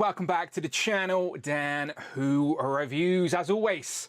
welcome back to the channel, Dan Who Reviews. As always,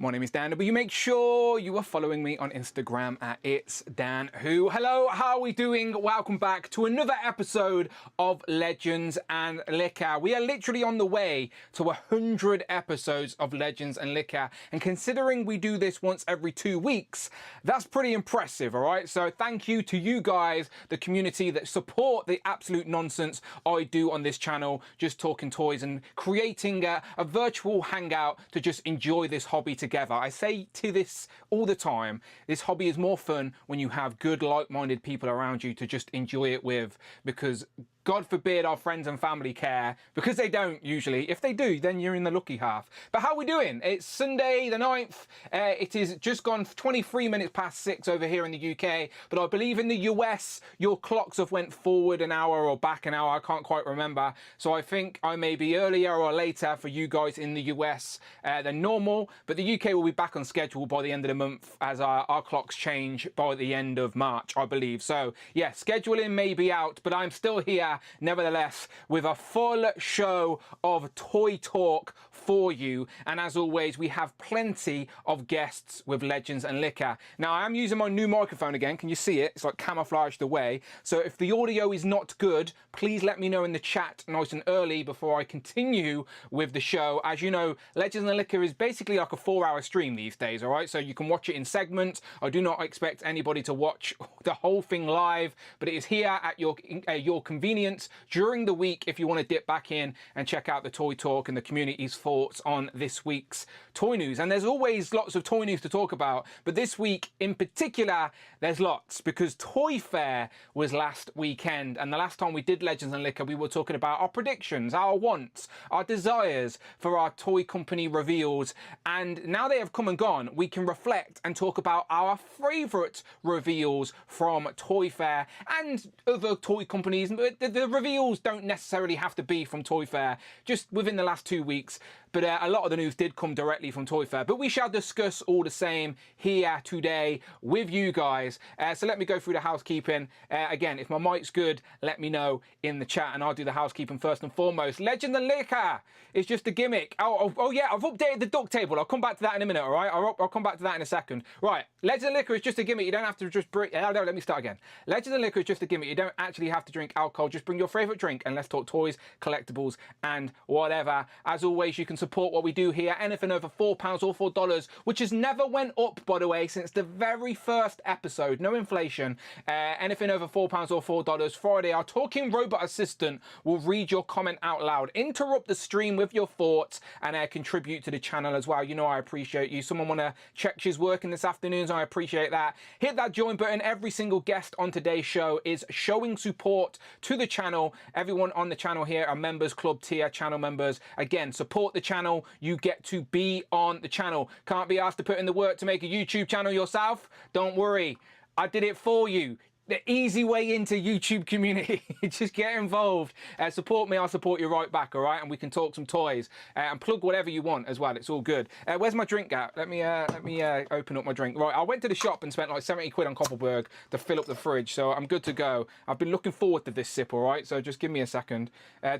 my name is Dan W. Make sure you are following me on Instagram at It's Dan Who. Hello, how are we doing? Welcome back to another episode of Legends and NECA. We are literally on the way to 100 episodes of Legends and NECA, and considering we do this once every 2 weeks, that's pretty impressive, all right? So thank you to you guys, the community that support the absolute nonsense I do on this channel, just talking toys and creating a virtual hangout to just enjoy this hobby together. I say to this all the time, this hobby is more fun when you have good like-minded people around you to just enjoy it with, because God forbid our friends and family care, because they don't usually. If they do, then you're in the lucky half. But how are we doing? It's Sunday the 9th. It is just gone 23 minutes past 6 over here in the UK. But I believe in the US, your clocks have went forward an hour or back an hour. I can't quite remember. So I think I may be earlier or later for you guys in the US than normal. But the UK will be back on schedule by the end of the month, as our clocks change by the end of March, I believe. So yeah, scheduling may be out, but I'm still here nevertheless with a full show of toy talk for you. And as always, we have plenty of guests with Legends and NECA. Now I am using my new microphone again. Can you see it? It's like camouflaged away. So if the audio is not good, please let me know in the chat nice and early before I continue with the show. As you know, Legends and NECA is basically like a 4-hour stream these days, all right? So you can watch it in segments. I do not expect anybody to watch the whole thing live, but it is here at your convenience during the week if you want to dip back in and check out the toy talk and the community's thoughts on this week's toy news. And there's always lots of toy news to talk about, but this week in particular there's lots, because Toy Fair was last weekend, and the last time we did Legends and NECA we were talking about our predictions, our wants, our desires for our toy company reveals, and now they have come and gone. We can reflect and talk about our favourite reveals from Toy Fair and other toy companies. The reveals don't necessarily have to be from Toy Fair, just within the last 2 weeks, but a lot of the news did come directly from Toy Fair. But we shall discuss all the same here today with you guys. So let me go through the housekeeping. Again, if my mic's good, let me know in the chat and I'll do the housekeeping first and foremost. Legend and NECA is just a gimmick. Oh yeah, I've updated the duck table. I'll come back to that in a minute, all right? I'll come back to that in a second. Right, Legend and NECA is just a gimmick. You don't have to just bring... No, let me start again. Legend and NECA is just a gimmick. You don't actually have to drink alcohol. Just bring your favourite drink and let's talk toys, collectibles and whatever. As always, you can support what we do here. Anything over £4 or $4, which has never went up, by the way, since the very first episode. No inflation. Anything over £4 or $4. Friday, our talking robot assistant will read your comment out loud, interrupt the stream with your thoughts, and contribute to the channel as well. You know I appreciate you. Someone want to check she's working this afternoon, so I appreciate that. Hit that join button. Every single guest on today's show is showing support to the channel. Everyone on the channel here are members, club tier channel members. Again, support the channel. You get to be on the channel. Can't be asked to put in the work to make a YouTube channel yourself? Don't worry, I did it for you. The easy way into YouTube community. Just get involved. Support me, I'll support you right back, all right? And we can talk some toys and plug whatever you want as well. It's all good. Where's my drink at? Let me open up my drink. Right, I went to the shop and spent like 70 quid on Koppelberg to fill up the fridge, so I'm good to go. I've been looking forward to this sip, all right? So just give me a second.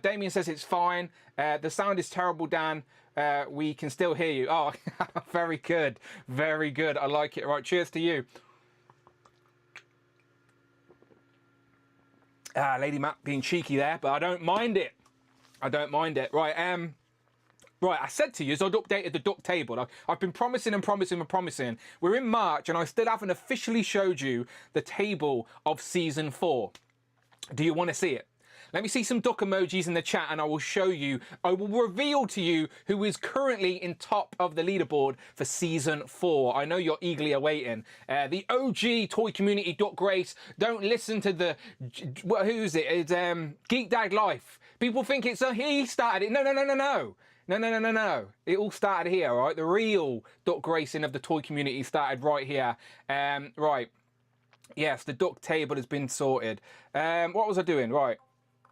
Damien says it's fine. The sound is terrible, Dan. We can still hear you. Oh, very good. Very good. I like it. Right, cheers to you. Lady Matt being cheeky there, but I don't mind it. I don't mind it. Right, right, I said to you, I'd updated the duck table. I've been promising and promising and promising. We're in March and I still haven't officially showed you the table of season 4. Do you want to see it? Let me see some duck emojis in the chat and I will show you, I will reveal to you who is currently in top of the leaderboard for season 4. I know you're eagerly awaiting. The OG toy community duck race. Don't listen to the, who's it? It's Geek Dad Life. People think it's, he started it. No, no, no, no, no. No, no, no, no, no. It all started here, all right? The real duck racing of the toy community started right here. Right. Yes, the duck table has been sorted. What was I doing? Right.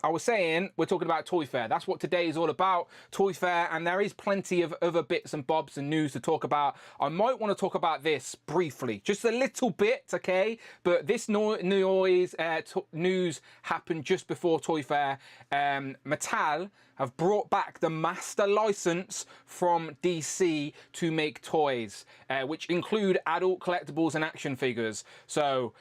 I was saying we're talking about Toy Fair. That's what today is all about, Toy Fair, and there is plenty of other bits and bobs and news to talk about. I might want to talk about this briefly, just a little bit, okay? But this news happened just before Toy Fair. Mattel have brought back the master license from DC to make toys, which include adult collectibles and action figures. So,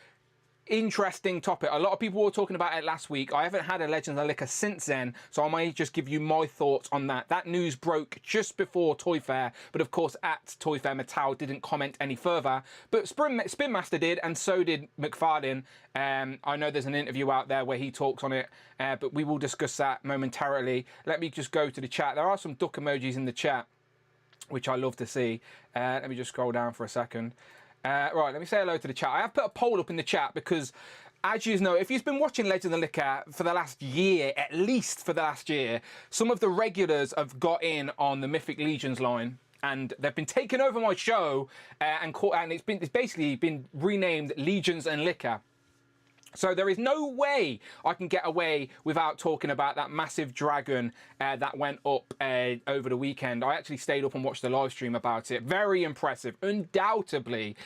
interesting topic. A lot of people were talking about it last week. I haven't had a Legends of NECA since then, so I might just give you my thoughts on that. That news broke just before Toy Fair, but of course at Toy Fair Mattel didn't comment any further. But Spin Master did, and so did McFarlane. I know there's an interview out there where he talks on it, but we will discuss that momentarily. Let me just go to the chat. There are some duck emojis in the chat, which I love to see. Let me just scroll down for a second. Right, let me say hello to the chat. I have put a poll up in the chat because, as you know, if you've been watching Legends of NECA for the last year, at least for the last year, some of the regulars have got in on the Mythic Legions line. And they've been taking over my show, and it's basically been renamed Legions and NECA. So there is no way I can get away without talking about that massive dragon that went up over the weekend. I actually stayed up and watched the live stream about it. Very impressive. Undoubtedly,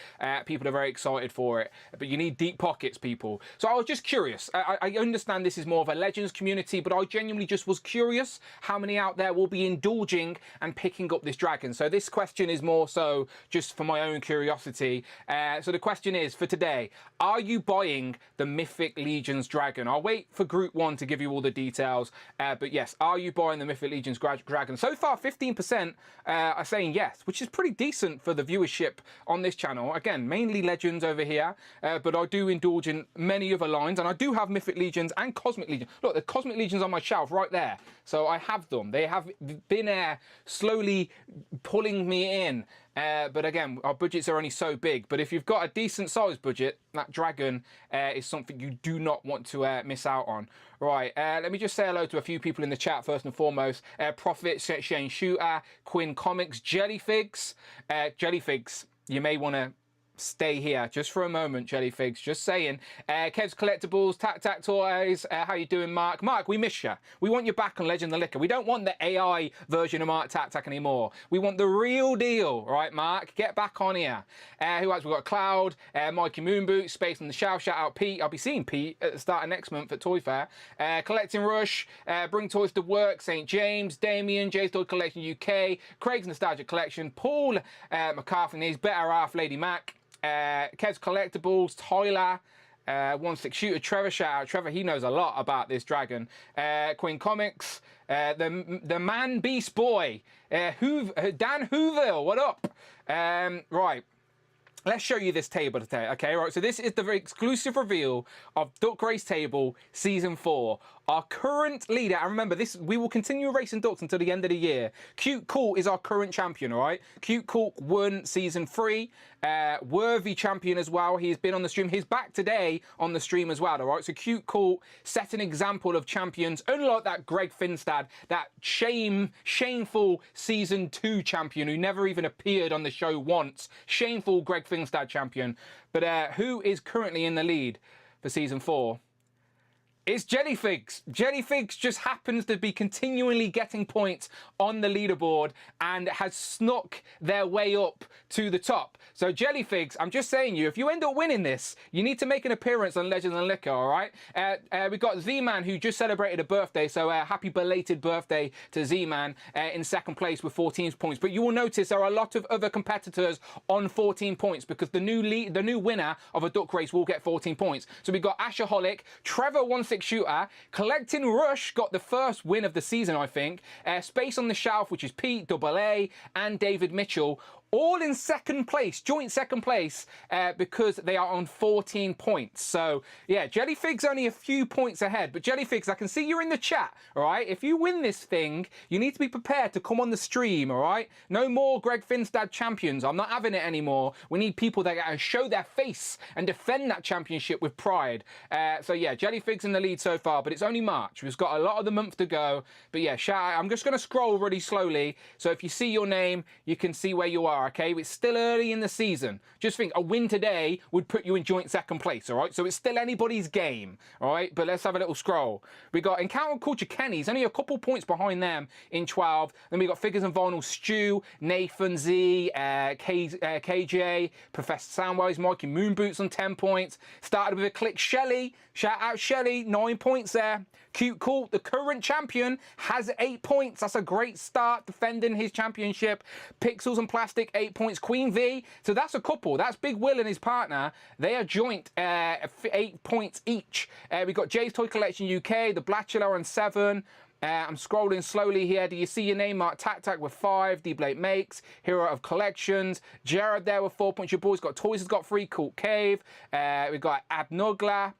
people are very excited for it. But you need deep pockets, people. So I was just curious. I understand this is more of a Legends community, but I genuinely just was curious how many out there will be indulging and picking up this dragon. So this question is more so just for my own curiosity. So the question is, for today, are you buying the Mythic Legions dragon? I'll wait for Group 1 to give you all the details. But yes, are you buying the Mythic Legions dragon? So far, 15% are saying yes, which is pretty decent for the viewership on this channel. Again, mainly Legends over here, but I do indulge in many other lines, and I do have Mythic Legions and Cosmic Legions. Look, the Cosmic Legions on my shelf right there. So I have them. They have been slowly pulling me in. But again, our budgets are only so big. But if you've got a decent sized budget, that dragon is something you do not want to miss out on. Right, let me just say hello to a few people in the chat first and foremost. Prophet, Shane Shooter, Quinn Comics, Jellyfigs. Jellyfigs, you may want to stay here just for a moment, Jellyfigs, just saying. Kev's Collectables, Tac Toys, how you doing, Mark? Mark, we miss you. We want you back on Legends of NECA. We don't want the AI version of Mark Tac anymore. We want the real deal, right, Mark? Get back on here. Who else? We've got Cloud, Mikey Moonboot, Space on the Shout out Pete. I'll be seeing Pete at the start of next month at Toy Fair. Collecting Rush, Bring Toys to Work, St. James, Damien, Jay's Toy Collection UK, Craig's Nostalgia Collection, Paul McCarthy, his better half, Lady Mac, Kev's Collectables, Tyler, 16 Shooter, Trevor, shout out Trevor, he knows a lot about this dragon. Queen Comics, the Man Beast Boy, Dan Hooville, what up? Right. Let's show you this table today, okay? Right, so this is the exclusive reveal of Duck Race Table Season 4. Our current leader, and remember, we will continue racing ducks until the end of the year. Cute Cool is our current champion, all right? Cute Cool won Season 3. Worthy champion as well. He's been on the stream. He's back today on the stream as well, all right? So Cute Cool set an example of champions, unlike that Greg Finstad, that shameful Season 2 champion who never even appeared on the show once. Shameful Greg Finstad champion. But who is currently in the lead for Season 4? It's Jellyfigs. Jellyfigs just happens to be continually getting points on the leaderboard and has snuck their way up to the top. So Jellyfigs, I'm just saying you, if you end up winning this, you need to make an appearance on Legends of NECA, all right? We've got Z-Man, who just celebrated a birthday, so happy belated birthday to Z-Man in second place with 14 points. But you will notice there are a lot of other competitors on 14 points because the new winner of a duck race will get 14 points. So we've got Ashaholic, Trevor 16 Shooter, Collecting Rush got the first win of the season, I think. Space on the Shelf, which is Pete, Double A, and David Mitchell, all in second place, joint second place, because they are on 14 points. So, yeah, Jellyfig's only a few points ahead. But Jellyfigs, I can see you're in the chat, all right? If you win this thing, you need to be prepared to come on the stream, all right? No more Greg Finstad champions. I'm not having it anymore. We need people that can show their face and defend that championship with pride. So, yeah, Jellyfig's in the lead so far, but it's only March. We've got a lot of the month to go. But, yeah, shout out. I'm just going to scroll really slowly. So if you see your name, you can see where you are. far, okay? It's still early in the season. Just think, a win today would put you in joint second place, all right? So it's still anybody's game, all right? But let's have a little scroll. We got Encounter Culture Kenny's only a couple points behind them in 12. Then we got Figures and Vinyl Stu, Nathan Z, KJ, Professor Soundwaves, Mikey Moonboots on 10 points. Started with a click Shelly. Shout out Shelly, 9 points there. Cute Cool, the current champion, has 8 points. That's a great start defending his championship. Pixels and Plastic, 8 points. Queen V, so that's a couple. That's Big Will and his partner. They are joint 8 points each. We got Jay's Toy Collection UK, the Blatchula on 7. I'm scrolling slowly here. Do you see your name? Mark Tac with 5. D-Blake Makes. Hero of Collections. Jared there with 4 points. Your boys got Toys has got 3. Cool Cave. We've got Abnugla.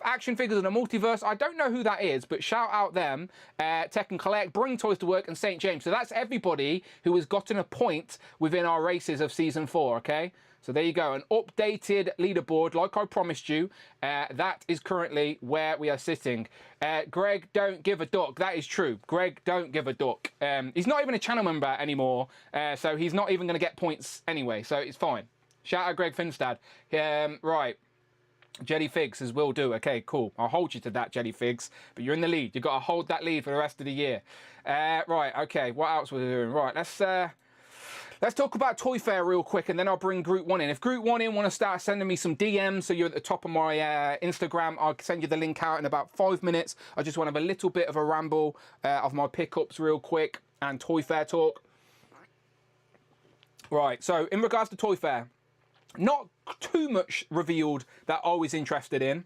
Action Figures in the Multiverse. I don't know who that is, but shout out them. Tech and Collect, Bring Toys to Work, and St. James. So that's everybody who has gotten a point within our races of Season 4, okay? So there you go, an updated leaderboard, like I promised you. That is currently where we are sitting. Greg, don't give a duck. That is true. Greg, don't give a duck. He's not even a channel member anymore, so he's not even going to get points anyway, so it's fine. Shout out Greg Finstad. Right. Jelly Figs says, will do. Okay, cool. I'll hold you to that, Jelly Figs. But you're in the lead. You've got to hold that lead for the rest of the year. Right, okay. What else we're doing? Right, let's talk about Toy Fair real quick, and then I'll bring Group 1 in. If Group 1 in want to start sending me some DMs, so you're at the top of my Instagram, I'll send you the link out in about 5 minutes. I just want to have a little bit of a ramble of my pickups real quick and Toy Fair talk. Right, so in regards to Toy Fair, not too much revealed that I was interested in.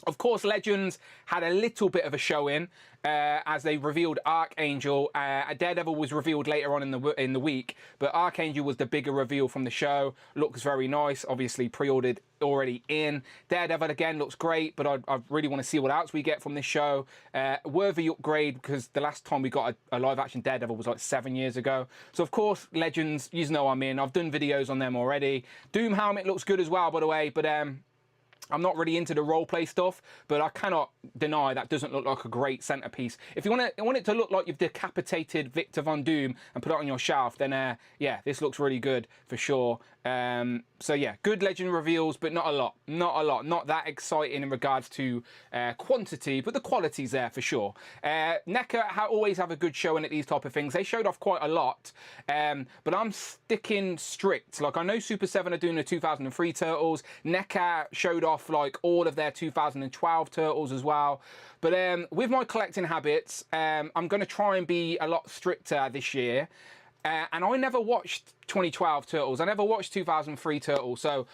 Of course, Legends had a little bit of a show in as they revealed Archangel. Daredevil was revealed later on in the week, but Archangel was the bigger reveal from the show. Looks very nice. Obviously, pre-ordered already in. Daredevil again looks great, but I really want to see what else we get from this show. Worthy upgrade, because the last time we got a live-action Daredevil was like 7 years ago. So of course, Legends, you know I'm in. I've done videos on them already. Doom Helmet looks good as well, by the way, but I'm not really into the roleplay stuff, but I cannot deny that doesn't look like a great centerpiece. If you want it to look like you've decapitated Victor Von Doom and put it on your shelf, then yeah, this looks really good for sure. So yeah, good Legend reveals, but not a lot. Not that exciting in regards to quantity, but the quality's there for sure. NECA always have a good showing at these type of things. They showed off quite a lot, but I'm sticking strict. Like, I know Super 7 are doing the 2003 Turtles. NECA showed off like all of their 2012 Turtles as well. But with my collecting habits, I'm going to try and be a lot stricter this year. And I never watched 2012 Turtles. I never watched 2003 Turtles. So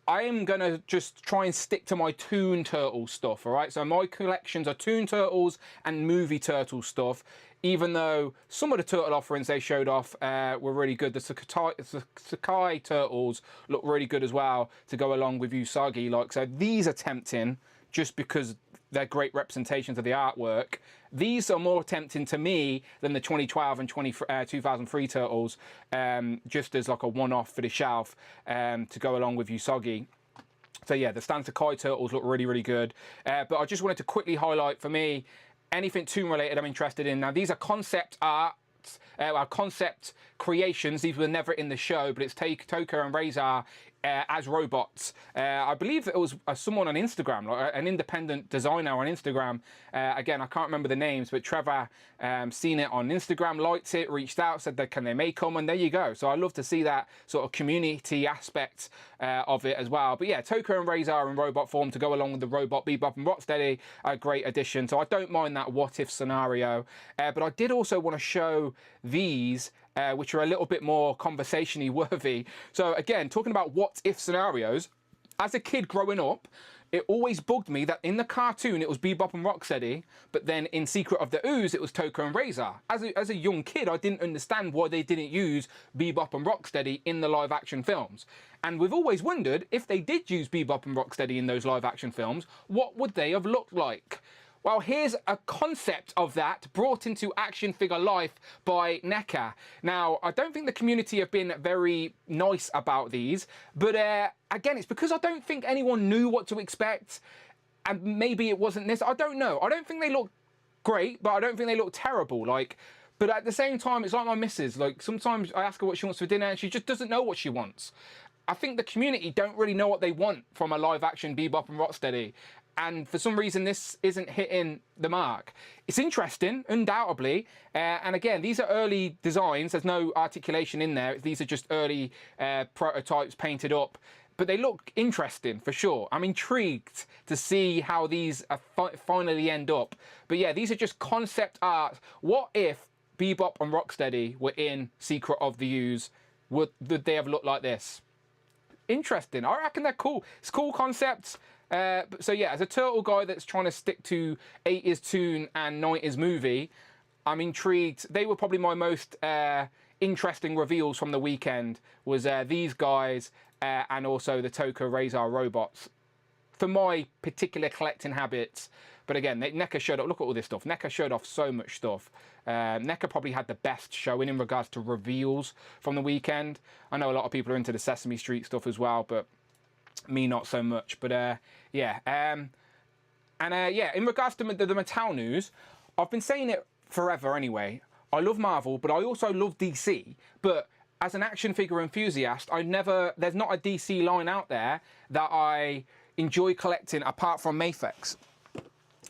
I am going to just try and stick to my Toon Turtles stuff, all right? So my collections are Toon Turtles and movie Turtles stuff, even though some of the turtle offerings they showed off were really good. The Sakai Turtles look really good as well to go along with Usagi. Like, so these are tempting just because they're great representations of the artwork. These are more tempting to me than the 2012 and 2003 Turtles, just as like a one-off for the shelf to go along with Usagi. So yeah, the Stan Sakai Turtles look really, really good. But I just wanted to quickly highlight, for me, anything Toon related I'm interested in. Now, these are concept art, concept creations. These were never in the show, but it's Toka and Razor as robots. I believe it was someone on Instagram, like an independent designer on Instagram. Again, I can't remember the names, but Trevor seen it on Instagram, liked it, reached out, said that can they make them, and there you go. So I love to see that sort of community aspect of it as well. But yeah, Toka and Razor in robot form to go along with the robot Bebop and Rocksteady, a great addition. So I don't mind that what if scenario. But I did also want to show these, which are a little bit more conversationally worthy. So again, talking about what if scenarios, as a kid growing up, it always bugged me that in the cartoon it was Bebop and Rocksteady, but then in Secret of the Ooze it was Toka and Razor. As a young kid, I didn't understand why they didn't use Bebop and Rocksteady in the live action films. And we've always wondered, if they did use Bebop and Rocksteady in those live action films, what would they have looked like? Well, here's a concept of that brought into action figure life by NECA. Now, I don't think the community have been very nice about these, but again, it's because I don't think anyone knew what to expect, and maybe it wasn't this. I don't know. I don't think they look great, but I don't think they look terrible. Like, But at the same time, it's like my missus. Like, sometimes I ask her what she wants for dinner and she just doesn't know what she wants. I think the community don't really know what they want from a live action Bebop and Rocksteady. And for some reason, this isn't hitting the mark. It's interesting, undoubtedly. And again, these are early designs. There's no articulation in there. These are just early prototypes painted up. But they look interesting, for sure. I'm intrigued to see how these finally end up. But yeah, these are just concept art. What if Bebop and Rocksteady were in Secret of the Ooze? Would they have looked like this? Interesting. I reckon they're cool. It's cool concepts. So yeah, as a turtle guy that's trying to stick to 80s tune and 90s movie, I'm intrigued. They were probably my most interesting reveals from the weekend, was these guys and also the Toka Razor robots. For my particular collecting habits. But again, NECA showed off, look at all this stuff. NECA showed off so much stuff. NECA probably had the best showing in regards to reveals from the weekend. I know a lot of people are into the Sesame Street stuff as well, but me not so much. But yeah. Yeah, in regards to the Mattel news, I've been saying it forever anyway. I love Marvel, but I also love DC. But as an action figure enthusiast, there's not a DC line out there that I enjoy collecting apart from Mafex.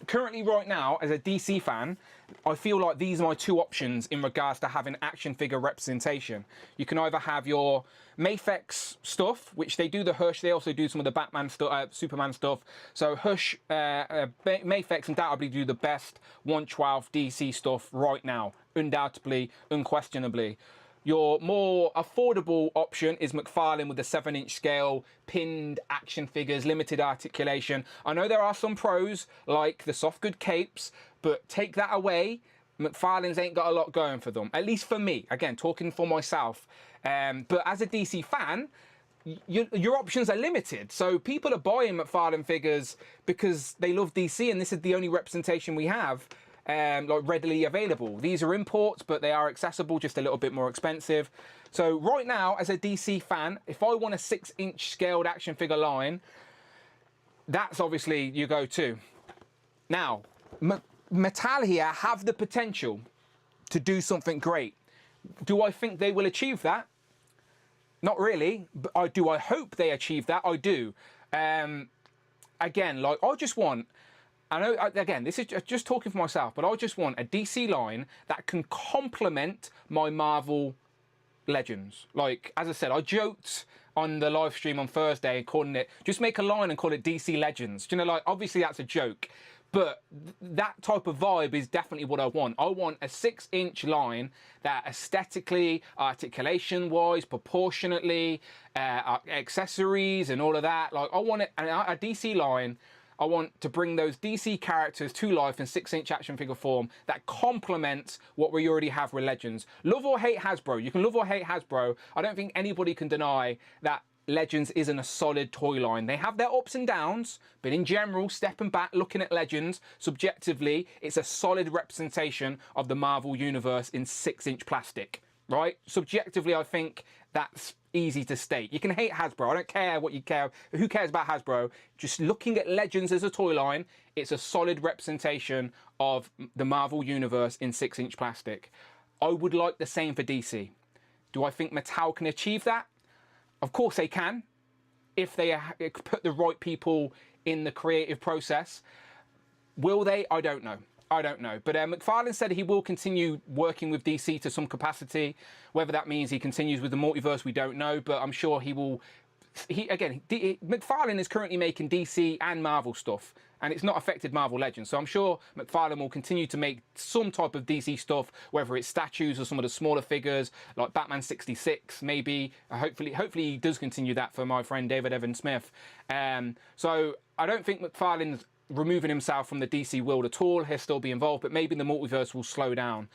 Currently, right now, as a DC fan, I feel like these are my two options in regards to having action figure representation. You can either have your Mafex stuff, which they do the Hush, they also do some of the Batman stuff, Superman stuff. So Hush, Mafex undoubtedly do the best 1/12 DC stuff right now, undoubtedly, unquestionably. Your more affordable option is McFarlane with the 7-inch scale, pinned action figures, limited articulation. I know there are some pros, like the soft good capes, but take that away, McFarlane's ain't got a lot going for them. At least for me, again, talking for myself. But as a DC fan, your options are limited. So people are buying McFarlane figures because they love DC, and this is the only representation we have. Like readily available. These are imports, but they are accessible, just a little bit more expensive. So right now, as a DC fan, if I want a 6-inch scaled action figure line, that's obviously your go-to. Now, Mattel here have the potential to do something great. Do I think they will achieve that? Not really, but do I hope they achieve that? I do. Again, like, I just want, I know, again, this is just talking for myself, but I just want a DC line that can complement my Marvel Legends. Like, as I said, I joked on the live stream on Thursday calling it, just make a line and call it DC Legends. You know, like, obviously that's a joke, but that type of vibe is definitely what I want. I want a 6-inch line that aesthetically, articulation-wise, proportionately, accessories and all of that. Like, I want it, a DC line. I want to bring those DC characters to life in 6-inch action figure form that complements what we already have with Legends. Love or hate Hasbro. You can love or hate Hasbro. I don't think anybody can deny that Legends isn't a solid toy line. They have their ups and downs, but in general, stepping back, looking at Legends, subjectively, it's a solid representation of the Marvel Universe in 6-inch plastic, right? Subjectively, I think that's easy to state. You can hate Hasbro. I don't care what you care. Who cares about Hasbro? Just looking at Legends as a toy line, it's a solid representation of the Marvel Universe in 6-inch plastic. I would like the same for DC. Do I think Mattel can achieve that? Of course they can, if they put the right people in the creative process. Will they? I don't know. I don't know. But McFarlane said he will continue working with DC to some capacity. Whether that means he continues with the multiverse, we don't know. But I'm sure he will. McFarlane is currently making DC and Marvel stuff, and it's not affected Marvel Legends. So I'm sure McFarlane will continue to make some type of DC stuff, whether it's statues or some of the smaller figures, like Batman 66, maybe. Hopefully he does continue that for my friend David Evan Smith. So I don't think McFarlane's removing himself from the DC world at all. He'll still be involved, but maybe the multiverse will slow down.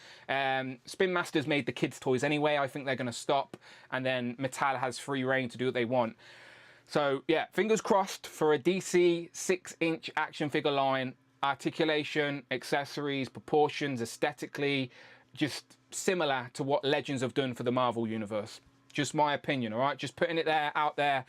Spin Masters made the kids' toys anyway. I think they're going to stop, and then Mattel has free reign to do what they want. So yeah, fingers crossed for a DC 6-inch action figure line. Articulation, accessories, proportions, aesthetically, just similar to what Legends have done for the Marvel Universe. Just my opinion, all right? Just putting it there, out there.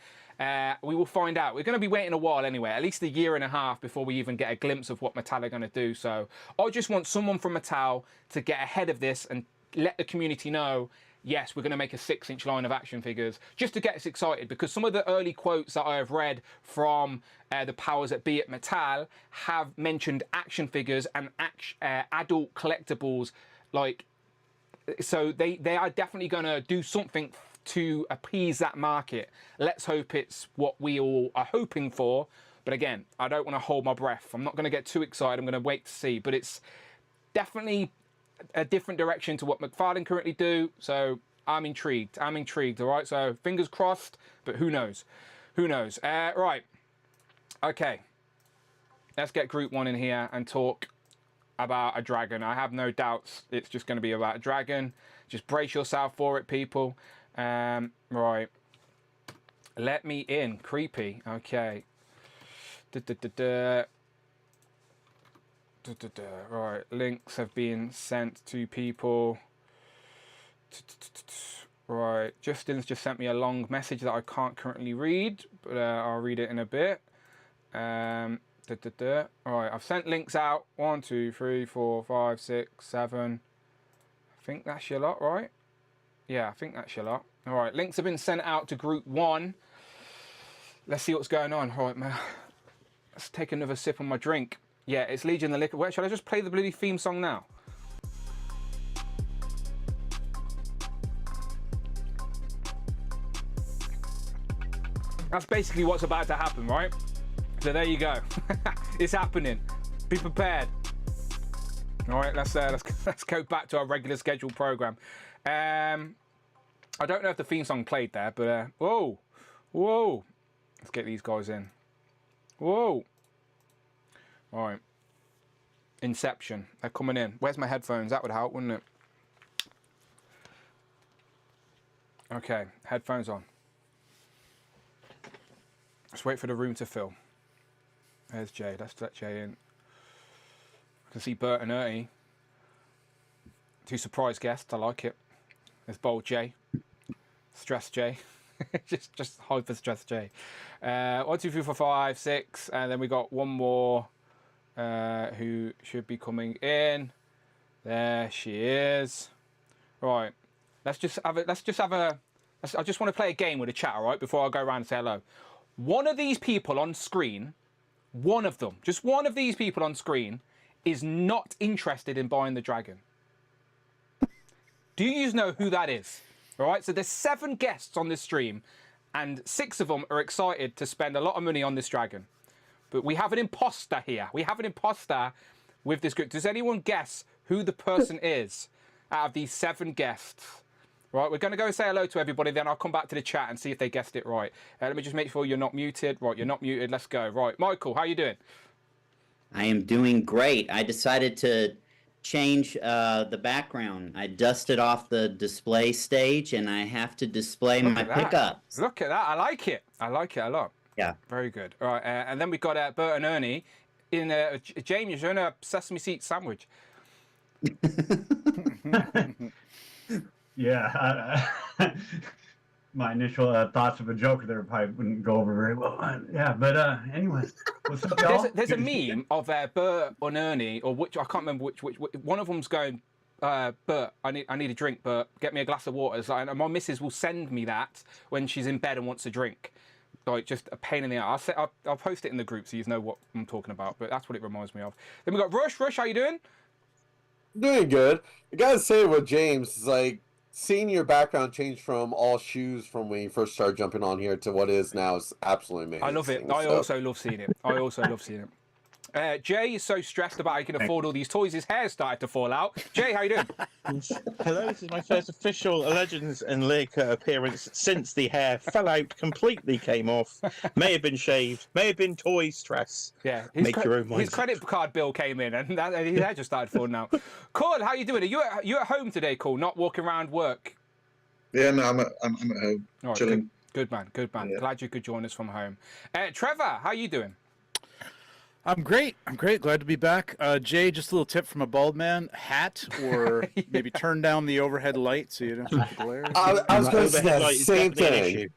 We will find out. We're going to be waiting a while anyway, at least a year and a half before we even get a glimpse of what Mattel are going to do. So I just want someone from Mattel to get ahead of this and let the community know, yes, we're going to make a 6-inch line of action figures, just to get us excited, because some of the early quotes that I have read from the powers that be at Mattel have mentioned action figures and adult collectibles, like, so they are definitely going to do something to appease that market. Let's hope it's what we all are hoping for. But again, I don't want to hold my breath. I'm not going to get too excited. I'm going to wait to see. But it's definitely a different direction to what McFarlane currently do. So I'm intrigued. I'm intrigued. All right. So fingers crossed. But who knows? Who knows? Right. Okay. Let's get Group 1 in here and talk about a dragon. I have no doubts it's just going to be about a dragon. Just brace yourself for it, people. Right. Let me in. Creepy. Okay. Right. Links have been sent to people. Right. Justin's just sent me a long message that I can't currently read, but I'll read it in a bit. Alright, I've sent links out. 1, 2, 3, 4, 5, 6, 7. I think that's your lot, right? Yeah, I think that's your lot. Alright, links have been sent out to Group 1. Let's see what's going on. Alright, man. Let's take another sip on my drink. Yeah, it's Legion the Liquor. Wait, shall I just play the bloody theme song now? That's basically what's about to happen, right? So there you go. It's happening. Be prepared. All right, let's go back to our regular scheduled program. I don't know if the theme song played there, but whoa. Let's get these guys in. Whoa. All right. Inception. They're coming in. Where's my headphones? That would help, wouldn't it? Okay, headphones on. Let's wait for the room to fill. There's Jay. Let's let Jay in. I can see Bert and Ernie. 2 surprise guests. I like it. There's Bold Jay. Stress Jay. just hyper stress Jay. 1, 2, 3, 4, 5, 6, and then we got one more who should be coming in. There she is. Right. I just want to play a game with the chat, all right, before I go around and say hello. One of these people on screen, one of them, just one of these people on screen, is not interested in buying the dragon. Do you know who that is? All right, so there's 7 guests on this stream, and 6 of them are excited to spend a lot of money on this dragon. But we have an imposter here. We have an imposter with this group. Does anyone guess who the person is out of these 7 guests? Right, we're going to go and say hello to everybody, then I'll come back to the chat and see if they guessed it right. Let me just make sure you're not muted. Right, you're not muted. Let's go. Right, Michael, how you doing? I am doing great. I decided to change the background. I dusted off the display stage, and I have to display my pickups. Look at that. I like it. I like it a lot. Yeah. Very good. All right, and then we've got Bert and Ernie in James, you're in a sesame seed sandwich. Yeah, my initial thoughts of a joke there probably wouldn't go over very well. Yeah, but anyway, what's up, y'all? There's a meme of Bert and Ernie, or which I can't remember which one of them's going, Bert, I need a drink, Bert, get me a glass of water. So, and my missus will send me that when she's in bed and wants a drink. Like, just a pain in the ass. I'll post it in the group so you know what I'm talking about, but that's what it reminds me of. Then we got Rush. Rush, how you doing? Doing good. I gotta say with James, is like, seeing your background change from all shoes from when you first started jumping on here to what it is now is absolutely amazing. I love it. I also love seeing it. I also love seeing it. Jay is so stressed about how he can afford all these toys, his hair started to fall out. Jay, how you doing? Hello, this is my first official Legends and NECA appearance since the hair fell out, completely came off. May have been shaved, may have been toy stress. Yeah, make your own mind. His credit card bill came in, and his hair just started falling out. Cole, how you doing? Are you at home today, Cole? Not walking around work? Yeah, no, I'm at home, right, chilling. Good man, good man. Yeah. Glad you could join us from home. Trevor, how you doing? I'm great. Glad to be back. Jay, just a little tip from a bald man: hat, or maybe turn down the overhead light so you don't have to glare. I was going to say the same thing.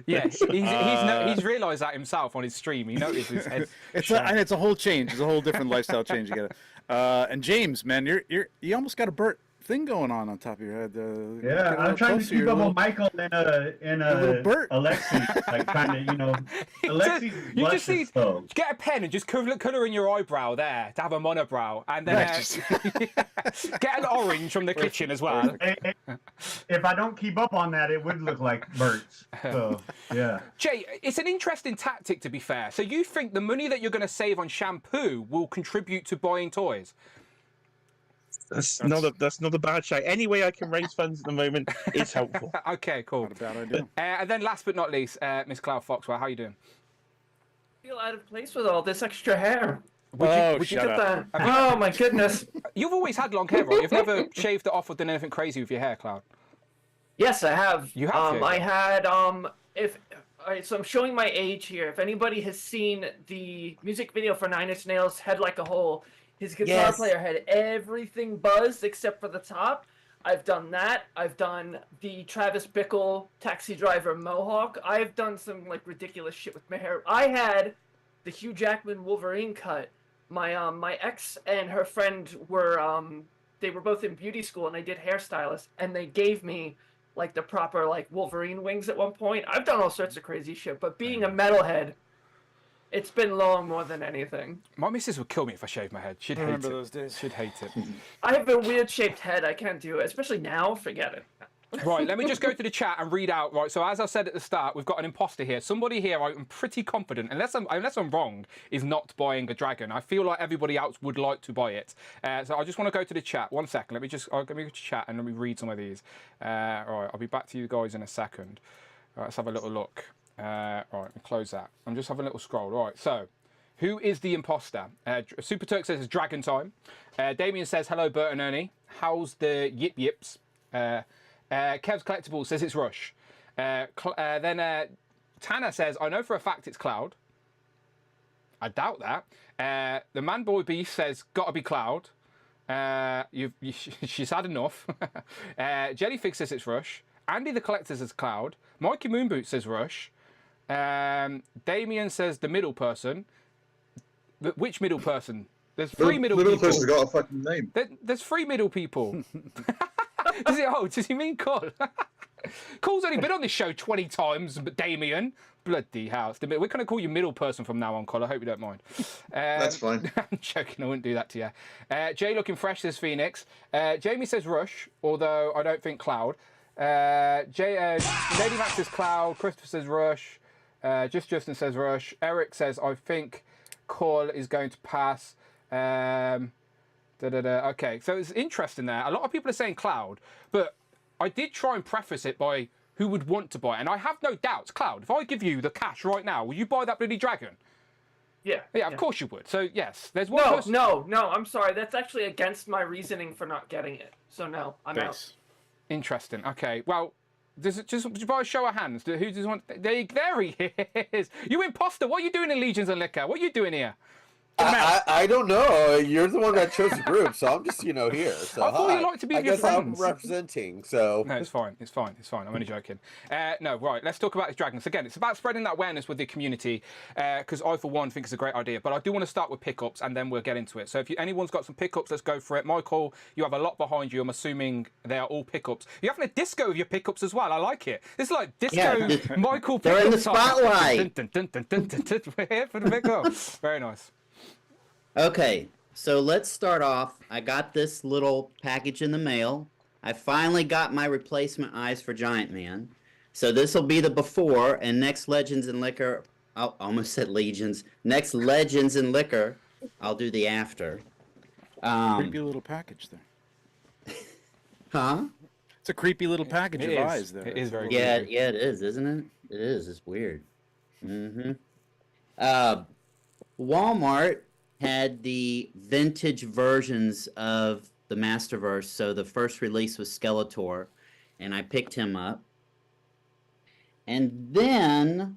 Yeah, he's realised that himself on his stream. He noticed his head. It's a whole change. It's a whole different lifestyle change you get. And James, man, you almost got a Bert thing going on top of your head. Yeah, get a I'm little trying to closer, keep you're up a with Michael and little Bert. Alexi, like trying to, Alexi's You blush just is need slow. get a pen and just colour in your eyebrow there to have a monobrow, and then get an orange from the kitchen as well. If I don't keep up on that, it would look like Bert's. So, yeah. Jay, it's an interesting tactic, to be fair. So you think the money that you're going to save on shampoo will contribute to buying toys? That's not a bad shout. Any way I can raise funds at the moment is helpful. Okay, cool. Not a bad idea. And then last but not least, Miss Cloud Foxwell, how are you doing? I feel out of place with all this extra hair. Would you shut Look up. at that. Oh my goodness. You've always had long hair, right? You've never shaved it off or done anything crazy with your hair, Cloud? Yes, I have. You have, yeah. I had so I'm showing my age here. If anybody has seen the music video for Nine Inch Nails' Head Like a Hole, his guitar player had everything buzzed except for the top. I've done that. I've done the Travis Bickle Taxi Driver Mohawk. I've done some like ridiculous shit with my hair. I had the Hugh Jackman Wolverine cut. My ex and her friend were they were both in beauty school, and they did hairstylists, and they gave me like the proper like Wolverine wings at one point. I've done all sorts of crazy shit, but being a metalhead, it's been long more than anything. My missus would kill me if I shaved my head. She'd hate remember it. those days. She'd hate it. I have a weird shaped head. I can't do it, especially now. Forget it. Right, let me just go to the chat and read out. Right, so as I said at the start, we've got an imposter here. Somebody here, I'm pretty confident, unless I'm wrong, is not buying a dragon. I feel like everybody else would like to buy it. So I just want to go to the chat. 1 second. Let me go to chat and let me read some of these. All right, I'll be back to you guys in a second. All right, let's have a little look. All right, close that. I'm just having a little scroll. All right, so who is the imposter? Super Turk says it's Dragon Time. Damien says, hello, Bert and Ernie. How's the yip yips? Kev's Collectables says it's Rush. Then Tanner says, I know for a fact it's Cloud. I doubt that. The Man Boy Beast says, gotta be Cloud. She's had enough. Jellyfig says it's Rush. Andy the Collector says Cloud. Mikey Moonboot says Rush. Damien says the middle person. Which middle person? There's three middle people. Middle person's got a fucking name. There's three middle people. Does he mean Cole? Cole's only been on this show 20 times, but Damien. Bloody house. We're going to call you middle person from now on, Cole. I hope you don't mind. That's fine. I'm joking. I wouldn't do that to you. Jay looking fresh says Phoenix. Jamie says Rush, although I don't think Cloud. Lady Max says Cloud. Christopher says Rush. Justin says Rush. Eric says, I think Cole is going to pass. Okay, so it's interesting there. A lot of people are saying Cloud, but I did try and preface it by who would want to buy it. And I have no doubts, Cloud, if I give you the cash right now, will you buy that bloody dragon? Yeah. Yeah, of course you would. So, yes, there's one person... No, I'm sorry. That's actually against my reasoning for not getting it. So, no, I'm out. Interesting. Okay, well, just by a show of hands, who does want... There he is. You imposter. What are you doing in Legions and NECA? What are you doing here? I don't know. You're the one that chose the group, so I'm just, here. So I thought you liked to be with your friends. I'm representing, so... No, it's fine. I'm only joking. No, right, let's talk about this dragons. Again, it's about spreading that awareness with the community, because I, for one, think it's a great idea. But I do want to start with pickups, and then we'll get into it. So if anyone's got some pickups, let's go for it. Michael, you have a lot behind you. I'm assuming they are all pickups. You're having a disco with your pickups as well. I like it. It's like disco Michael pickups. They're in the spotlight. We're here for the pickups. Very nice. Okay, so let's start off. I got this little package in the mail. I finally got my replacement eyes for Giant Man. So this will be the before, and next Legends and Liquor, I almost said Legions. Next Legends and Liquor, I'll do the after. Creepy little package there. Huh? It's a creepy little package of eyes there. It is very Yeah, creepy. yeah, it is, isn't it? It is. It's weird. Walmart had the vintage versions of the Masterverse. So the first release was Skeletor, and I picked him up. And then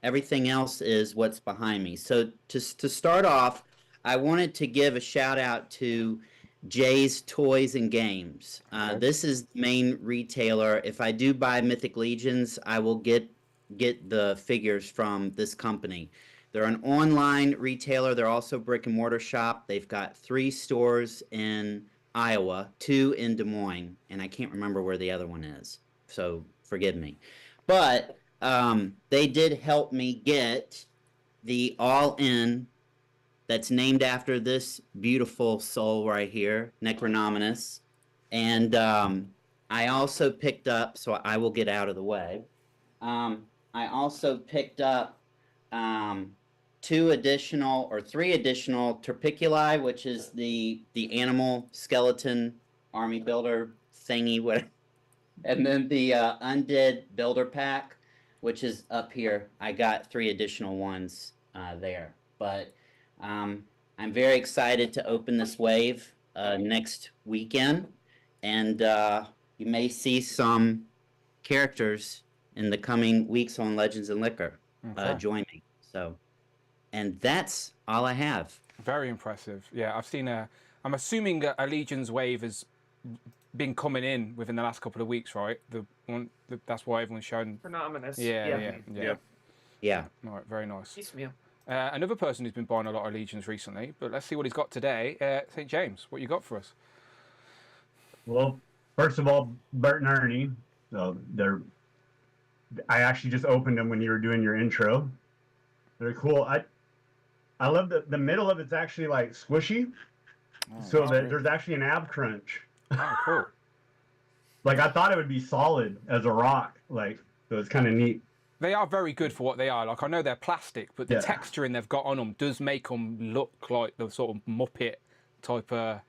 everything else is what's behind me. So to start off, I wanted to give a shout out to Jay's Toys and Games. This is the main retailer. If I do buy Mythic Legions, I will get the figures from this company. They're an online retailer. They're also brick and mortar shop. They've got 3 stores in Iowa, 2 in Des Moines, and I can't remember where the other one is. So forgive me. But they did help me get the all-in that's named after this beautiful soul right here, Necronominus. And I also picked up, so I will get out of the way. I also picked up 3 additional Turpiculi, which is the animal skeleton army builder thingy, and then the undead builder pack, which is up here. I got 3 additional ones there, but I'm very excited to open this wave next weekend, and you may see some characters in the coming weeks on Legends and Liquor join me. So, and that's all I have. Very impressive. Yeah, I've seen I'm assuming a Legion's wave has been coming in within the last couple of weeks, right? That's why everyone's showing. Phenomenous. Yeah. Yeah. All right, very nice. Piecemeal. Another person who's been buying a lot of Legions recently, but let's see what he's got today. St. James, what you got for us? Well, first of all, Bert and Ernie. So I actually just opened them when you were doing your intro. They're cool. I love the middle of it's actually like squishy, so that there's actually an ab crunch. Oh, cool. Like I thought it would be solid as a rock, like so it's kind of neat. They are very good for what they are. Like I know they're plastic, but the texturing they've got on them does make them look like the sort of Muppet type of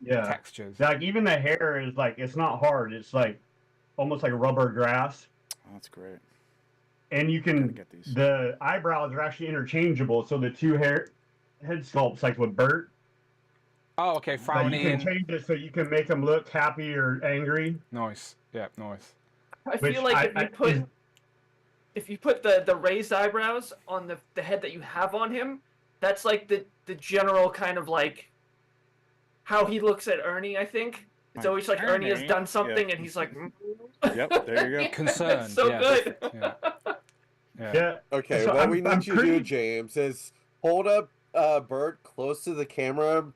textures. Like even the hair is like it's not hard. It's like almost like rubber grass. Oh, that's great. And you can the eyebrows are actually interchangeable. So the 2 head sculpts like with Bert. Oh, okay, frowny. You can change it so you can make them look happy or angry. Nice. Yeah, nice. I feel like if you put the raised eyebrows on the head that you have on him, that's like the general kind of like how he looks at Ernie, I think. It's always like Ernie has done something and he's like Yep, there you go. Concerned. So good. Yeah. Okay, So what we need you to do, James, is hold up Bert close to the camera,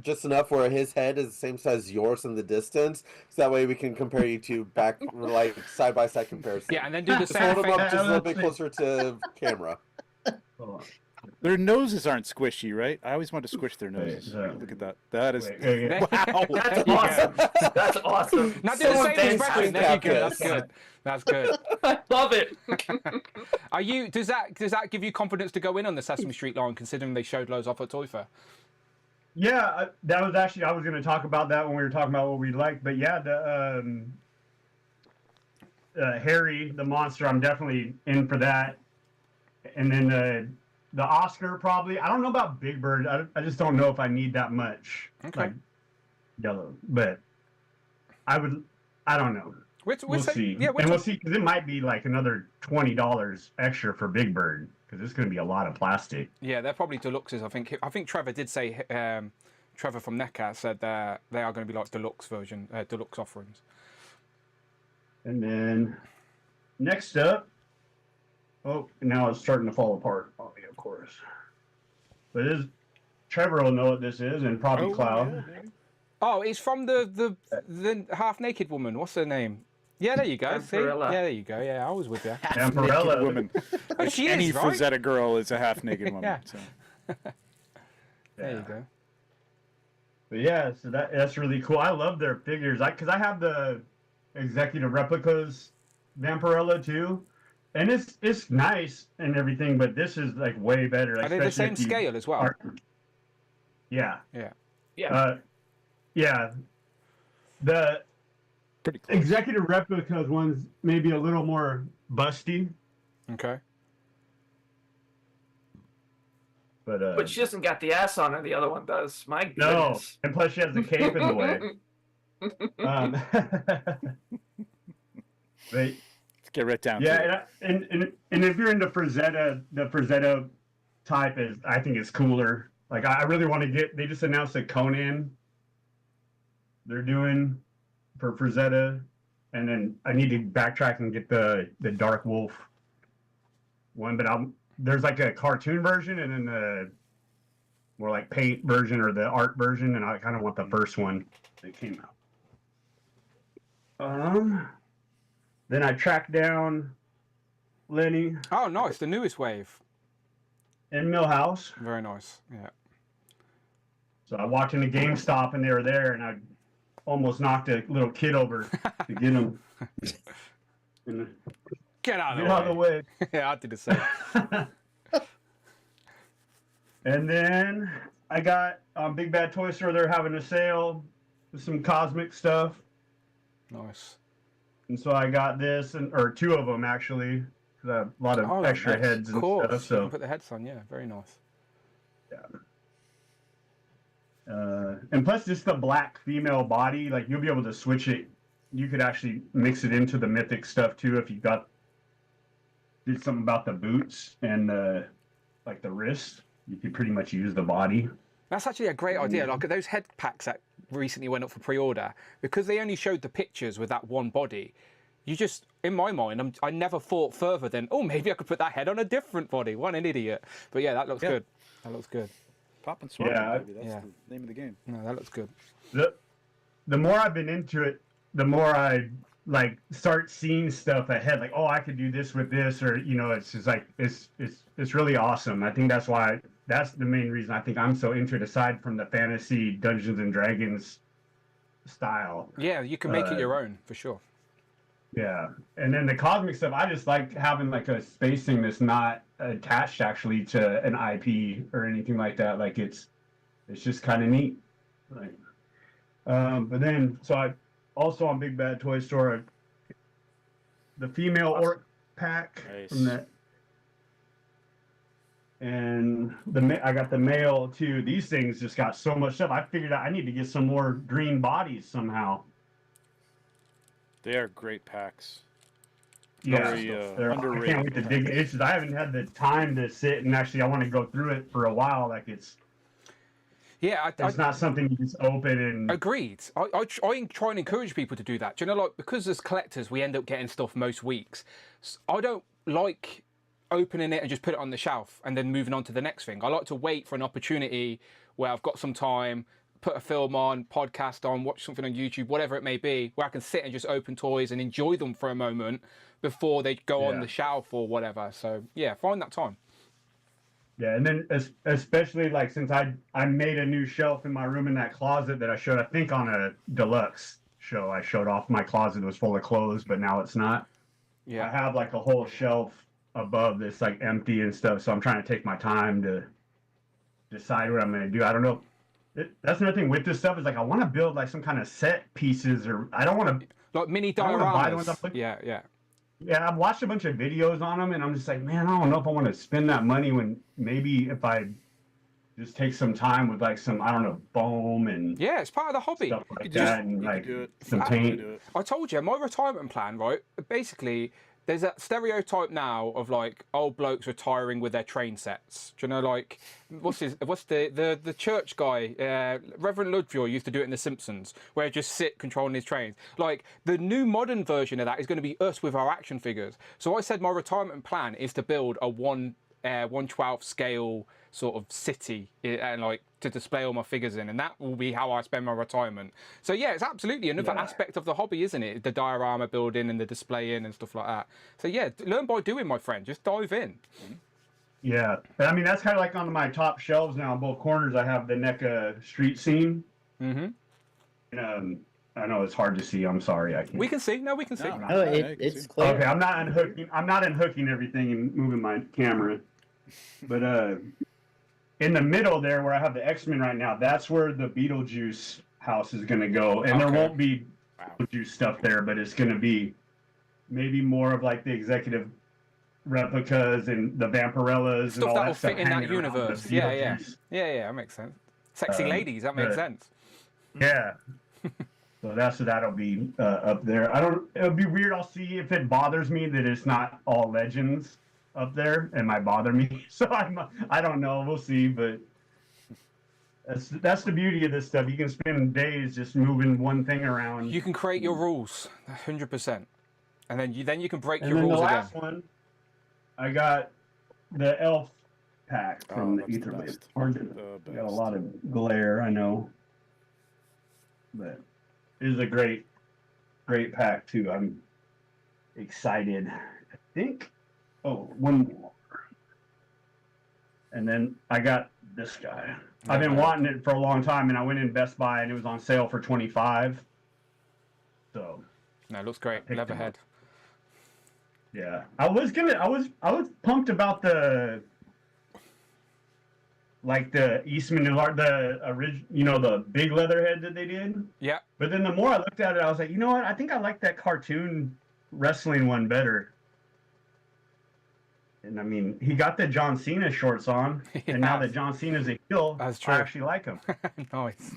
just enough where his head is the same size as yours in the distance, so that way we can compare you two back, like side by side comparison. Yeah, and then do the Just same hold them thing. up just a little bit closer to camera. Their noses aren't squishy, right? I always want to squish their noses. Look at that. That is wow. That's awesome. That's awesome. Now do the same expression. There you go. That's good. That's good. I love it. Does that give you confidence to go in on the Sesame Street line, considering they showed loads off at Toy Fair? Yeah, that was actually I was going to talk about that when we were talking about what we liked, but yeah, the Harry the monster, I'm definitely in for that, and then the Oscar probably. I don't know about Big Bird. I just don't know if I need that much. Okay. Like, yellow, but I would. I don't know. We'll see. Yeah, we'll see because it might be like another $20 extra for Big Bird because it's going to be a lot of plastic. Yeah, they're probably deluxes. I think Trevor did say. Trevor from NECA said they are going to be like deluxe offerings. And then next up, oh, now it's starting to fall apart on me, of course. But Trevor will know what this is, and probably Cloud. Yeah. Oh, it's from the half naked woman. What's her name? Yeah, there you go. See? Yeah, there you go. Yeah, I was with you. Amperella. Woman. Oh, she Any is, right? Frazetta girl is a half naked woman. Yeah. So. There you go. But yeah, so that's really cool. I love their figures. Because I have the executive replicas Vampirella too, and it's nice and everything, but this is like way better. Are they the same scale as well? Yeah. Yeah. Yeah. Yeah. The Pretty close. executive replicas one's maybe a little more busty, Okay. but she doesn't got the ass on her. The other one does. My no, goodness. and plus she has the cape in the way. But Let's get right down to yeah, it. and if you're into Frazetta, the Frazetta type I think it's cooler. Like I really want to get. They just announced a Conan they're doing for Frazetta, and then I need to backtrack and get the Dark Wolf one. But there's like a cartoon version and then more like paint version or the art version, and I kind of want the first one that came out. Then I tracked down Lenny. Oh, nice. The newest wave. In Millhouse. Very nice. Yeah. So I walked into GameStop and they were there, and I almost knocked a little kid over to get him. Get out of the way. Yeah, I did the same. And then I got Big Bad Toy Store. They're having a sale with some cosmic stuff. Nice. And so I got this, or two of them actually. A lot of extra heads and stuff. So put the heads on, yeah, very nice. Yeah. And plus, just the black female body, like you'll be able to switch it. You could actually mix it into the mythic stuff too if you did something about the boots and like the wrist. You could pretty much use the body. That's actually a great idea. Like those head packs that recently went up for pre-order, because they only showed the pictures with that one body. You just, in my mind, I never thought further than, oh, maybe I could put that head on a different body. What an idiot. But yeah, that looks good. That looks good. Pop and swap, baby. That's the name of the game. No, that looks good. The more I've been into it, the more I like start seeing stuff ahead. Like, oh, I could do this with this, or it's just like it's really awesome. I think that's the main reason I think I'm so into it. Aside from the fantasy Dungeons and Dragons style. Yeah, you can make it your own for sure. Yeah, and then the cosmic stuff, I just like having like a spacing that's not attached actually to an IP or anything like that. Like it's just kind of neat. Like, but then so I also on Big Bad Toy Store, the female orc pack from that, and I got the male too. These things just got so much stuff. I figured out I need to get some more green bodies somehow. They are great packs. Yeah, underrated. I can't wait to dig it. I haven't had the time to sit and actually I want to go through it for a while. Like it's not something you just open and. Agreed. I try and encourage people to do that. Do you know, like because as collectors we end up getting stuff most weeks. I don't like opening it and just put it on the shelf and then moving on to the next thing. I like to wait for an opportunity where I've got some time. Put a film on, podcast on, watch something on YouTube, whatever it may be, where I can sit and just open toys and enjoy them for a moment before they go on the shelf or whatever. So yeah, find that time. Yeah, and then especially like since I made a new shelf in my room in that closet that I showed, I think on a deluxe show, I showed off my closet was full of clothes, but now it's not. Yeah, I have like a whole shelf above this like empty and stuff, so I'm trying to take my time to decide what I'm going to do. I don't know. That's another thing with this stuff is like I want to build like some kind of set pieces, or I don't want to like mini dioramas. Yeah, I've watched a bunch of videos on them, and I'm just like, man, I don't know if I want to spend that money when maybe if I just take some time with like some, I don't know, foam and it's part of the hobby. Stuff like that, and like some paint. I told you my retirement plan, right? Basically, there's that stereotype now of like old blokes retiring with their train sets. Do you know, like what's the church guy, Reverend Ludwig used to do it in The Simpsons, where he just sit controlling his trains. Like the new modern version of that is going to be us with our action figures. So I said my retirement plan is to build a 1/12 scale sort of city and like to display all my figures in, and that will be how I spend my retirement. So yeah, it's absolutely another aspect of the hobby, isn't it? The diorama building and the displaying and stuff like that. So yeah, learn by doing, my friend. Just dive in. Yeah, I mean that's kind of like on my top shelves now. On both corners, I have the NECA street scene. Mm-hmm. I know it's hard to see. I'm sorry, I can't. We can see. No, we can see. It's clear. Okay, I'm not unhooking everything and moving my camera, but in the middle there where I have the X-Men right now, that's where the Beetlejuice house is going to go. And there won't be Beetlejuice stuff there, but it's going to be maybe more of like the executive replicas and the Vampirellas stuff and all that that will stuff fit in that universe. Yeah, that makes sense. Sexy ladies, that makes sense. Yeah. So that'll be up there. It'll be weird. I'll see if it bothers me that it's not all Legends up there. It might bother me. So I don't know. We'll see. But that's the beauty of this stuff. You can spend days just moving one thing around. You can create your rules, 100%, and then you can break and your then rules the again. last one, I got the elf pack Oh, from the that's the Etherblade. best. Origin. The Got a best. lot of glare, I know, but it is a great pack too. I'm excited. I think. Oh, one more, and then I got this guy. I've been wanting it for a long time, and I went in Best Buy, and it was on sale for $25. So. No, it looks great. Leatherhead. Yeah, I was pumped about the Eastman and the original, the big Leatherhead that they did. Yeah. But then the more I looked at it, I was like, you know what? I think I like that cartoon wrestling one better. And I mean, he got the John Cena shorts on, and now that John Cena's a heel, That's true. I actually like him. Nice.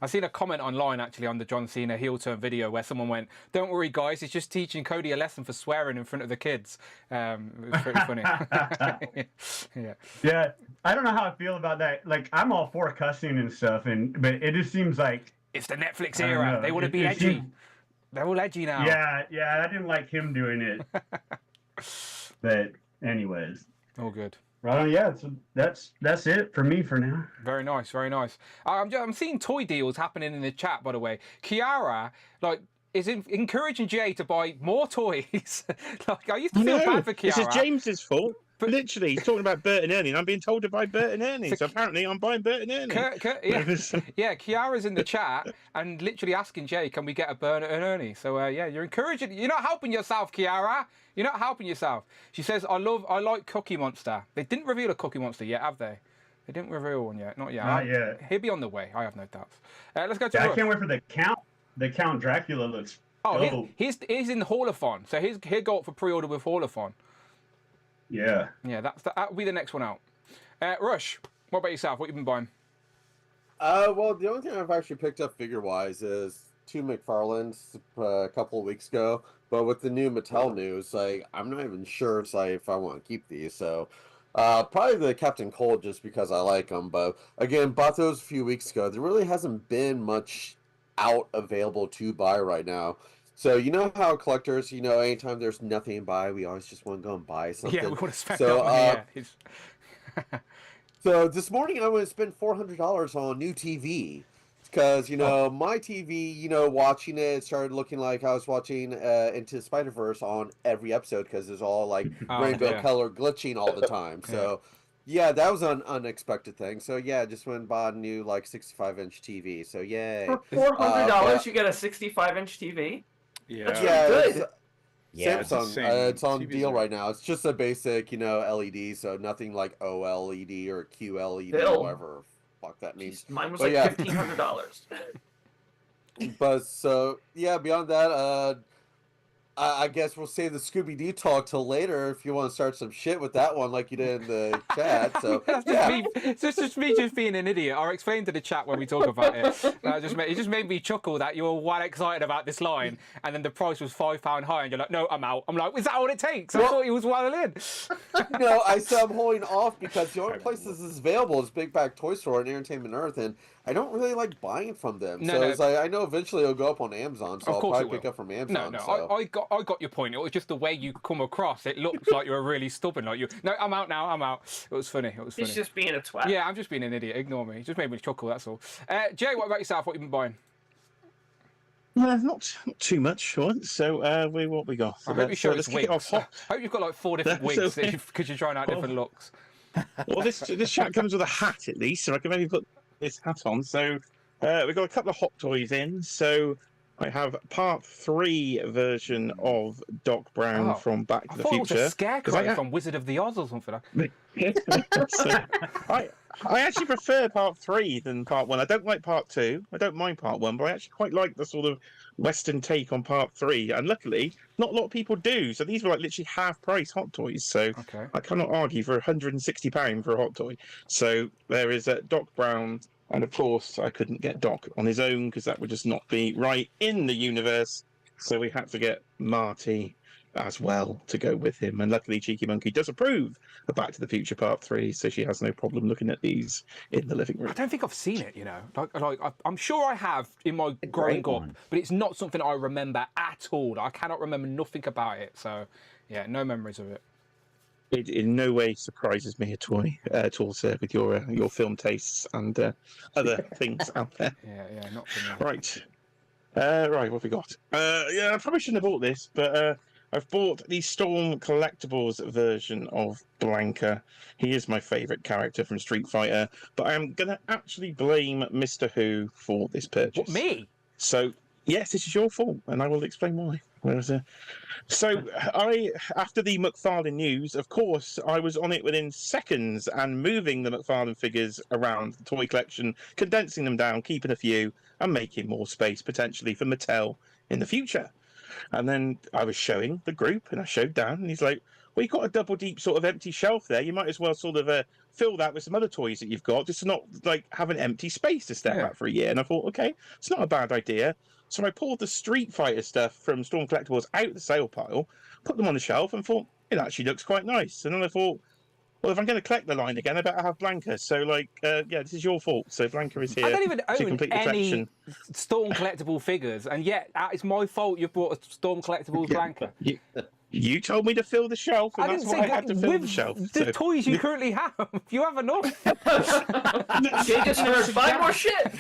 I've seen a comment online actually on the John Cena heel turn video where someone went, "Don't worry, guys, he's just teaching Cody a lesson for swearing in front of the kids." It was pretty funny. Yeah. Yeah, I don't know how I feel about that. Like, I'm all for cussing and stuff, but it just seems like It's the Netflix I don't era. know. They want to be It edgy. seems- They're all edgy now. Yeah, I didn't like him doing it. But anyways, All good. right on. Yeah, so that's it for me for now. Very nice, very nice. I'm seeing toy deals happening in the chat, by the way. Kiara, is encouraging Jay to buy more toys. I used to feel bad for Kiara. This is James's fault. But literally, he's talking about Bert and Ernie, and I'm being told to buy Bert and Ernie. So apparently, I'm buying Bert and Ernie. Yeah, Kiara's in the chat and literally asking Jay, "Can we get a Bert and Ernie?" So yeah, you're encouraging. You're not helping yourself, Kiara. You're not helping yourself. She says, "I like Cookie Monster." They didn't reveal a Cookie Monster yet, have they? They didn't reveal one yet. Not yet. Not yet. He'll be on the way. I have no doubts. Let's go to. I can't wait for the Count. The Count Dracula looks. Oh, he's in Holophon, so he'll go up for pre-order with Holophon. Yeah. Yeah, that'll be the next one out. Rush, what about yourself? What you been buying? Well, the only thing I've actually picked up figure-wise is 2 McFarlanes a couple of weeks ago. But with the new Mattel news, I'm not even sure if I want to keep these. So probably the Captain Cold just because I like them. But again, bought those a few weeks ago. There really hasn't been much out available to buy right now. So you know how collectors, anytime there's nothing to buy, we always just want to go and buy something. Yeah, we want to spend so, that money. So this morning I went to spend $400 on a new TV. Because, my TV, watching it started looking like I was watching Into Spider-Verse on every episode because it's all rainbow color glitching all the time. So, yeah, that was an unexpected thing. So, yeah, just went and bought a new 65-inch TV. So, yay. For $400, you get a 65-inch TV? Yeah. Good. Yeah, Samsung. It's on TVs deal are- right now. It's just a basic, LED, so nothing like OLED or QLED Bill. or whatever fuck that means. Mine was But like yeah. $1,500. But so yeah, beyond that, I guess we'll save the Scooby-Doo talk till later if you want to start some shit with that one like you did in the chat. So It's just me just being an idiot. I'll explain to the chat when we talk about it. It just made me chuckle that you were well excited about this line, and then the price was £5 higher, and you're like, "No, I'm out." I'm like, "Is that all it takes?" I thought he was well in. No, I said I'm holding off because the only place this is available is Big Bag Toy Store and Entertainment Earth, and I don't really like buying from them. No, so no. It's I know eventually it'll go up on Amazon, so Of I'll course probably it pick will. up from Amazon. No, So. I got your point. It was just the way you come across. It looks like you were really stubborn. Like you. No, I'm out now. I'm out. It was funny. It was funny. He's just being a twat. Yeah, I'm just being an idiot. Ignore me. It just made me chuckle. That's all. Jay, what about yourself? What you been buying? Not too much, Sean. So what we got? I hope you show let's us kick it wigs. off I hope you've got like 4 different That's wigs okay. because you're trying out different looks. Well, this chat comes with a hat at least, so I can maybe put this hat on. So we've got a couple of hot toys in. So I have part 3 version of Doc Brown from Back I to the thought it was Future. a scarecrow from Wizard of the Oz or something. So, I actually prefer part 3 than part 1. I don't like part 2. I don't mind part 1, but I actually quite like the sort of Western take on part 3. And luckily, not a lot of people do. So these were literally half price hot toys. So I cannot argue for £160 for a hot toy. So there is Doc Brown. And of course, I couldn't get Doc on his own because that would just not be right in the universe. So we had to get Marty as well to go with him. And luckily, Cheeky Monkey does approve of Back to the Future Part 3, so she has no problem looking at these in the living room. I don't think I've seen it, I'm sure I have in my growing up, but it's not something I remember at all. I cannot remember nothing about it. So, yeah, no memories of it. It in no way surprises me at all, sir, with your film tastes and other things out there. Yeah, not for me. Right. Right, what have we got? Yeah, I probably shouldn't have bought this, but I've bought the Storm Collectibles version of Blanka. He is my favourite character from Street Fighter, but I am going to actually blame Mr. Who for this purchase. What, me? So, yes, this is your fault, and I will explain why. So, after the McFarlane news, of course, I was on it within seconds and moving the McFarlane figures around the toy collection, condensing them down, keeping a few, and making more space potentially for Mattel in the future. And then I was showing the group, and I showed Dan, and he's like, well, you've got a double deep sort of empty shelf there. You might as well sort of fill that with some other toys that you've got, just to not like have an empty space to stare at for a year. And I thought, okay, it's not a bad idea. So I pulled the Street Fighter stuff from Storm Collectibles out the sale pile, put them on the shelf, and thought, it actually looks quite nice. And then I thought, well, if I'm going to collect the line again, I better have Blanka. So, like, yeah, this is your fault. So Blanka is here. I don't even to own complete the any collection. Storm Collectible figures, and yet it's my fault you bought a Storm Collectibles Blanka. You told me to fill the shelf, and that's why I had to fill the shelf. The toys you currently have, you have enough. Jay just heard 5 more shit.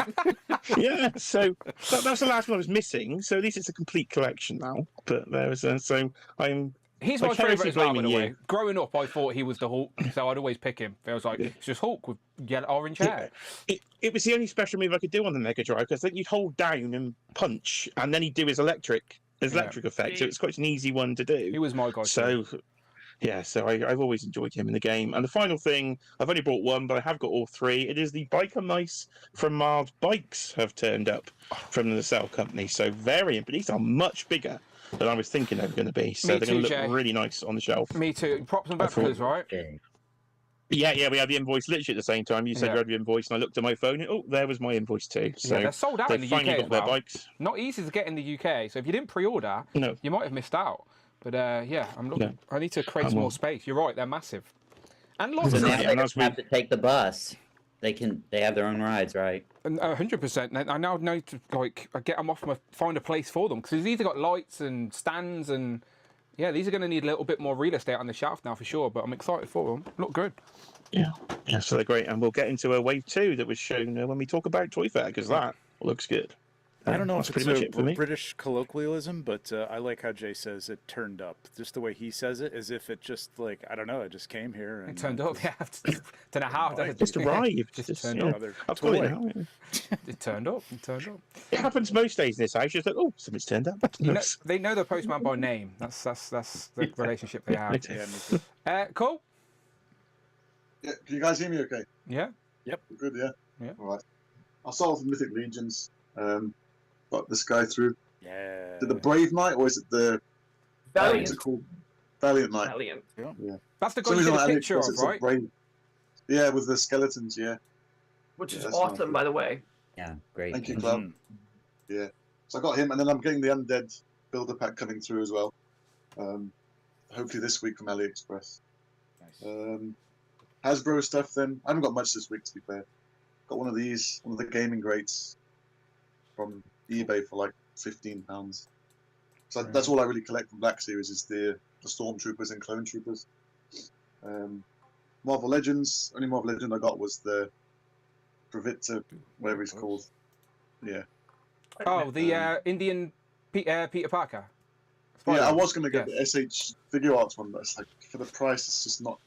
Yeah, so that's the last one I was missing. So at least it's a complete collection now. But there was so I'm. He's my favourite as well, by the way. you. Growing up, I thought he was the Hulk, so I'd always pick him. I was like, it's just Hulk with yellow, orange hair. It was the only special move I could do on the Mega Drive, because then you'd hold down and punch, and then he'd do his electric effect. So it's quite an easy one to do. He was my guy. So, yeah, so I've always enjoyed him in the game. And the final thing, I've only brought one, but I have got all 3. It is the biker mice from Mars Bikes have turned up from the Cell Company. So variant, but these are much bigger than I was thinking they were going to be. So they're going to look really nice on the shelf. Me too. Props and replicas, right? Yeah, we had the invoice literally at the same time. You said you had your invoice, and I looked at my phone, and there was my invoice too. So they're sold out in the UK finally got as their well. bikes. Not easy to get in the UK, so if you didn't pre-order, you might have missed out. But yeah, I'm looking. Yeah. I need to create some more space. You're right, they're massive. And lots of now they don't have to take the bus. They have their own rides, right? 100%. I now know to get them off find a place for them, because they've either got lights and stands, and yeah, these are going to need a little bit more real estate on the shelf now for sure. But I'm excited for them. Look good. Yeah, so they're great, and we'll get into a wave 2 that was shown when we talk about Toy Fair, because that looks good. I don't know if pretty it's much it for me. British colloquialism, but I like how Jay says it turned up. Just the way he says it, as if it just I don't know, it just came here. And it turned up, yeah. Don't know how. Just arrived. Just turned up. I've got it now. It turned up. It happens most days in this house. Just like, oh, something's turned up. They know the postman by name. That's the relationship they have. Cool. Yeah, can you guys hear me okay? Yeah. Yep. Good, yeah? Yeah. All right. I'll start off with Mythic Legions. Got this guy through. Yeah. Is it the Brave Knight, or is it the... Valiant. What's it called? Valiant Knight. Valiant. Yeah. That's the guy you did a picture of, right? Yeah, with the skeletons, yeah. Which is awesome, by the way. Yeah, great. Thank you, Cloud. Yeah. So I got him, and then I'm getting the Undead builder pack coming through as well. Hopefully this week from AliExpress. Nice. Hasbro stuff then. I haven't got much this week, to be fair. Got one of these, one of the gaming greats from eBay for like £15. So that's all I really collect from Black Series is the Stormtroopers and Clone Troopers. Marvel Legends, only Marvel Legend I got was the Pravitsa, whatever he's called. Yeah. Oh, the Indian Peter Parker. Yeah, I was going to get the SH Figure Arts one, but it's like, for the price, it's just not...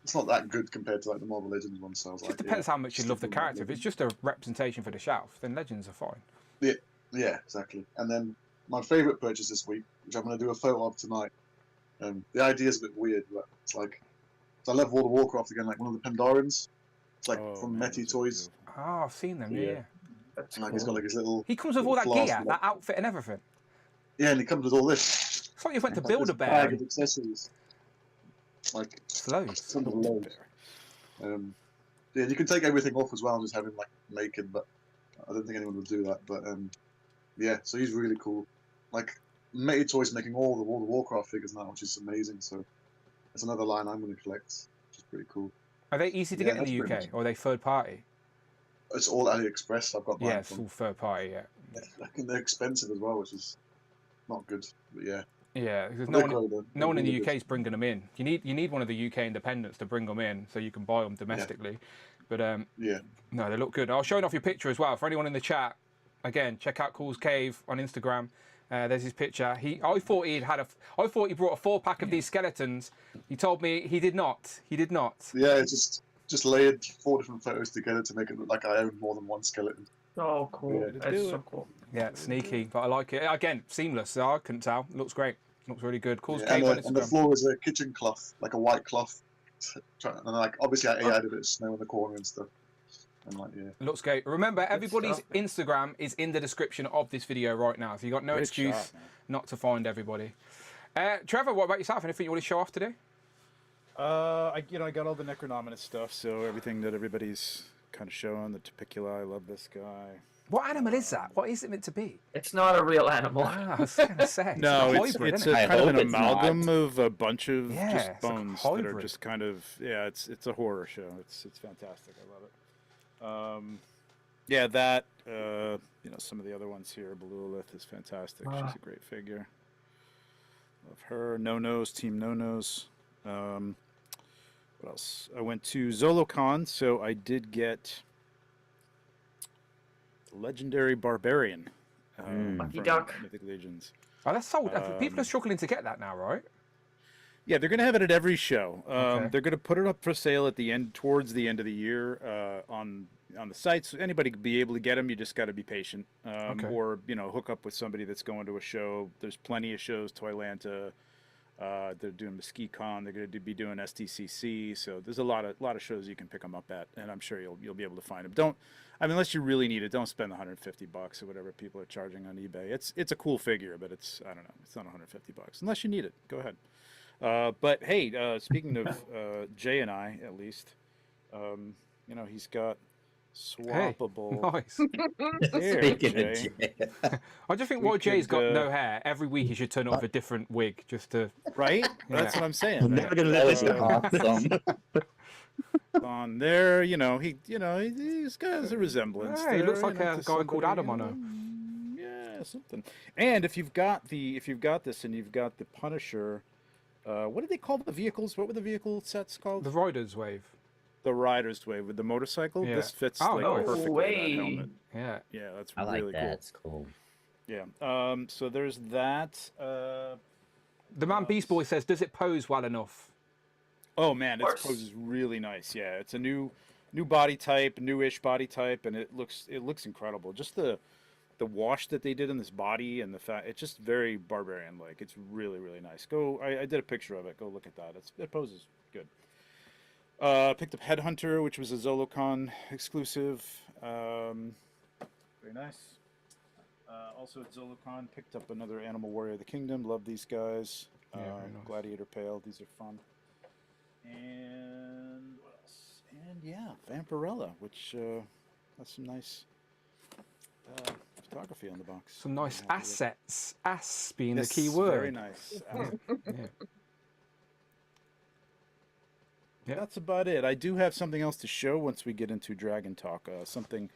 It's not that good compared to like the Marvel Legends one, so I was like, it depends how much you love the character. If it's just a representation for the shelf, then Legends are fine. Yeah, exactly. And then my favourite purchase this week, which I'm going to do a photo of tonight. The idea is a bit weird, but it's like, I love World of Warcraft again, like one of the Pandorans. It's like from Meti Toys. Oh, I've seen them. Yeah. That's Like cool. he's got like his little. He comes with all that gear, that outfit, and everything. Yeah, and he comes with all this. It's like you went to Like build this a bear. bag of accessories. Like Loads. loads. Yeah, you can take everything off as well and just have him like naked, but I don't think anyone would do that. But yeah, so he's really cool. Like Meti Toys making all the World of Warcraft figures now, which is amazing. So that's another line I'm going to collect, which is pretty cool. Are they easy to get in the UK, or are they third party? It's all AliExpress. I've got mine. Yeah, it's all third party. Yeah. I think they're expensive as well, which is not good. But yeah, Yeah, because They're no great, one, though. no one in the They're UK really is bringing them in. You need one of the UK independents to bring them in so you can buy them domestically. But good. Yeah. no, they look good. I was showing off your picture as well. For anyone in the chat, again, check out Cool's Cave on Instagram. There's his picture. I thought he brought a 4-pack of these skeletons. He told me he did not. He did not. Yeah, it's just layered 4 different photos together to make it look like I own more than one skeleton. Oh, cool. Yeah. That's so cool. Yeah, sneaky, but I like it. Again, seamless. So I couldn't tell. Looks great. Looks really good. Cool's Yeah, Cave on and the Instagram. floor is a kitchen cloth, like a white cloth. And like obviously I added a bit of snow in the corner and stuff. And like Looks great. Remember, everybody's stuff. Instagram is in the description of this video right now, so you got no Great excuse shot, man. not to find everybody. Trevor, what about yourself? Anything you want to show off today? I got all the Necronominus stuff, so everything that everybody's kind of showing. The Topicula, I love this guy. What animal is that? What is it meant to be? It's not a real animal. Ah, I was going to say. No, a it's hybrid, it's isn't a it? kind of an hope it's not. amalgam of a bunch of Yeah, just it's like a bones that are hybrid. just kind of it's a horror show. It's fantastic. I love it. Yeah, that some of the other ones here. Beluolith is fantastic. She's a great figure. Love her. No Nos, Team No Nos. What else? I went to Zolocon, so I did get the legendary Barbarian. Lucky from duck. Mythic Legions. Oh, that's sold. People are struggling to get that now, right? Yeah, they're going to have it at every show. Okay. They're going to put it up for sale at the end, towards the end of the year, on the site. So anybody could be able to get them. You just got to be patient, Okay. or hook up with somebody that's going to a show. There's plenty of shows. Toylanta. They're doing MesquiCon. They're going to be doing STCC. So there's a lot of shows you can pick them up at, and I'm sure you'll be able to find them. Unless you really need it, don't spend $150 or whatever people are charging on eBay. It's a cool figure, but it's not $150 unless you need it. Go ahead. But hey, speaking of Jay and I, at least, he's got swappable. Nice. There, Speaking of Jay. Jay. I just think We while Jay's got could, no hair, every week he should turn up with a different wig just to. Right? Yeah. That's what I'm saying. I'm never gonna let this go. Awesome. On there, he's got a resemblance. Yeah, he there, looks like a to guy called somebody, Adam, I know. Yeah, something. And if you've got this and you've got the Punisher, what did they call the vehicles? What were the vehicle sets called? The Rider's Wave. The Rider's Wave with the motorcycle. Yeah. This fits Oh, like nice. perfectly with Way. that helmet. Yeah. Yeah, that's I like really that. cool. It's cool. Yeah. So there's that. The man Beast Boy says, "Does it pose well enough?" Oh man, its course. pose is really nice. Yeah, it's a new body type, newish body type, and it looks incredible. Just the wash that they did in this body and the fact it's just very barbarian like. It's really nice. I did a picture of it. Go look at that. It poses good. Picked up Headhunter, which was a Zolocon exclusive. Very nice. Also at Zolocon, picked up another Animal Warrior of the Kingdom. Love these guys. Yeah, very nice. Gladiator Pale. These are fun. And what else? And yeah, Vampirella, which has some nice photography on the box. Some nice Very happy with it. assets. Ass being Yes, the key word. Very nice. Yeah. Yeah. That's about it. I do have something else to show once we get into Dragon Talk. Something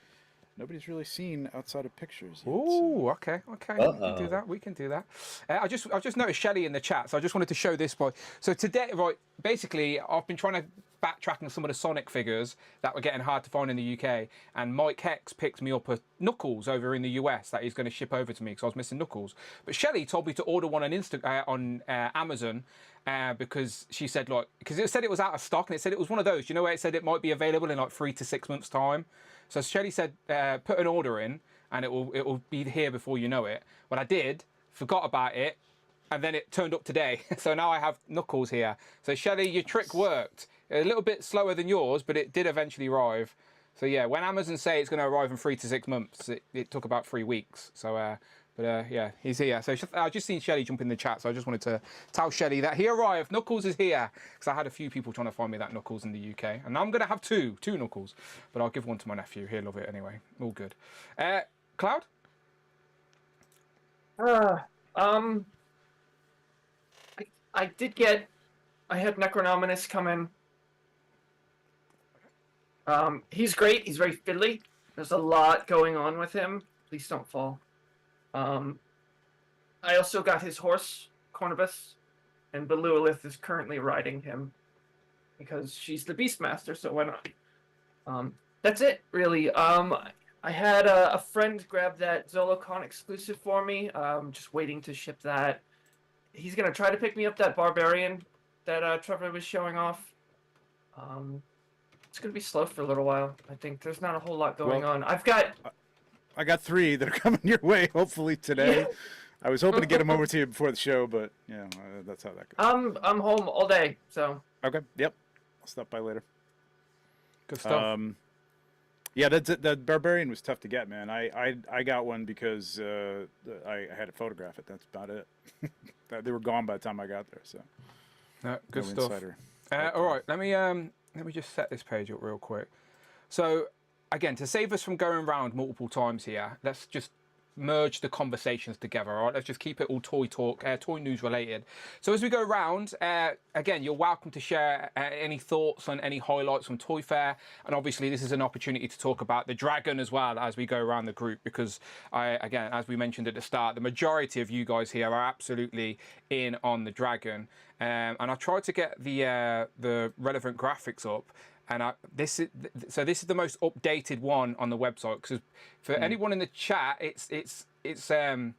nobody's really seen outside of pictures yet, so- Ooh, okay. We can Uh-oh. do that. We can do that. I just noticed Shelley in the chat, so I just wanted to show this boy. So today, right, basically, I've been trying to backtrack on some of the Sonic figures that were getting hard to find in the UK, and Mike Hex picked me up a Knuckles over in the US that he's going to ship over to me because I was missing Knuckles. But Shelley told me to order one on Amazon because she said because it said it was out of stock and it said it was one of those, where it said it might be available in like 3 to 6 months time. So Shelley said, put an order in and it will be here before you know it. Well, I did, forgot about it, and then it turned up today. So now I have Knuckles here. So Shelley, your trick worked. A little bit slower than yours, but it did eventually arrive. So yeah, when Amazon say it's going to arrive in 3 to 6 months, it took about 3 weeks. So, yeah, he's here. So I just seen Shelley jump in the chat, so I just wanted to tell Shelley that he arrived. Knuckles is here, because I had a few people trying to find me that Knuckles in the UK, and now I'm going to have two Knuckles, but I'll give one to my nephew. He'll love it anyway. All good. Cloud? I had Necronominus come in. He's great. He's very fiddly. There's a lot going on with him. Please don't fall. I also got his horse Cornubus, and Belualith is currently riding him because she's the Beastmaster, so why not? That's it, really. I had a friend grab that Zolocon exclusive for me. Just waiting to ship that. He's gonna try to pick me up that Barbarian that Trevor was showing off. It's gonna be slow for a little while. I think there's not a whole lot going on. I got 3 that are coming your way, hopefully today. I was hoping to get them over to you before the show, but yeah, that's how that goes. I'm home all day, so. Okay. Yep. I'll stop by later. Good stuff. Yeah, that Barbarian was tough to get, man. I got one because I had to photograph it. That's about it. They were gone by the time I got there. So. Good No stuff. insider. All right, let me just set this page up real quick. So again, to save us from going around multiple times here, let's just merge the conversations together. All right, let's just keep it all toy talk, toy news related. So as we go around, again, you're welcome to share any thoughts on any highlights from Toy Fair, and obviously this is an opportunity to talk about the Dragon as well as we go around the group, because again, as we mentioned at the start, the majority of you guys here are absolutely in on the Dragon, and I tried to get the relevant graphics up. And this is the most updated one on the website, because for anyone in the chat, it's a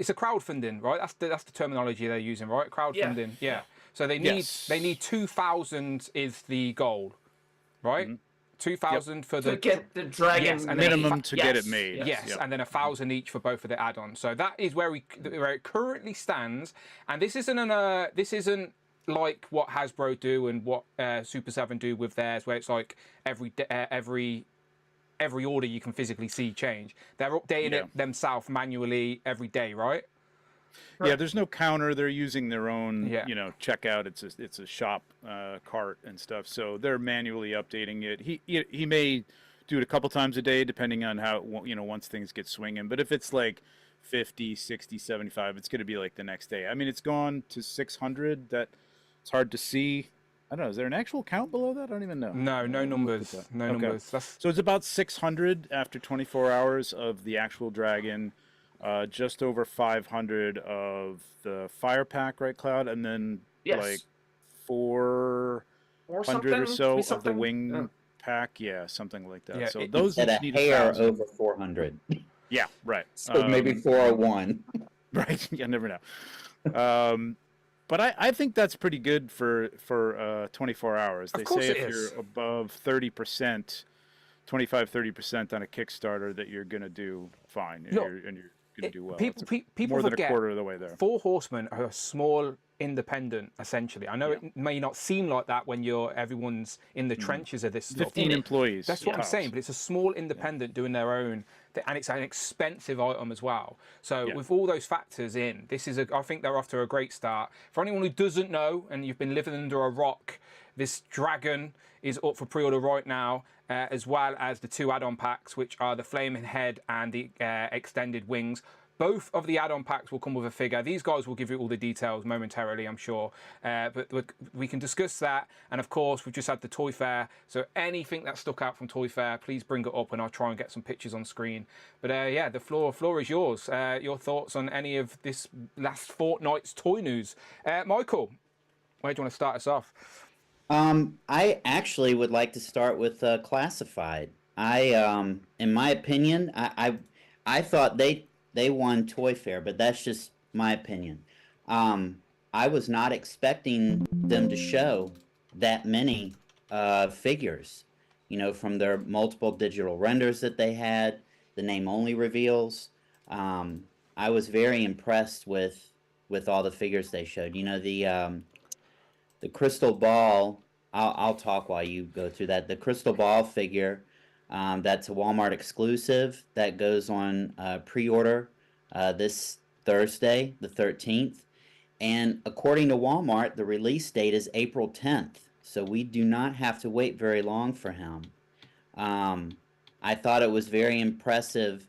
crowdfunding, right? That's the terminology they're using, right? Crowdfunding, yeah. So they need 2,000 is the goal, right? 2,000 for to get the Dragon and minimum to get it made. Yes, and then 1,000 each for both of the add-ons. So that is where it currently stands. And this isn't like what Hasbro do and what Super 7 do with theirs, where it's like every order you can physically see change. They're updating it themselves manually every day, right? Yeah, there's no counter. They're using their own, checkout. It's a shop cart and stuff. So they're manually updating it. He may do it a couple times a day, depending on how, once things get swinging. But if it's like 50, 60, 75, it's going to be like the next day. I mean, it's gone to 600. It's hard to see. I don't know. Is there an actual count below that? I don't even know. No numbers. No numbers. So it's about 600 after 24 hours of the actual Dragon, just over 500 of the Fire Pack, right, Cloud? And then like 400 or so of the Wing Pack. Yeah, something like that. Yeah, so those at each a need hair 1,000. over 400. Yeah, right. So maybe 401. Right. You never know. But I think that's pretty good for 24 hours. They say if you're above 30%, 25-30% on a Kickstarter, that you're going to do fine and you're going to do well. People more than forget a quarter of the way there. 4 Horsemen are a small independent, essentially. I know it may not seem like that when everyone's in the trenches of this stuff. 15 employees. That's what I'm saying, but it's a small independent doing their own, and it's an expensive item as well. So with all those factors in, I think they're off to a great start. For anyone who doesn't know, and you've been living under a rock, this Dragon is up for pre-order right now, as well as the 2 add-on packs, which are the Flaming Head and the Extended Wings. Both of the add-on packs will come with a figure. These guys will give you all the details momentarily, I'm sure. But we can discuss that. And of course, we've just had the Toy Fair. So anything that stuck out from Toy Fair, please bring it up and I'll try and get some pictures on screen. But the floor is yours. Your thoughts on any of this last fortnight's toy news. Michael, where do you want to start us off? I actually would like to start with Classified. In my opinion, I thought they won Toy Fair, but that's just my opinion. I was not expecting them to show that many figures, from their multiple digital renders that they had, the name-only reveals. I was very impressed with all the figures they showed. The crystal ball, I'll talk while you go through that. The crystal ball figure, that's a Walmart exclusive that goes on pre-order this Thursday, the 13th. And according to Walmart, the release date is April 10th. So we do not have to wait very long for him. I thought it was very impressive.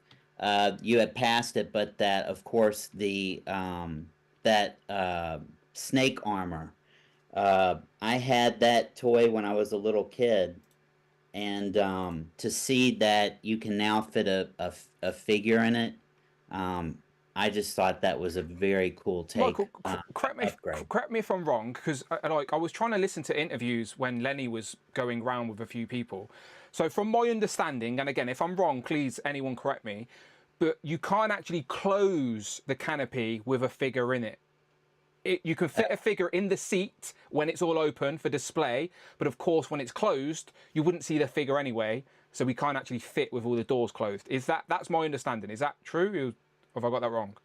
You had passed it, but that, of course, that snake armor. I had that toy when I was a little kid. And to see that you can now fit a figure in it, I just thought that was a very cool take. Michael, correct me if I'm wrong, because I was trying to listen to interviews when Lenny was going around with a few people. So from my understanding, and again, if I'm wrong, please anyone correct me, but you can't actually close the canopy with a figure in it. You can fit a figure in the seat when it's all open for display, but of course when it's closed, you wouldn't see the figure anyway, so we can't actually fit with all the doors closed. That's my understanding? Is that true? Or have I got that wrong?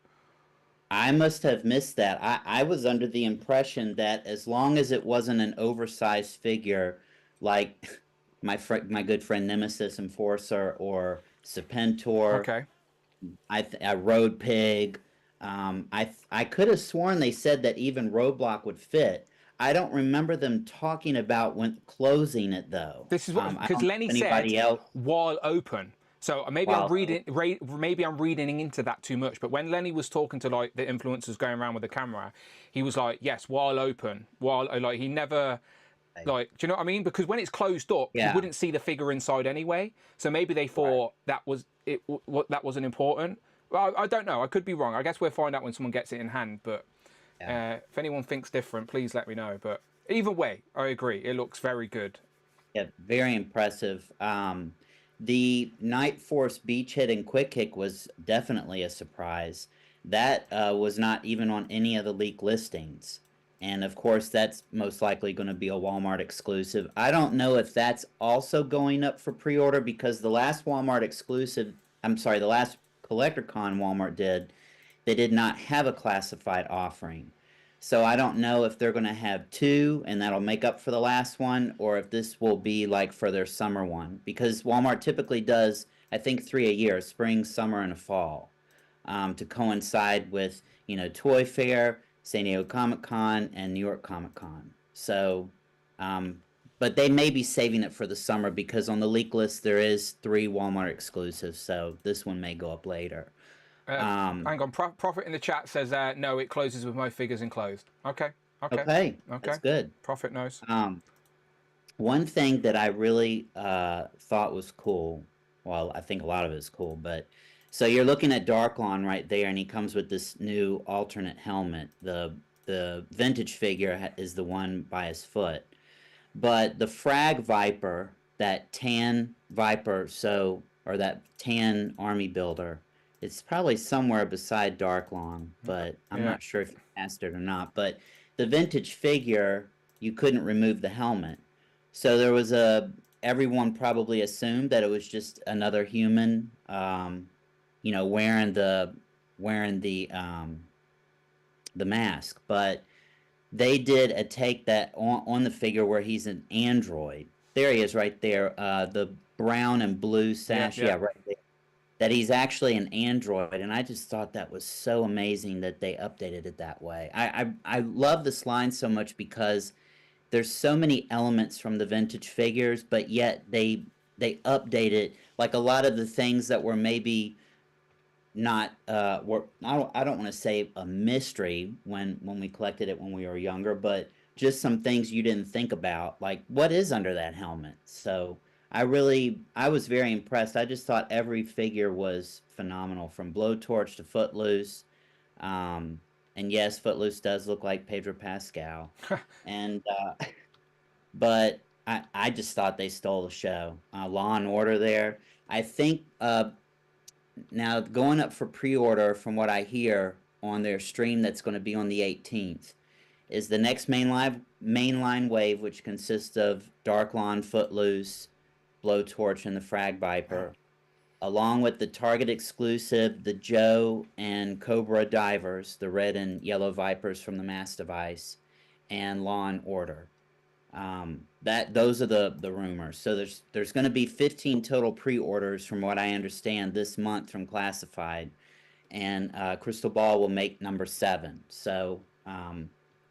I must have missed that. I was under the impression that as long as it wasn't an oversized figure like my good friend Nemesis Enforcer or Serpentor, Okay. I Road Pig, I could have sworn they said that even Roadblock would fit. I don't remember them talking about when closing it though. This is what, because Lenny said while open. So maybe I'm reading into that too much. But when Lenny was talking to like the influencers going around with the camera, he was like, "Yes, while open, while like he never." Like, do you know what I mean? Because when it's closed up, you wouldn't see the figure inside anyway. So maybe they thought that wasn't important. Well, I don't know. I could be wrong. I guess we'll find out when someone gets it in hand. But if anyone thinks different, please let me know. But either way, I agree. It looks very good. Yeah, very impressive. The Night Force Beach Hit and Quick Kick was definitely a surprise. That was not even on any of the leak listings. And of course, that's most likely going to be a Walmart exclusive. I don't know if that's also going up for pre-order because the last Walmart exclusive, the last CollectorCon Walmart did, they did not have a classified offering. So I don't know if they're going to have two and that'll make up for the last one, or if this will be like for their summer one. Because Walmart typically does, I think, 3 a year, spring, summer, and a fall, to coincide with, Toy Fair, San Diego Comic-Con, and New York Comic-Con. So, but they may be saving it for the summer because on the leak list there is 3 Walmart exclusives, so this one may go up later. Hang on, Prophet in the chat says no, it closes with my figures enclosed. Okay. That's good. Prophet knows. One thing that I really thought was cool, well, I think a lot of it is cool, but so you're looking at Darklon right there, and he comes with this new alternate helmet. The vintage figure is the one by his foot. But the Frag Viper, that tan Viper, or that tan army builder, it's probably somewhere beside Darklon, but I'm not sure if you asked it or not. But the vintage figure, you couldn't remove the helmet. So there was everyone probably assumed that it was just another human, wearing the mask, but they did a take that on the figure where he's an android. There he is, right there. The brown and blue sash, right there. That he's actually an android, and I just thought that was so amazing that they updated it that way. I love this line so much because there's so many elements from the vintage figures, but yet they update it. Like a lot of the things that were maybe not I don't want to say a mystery when we collected it when we were younger, but just some things you didn't think about, like what is under that helmet. So I was very impressed. I just thought every figure was phenomenal, from Blowtorch to Footloose. And yes, Footloose does look like Pedro Pascal. And but I just thought they stole the show. Law and Order there. I think now going up for pre-order, from what I hear on their stream that's going to be on the 18th, is the next mainline wave, which consists of Darklon, Footloose, Blowtorch, and the Frag Viper, along with the Target exclusive, the Joe and Cobra Divers, the red and yellow Vipers from the Mass Device, and Law and Order. Those are the rumors. So there's going to be 15 total pre-orders, from what I understand, this month from Classified, and Crystal Ball will make number 7. So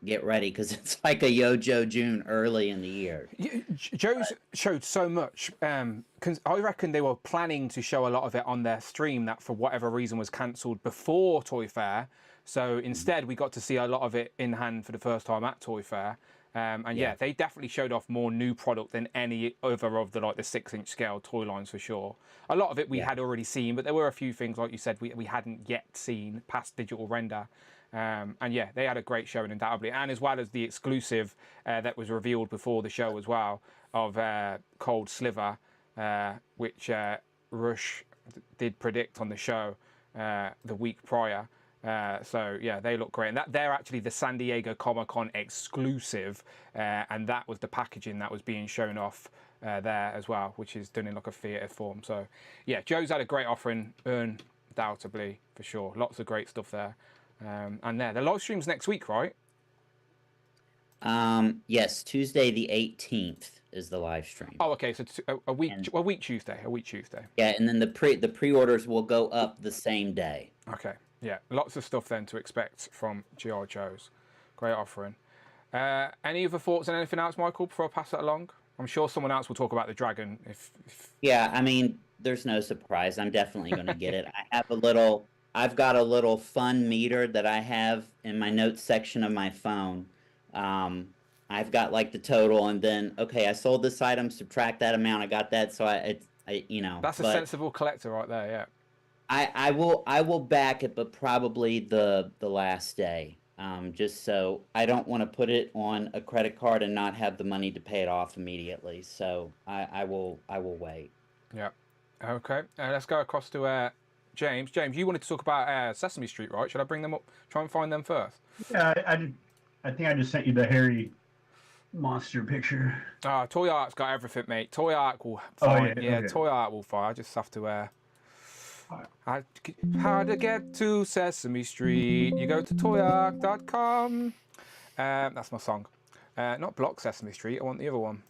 get ready, because it's like a Yo-Joe June early in the year. Joe's showed so much. Cause I reckon they were planning to show a lot of it on their stream that for whatever reason was cancelled before Toy Fair. So instead we got to see a lot of it in hand for the first time at Toy Fair. And yeah, they definitely showed off more new product than any other of the 6-inch scale toy lines for sure. A lot of it we had already seen, but there were a few things, like you said, we hadn't yet seen past digital render. And yeah, they had a great showing undoubtedly, and as well as the exclusive that was revealed before the show as well of Cold Sliver, which Rush did predict on the show the week prior. So yeah, they look great, and they're actually the San Diego Comic-Con exclusive, and that was the packaging that was being shown off there as well, which is done in like a theatre form. So yeah, Joe's had a great offering, undoubtedly for sure. Lots of great stuff there, and the live stream's next week, right? Yes, Tuesday the 18th is the live stream. Oh, okay, so a week Tuesday. Yeah, and then the pre-orders will go up the same day. Okay. Yeah, lots of stuff then to expect from G.I. Joe's. Great offering. Any other thoughts on anything else, Michael, before I pass that along? I'm sure someone else will talk about the dragon. Yeah, I mean, there's no surprise. I'm definitely going to get it. I've got a little fun meter that I have in my notes section of my phone. I've got like the total, and then, okay, I sold this item, subtract that amount, I got that, so I That's a sensible collector right there, yeah. I will back it, but probably the last day, just so I don't want to put it on a credit card and not have the money to pay it off immediately. So I will wait. Yeah. Okay. Let's go across to James. James, you wanted to talk about Sesame Street, right? Should I bring them up? Try and find them first. Yeah, I think I just sent you the hairy monster picture. Toy Art's got everything, mate. Toy Art will find. Okay. Toy Art will find. I just have to. How to get to Sesame Street? You go to toyark.com. That's my song. Not Block Sesame Street. I want the other one.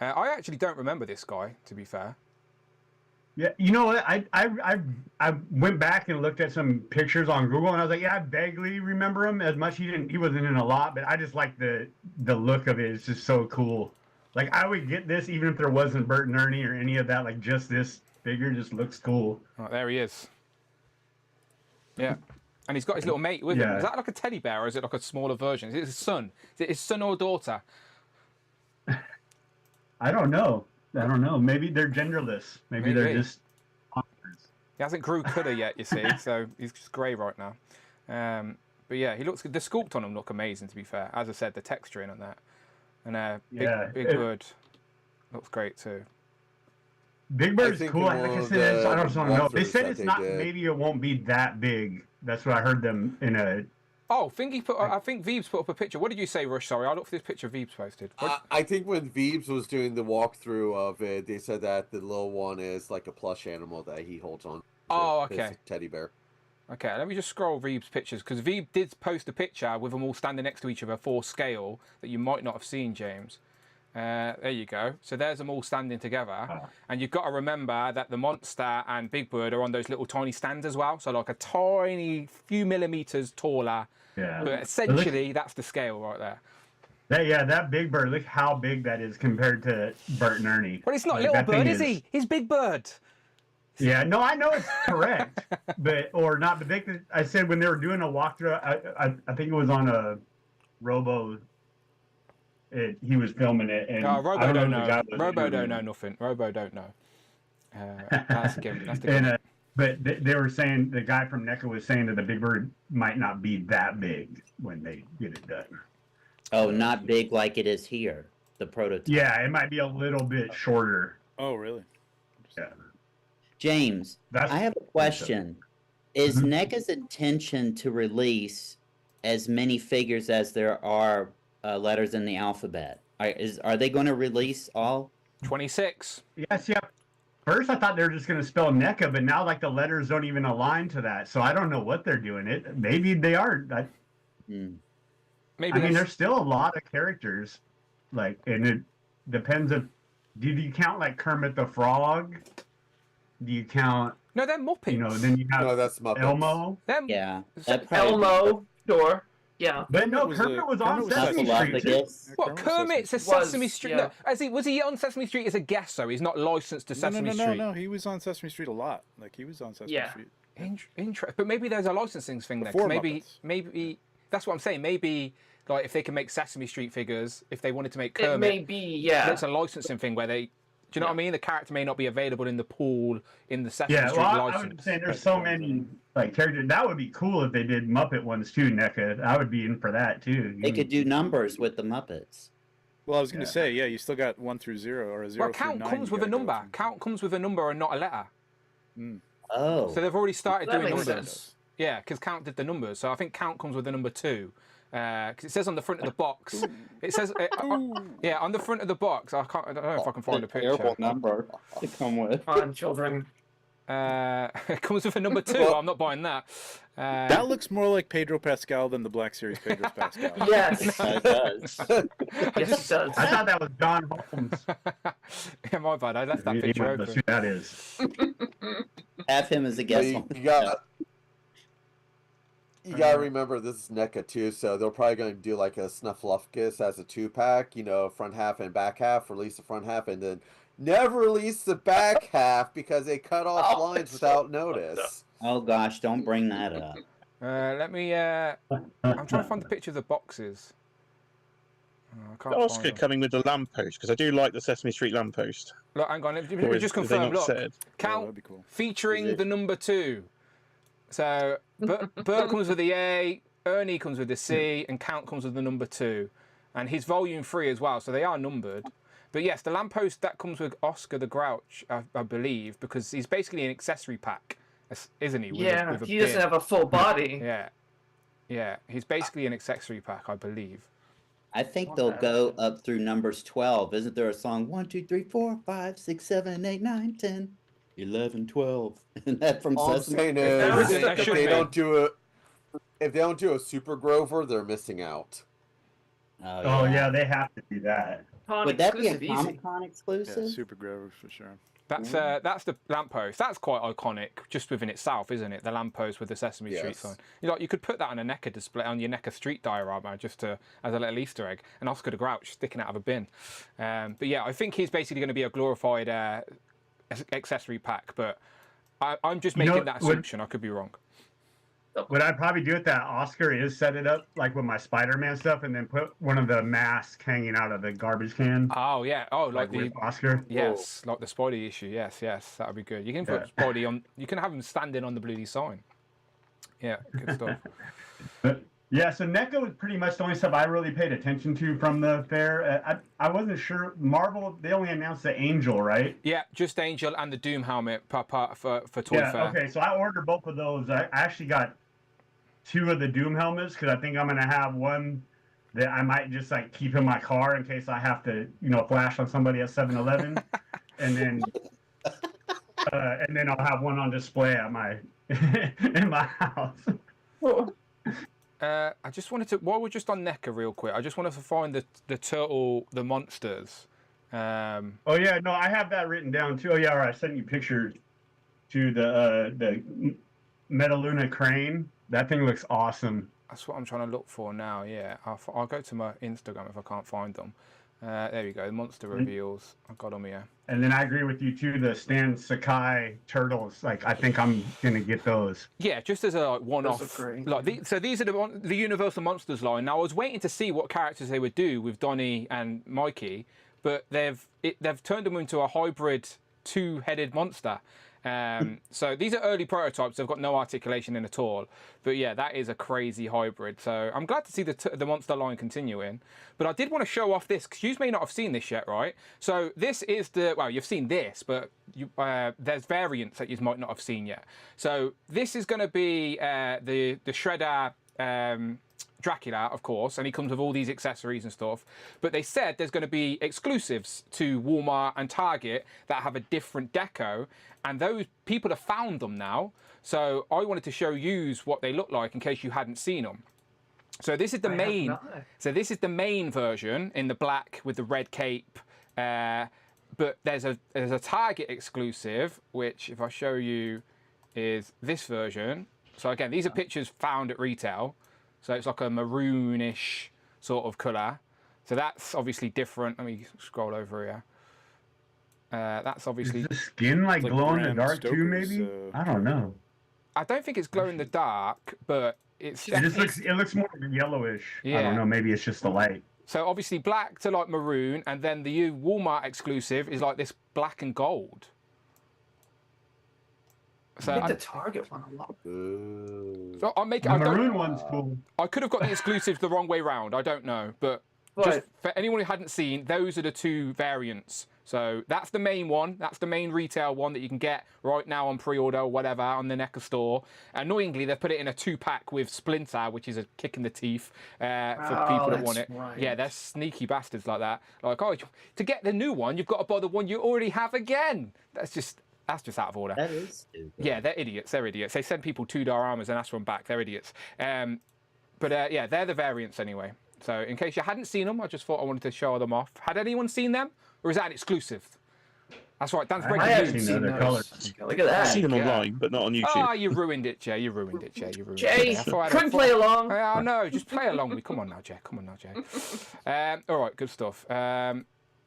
I actually don't remember this guy, to be fair. Yeah, you know what? I went back and looked at some pictures on Google, and I was like, yeah, I vaguely remember him as much. He wasn't in a lot, but I just like the look of it. It's just so cool. Like, I would get this even if there wasn't Bert and Ernie or any of that. Like, just this figure just looks cool. Oh, there he is. Yeah. And he's got his little mate with him. Is that like a teddy bear, or is it like a smaller version? Is it his son? Is it his son or daughter? I don't know. Maybe they're genderless. Maybe they're just monsters. He hasn't grew colour yet, you see, so he's just grey right now. But yeah, he looks good. The sculpt on him look amazing, to be fair. As I said, the texturing on that. And Big Bird looks great too. Big Bird's cool. Like I said, I don't know. They said it's not. Maybe it won't be that big. That's what I heard them in a. Oh, I think Veebs put up a picture. What did you say, Rush? Sorry, I looked for this picture Veebs posted. I think when Veebs was doing the walkthrough of it, they said that the little one is like a plush animal that he holds on to. Oh, okay. His teddy bear. Okay, let me just scroll Veeb's pictures, because Veeb did post a picture with them all standing next to each other for scale that you might not have seen, James. There you go. So there's them all standing together. And you've got to remember that the monster and Big Bird are on those little tiny stands as well. So like a tiny few millimeters taller. Yeah. But essentially, that's the scale right there. That Big Bird, look how big that is compared to Bert and Ernie. But it's not Little Bird, is he? He's Big Bird. Yeah, no, I know it's correct. I said when they were doing a walkthrough, I think it was on a Robo. He was filming it, and Robo don't know. Robo don't know nothing. Robo don't know. That's the game. But they were saying, the guy from NECA was saying that the Big Bird might not be that big when they get it done. Oh, not big like it is here, the prototype. Yeah, it might be a little bit shorter. Oh, really? Yeah. James, I have a question. Is NECA's intention to release as many figures as there are letters in the alphabet? Are they going to release all? 26. Yes, yeah. First, I thought they were just going to spell NECA, but now, like, the letters don't even align to that. So I don't know what they're doing. Maybe they are. Maybe there's still a lot of characters. Like, and it depends if... Do you count, like, Kermit the Frog? Do you count... No, they're Muppets. Then you have that's Muppets. Elmo. Yeah. Elmo, sure. Yeah. But no, Kermit was on Sesame Street too. What, Kermit's a Sesame Street? No, was he on Sesame Street as a guest, though? He's not licensed to Sesame Street. No, he was on Sesame Street a lot. Like, he was on Sesame Street. Interesting. But maybe there's a licensing thing there. Maybe that's what I'm saying. Maybe like if they can make Sesame Street figures, if they wanted to make It Kermit, may be, yeah. it's a licensing thing where they. Do you know what I mean? The character may not be available in the pool in the Sesame Yeah, Street well, I license. would say there's so many like characters. That would be cool if they did Muppet ones too, NECA. I would be in for that too. They could do numbers with the Muppets. Well, I was going to say, yeah, you still got 1 through 0 or a 0 Well, through 9. count comes with a number. Count comes with a number and not a letter. Oh. So they've already started That doing makes numbers. sense. Yeah, because count did the numbers. So I think count comes with the number 2. Because it says on the front of the box. It says, yeah, on the front of the box. I don't know if I can find a picture. Terrible number to come with. Come on, children. It comes with a number 2. I'm not buying that. That looks more like Pedro Pascal than the Black Series Pedro Pascal. Yes. It does. Yes, it does. I thought that was John Holmes. Yeah, my bad. I left that You picture know open. who that is. Have him as a But guest. you gotta remember this is NECA too, so they're probably going to do like a Snuffleupagus as a 2-pack, you know, front half and back half. Release the front half and then never release the back half because they cut off lines without notice. Oh gosh, don't bring that up. Let me. I'm trying to find the picture of the boxes. Oh, I can't Oscar find them. coming with the lamppost because I do like the Sesame Street lamppost. Look, hang on. Let Or me is- just have they confirm. not Look, said? count that'd be cool. featuring the number 2. So Bert comes with the A, Ernie comes with the C, and Count comes with the number 2, and he's volume 3 as well. So they are numbered. But yes, the lamppost that comes with Oscar the Grouch, I believe, because he's basically an accessory pack, isn't he? With Yeah, with he doesn't bin. have a full body. Yeah, he's basically an accessory pack, I believe. I think they'll go up through numbers 12. Isn't there a song 1, 2, 3, 4, 5, 6, 7, 8, 9, 10, 11, 12? Isn't that from All I'm Sesame? saying That was is, stuck if in they my- don't do if they don't do a Super Grover, they're missing out. Oh yeah, they have to do that. Con Would that be a exclusive, easy. Comic Con Yeah, exclusive? Super Grovers for sure. That's the lamppost. That's quite iconic, just within itself, isn't it? The lamppost with the Sesame Street Yes. sign. You could put that on a NECA display, on your NECA Street diorama, just as a little Easter egg. And Oscar the Grouch sticking out of a bin. But yeah, I think he's basically going to be a glorified accessory pack. But I'm just making that assumption. I could be wrong. What I'd probably do with that Oscar is set it up like with my Spider-Man stuff, and then put one of the masks hanging out of the garbage can. Oh yeah. Oh, like the with Oscar. yes, like the Spidey issue. Yes, that would be good. You can put Spidey on. You can have him standing on the bloody sign. Yeah, good stuff. But, yeah, so NECA was pretty much the only stuff I really paid attention to from the fair. I wasn't sure. Marvel, they only announced the Angel, right? Yeah, just Angel and the Doom helmet for Toy Yeah, Fair. okay, so I ordered both of those. I actually got 2 of the Doom helmets because I think I'm going to have one that I might just like keep in my car in case I have to, flash on somebody at 7-Eleven. and then I'll have one on display at my in my house. I just wanted to, while we're just on NECA real quick, I just wanted to find the monsters. Oh yeah, no, I have that written down too. Oh yeah, all right, I sent you pictures to the Metaluna crane. That thing looks awesome. That's what I'm trying to look for now. Yeah, I'll go to my Instagram if I can't find them. There we go, the monster reveals. I've got them here. And then I agree with you too. The Stan Sakai turtles, like I think I'm gonna get those. Yeah, just as a one-off. Those are great. Like so these are the Universal Monsters line. Now I was waiting to see what characters they would do with Donnie and Mikey, but they've turned them into a hybrid 2-headed monster. So these are early prototypes. They've got no articulation in at all. But yeah, that is a crazy hybrid. So I'm glad to see the monster line continuing. But I did want to show off this because you may not have seen this yet, right? So this is you've seen this, but there's variants that you might not have seen yet. So this is going to be the Shredder Dracula, of course, and he comes with all these accessories and stuff. But they said there's going to be exclusives to Walmart and Target that have a different deco, and those people have found them now. So I wanted to show you what they look like in case you hadn't seen them. So this is the main. So this is the main version in the black with the red cape. But there's a Target exclusive, which if I show you, is this version. So again, these are pictures found at retail. So it's like a maroonish sort of colour. So that's obviously different. Let me scroll over here. That's obviously. Is the skin like It's like glow in the Bram dark too? Stoker's, Maybe I don't know. I don't think it's glow in the dark, but it's It looks more yellowish. I Yeah. don't know. Maybe it's just the light. so obviously black to like maroon, and then the Walmart exclusive is like this black and gold. So I think the Target one a lot. so I'll make it. The I don't- maroon one's cool. I could have got the exclusives the wrong way round. I don't know, but just for anyone who hadn't seen, those are the two variants. So that's the main one. That's the main retail one that you can get right now on pre-order or whatever on the NECA store. Annoyingly, they've put it in a 2-pack with Splinter, which is a kick in the teeth for people that want it. Right. Yeah, they're sneaky bastards like that. Like, oh, to get the new one, you've got to buy the one you already have again. That's just out of order. That is stupid. Yeah, they're idiots. They're idiots. They send people $2 armors and ask for them back. They're idiots. But yeah, they're the variants anyway. So in case you hadn't seen them, I just thought I wanted to show them off. Had anyone seen them? Or is that an exclusive? That's right, Dan's I breaking haven't news. seen the colors. Look at I've that. seen them Yeah. online, but not on YouTube. Ah, you ruined it, Jay. You ruined it, Jay. You ruined Jay, it. I thought- couldn't play along. I know, just play along with me. Come on now, Jay. Come on now, Jay. All right, good stuff. Yeah,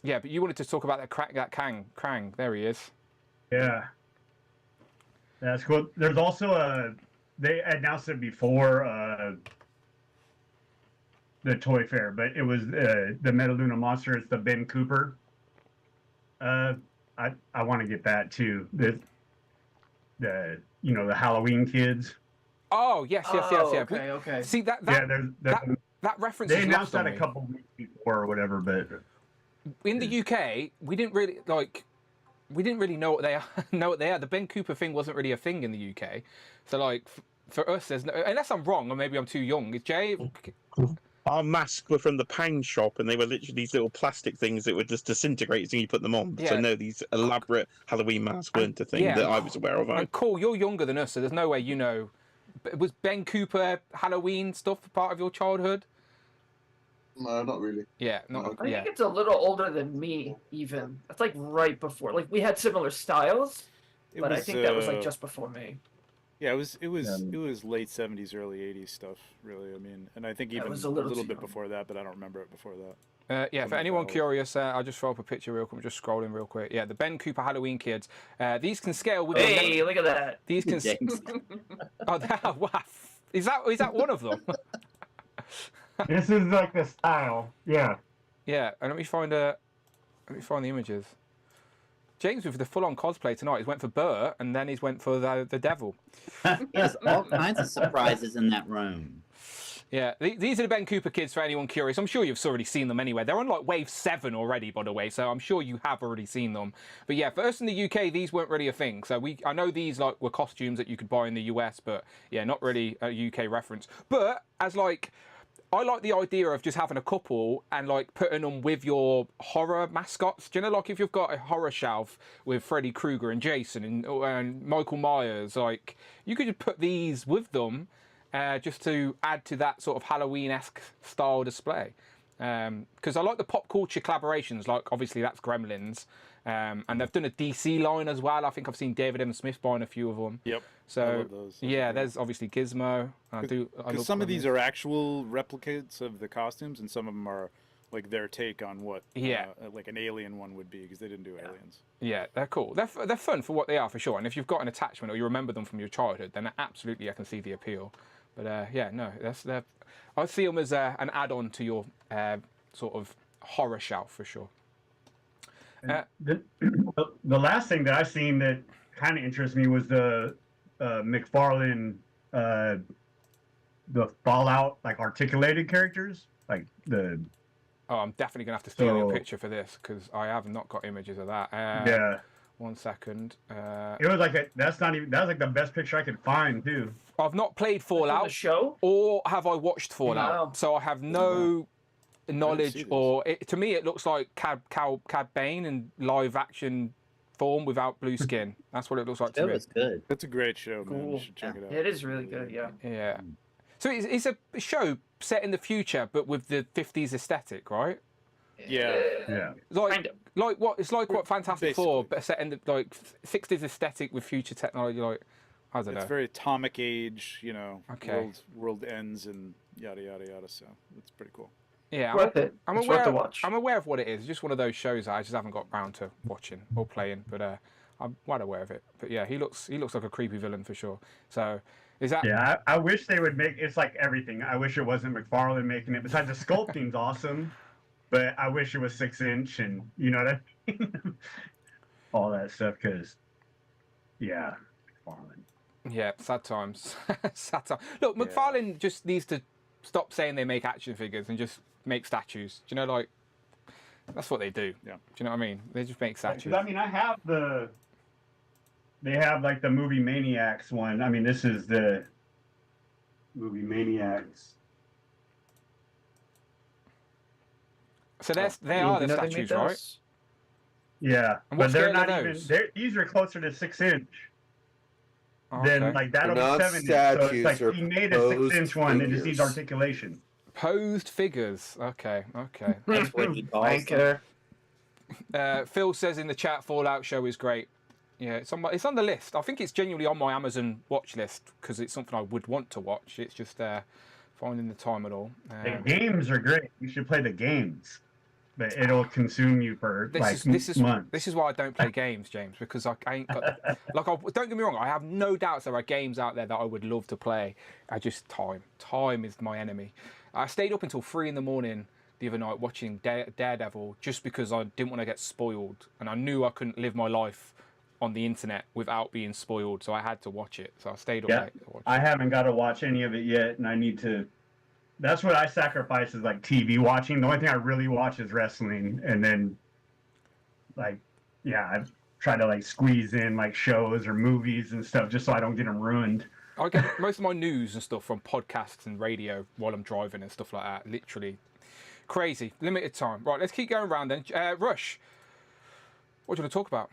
but you wanted to talk about that Krang. There he is. Yeah. That's cool. There's also they announced it before the Toy Fair, but it was the Metaluna monster. It's the Ben Cooper. I want to get that too. The Halloween kids. Oh, yes. Okay. See, that Yeah, that reference they is announced lost on that a me. couple weeks before or whatever, but In the UK, we didn't really know what they are. The Ben Cooper thing wasn't really a thing in the UK. So like for us, there's no, unless I'm wrong or maybe I'm too young. Is Jay? Our masks were from the pound shop, and they were literally these little plastic things that would just disintegrate as soon as you put them on. Yeah. So no, these elaborate Halloween masks weren't a thing Yeah. that I was aware of. And cool, you're younger than us, so there's no way you know. Was Ben Cooper Halloween stuff part of your childhood? No, not really. Yeah, not I yeah. think it's a little older than me, even. That's like right before. Like we had similar styles, but I think that was like just before me. Yeah, it was late 70s, early 80s stuff, really. I mean, and I think That even was a a little little too bit young. before that, but I don't remember it before that. Yeah, for From anyone the curious, I'll just throw up a picture real quick. I'm just scrolling real quick. Yeah, the Ben Cooper Halloween kids. These can scale with. Hey, look at that. These can. James. Oh, wow. Is that one of them? this is like the style. Yeah. Yeah, and let me find the images. James with the full-on cosplay tonight. He's went for Bert, and then he's went for the devil. There's all kinds of surprises in that room. Yeah, these are the Ben Cooper kids for anyone curious. I'm sure you've already seen them anyway. They're on like wave 7 already, by the way, so I'm sure you have already seen them. But yeah, for us in the UK, these weren't really a thing. So I know these like were costumes that you could buy in the US, but yeah, not really a UK reference. But as like, I like the idea of just having a couple and like putting them with your horror mascots. Do you know, like if you've got a horror shelf with Freddy Krueger and Jason and Michael Myers, like you could just put these with them. Just to add to that sort of Halloween-esque style display. Because I like the pop culture collaborations, like obviously that's Gremlins. And they've done a DC line as well. I think I've seen David M. Smith buying a few of them. Yep. I So, love those. yeah, there's obviously Gizmo. Because some of these are actual replicates of the costumes, and some of them are like their take on what like an alien one would be, because they didn't do aliens. Yeah, they're cool. They're fun for what they are, for sure. And if you've got an attachment or you remember them from your childhood, then absolutely I can see the appeal. But yeah, no, I see them as an add-on to your sort of horror shelf for sure. The last thing that I've seen that kind of interests me was the McFarlane, the Fallout like articulated characters, like the. Oh, I'm definitely gonna have to steal your So- picture for this because I have not got images of that. Yeah. 1 second. It was like that's like the best picture I could find too. I've not played From the Fallout, show? or have I watched Fallout? Wow. So I have no knowledge, this. or to me it looks like Cad Bane in live action form without blue skin. That's what it looks like to That me. was good. That's a great show, man. Cool. You should check it out. It is really good, yeah. Yeah. So it's a show set in the future, but with the 50s aesthetic, right? Yeah. Yeah. Kind of. Like what? It's like what Fantastic Four, Basically. but set in the like 60s aesthetic with future technology. Like I don't know. It's very atomic age, you know. Okay. World ends and yada yada yada. So it's pretty cool. Yeah, Worth it. I'm It's aware. worth to watch. I'm aware of what it is. It's just one of those shows I just haven't got round to watching or playing. But I'm quite aware of it. But yeah, he looks like a creepy villain for sure. So Is that? Yeah, I wish they would make it's like everything. I wish it wasn't McFarlane making it. Besides, the sculpting's awesome, but I wish it was 6-inch and you know what I mean? All that stuff. Because, yeah, McFarlane. Yeah, sad times. Sad time. Look, McFarlane just needs to stop saying they make action figures and just make statues. Do you know, like, that's what they do. Yeah. Do you know what I mean? They just make statues. I mean, they have like the movie Maniacs one. I mean, this is the movie Maniacs. So they are the statues, right? Yeah, And but what they're scale are not even. those? These are closer to 6-inch. Oh, Then okay. like that'll They're be not 7-inch. So it's statues, like they're he made a posed 6-inch one. It just needs figures. articulation. Posed figures. Okay. That's what he calls them. Phil says in the chat, Fallout show is great. Yeah, it's on the list. I think it's genuinely on my Amazon watch list because it's something I would want to watch. It's just finding the time at all. The games are great. You should play the games, but it'll consume you for months. This is why I don't play games, James, because I ain't got don't get me wrong. I have no doubts there are games out there that I would love to play. Time is my enemy. I stayed up until 3 a.m. the other night watching Daredevil just because I didn't want to get spoiled, and I knew I couldn't live my life on the internet without being spoiled, so I had to watch it. So I stayed up late to watch I haven't got to watch any of it yet, and I need to. That's what I sacrifice is like TV watching. The only thing I really watch is wrestling, and then I try to like squeeze in like shows or movies and stuff just so I don't get them ruined. I get most of my news and stuff from podcasts and radio while I'm driving and stuff like that. Literally crazy. Limited time. Right, let's keep going around then. Rush, what do you want to talk about?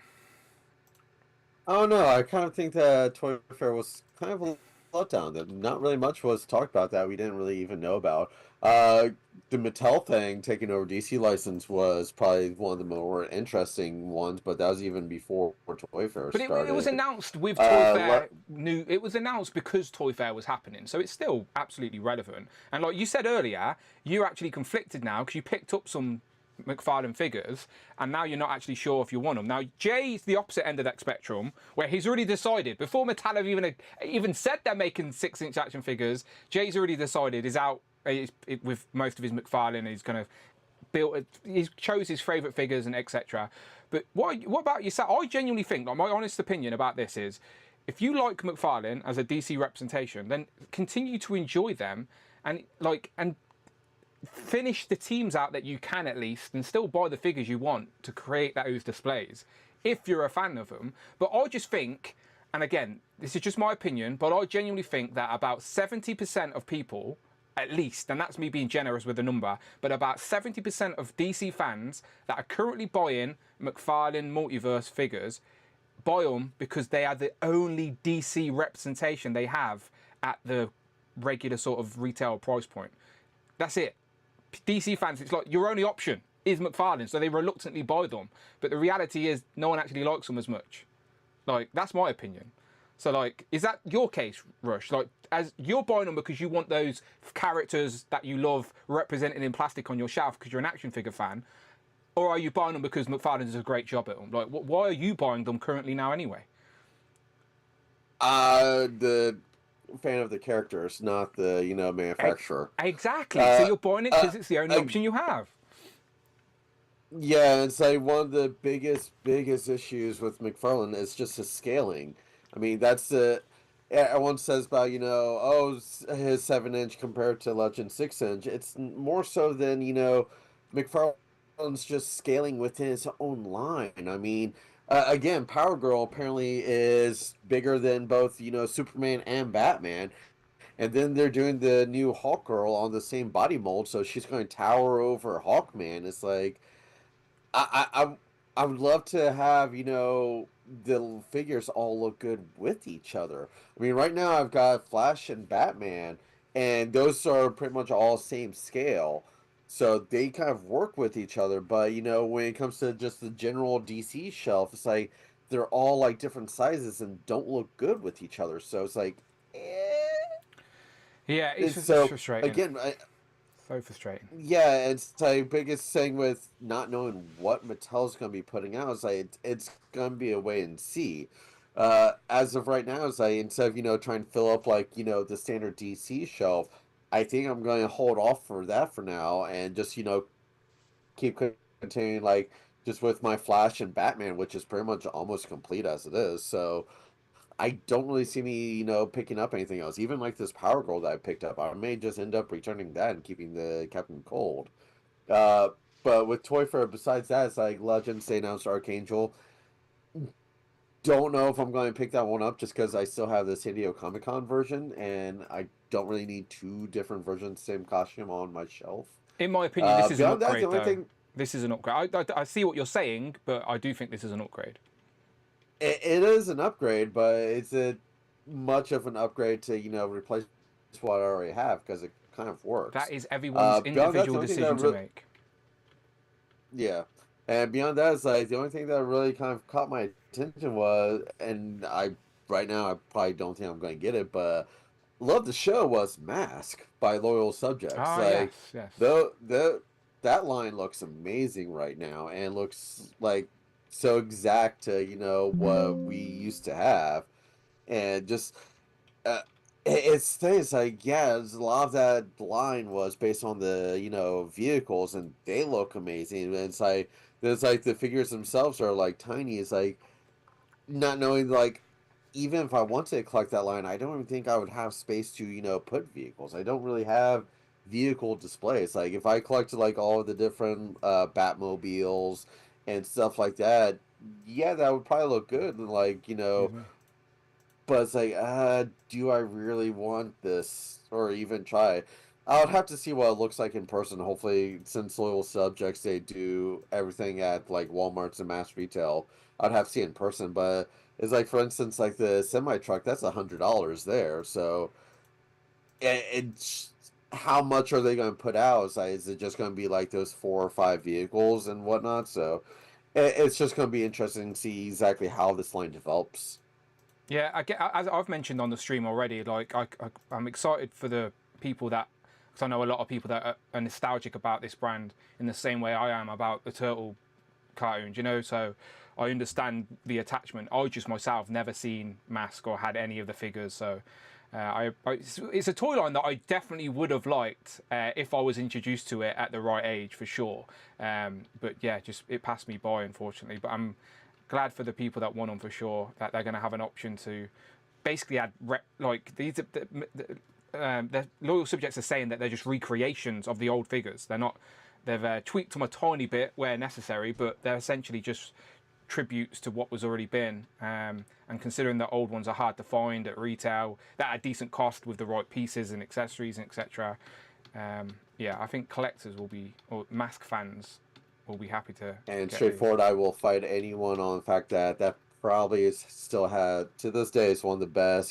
Oh no, I kind of think that Toy Fair was kind of a letdown. That not really much was talked about that we didn't really even know about. The Mattel thing taking over DC license was probably one of the more interesting ones, but that was even before Toy Fair started. But it was announced with Toy Fair. It was announced because Toy Fair was happening, so it's still absolutely relevant. And like you said earlier, you're actually conflicted now because you picked up some McFarlane figures, and now you're not actually sure if you want them. Now, Jay's the opposite end of that spectrum, where he's already decided, before Mattel have even said they're making 6-inch action figures, Jay's already decided, is out with most of his McFarlane, he's kind of he chose his favourite figures and etc. But what about yourself? I genuinely think, like, my honest opinion about this is, if you like McFarlane as a DC representation, then continue to enjoy them and finish the teams out that you can at least, and still buy the figures you want to create those displays if you're a fan of them. But I just think, and again, this is just my opinion, but I genuinely think that about 70% of people, at least, and that's me being generous with the number, but about 70% of DC fans that are currently buying McFarlane Multiverse figures buy them because they are the only DC representation they have at the regular sort of retail price point. That's it. DC fans, it's like your only option is McFarlane, so they reluctantly buy them. But the reality is no one actually likes them as much. Like, that's my opinion. So, like, is that your case, Rush? Like, as you're buying them because you want those characters that you love represented in plastic on your shelf because you're an action figure fan, or are you buying them because McFarlane does a great job at them? Like, why are you buying them currently now anyway? The fan of the characters, not the manufacturer. Exactly. So you're buying it because it's the only option you have. Yeah, it's like one of the biggest issues with McFarlane is just his scaling. I mean, that's the everyone says about his 7-inch compared to Legend 6-inch. It's more so than McFarlane's just scaling within his own line. I mean, again, Power Girl apparently is bigger than both Superman and Batman, and then they're doing the new Hawk Girl on the same body mold, so she's going to tower over Hawkman. It's like I would love to have the figures all look good with each other. I mean, right now I've got Flash and Batman, and those are pretty much all same scale. So they kind of work with each other, but when it comes to just the general DC shelf, it's like they're all like different sizes and don't look good with each other. So it's like, yeah, it's so frustrating. Again, so frustrating. Yeah, it's like biggest thing with not knowing what Mattel's going to be putting out. It's like it's going to be a wait and see. as of right now, is instead of trying to fill up like the standard DC shelf, I think I'm going to hold off for that for now and just keep continuing like just with my Flash and Batman, which is pretty much almost complete as it is. So I don't really see me picking up anything else. Even like this Power Girl that I picked up, I may just end up returning that and keeping the Captain Cold. But with Toy Fair, besides that, it's like Legends. They announced Archangel. Don't know if I'm going to pick that one up just because I still have the San Diego Comic Con version, and I don't really need two different versions, same costume on my shelf. In my opinion, this is an beyond that, upgrade, the only though. thing- This is an upgrade. I see what you're saying, but I do think this is an upgrade. It is an upgrade, but it's a much of an upgrade to replace what I already have because it kind of works. That is everyone's beyond that, the individual only thing decision that to really- make. Yeah, and beyond that, it's like the only thing that really kind of caught my attention was, and right now I probably don't think I'm going to get it, but love the show was Mask by Loyal Subjects. Ah, like yes. that line looks amazing right now and looks like so exact to what we used to have, and just it's things like a lot of that line was based on the vehicles and they look amazing. And it's like there's like the figures themselves are like tiny. It's like not knowing like even if I wanted to collect that line, I don't even think I would have space to put vehicles. I don't really have vehicle displays. Like if I collected like all of the different Batmobiles and stuff like that, yeah, that would probably look good. And like but it's like, do I really want this or even try? I would have to see what it looks like in person. Hopefully, since Loyal Subjects, they do everything at like Walmart's and mass retail. I'd have to see it in person. But it's like, for instance, like the semi truck, that's $100 there. So, it's how much are they going to put out? It's like, is it just going to be like those 4 or 5 vehicles and whatnot? So, it's just going to be interesting to see exactly how this line develops. Yeah, as I've mentioned on the stream already, like I'm excited for the people that, because I know a lot of people that are nostalgic about this brand in the same way I am about the Turtle cartoons, so I understand the attachment. I just myself never seen Mask or had any of the figures, so it's a toy line that I definitely would have liked if I was introduced to it at the right age, for sure. But yeah, just it passed me by, unfortunately. But I'm glad for the people that want them, for sure, that they're going to have an option to basically add like these. The Loyal Subjects are saying that they're just recreations of the old figures. They're not. They've tweaked them a tiny bit where necessary, but they're essentially just tributes to what was already been. And considering that old ones are hard to find at retail, that at decent cost with the right pieces and accessories and etc. Yeah, I think collectors will be, or Mask fans will be happy to. And straightforward, I will fight anyone on the fact that probably is still to this day, it's one of the best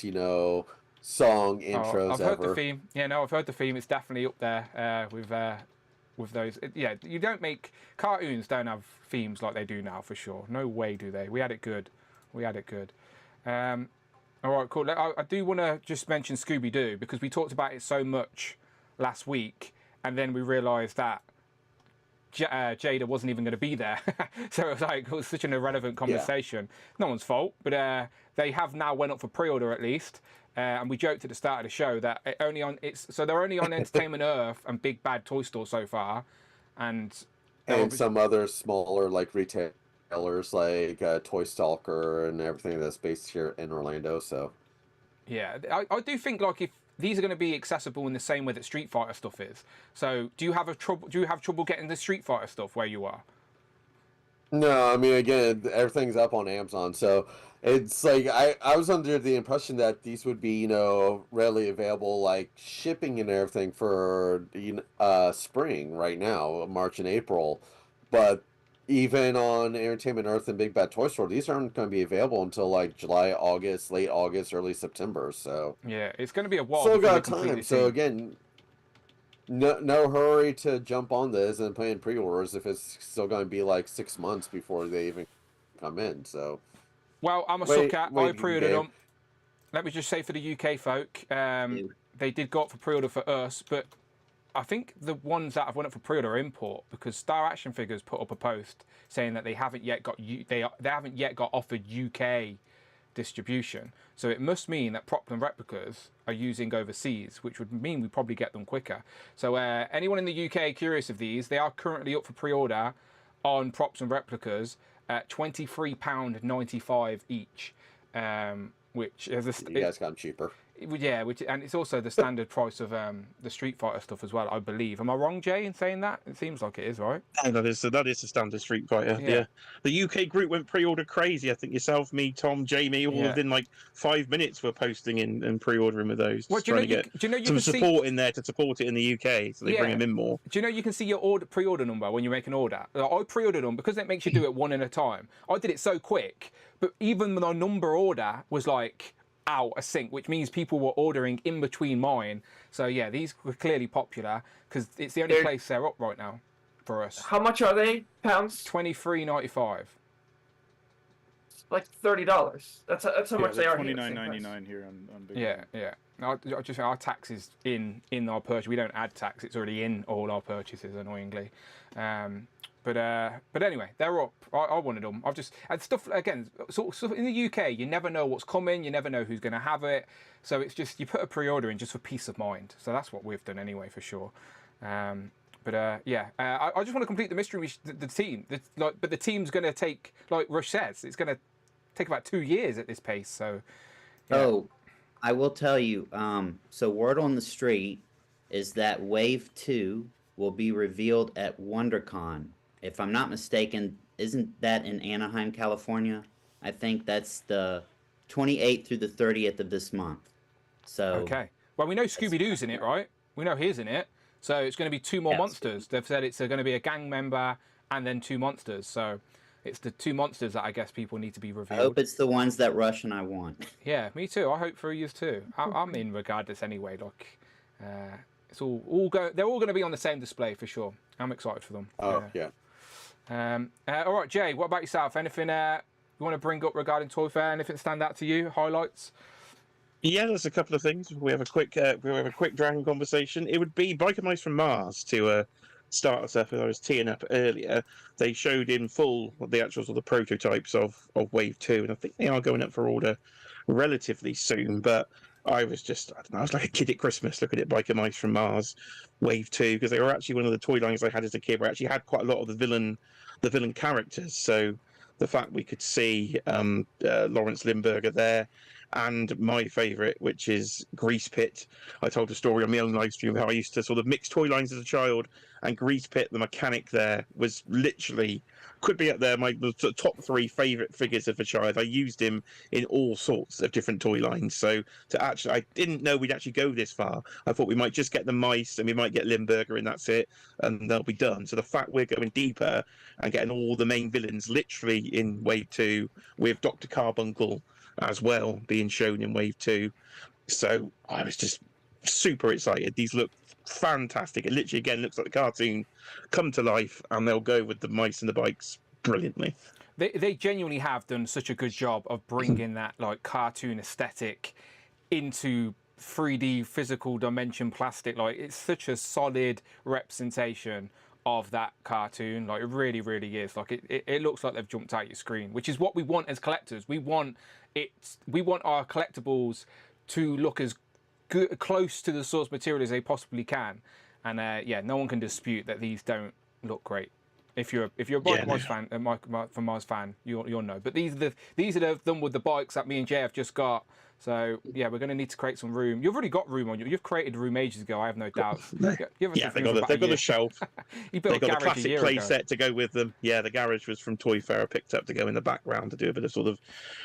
song intros I've ever. heard the theme. Yeah, no, I've heard the theme. It's definitely up there with those. Yeah, you don't make cartoons don't have themes like they do now, for sure. No way do they. We had it good. All right, cool. I do want to just mention Scooby-Doo because we talked about it so much last week, and then we realised that Jada wasn't even going to be there. So it was such an irrelevant conversation. No one's fault, but they have now went up for pre-order at least. And we joked at the start of the show that they're only on Entertainment Earth and Big Bad Toy Store so far, and some other smaller like retailers like Toy Stalker and everything that's based here in Orlando. So yeah, I do think like if these are going to be accessible in the same way that Street Fighter stuff is. So do you have trouble getting the Street Fighter stuff where you are? No, I mean, again, everything's up on Amazon, so it's like I was under the impression that these would be readily available, like shipping and everything for spring right now, March and April, but even on Entertainment Earth and Big Bad Toy Store, these aren't going to be available until like July, August, late August, early September. So yeah, it's going to be a while. Still got time. So again, no hurry to jump on this and put in pre-orders if it's still going to be like 6 months before they even come in. So well, I'm a sucker. I pre-ordered them. Let me just say for the UK folk, they did go up for pre-order for us, but I think the ones that have went up for pre-order are import because Star Action Figures put up a post saying that they haven't yet got offered UK distribution. So it must mean that props and replicas are using overseas, which would mean we probably get them quicker. So anyone in the UK curious of these, they are currently up for pre-order on props and replicas at £23.95 each, which is You guys got them cheaper. yeah, and it's also the standard price of the Street Fighter stuff as well, I believe. Am I wrong, Jay, in saying that? It seems like it is, right? Yeah, that is the standard Street Fighter. Yeah. Yeah. The UK group went pre-order crazy. I think yourself, me, Tom, Jamie, all within like 5 minutes were posting in and pre-ordering with those. Well, trying to get some support in there to support it in the UK, so they bring them in more. Do you know you can see your pre-order number when you make an order? I pre-ordered them because it makes you do it one at a time. I did it so quick, but even my number order was like out of sync, which means people were ordering in between mine. So yeah, these were clearly popular because it's the only place they're up right now for us. How much are they? Pounds? $23.95. Like $30. That's how much they are. $29.99 here on Big Yeah, yeah. Our tax is in our purchase. We don't add tax; it's already in all our purchases, annoyingly. But anyway, they're up. I wanted them. And stuff again. So in the UK, you never know what's coming. You never know who's going to have it. So it's just you put a pre-order in just for peace of mind. So that's what we've done anyway, for sure. I just want to complete the mystery. The team, but the team's going to take, like Rush says, it's going to take about 2 years at this pace. So. Yeah. Oh, I will tell you. So word on the street is that Wave 2 will be revealed at WonderCon. If I'm not mistaken, isn't that in Anaheim, California? I think that's the 28th through the 30th of this month. So okay. Well, we know Scooby-Doo's in it, right? We know he's in it. So it's going to be 2 more monsters. They've said it's going to be a gang member and then 2 monsters. So it's the 2 monsters that I guess people need to be revealed. I hope it's the ones that Rush and I want. Yeah, me too. I hope for you too. I'm in regardless anyway. Like, it's all go. They're all going to be on the same display for sure. I'm excited for them. Oh yeah. All right, Jay. What about yourself? Anything you want to bring up regarding Toy Fair? Anything stand out to you? Highlights? Yeah, there's a couple of things. We have a quick Dragon conversation. It would be Biker Mice from Mars to start us up. As I was teeing up earlier, they showed in full the actual sort of prototypes of Wave 2, and I think they are going up for order relatively soon. But I was just, I don't know, I was like a kid at Christmas looking at Biker Mice from Mars Wave 2, because they were actually one of the toy lines I had as a kid where I actually had quite a lot of the villain characters. So the fact we could see Lawrence Limburger there, and my favourite, which is Grease Pit. I told a story on my own live stream how I used to sort of mix toy lines as a child, and Grease Pit, the mechanic there, was literally, could be up there, my top 3 favourite figures of a child. I used him in all sorts of different toy lines. So I didn't know we'd actually go this far. I thought we might just get the mice and we might get Limburger and that's it, and they'll be done. So the fact we're going deeper and getting all the main villains literally in Wave 2, with Dr. Carbuncle as well being shown in Wave 2. So I was just super excited. These look fantastic. It literally again looks like the cartoon come to life, and they'll go with the mice and the bikes brilliantly. They genuinely have done such a good job of bringing that like cartoon aesthetic into 3D physical dimension plastic. Like, it's such a solid representation of that cartoon. Like, it really, really is. Like, it looks like they've jumped out your screen, which is what we want as collectors. We want our collectibles to look as good, close to the source material as they possibly can. And yeah, no one can dispute that these don't look great. If you're a Biker Mice fan, from Mars fan, you'll know. But these are them with the bikes that me and Jay have just got. So yeah, we're going to need to create some room. You've already got room on you. You've created room ages ago. I have no doubt. Yeah, they've got a shelf. You built they've got a garage classic play set to go with them. Yeah, the garage was from Toy Fair. I picked up to go in the background to do a bit of sort of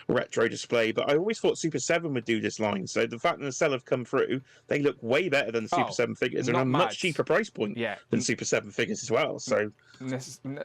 retro display. But I always thought Super 7 would do this line. So the fact that the cell have come through, they look way better than Super 7 figures. They're a much cheaper price point than Super 7 figures as well. So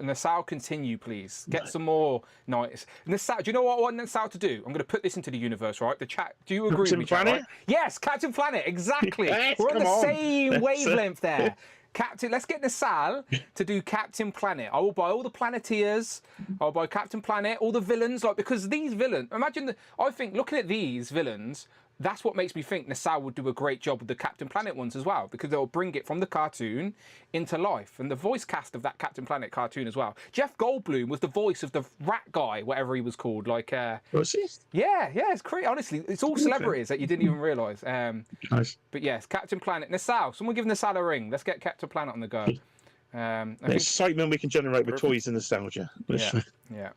Nassau, continue, please. Get some more nice. Nassau, do you know what I want Nassau to do? I'm going to put this into the universe, right? The chat. Do you agree with me, chat? Right? Yes, Captain Planet. Exactly. Yes, we're on the same wavelength there. Captain, let's get Nassau to do Captain Planet. I will buy all the Planeteers. I'll buy Captain Planet, all the villains, like, because these villains. Imagine I think looking at these villains, that's what makes me think Nassau would do a great job with the Captain Planet ones as well, because they'll bring it from the cartoon into life. And the voice cast of that Captain Planet cartoon as well. Jeff Goldblum was the voice of the rat guy, whatever he was called. Like, was he? yeah, it's crazy. Honestly, it's all celebrities that you didn't even realise. Nice. But yes, Captain Planet. Nassau, someone give Nassau a ring. Let's get Captain Planet on the go. I The think, excitement we can generate with toys and nostalgia. yeah.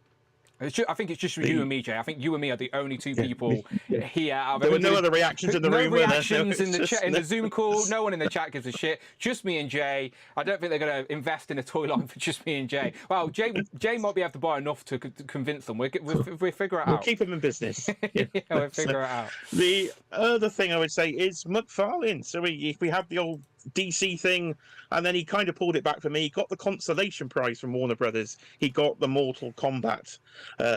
I think it's just you and me, Jay. I think you and me are the only two people here. Out of There were no everybody- other reactions in the no room. were there? reactions in the It's chat, just- in the Zoom call. No one in the chat gives a shit. Just me and Jay. I don't think they're going to invest in a toy line for just me and Jay. Well, Jay might be able to buy enough to convince them. We'll figure it out. We'll keep them in business. Yeah, we'll figure it out. The other thing I would say is McFarlane. So we have the old DC thing, and then he kind of pulled it back for me. He got the consolation prize from Warner Brothers. He got the Mortal Kombat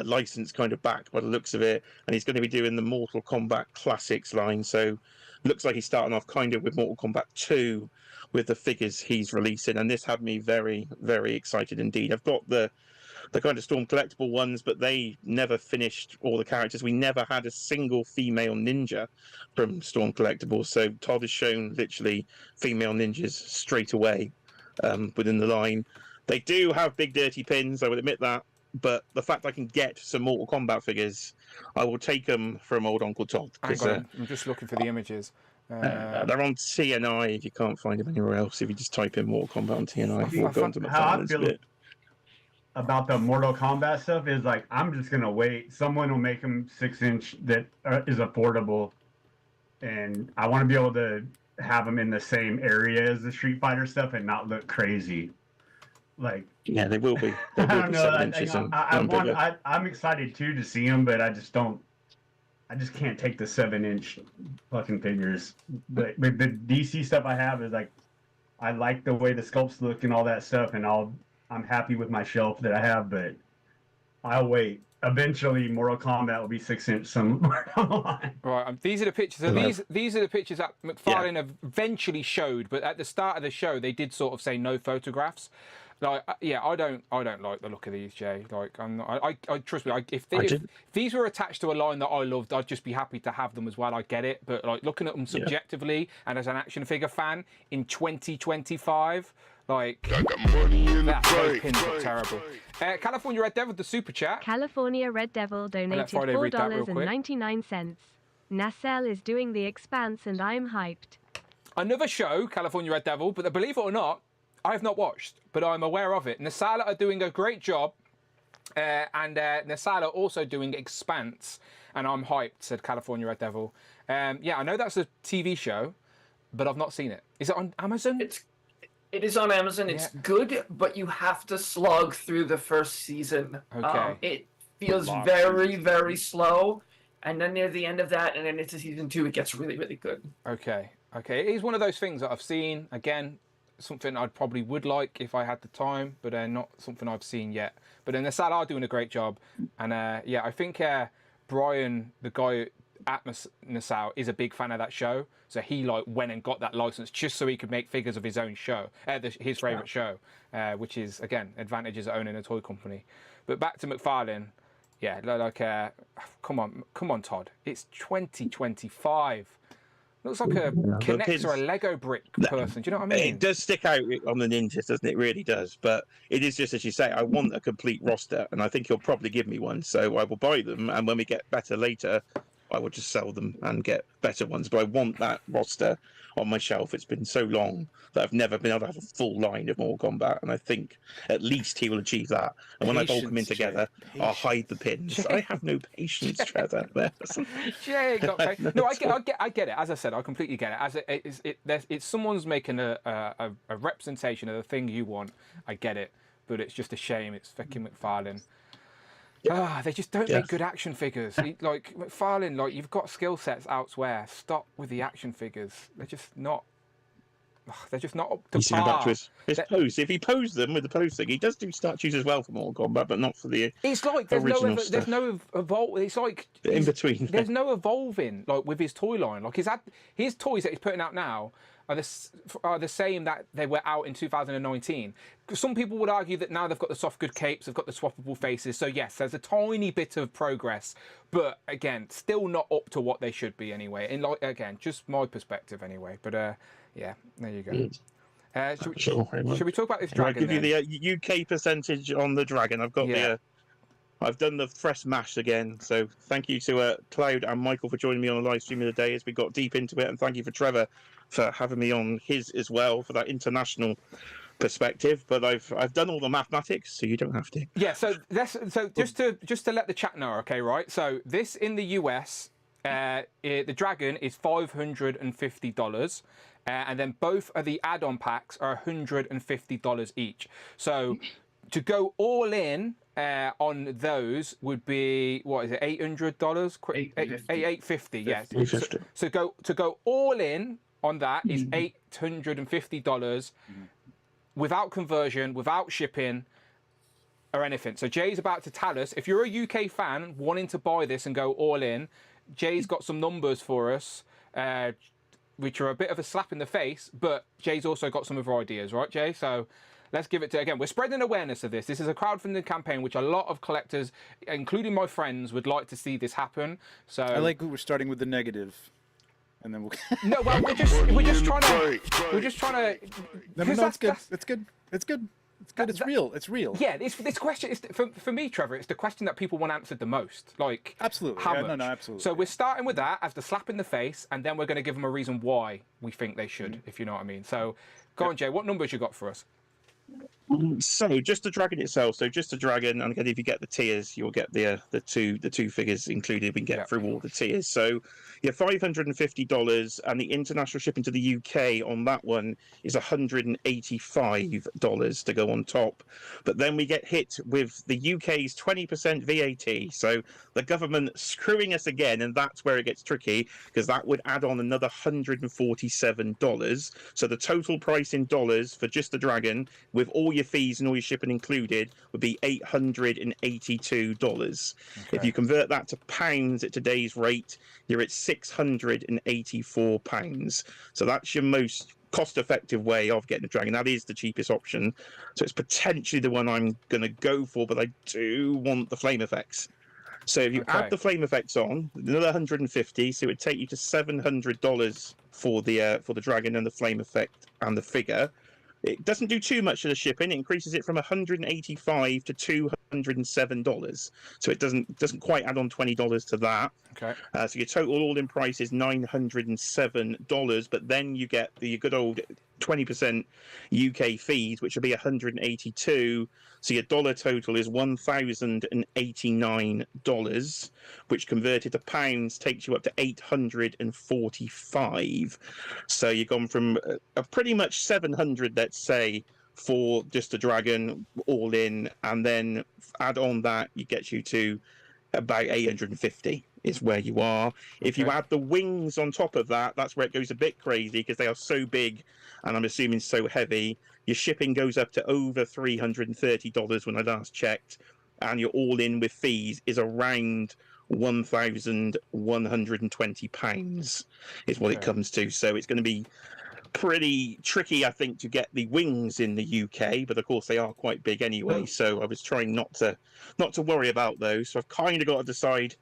license kind of back by the looks of it, and he's going to be doing the Mortal Kombat Classics line. So looks like he's starting off kind of with Mortal Kombat 2 with the figures he's releasing, and this had me very, very excited indeed. I've got the kind of Storm collectible ones, but they never finished all the characters. We never had a single female ninja from Storm collectibles. So Todd has shown literally female ninjas straight away within the line. They do have big dirty pins, I would admit that. But the fact I can get some Mortal Kombat figures, I will take them from old Uncle Todd. Hang on, I'm just looking for the images. They're on TNI if you can't find them anywhere else. If you just type in Mortal Kombat on TNI, or go to How I McFarlane's feel bit. about the Mortal Kombat stuff is like, I'm just gonna wait. Someone will make them 6-inch that is affordable, and I want to be able to have them in the same area as the Street Fighter stuff and not look crazy. Like, Yeah, they will be. They I will don't be know. 7 inches and bigger. I'm excited too to see them, but I just can't take the 7-inch fucking figures. But the DC stuff I have is like, I like the way the sculpts look and all that stuff, and I'm happy with my shelf that I have, but I'll wait. Eventually, Mortal Kombat will be 6-inch somewhere down the line. Right, these are the pictures. So these are the pictures that McFarlane eventually showed, but at the start of the show, they did sort of say no photographs. Like, I don't like the look of these, Jay. Like, I'm not. I trust me. If these were attached to a line that I loved, I'd just be happy to have them as well. I get it, but like looking at them subjectively and as an action figure fan in 2025, like those pins look terrible. California Red Devil, the super chat. California Red Devil donated Friday read that real quick. $4.99. Nacelle is doing The Expanse and I'm hyped. Another show, California Red Devil, but believe it or not, I have not watched, but I'm aware of it. Nasala are doing a great job, and Nasala are also doing Expanse, and I'm hyped, said California Red Devil. Yeah, I know that's a TV show, but I've not seen it. Is it on Amazon? It is on Amazon. It's good, but you have to slog through the first season. Okay. It feels very, very slow, and then near the end of that, and then into season 2, it gets really, really good. Okay. It is one of those things that I've seen. Again, something I probably would like if I had the time, but not something I've seen yet. But then the Sal are doing a great job, and yeah, I think Brian, the guy at Nassau, is a big fan of that show. So he went and got that license just so he could make figures of his own show, his favorite show, which is again advantages of owning a toy company. But back to McFarlane, yeah, come on, Todd, it's 2025. Looks like a Kinect or a Lego brick person. Do you know what I mean? It does stick out on the ninjas, doesn't it? It really does. But it is just as you say. I want a complete roster, and I think he'll probably give me one. So I will buy them, and when we get better later, I will just sell them and get better ones. But I want that roster on my shelf. It's been so long that I've never been able to have a full line of Mortal Kombat, and I think at least he will achieve that. And when I bulk them in together, I'll hide the pins. I have no patience, Trevor. Jay, no, I get it. As I said, I completely get it. It's someone's making a representation of the thing you want. I get it, but it's just a shame. It's fucking McFarlane. They just don't make good action figures. Like McFarlane, you've got skill sets elsewhere. Stop with the action figures. They're just not up to par. Back to his pose. If he posed them with the pose thing, he does do statues as well for Mortal Kombat, but not for the It's like there's no evolve. It's like in between. There's no evolving with his toy line. Like his toys that he's putting out now are the same that they were out in 2019. Some people would argue that now they've got the soft good capes, they've got the swappable faces. So yes, there's a tiny bit of progress, but again, still not up to what they should be anyway. And like again, just my perspective anyway. But yeah, there you go. Should we talk about this dragon? I'll give you the UK percentage on the dragon. I've got I've done the fresh mash again. So thank you to Cloud and Michael for joining me on the live stream of the day as we got deep into it, and thank you for Trevor for having me on his as well for that international perspective. But I've done all the mathematics, so you don't have to. Yeah. So just to let the chat know, okay, right? So this in the US, the dragon is $550. And then both of the add-on packs are $150 each. So to go all in on those would be, what is it, $800? $850, yeah. So to go all in on that is $850 without conversion, without shipping or anything. So Jay's about to tell us, if you're a UK fan wanting to buy this and go all in, Jay's got some numbers for us, which are a bit of a slap in the face, but Jay's also got some other ideas, right, Jay? So let's give it to, again, we're spreading awareness of this. This is a crowdfunding campaign, which a lot of collectors, including my friends, would like to see this happen. So I like we're starting with the negative, and then we'll. No, well, we're just trying to. No, it's good. It's good. It's good. It's good. It's real. It's real. Yeah, this question is for me, Trevor. It's the question that people want answered the most. Like, absolutely. How Yeah, much? no, absolutely. So we're starting with that as the slap in the face, and then we're going to give them a reason why we think they should, if you know what I mean. So, go on, Jay. What numbers you got for us? So just the dragon itself. So just the dragon, and again, if you get the tiers, you'll get the two figures included. We can get through all the tiers. So yeah, $550, and the international shipping to the UK on that one is $185 to go on top. But then we get hit with the UK's 20% VAT. So the government screwing us again, and that's where it gets tricky because that would add on another $147. So the total price in dollars for just the dragon, with all your fees and all your shipping included, would be $882. Okay. If you convert that to pounds at today's rate, you're at £684. So that's your most cost-effective way of getting a dragon. That is the cheapest option. So it's potentially the one I'm going to go for, but I do want the flame effects. So if you add the flame effects on, another $150, so it would take you to $700 for the dragon and the flame effect and the figure. It doesn't do too much of the shipping. It increases it from $185 to $207. So it doesn't quite add on $20 to that. Okay. So your total all-in price is $907, but then you get the good old 20% UK fees, which will be $182. So your dollar total is $1,089, which converted to pounds takes you up to 845. So you've gone from a pretty much 700, let's say, for just a dragon all in, and then add on that, it gets you to about 850 is where you are. If you add the wings on top of that, that's where it goes a bit crazy because they are so big and I'm assuming so heavy. Your shipping goes up to over $330 when I last checked, and your all-in with fees is around £1,120 is what it comes to. So it's going to be pretty tricky, I think, to get the wings in the UK, but of course they are quite big anyway. So I was trying not to worry about those. So I've kind of got to decide: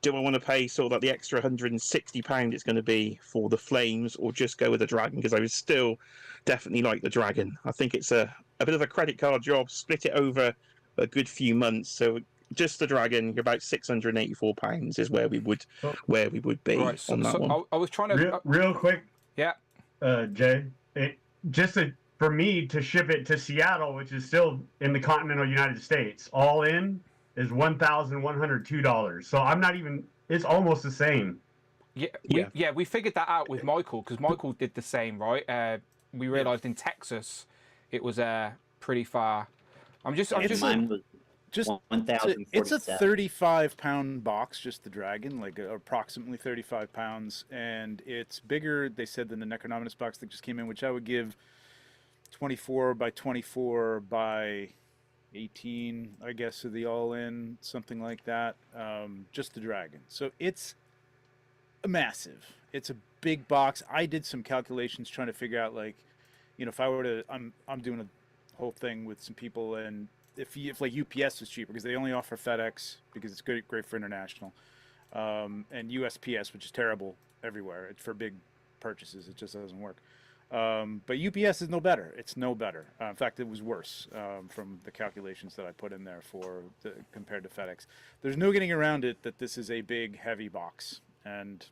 do I want to pay sort of like the extra £160 it's going to be for the flames, or just go with the dragon? Because I would still definitely like the dragon. I think it's a bit of a credit card job. Split it over a good few months. So just the dragon, you're about £684 is where we would be on that one. I was trying to real quick. Yeah. Jay, for me to ship it to Seattle, which is still in the continental United States, all in is $1,102. So I'm not even. It's almost the same. Yeah, we figured that out with Michael because Michael did the same, right? We realized in Texas it was pretty far. It's a 35-pound box, just the dragon, like approximately 35 pounds, and it's bigger, they said, than the Necronominus box that just came in, which I would give 24 by 24 by 18, I guess, of the all-in, something like that. Just the dragon. So it's massive, it's a big box. I did some calculations trying to figure out, like, you know, if I were to, I'm doing a whole thing with some people, and if like UPS was cheaper because they only offer FedEx because it's great for international, and USPS, which is terrible everywhere. It's for big purchases. It just doesn't work. But UPS is no better. It's no better. In fact, it was worse from the calculations that I put in there compared to FedEx. There's no getting around it that this is a big, heavy box, and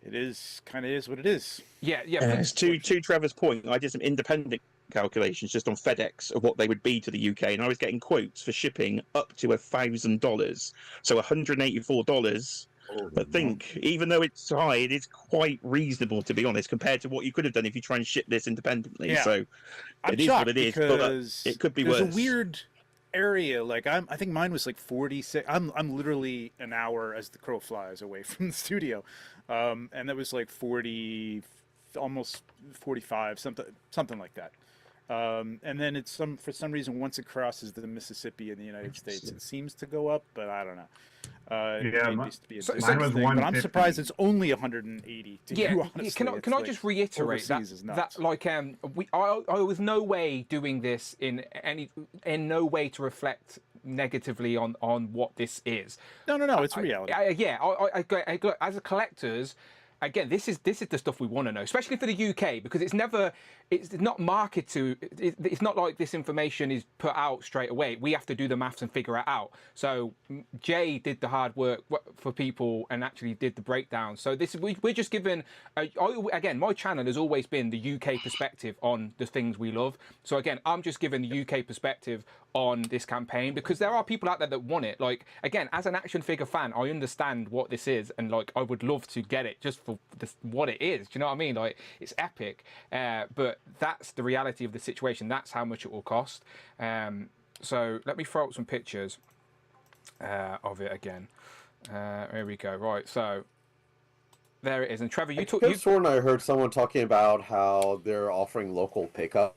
it is kind of is what it is. Yeah. To Trevor's point, I did some independent calculations just on FedEx of what they would be to the UK, and I was getting quotes for shipping up to $1,000, so $184. But think, even though it's high, it is quite reasonable, to be honest, compared to what you could have done if you try and ship this independently. Yeah. So I'm it is what it is, but it could be worse. There's a weird area. Like I think mine was like 46. I'm literally an hour as the crow flies away from the studio, and that was like 40, almost 45, something like that. And then it's for some reason once it crosses the Mississippi in the United States, it seems to go up, but I don't know. Mine was but I'm surprised it's only 180. To you, honestly. Can I just reiterate that like I was no way doing this in no way to reflect negatively on what this is. No, it's reality. I as a collectors. Again, this is the stuff we want to know, especially for the UK, because it's not marketed to. It's not like this information is put out straight away. We have to do the maths and figure it out. So Jay did the hard work for people and actually did the breakdown. So we're just given. Again, my channel has always been the UK perspective on the things we love. So again, I'm just giving the UK perspective on this campaign because there are people out there that want it. Like again, as an action figure fan, I understand what this is, and like I would love to get it just for what it is. Do you know what I mean? Like it's epic, but that's the reality of the situation. That's how much it will cost. So let me throw up some pictures of it again. Here we go. Right, so there it is. And Trevor, you sworn I heard someone talking about how they're offering local pickup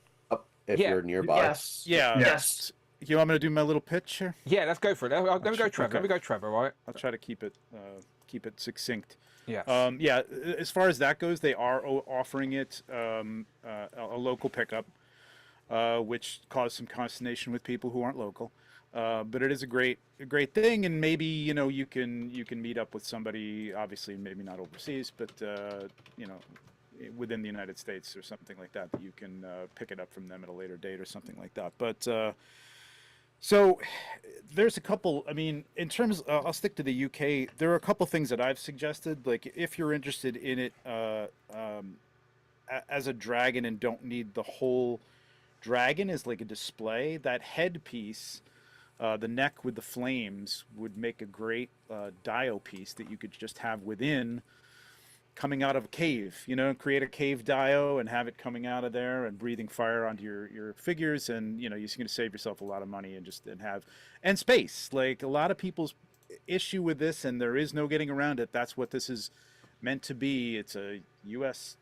if you're nearby. Yes. Yes. You want me to do my little pitch here? Yeah, let's go for it. Let me go, Trevor. Okay. Let me go, Trevor. Right. I'll try to keep it succinct. Yeah. As far as that goes, they are offering it a local pickup, which caused some consternation with people who aren't local. But it is a great thing, and maybe you can meet up with somebody. Obviously, maybe not overseas, but within the United States or something like that. That you can pick it up from them at a later date or something like that. But so there's a couple. I mean, in terms, I'll stick to the UK. There are a couple things that I've suggested. Like if you're interested in it as a dragon and don't need the whole dragon as like a display, that headpiece, the neck with the flames, would make a great dio piece that you could just have within. Coming out of a cave, create a cave dio and have it coming out of there and breathing fire onto your figures, and you're going to save yourself a lot of money and space. Like a lot of people's issue with this, and there is no getting around it. That's what this is meant to be. It's a USS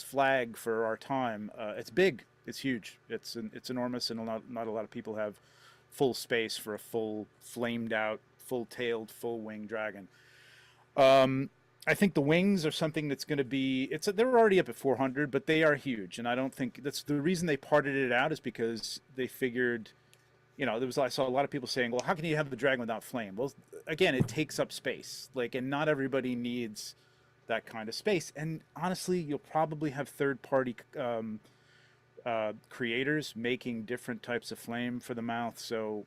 flag for our time. It's big. It's huge. It's enormous, and not a lot of people have full space for a full flamed out, full-tailed, full-winged dragon. I think the wings are something that's going to be. They're already up at 400, but they are huge, and I don't think that's the reason they parted it out is because they figured, I saw a lot of people saying, well, how can you have the dragon without flame? Well, again, it takes up space, and not everybody needs that kind of space. And honestly, you'll probably have third-party creators making different types of flame for the mouth, so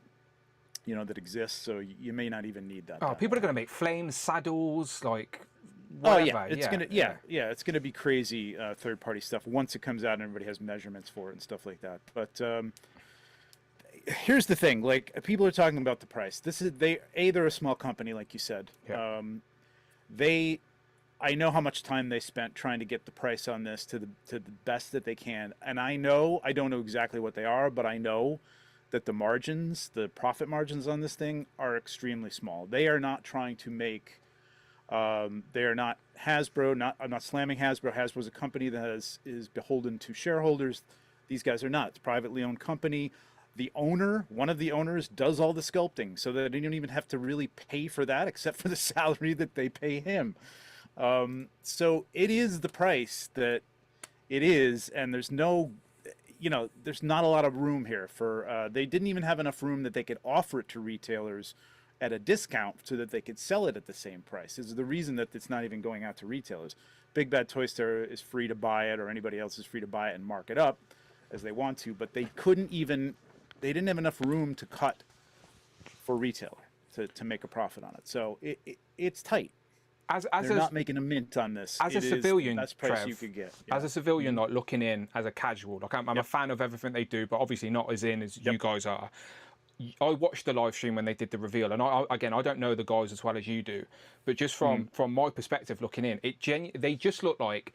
that exists. So you may not even need that. Oh, people are going to make flame saddles, like. Whatever. Oh yeah, it's gonna be crazy third-party stuff once it comes out and everybody has measurements for it and stuff like that. But here's the thing: like people are talking about the price. They're a small company, like you said. Yeah. I know how much time they spent trying to get the price on this to the best that they can, and I don't know exactly what they are, but I know that the profit margins on this thing are extremely small. They are not trying to make. They are not Hasbro. I'm not slamming Hasbro. Hasbro's a company that is beholden to shareholders. These guys are not. It's a privately owned company. One of the owners, does all the sculpting, so that they don't even have to really pay for that, except for the salary that they pay him. So it is the price that it is, and there's no, there's not a lot of room here for. They didn't even have enough room that they could offer it to retailers at a discount so that they could sell it at the same price. This is the reason that it's not even going out to retailers. Big Bad Toy Store is free to buy it, or anybody else is free to buy it and mark it up as they want to, but they didn't have enough room to cut for retailer to make a profit on it. So it's tight. They're not making a mint on this. As a civilian, that's price Trev, you could get. As a civilian, like looking in as a casual, like I'm a fan of everything they do, but obviously not as in as you guys are. I watched the live stream when they did the reveal, and I don't know the guys as well as you do, but just from my perspective looking in, they just look like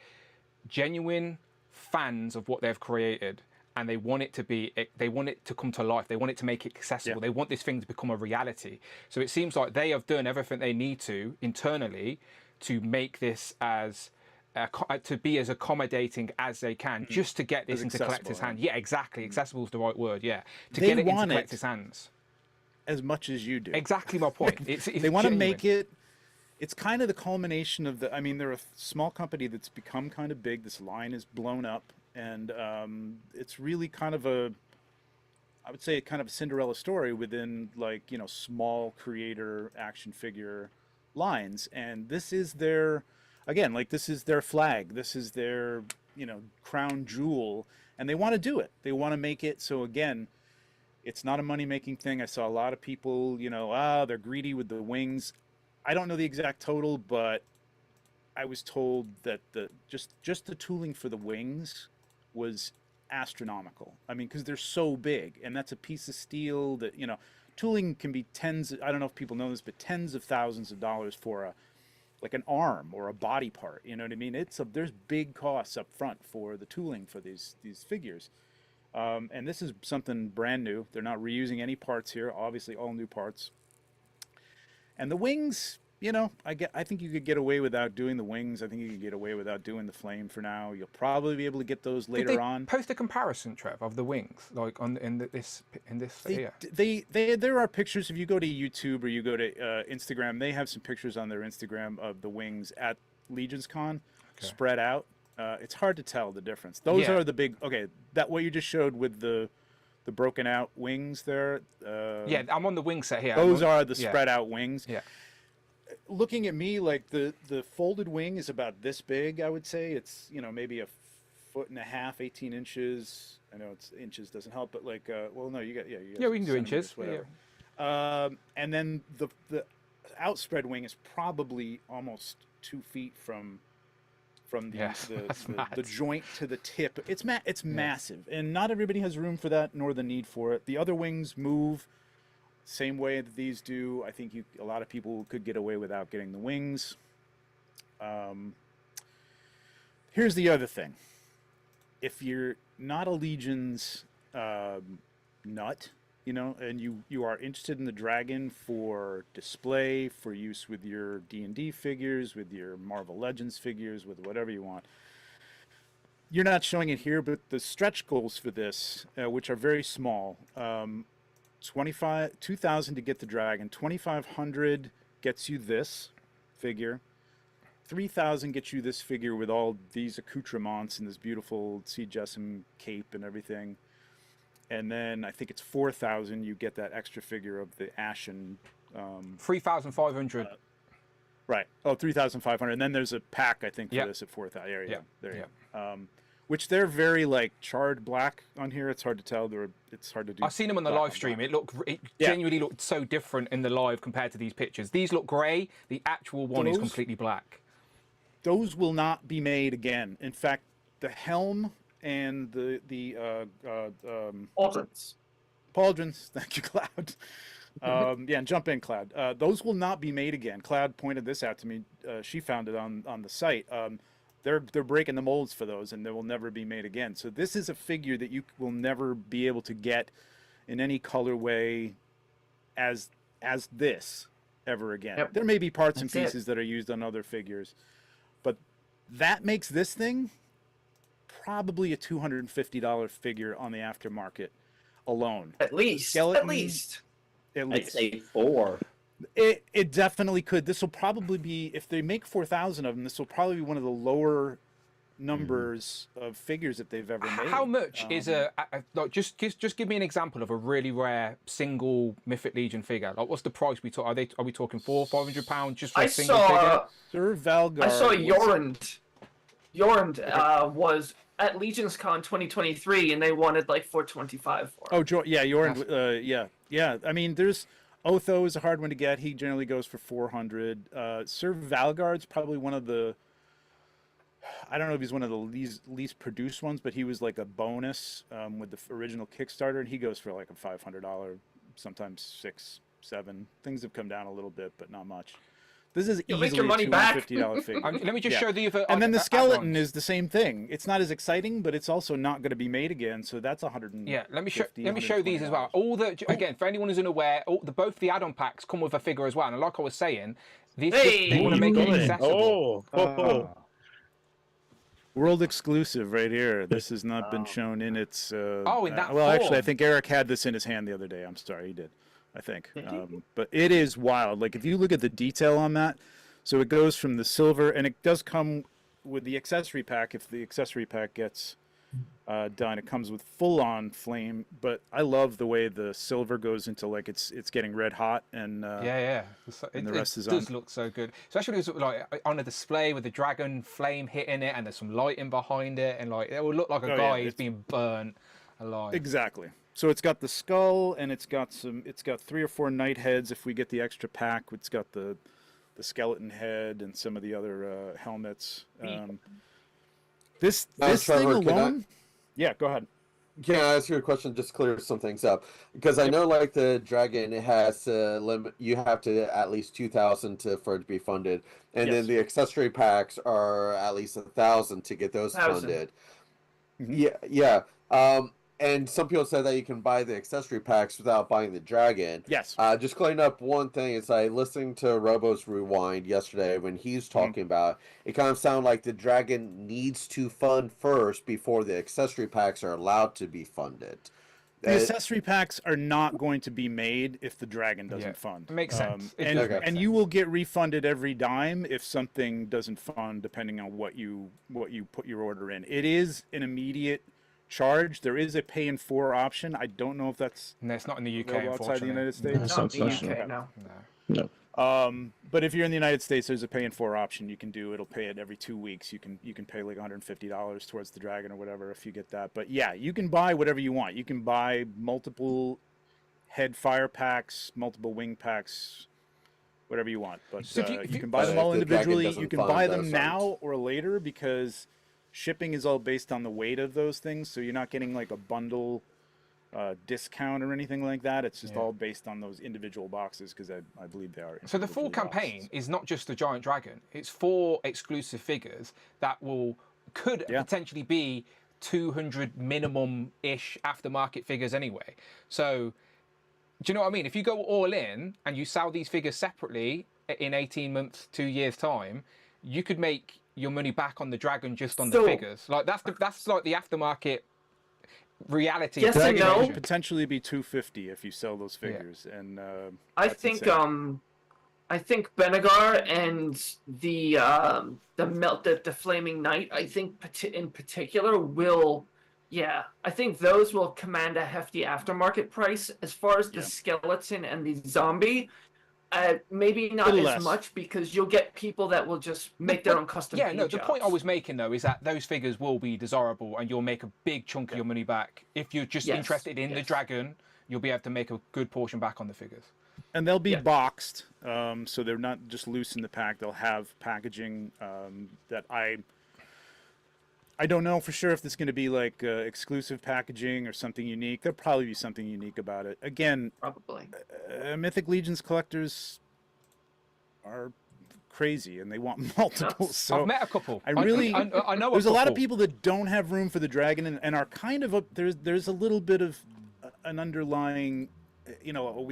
genuine fans of what they've created, and they want it to come to life. They want it to make it accessible. They want this thing to become a reality. So it seems like they have done everything they need to internally to make this to be as accommodating as they can, just to get this into collectors' hands. Yeah, exactly. Accessible is the right word. Yeah, to get it into collectors' hands as much as you do. Exactly my point. They want to make it. It's kind of the culmination of the. I mean, they're a small company that's become kind of big. This line is blown up, and it's really kind of I would say kind of a Cinderella story within small creator action figure lines, and this is their. Again, this is their flag. This is their, crown jewel, and they want to do it. They want to make it. So again, it's not a money-making thing. I saw a lot of people, they're greedy with the wings. I don't know the exact total, but I was told that just the tooling for the wings was astronomical. I mean, because they're so big, and that's a piece of steel that, tooling can be I don't know if people know this, but tens of thousands of dollars for like an arm or a body part, you know what I mean? There's big costs up front for the tooling for these figures. And this is something brand new. They're not reusing any parts here, obviously all new parts. And the wings, I think you could get away without doing the wings. I think you could get away without doing the flame for now. You'll probably be able to get those later on. Post a comparison, Trev, of the wings, like in this here. There are pictures. If you go to YouTube or you go to Instagram, they have some pictures on their Instagram of the wings at Legions Con, spread out. It's hard to tell the difference. Those are the big. Okay, that what you just showed with the broken out wings there. Yeah, I'm on the wing set here. Those are the spread out wings. Yeah. Looking at me, like the folded wing is about this big, I would say. It's maybe 1.5 feet, 18 inches. I know it's inches doesn't help, but you got we can do inches. Whatever. Yeah. And then the outspread wing is probably almost 2 feet from the joint to the tip. It's massive, and not everybody has room for that, nor the need for it. The other wings move same way that these do. I think a lot of people could get away without getting the wings. Here's the other thing. If you're not a Legions nut, and you are interested in the dragon for display, for use with your D&D figures, with your Marvel Legends figures, with whatever you want, you're not showing it here, but the stretch goals for this, which are very small, 2,000 to get the dragon, 2,500 gets you this figure, 3,000 gets you this figure with all these accoutrements and this beautiful Sea Jessam cape and everything, and then I think it's 4,000 you get that extra figure of the Ashen. 3,500. Right. Oh, 3,500, and then there's a pack I think for this at 4,000. There you go. Which they're very charred black on here. It's hard to tell. It's hard to do. I've seen them on the live stream. It genuinely looked so different in the live compared to these pictures. These look grey. The actual one is completely black. Those will not be made again. In fact, the helm and the pauldrons. Thank you, Cloud. And jump in, Cloud. Those will not be made again. Cloud pointed this out to me. She found it on the site. They're breaking the molds for those, and they will never be made again. So this is a figure that you will never be able to get in any colorway as this ever again. Yep. There may be parts and pieces that are used on other figures, but that makes this thing probably a $250 figure on the aftermarket alone. At least. I'd say 4. It definitely could. This will probably be, if they make 4,000 of them, this will probably be one of the lower numbers of figures that they've ever made. How much is like, just give me an example of a really rare single Mythic Legion figure? Like, what's the price we talk? Are we talking £400-500 just for a single figure? Sir Valgar. I saw Yorand. Yorand was at Legions Con 2023, and they wanted like 425 for it. Oh, yeah, Yorand. Yeah. I mean, there's Otho is a hard one to get. He generally goes for 400. Sir Valgard's probably one of the. I don't know if he's one of the least produced ones, but he was like a bonus with the original Kickstarter, and he goes for like a $500, sometimes $600, $700. Things have come down a little bit, but not much. This is You'll easily make your a money back. $250 figure. Let me just show the other. And then the skeleton add-ons. is the same thing. It's not as exciting, but it's also not going to be made again. So that's 100. Yeah, let me show these as well. All the again, for anyone who's unaware, both the add-on packs come with a figure as well. And like I was saying, they want to make it accessible. World exclusive right here. This has not been shown in its. In that well, actually, I form. think Eric had this in his hand the other day. I'm sorry, he did. I think. But it is wild. Like if you look at the detail on that, so it goes from the silver, and it does come with the accessory pack. If the accessory pack gets done, it comes with full-on flame. But I love the way the silver goes into like it's getting red hot, and and the rest is does on. look so good, especially when it's like on a display with the dragon flame hitting it, and there's some lighting behind it, and like it will look like a guy who's being burnt alive. Exactly. So it's got the skull, and it's got 3 or 4 knight heads. If we get the extra pack, it's got the skeleton head and some of the other helmets. This thing alone. Yeah, go ahead. Can I ask you a question just to clear some things up? Because I know, like, the dragon, it has a limit. You have to at least 2,000 for it to be funded, and then the accessory packs are at least 1,000 to get those 1,000. funded. Yeah. And some people say that you can buy the accessory packs without buying the dragon. Yes. Just clearing up one thing is I listening to Robo's Rewind yesterday when he's talking about it, kind of sounded like the dragon needs to fund first before the accessory packs are allowed to be funded. The accessory packs are not going to be made if the dragon doesn't fund. Makes sense. And you will get refunded every dime if something doesn't fund, depending on what you put your order in. It is an immediate charge. There is a pay in 4 option. I don't know if that's No, it's not in the UK, outside the unfortunately. United States. Not in the UK, no. But if you're in the United States, there's a pay in 4 option you can do. It'll pay it every 2 weeks. You can pay like $150 towards the dragon or whatever if you get that. But yeah, you can buy whatever you want. You can buy multiple head fire packs, multiple wing packs, whatever you want. But So if you you- can buy them all if the dragon individually. doesn't You can fund, buy that them sounds- now or later because shipping is all based on the weight of those things. So you're not getting like a bundle discount or anything like that. It's just all based on those individual boxes because I believe they are. So the full individual campaign boxes. is not just the giant dragon. It's 4 exclusive figures that could potentially be 200 minimum-ish aftermarket figures anyway. So do you know what I mean? If you go all in and you sell these figures separately in 18 months, 2 years time, you could make your money back on the dragon just on the figures. Like that's like the aftermarket reality. Yes of and the no. situation. Potentially be 250 if you sell those figures, and I that's think insane. I think Benegar and the Flaming Knight, I think in particular will, I think those will command a hefty aftermarket price. As far as the skeleton and the zombie, maybe not Little as less. much because you'll get people that will just make their own custom. Yeah, no, paint the point I jobs. was making though is that those figures will be desirable and you'll make a big chunk of your money back. If you're just interested in the dragon, you'll be able to make a good portion back on the figures. And they'll be boxed, so they're not just loose in the pack. They'll have packaging that I don't know for sure if it's going to be like exclusive packaging or something unique. There'll probably be something unique about it. Again, probably Mythic Legions collectors are crazy and they want multiples. So I've met a couple. I really, I know there's a a lot of couple. people that don't have room for the dragon and are kind of there's a little bit of an underlying, you know,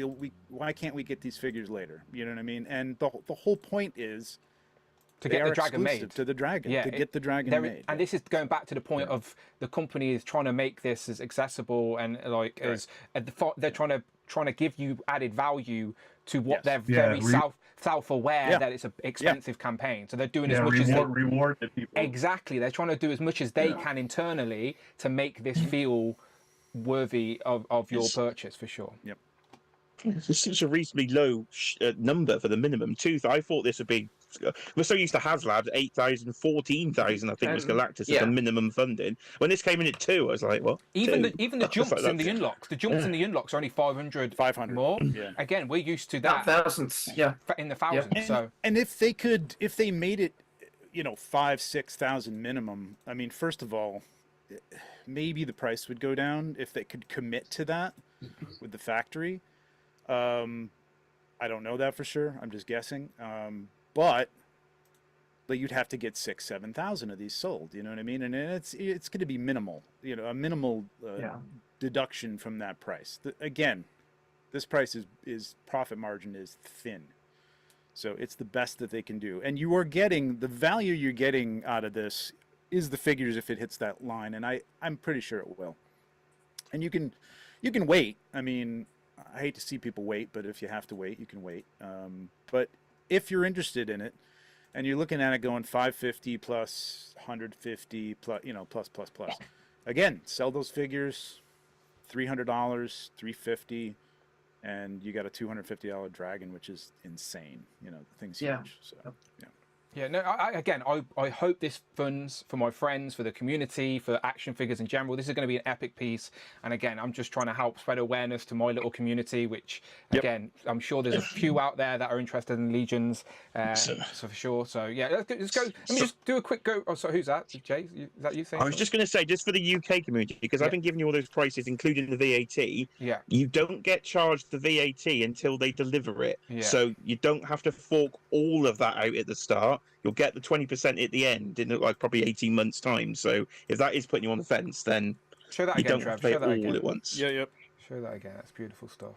why can't we get these figures later? You know what I mean? And the whole point is to they get are the dragon exclusive made. to the dragon, Yeah, to get the dragon made. And this is going back to the point of the company is trying to make this as accessible and like they're trying to trying to give you added value to what Yes. they're very self-aware Yeah. that it's an expensive campaign. So they're doing as much as reward the people. exactly. They're trying to do as much as they can internally to make this feel worthy of your purchase for sure. Yep. It's such a reasonably low number for the minimum too. I thought this would be. We're so used to HasLab, 8,000, 14,000, I think was Galactus as the minimum funding. When this came in at 2, I was like, what? Even Two? the jumps in the unlocks. The jumps in the unlocks are only 500 more. Yeah. Again, we're used to Not that thousands. Yeah. in the thousands. So And if they made it, 5,000-6,000 minimum. I mean, first of all, maybe the price would go down if they could commit to that with the factory. I don't know that for sure. I'm just guessing. But you'd have to get 6,000-7,000 of these sold. You know what I mean? And it's going to be minimal. A minimal deduction from that price. Again, this price is profit margin is thin. So it's the best that they can do. And you are getting the value you're getting out of this is the figures if it hits that line, and I'm pretty sure it will. And you can wait. I mean, I hate to see people wait, but if you have to wait, you can wait. But if you're interested in it, and you're looking at it going 550 plus 150 plus, plus. Again, sell those figures, $300, $350, and you got a $250 dragon, which is insane. The thing's huge. So yeah. yeah, no. I hope this funds for my friends, for the community, for action figures in general. This is going to be an epic piece, and again, I'm just trying to help spread awareness to my little community. Which, again, I'm sure there's a few out there that are interested in Legions, so for sure. So yeah, let's go. Let me just do a quick go. Oh, sorry, who's that? Jay? Is that you saying? I was just going to say, just for the UK community, because I've been giving you all those prices, including the VAT. Yeah. You don't get charged the VAT until they deliver it. Yeah. So you don't have to fork all of that out at the start. You'll get the 20% at the end in probably 18 months' time. So if that is putting you on the fence, then show that you again, don't Trav. have to pay Show it that all again. at once. Yeah. Show that again. That's beautiful stuff.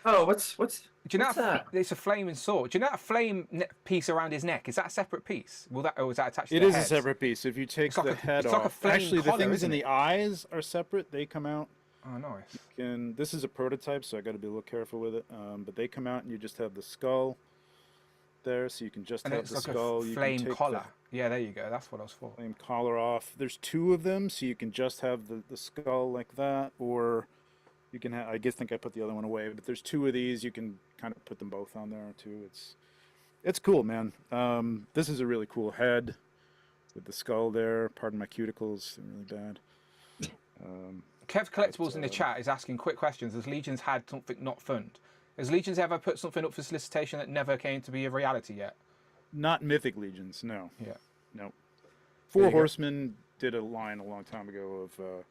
Oh, what's Do you know that? It's a flaming sword. Do you know that flame piece around his neck? Is that a separate piece? Or is that attached to It the is head? a separate piece. If you take It's like the a- head it's off, like a flame actually the collar, things isn't in it? the eyes are separate. They come out. Oh, nice. And this is a prototype, so I got to be a little careful with it. But they come out, and you just have the skull there, so you can just And have it's the like skull. a You flame can take collar. Yeah, there you go. That's what I was for. the flame collar off. There's 2 of them, so you can just have the skull like that, or you can have. I think I put the other one away, but there's 2 of these. You can kind of put them both on there too. It's cool, man. This is a really cool head with the skull there. Pardon my cuticles, they're really bad. Kev Collectibles in the chat is asking quick questions. Has Legions had something not fund? Has Legions ever put something up for solicitation that never came to be a reality yet? Not Mythic Legions, no. Yeah. No. There Four you go. Horsemen did a line a long time ago of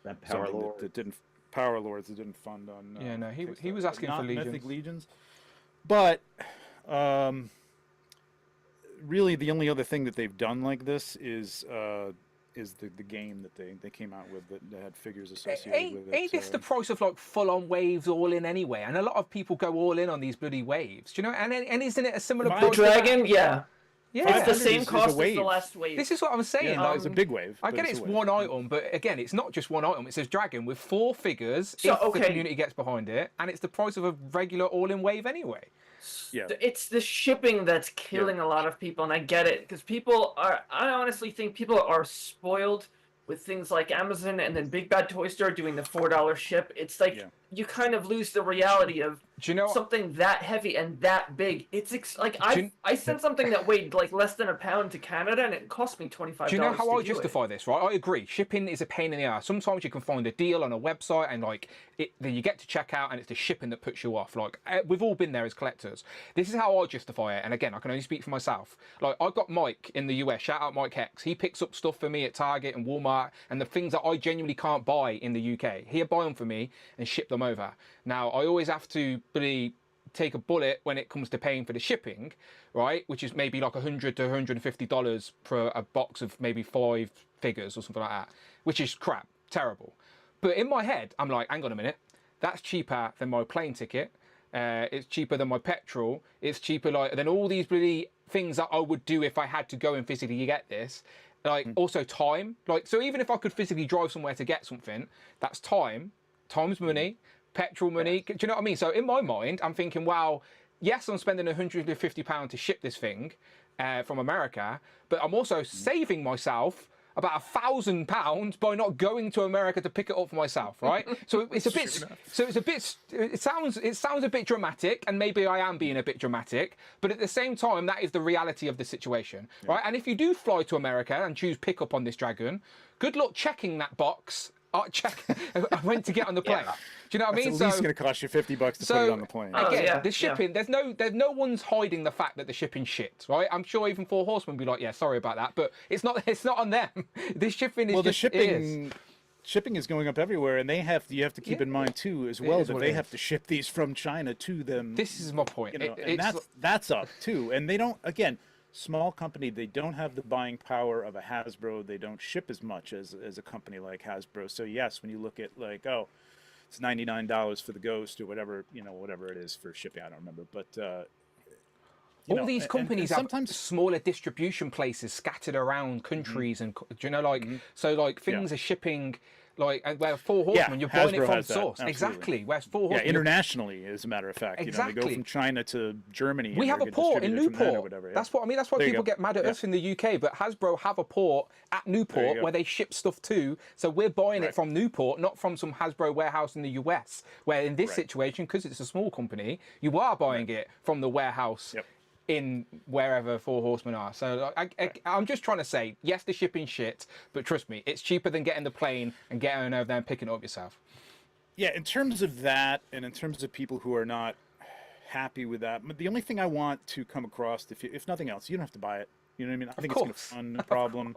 That Power something Lord. that didn't Power Lords that didn't fund on. Yeah, no, he Kickstarter, was but asking for not Legions. Mythic Legions, but really the only other thing that they've done like this is the game that they came out with that had figures associated with it. Ain't this the price of like full-on waves all in anyway? And a lot of people go all in on these bloody waves. Do you know? And isn't it a similar My price? The to that? dragon? Yeah. Yeah. It's the 500 same is a cost as wave. the last wave. This is what I'm saying. Yeah, like, it's a big wave. I but get it's it's a wave. one item, but again, it's not just one item. It's a dragon with 4 figures So, if the okay. community gets behind it, and it's the price of a regular all-in wave anyway. Yeah. It's the shipping that's killing a lot of people, and I get it, because I honestly think people are spoiled with things like Amazon and then Big Bad Toy Store doing the $4 ship. It's like you kind of lose the reality of Do you know something that heavy and that big. It's like I sent something that weighed like less than a pound to Canada, and it cost me $25. Do you know how to I do justify this, right? I agree. Shipping is a pain in the ass. Sometimes you can find a deal on a website and then you get to check out and it's the shipping that puts you off. Like, we've all been there as collectors. This is how I justify it. And again, I can only speak for myself. Like, I got Mike in the US. Shout out Mike Hex. He picks up stuff for me at Target and Walmart and the things that I genuinely can't buy in the UK. He'll buy them for me and ship them over. Now, I always have to take a bullet when it comes to paying for the shipping, right? Which is maybe like $100 to $150 for a box of maybe 5 figures or something like that, which is crap, terrible. But in my head, I'm like, hang on a minute, that's cheaper than my plane ticket. It's cheaper than my petrol. It's cheaper than all these bloody things that I would do if I had to go and physically get this. Also time. So even if I could physically drive somewhere to get something, that's time. Time's money. petrol money. Do you know what I mean? So in my mind, I'm thinking, wow, yes, I'm spending £150 to ship this thing from America, but I'm also saving myself about £1,000 by not going to America to pick it up for myself, right? So it's a bit. So it's a bit. It sounds a bit dramatic, and maybe I am being a bit dramatic, but at the same time, that is the reality of the situation, right? And if you do fly to America and choose pick up on this dragon, good luck checking that box. Check when to get on the plane. Do you know what I mean? It's at least going to cost you $50 to put it on the plane. Again, the shipping. There's no one's hiding the fact that the shipping shit, right? I'm sure even Four Horsemen will be like, yeah, sorry about that, but it's not on them. The shipping is well, just shipping is going up everywhere, and you have to keep in mind too as well that they have to ship these from China to them. This is my point. You know, and that's up too, and they don't again. Small company, they don't have the buying power of a Hasbro. They don't ship as much as a company like Hasbro. So yes, when you look at like, oh, it's $99 for the Ghost or whatever, whatever it is for shipping, I don't remember. But all these companies have sometimes smaller distribution places scattered around countries, and so like things are shipping. Like where Four Horsemen, you're buying it from source. Exactly. Where's Four Horsemen? Yeah, internationally, as a matter of fact. Exactly. They go from China to Germany. We have a port in Newport. That's what I mean. That's why people get mad at us in the UK. But Hasbro have a port at Newport where they ship stuff to. So we're buying it from Newport, not from some Hasbro warehouse in the US. Where in this situation, because it's a small company, you are buying it from the warehouse. In wherever Four Horsemen are. So I'm just trying to say, yes, the shipping shit, but trust me, it's cheaper than getting the plane and getting over there and picking it up yourself. Yeah, in terms of that, and in terms of people who are not happy with that, but the only thing I want to come across, if nothing else, you don't have to buy it. You know what I mean? I think it's going to fund the problem.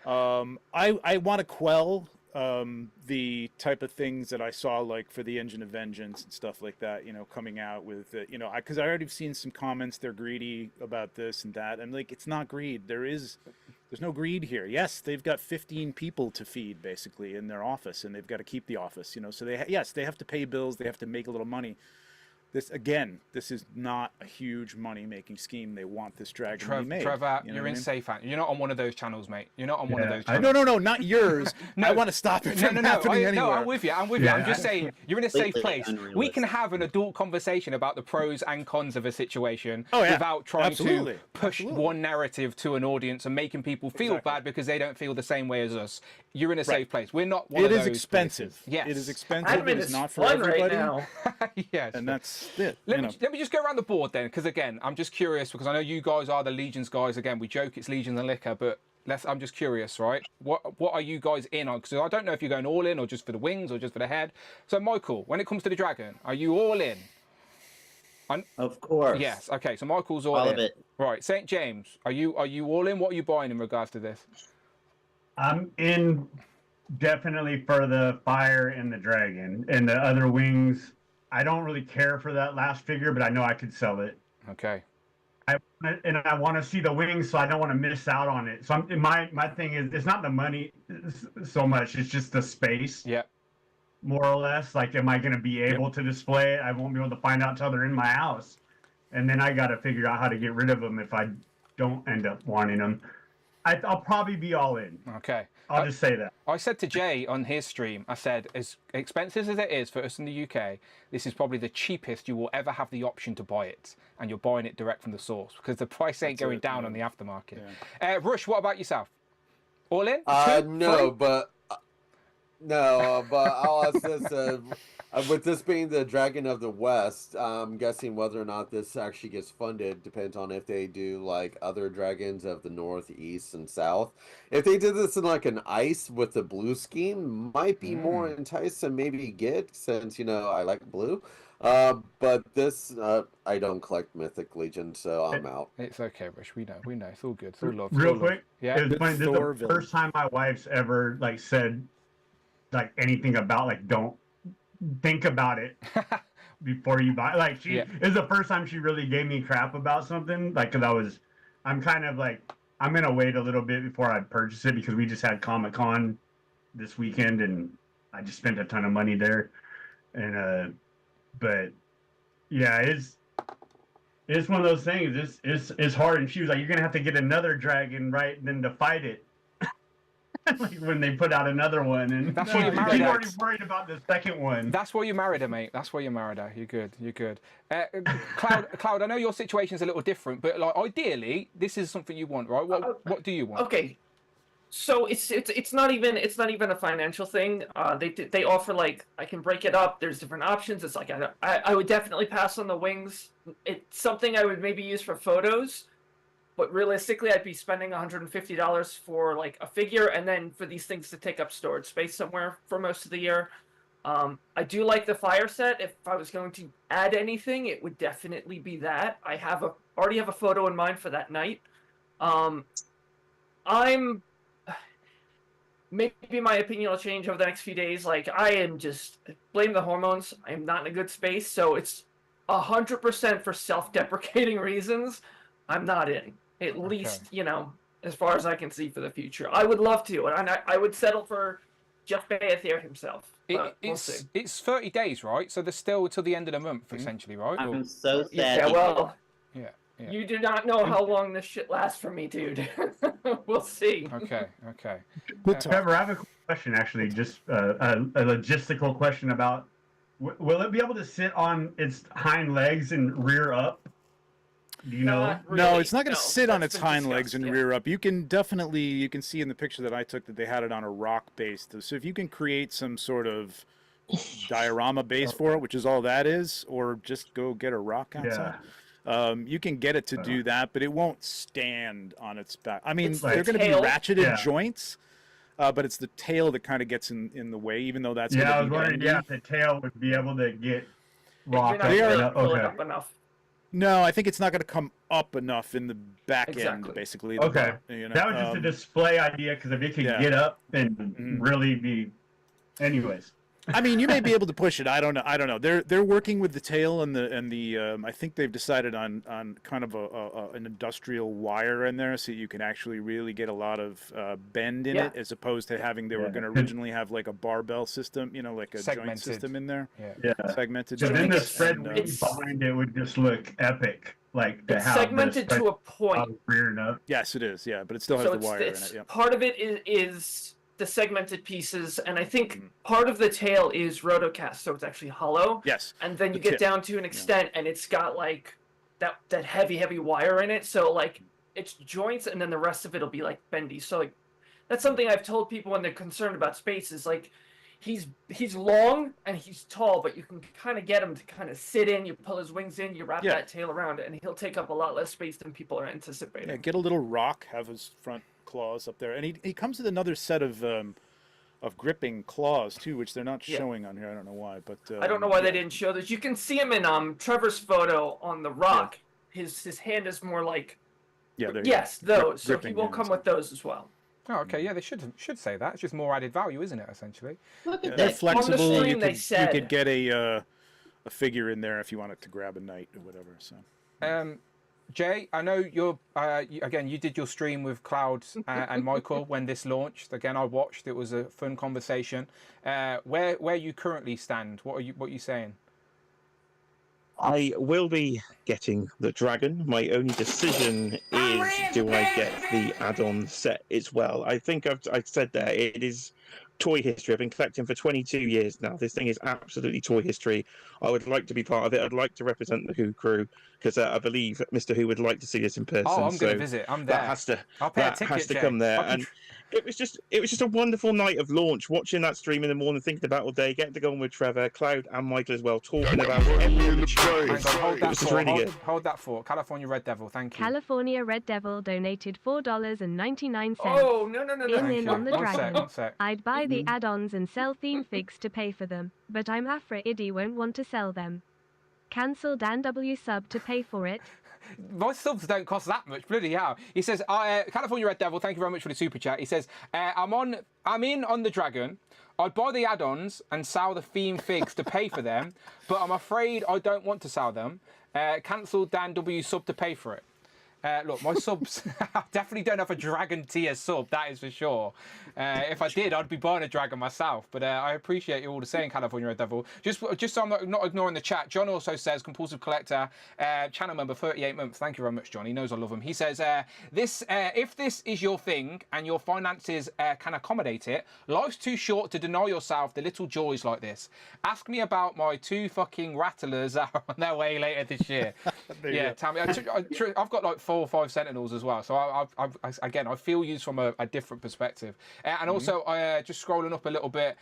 I want to quell the type of things that I saw, like for the Engine of Vengeance and stuff like that, coming out with, because I already seen some comments, they're greedy about this and that. And like, it's not greed. There's no greed here. Yes, they've got 15 people to feed basically in their office, and they've got to keep the office, so they have to pay bills. They have to make a little money. This is not a huge money-making scheme. They want this dragon to be made. Trevor, you're in safe hands. You're not on one of those channels, mate. You're not on one of those channels. No, not yours. I want to stop it from happening anywhere. No, I'm with you. I'm just saying, you're in a safe place. We can have an adult conversation about the pros and cons of a situation without trying to push one narrative to an audience and making people feel bad because they don't feel the same way as us. You're in a safe place. We're not one of those. It is expensive. Places. Yes. It is expensive. It is not for everybody. Right now. Yes. And that's it. Let me just go around the board then, because again, I'm just curious, because I know you guys are the Legions guys. Again, we joke it's Legions and NECA, but I'm just curious, right? What are you guys in on? Because I don't know if you're going all in or just for the wings or just for the head. So Michael, when it comes to the dragon, are you all in? Of course. Yes. Okay. So Michael's all in. All of it. Right. St. James, are you all in? What are you buying in regards to this? I'm in definitely for the fire and the dragon, and the other wings. I don't really care for that last figure, but I know I could sell it. Okay. I want to see the wings, so I don't want to miss out on it. So my thing is, it's not the money so much; it's just the space. Yeah. More or less, like, am I going to be able to display it? I won't be able to find out till they're in my house, and then I got to figure out how to get rid of them if I don't end up wanting them. I'll probably be all in. Okay. I'll just say that. I said to Jay on his stream, I said, as expensive as it is for us in the UK, this is probably the cheapest you will ever have the option to buy it. And you're buying it direct from the source because the price ain't going down on the aftermarket. Yeah. Rush, what about yourself? All in? No, but I'll ask this. With this being the Dragon of the West, I'm guessing whether or not this actually gets funded depends on if they do like other dragons of the North, East, and South. If they did this in like an ice with the blue scheme, might be more enticed to maybe get, since I like blue. But this, I don't collect Mythic Legions, so I'm out. It's okay, Rush. We know. It's all good. It's all love. Real quick, yeah. It's funny. This is the first time my wife's ever like said like anything about like don't think about it before you buy. Like it's the first time she really gave me crap about something. Like, cause I'm kind of like, I'm gonna wait a little bit before I purchase it because we just had Comic-Con this weekend and I just spent a ton of money there. And but yeah, it's one of those things. It's hard. And she was like, you're gonna have to get another dragon, right? And then to fight it. like when they put out another one, and That's why you married she's her. already worried about the second one. That's why you married her, mate. That's why you married her. You're good. You're good. Cloud, I know your situation's a little different, but like ideally, this is something you want, right? What do you want? Okay. So it's not even a financial thing. They offer, like, I can break it up. There's different options. It's like I would definitely pass on the wings. It's something I would maybe use for photos, but realistically, I'd be spending $150 for like a figure, and then for these things to take up storage space somewhere for most of the year. I do like the fire set. If I was going to add anything, it would definitely be that. I already have a photo in mind for that night. Maybe my opinion will change over the next few days. Like, I am just, blame the hormones. I am not in a good space, so it's 100% for self-deprecating reasons. I'm not in. At least, you know, as far as I can see for the future. I would love to, and I would settle for Jeff Beathier himself. We'll see. It's 30 days, right? So there's still till the end of the month, essentially, right? I'm so sad. Yeah, well, Yeah. you do not know how long this shit lasts for me, dude. We'll see. Okay. Trevor, I have a question, actually, just a logistical question about, will it be able to sit on its hind legs and rear up? Do you know? No, it's not going to sit on That's its been hind legs discussed, and rear up. You can see in the picture that I took that they had it on a rock base. So if you can create some sort of diorama base for it, which is all that is, or just go get a rock outside. You can get it to do that, but it won't stand on its back. I mean, It's they're the going to be tail. ratcheted joints, but it's the tail that kind of gets in the way, even though that's Yeah, I was going to be wondering, bendy. if the tail would be able to get You're rocked not up. going to enough. pull it Okay. up enough. No, I think it's not going to come up enough in the back Exactly. end, basically. Okay. You know, That was just a display idea, because if it could yeah. get up and really be, anyways. I mean, you may be able to push it. I don't know. They're working with the tail and the. I think they've decided on kind of an industrial wire in there, so you can actually really get a lot of bend in it, as opposed to having they were going to originally have like a barbell system, you know, like a Segmented. joint system in there. Yeah. Segmented. So I then think the it's- spread it's- behind it would just look epic, like to It's have the segmented spread to a point. reared up. Yes, it is. Yeah, but it still has So the wire in it's it. Yeah. part of it is the segmented pieces, and I think part of the tail is rotocast, so it's actually hollow. Yes. And then you The get tip. down to an extent, and it's got like that heavy wire in it. So like it's joints, and then the rest of it'll be like bendy. So like that's something I've told people when they're concerned about space is like he's long and he's tall, but you can kind of get him to kind of sit in. You pull his wings in, you wrap Yeah. that tail around it, and he'll take up a lot less space than people are anticipating. Yeah, get a little rock, have his front claws up there, and he comes with another set of gripping claws too, which they're not showing on here. I don't know why, but I don't know why they didn't show this. You can see him in Trevor's photo on the rock. His hand is more like those. those. So he Gripping will hands. come with those as well. Oh, okay. Yeah, they should say that. It's just more added value, isn't it? Essentially. Look at They're that. flexible. stream You they could said- get a figure in there if you wanted to grab a knight or whatever. So. Jay, I know you're again. You did your stream with Cloud and Michael when this launched. Again, I watched. It was a fun conversation. Where you currently stand? What are you saying? I will be getting the dragon. My only decision is, do I get the add-on set as well? I think I've said that it is toy history. I've been collecting for 22 years now. This thing is absolutely toy history. I would like to be part of it. I'd like to represent the Who crew, because I believe Mr. Who would like to see this in person. Oh, I'm so going to visit. I'm there. That has to. I'll pay a That ticket, has to Jay. come there. I'll be And it was just a wonderful night of launch. Watching that stream in the morning, thinking about all day, getting to go on with Trevor, Cloud, and Michael as well, talking about everything in the show. Hang on, hold It that was just thought. really good. Hold that thought. California Red Devil, thank you. California Red Devil donated $4.99. Oh no! In on the One dragon. sec, one sec. I'd buy the add-ons and sell theme figs to pay for them, but I'm afraid Iddy won't want to sell them. Cancel Dan W sub to pay for it. My subs don't cost that much, bloody hell. He says, California Red Devil, thank you very much for the super chat. He says, I'm in on the dragon. I'd buy the add-ons and sell the theme figs to pay for them, but I'm afraid I don't want to sell them. Cancel Dan W sub to pay for it. Look, my subs, I definitely don't have a dragon tier sub, that is for sure. If I did, I'd be buying a dragon myself. But I appreciate you all the saying, California Red Devil. Just so I'm not ignoring the chat, John also says, compulsive collector, channel member, 38 months. Thank you very much, John. He knows I love him. He says, if this is your thing and your finances can accommodate it, life's too short to deny yourself the little joys like this. Ask me about my 2 fucking rattlers that are on their way later this year. Yeah, tell me. I've got like 4 or 5 Sentinels as well, so I feel used from a different perspective. And also, just scrolling up a little bit,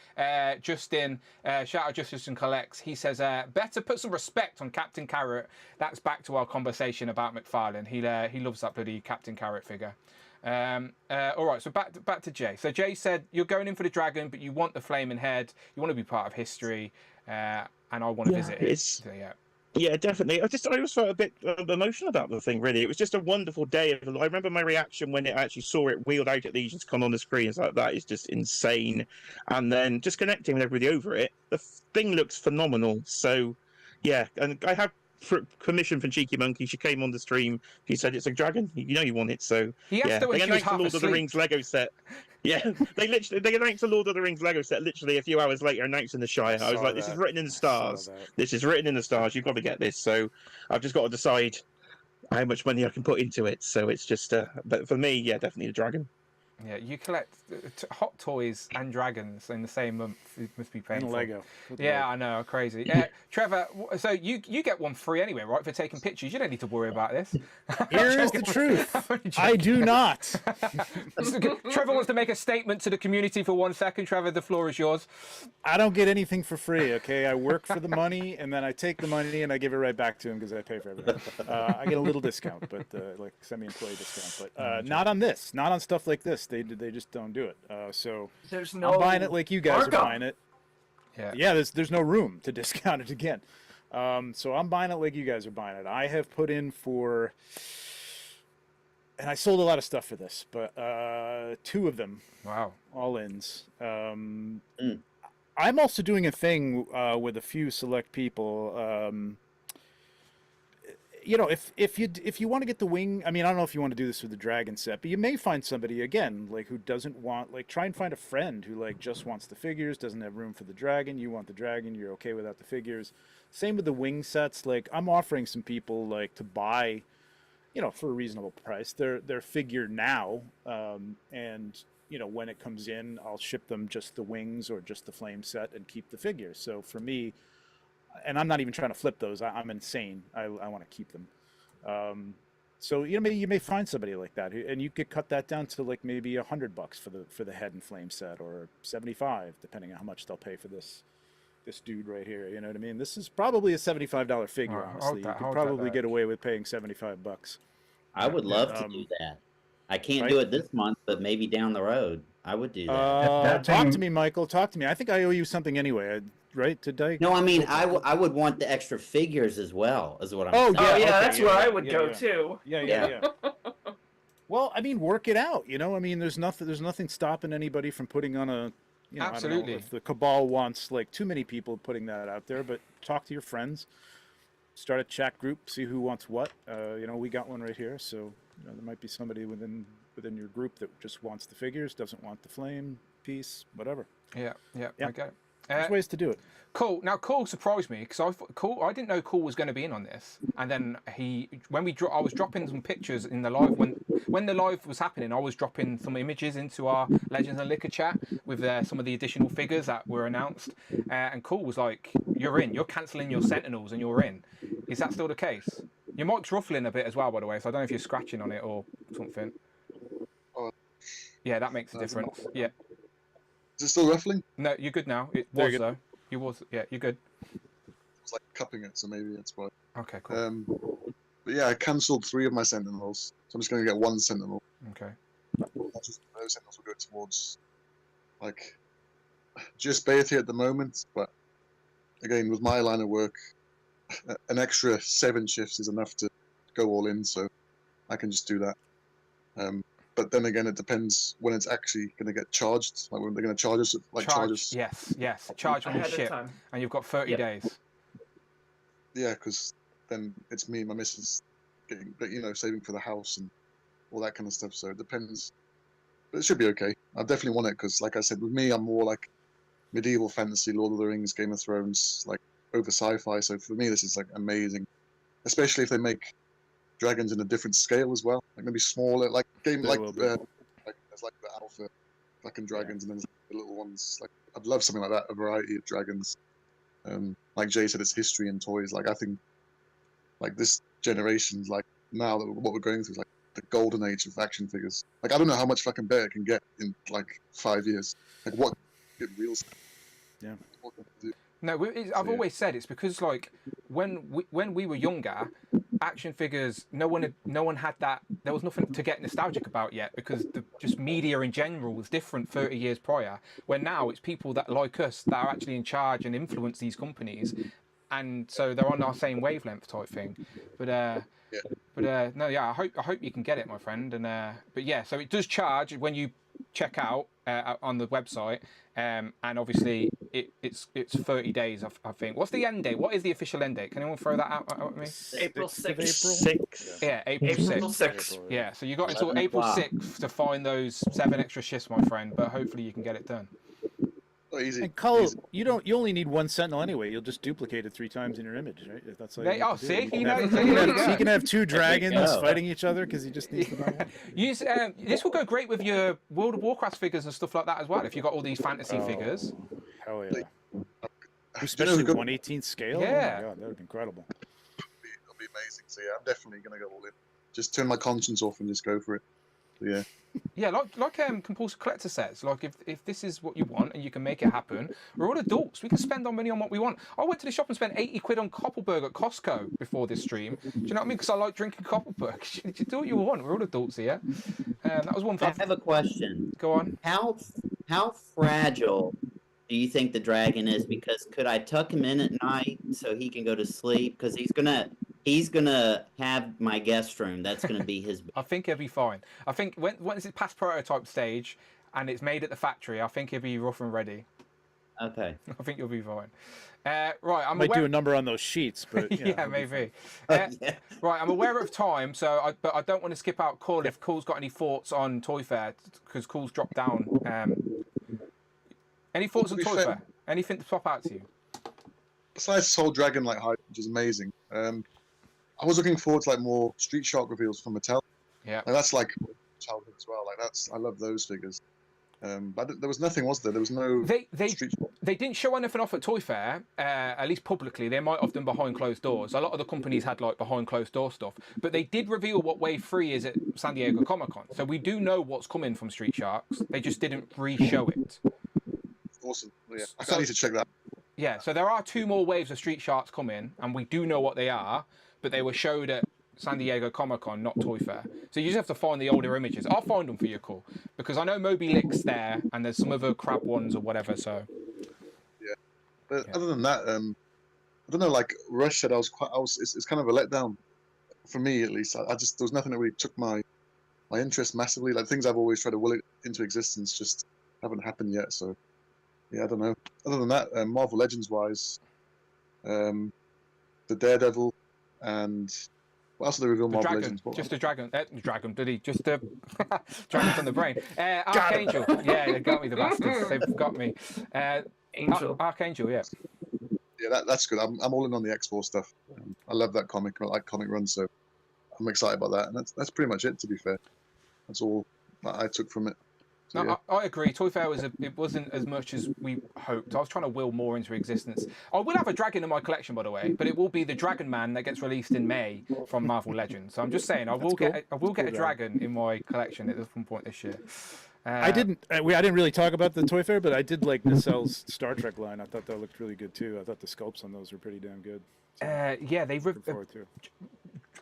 Justin, shout out Justin Collects. He says, better put some respect on Captain Carrot. That's back to our conversation about McFarlane. He loves that bloody Captain Carrot figure. All right, so back to Jay. So Jay said you're going in for the dragon, but you want the flaming head. You want to be part of history, and I want to visit it. So, yeah. Yeah, definitely. I always felt a bit emotional about the thing, really. It was just a wonderful day. I remember my reaction when it actually saw it wheeled out at Legions Con on the screen. It's like, that is just insane. And then just connecting with everybody over it, the thing looks phenomenal. So, yeah, and I have permission from Cheeky Monkey. She came on the stream. She said it's a dragon. You know you want it. So, he asked her when she was half Lord of the Rings Lego set. Yeah, they announced the Lord of the Rings Lego set literally a few hours later, announced in the Shire. I was like, this is written in the stars. This is written in the stars. You've got to get this. So I've just got to decide how much money I can put into it. So it's just, but for me, yeah, definitely the dragon. Yeah, you collect hot toys and dragons in the same month. It must be painful. And Lego. Yeah, I know, crazy. Trevor, so you get one free anyway, right, for taking pictures? You don't need to worry about this. Here is the truth. I do not. Trevor wants to make a statement to the community for 1 second. Trevor, the floor is yours. I don't get anything for free, okay? I work for the money, and then I take the money and I give it right back to him because I pay for everything. I get a little discount, but like semi-employee discount. But not on this, not on stuff like this. They just don't do it. So there's no I'm buying it like you guys markup. are buying it. Yeah, there's no room to discount it again. So I'm buying it like you guys are buying it. I have put in for, and I sold a lot of stuff for this, but 2 of them. Wow. All-ins. I'm also doing a thing with a few select people. You know, if you want to get the wing, I mean, I don't know if you want to do this with the dragon set, but you may find somebody again like who doesn't want, like, try and find a friend who like just wants the figures, doesn't have room for the dragon. You want the dragon, you're okay without the figures. Same with the wing sets. Like, I'm offering some people like to buy, you know, for a reasonable price, their figure now, and you know, when it comes in, I'll ship them just the wings or just the flame set and keep the figures. So for me, and I'm not even trying to flip those. I'm insane. I want to keep them. So you know, maybe you may find somebody like that, and you could cut that down to like maybe $100 for the head and flame set, or 75, depending on how much they'll pay for this dude right here. You know what I mean? This is probably a $75 figure. Honestly, you could probably get away with paying $75. I would love to do that. I can't do it this month, but maybe down the road, I would do that. Talk to me, Michael. Talk to me. I think I owe you something anyway. Right, to Dyke? No, I mean, I would want the extra figures as well, is what I'm saying. Yeah, okay, that's where I would go too. Yeah. Well, I mean, work it out. You know, I mean, there's nothing stopping anybody from putting on a. You know, absolutely. I don't know if the cabal wants like too many people putting that out there, but talk to your friends, start a chat group, see who wants what. You know, we got one right here, so you know, there might be somebody within your group that just wants the figures, doesn't want the flame piece, whatever. Yeah. I get it. There's ways to do it. Cool. Now, Cool surprised me because I didn't know Cool was going to be in on this. And then I was dropping some pictures in the live when the live was happening. I was dropping some images into our Legends and NECA chat with some of the additional figures that were announced. And Cool was like, "You're in. You're cancelling your Sentinels, and you're in." Is that still the case? Your mic's ruffling a bit as well, by the way. So I don't know if you're scratching on it or something. Yeah, that makes a difference. Yeah. Is it still ruffling? No, you're good now. It was though. You was, yeah, you're good. It's like cupping it, so maybe that's why. Okay, cool. But yeah, I cancelled 3 of my Sentinels, so I'm just going to get 1 Sentinel. Okay. Those Sentinels will go towards, like, just Beatty at the moment, but again, with my line of work, an extra 7 shifts is enough to go all in, so I can just do that. But then again, it depends when it's actually going to get charged. Like when they're going to charge us, charge us. Yes. Charge when you ship, and you've got 30 days. Yeah, because then it's me and my missus getting, but saving for the house and all that kind of stuff. So it depends, but it should be okay. I definitely want it because, like I said, with me, I'm more like medieval fantasy, Lord of the Rings, Game of Thrones, like over sci-fi. So for me, this is like amazing, especially if they make dragons in a different scale as well, like maybe smaller, like there's like the alpha fucking dragons, and then the little ones. Like I'd love something like that, a variety of dragons. Like Jay said, it's history and toys. Like I think, like this generation's like now that what we're going through is like the golden age of action figures. Like I don't know how much fucking better it can get in like 5 years. Like what get real stuff. Yeah. What can it do? No, I've always said it's because like when we were younger, action figures, no one had that. There was nothing to get nostalgic about yet because just media in general was different 30 years prior. Where now it's people that like us that are actually in charge and influence these companies, and so they're on our same wavelength type thing. But no, yeah, I hope you can get it, my friend. And but yeah, so it does charge when you check out on the website, and obviously it's 30 days. I think. What's the end date? What is the official end date? Can anyone throw that out at me? April 6th. 6th. Yeah, April 6th. Yeah, so you got until 11 April o'clock. 6th to find those 7 extra shifts, my friend. But hopefully you can get it done. Oh, easy. And Cole, Easy. you only need one Sentinel anyway. You'll just duplicate it 3 times in your image, right? If that's all you They, need oh, to do. see, You can you know, have- there you you can go. have- you can have 2 dragons go. fighting each other because he just needs to know one. Use this will go great with your World of Warcraft figures and stuff like that as well. If you've got all these fantasy figures. Hell yeah. You Especially know, 1/18 scale. Yeah. Oh my god, that would be incredible. It'll be amazing. So yeah, I'm definitely gonna go all in. Just turn my conscience off and just go for it. So, yeah. Yeah, like Compulsive Collector says, like if this is what you want and you can make it happen, we're all adults. We can spend our money on what we want. I went to the shop and spent 80 quid on Koppelberg at Costco before this stream. Do you know what I mean? Because I like drinking Koppelberg. You do what you want. We're all adults here. That was one I thing. have a question. Go on. How fragile do you think the dragon is? Because could I tuck him in at night so he can go to sleep? Because he's gonna have my guest room. That's gonna be his. I think he'll be fine. I think once it's past prototype stage and it's made at the factory, I think he'll be rough and ready. Okay. I think you'll be fine. Right, I'm Might aware. do a number on those sheets, but Yeah, that'll be maybe. Yeah. Right, I'm aware of time, but I don't want to skip out Cool if Cool's got any thoughts on Toy Fair because Cool's dropped down. Any thoughts on To be Toy fair- Fair? Anything to pop out to you? Besides this whole dragon like hype, which is amazing. I was looking forward to like more Street Shark reveals from Mattel. Yeah. Like that's like childhood as well. Like I love those figures. But there was nothing, was there? There was no They Street Shark. they didn't show anything off at Toy Fair, at least publicly. They might have done behind closed doors. A lot of the companies had like behind closed door stuff, but they did reveal what Wave 3 is at San Diego Comic-Con. So we do know what's coming from Street Sharks. They just didn't re-show it. Awesome. Yeah. I can't need to check that. Yeah, so there are 2 more waves of Street Sharks coming, and we do know what they are, but they were showed at San Diego Comic-Con, not Toy Fair. So you just have to find the older images. I'll find them for you, Cool, because I know Moby Lick's there, and there's some other crab ones or whatever. So Yeah. But Yeah. other than that, I don't know. Like Rush said, it's kind of a letdown for me at least. I just there was nothing that really took my interest massively. Like things I've always tried to will it into existence just haven't happened yet. So yeah, I don't know. Other than that, Marvel Legends wise, the Daredevil and what else did they reveal? the Marvel dragon, Legends. What just a dragon. Dragon, did he? Just a dragon on the brain. Archangel. Yeah, they got me, the bastards. They've got me. Angel. Archangel, yeah. Yeah, that's good. I'm all in on the X-Force stuff. I love that comic. I like comic runs, so I'm excited about that. And that's pretty much it. To be fair, that's all that I took from it. So, No, yeah. I agree. Toy Fair it wasn't as much as we hoped. I was trying to will more into existence. I will have a dragon in my collection, by the way, but it will be the Dragon Man that gets released in May from Marvel Legends. So I'm just saying, I will get a dragon in my collection at some point this year. I didn't really talk about the Toy Fair, but I did like Nacel's Star Trek line. I thought that looked really good too. I thought the sculpts on those were pretty damn good. Yeah, they. Look forward to it.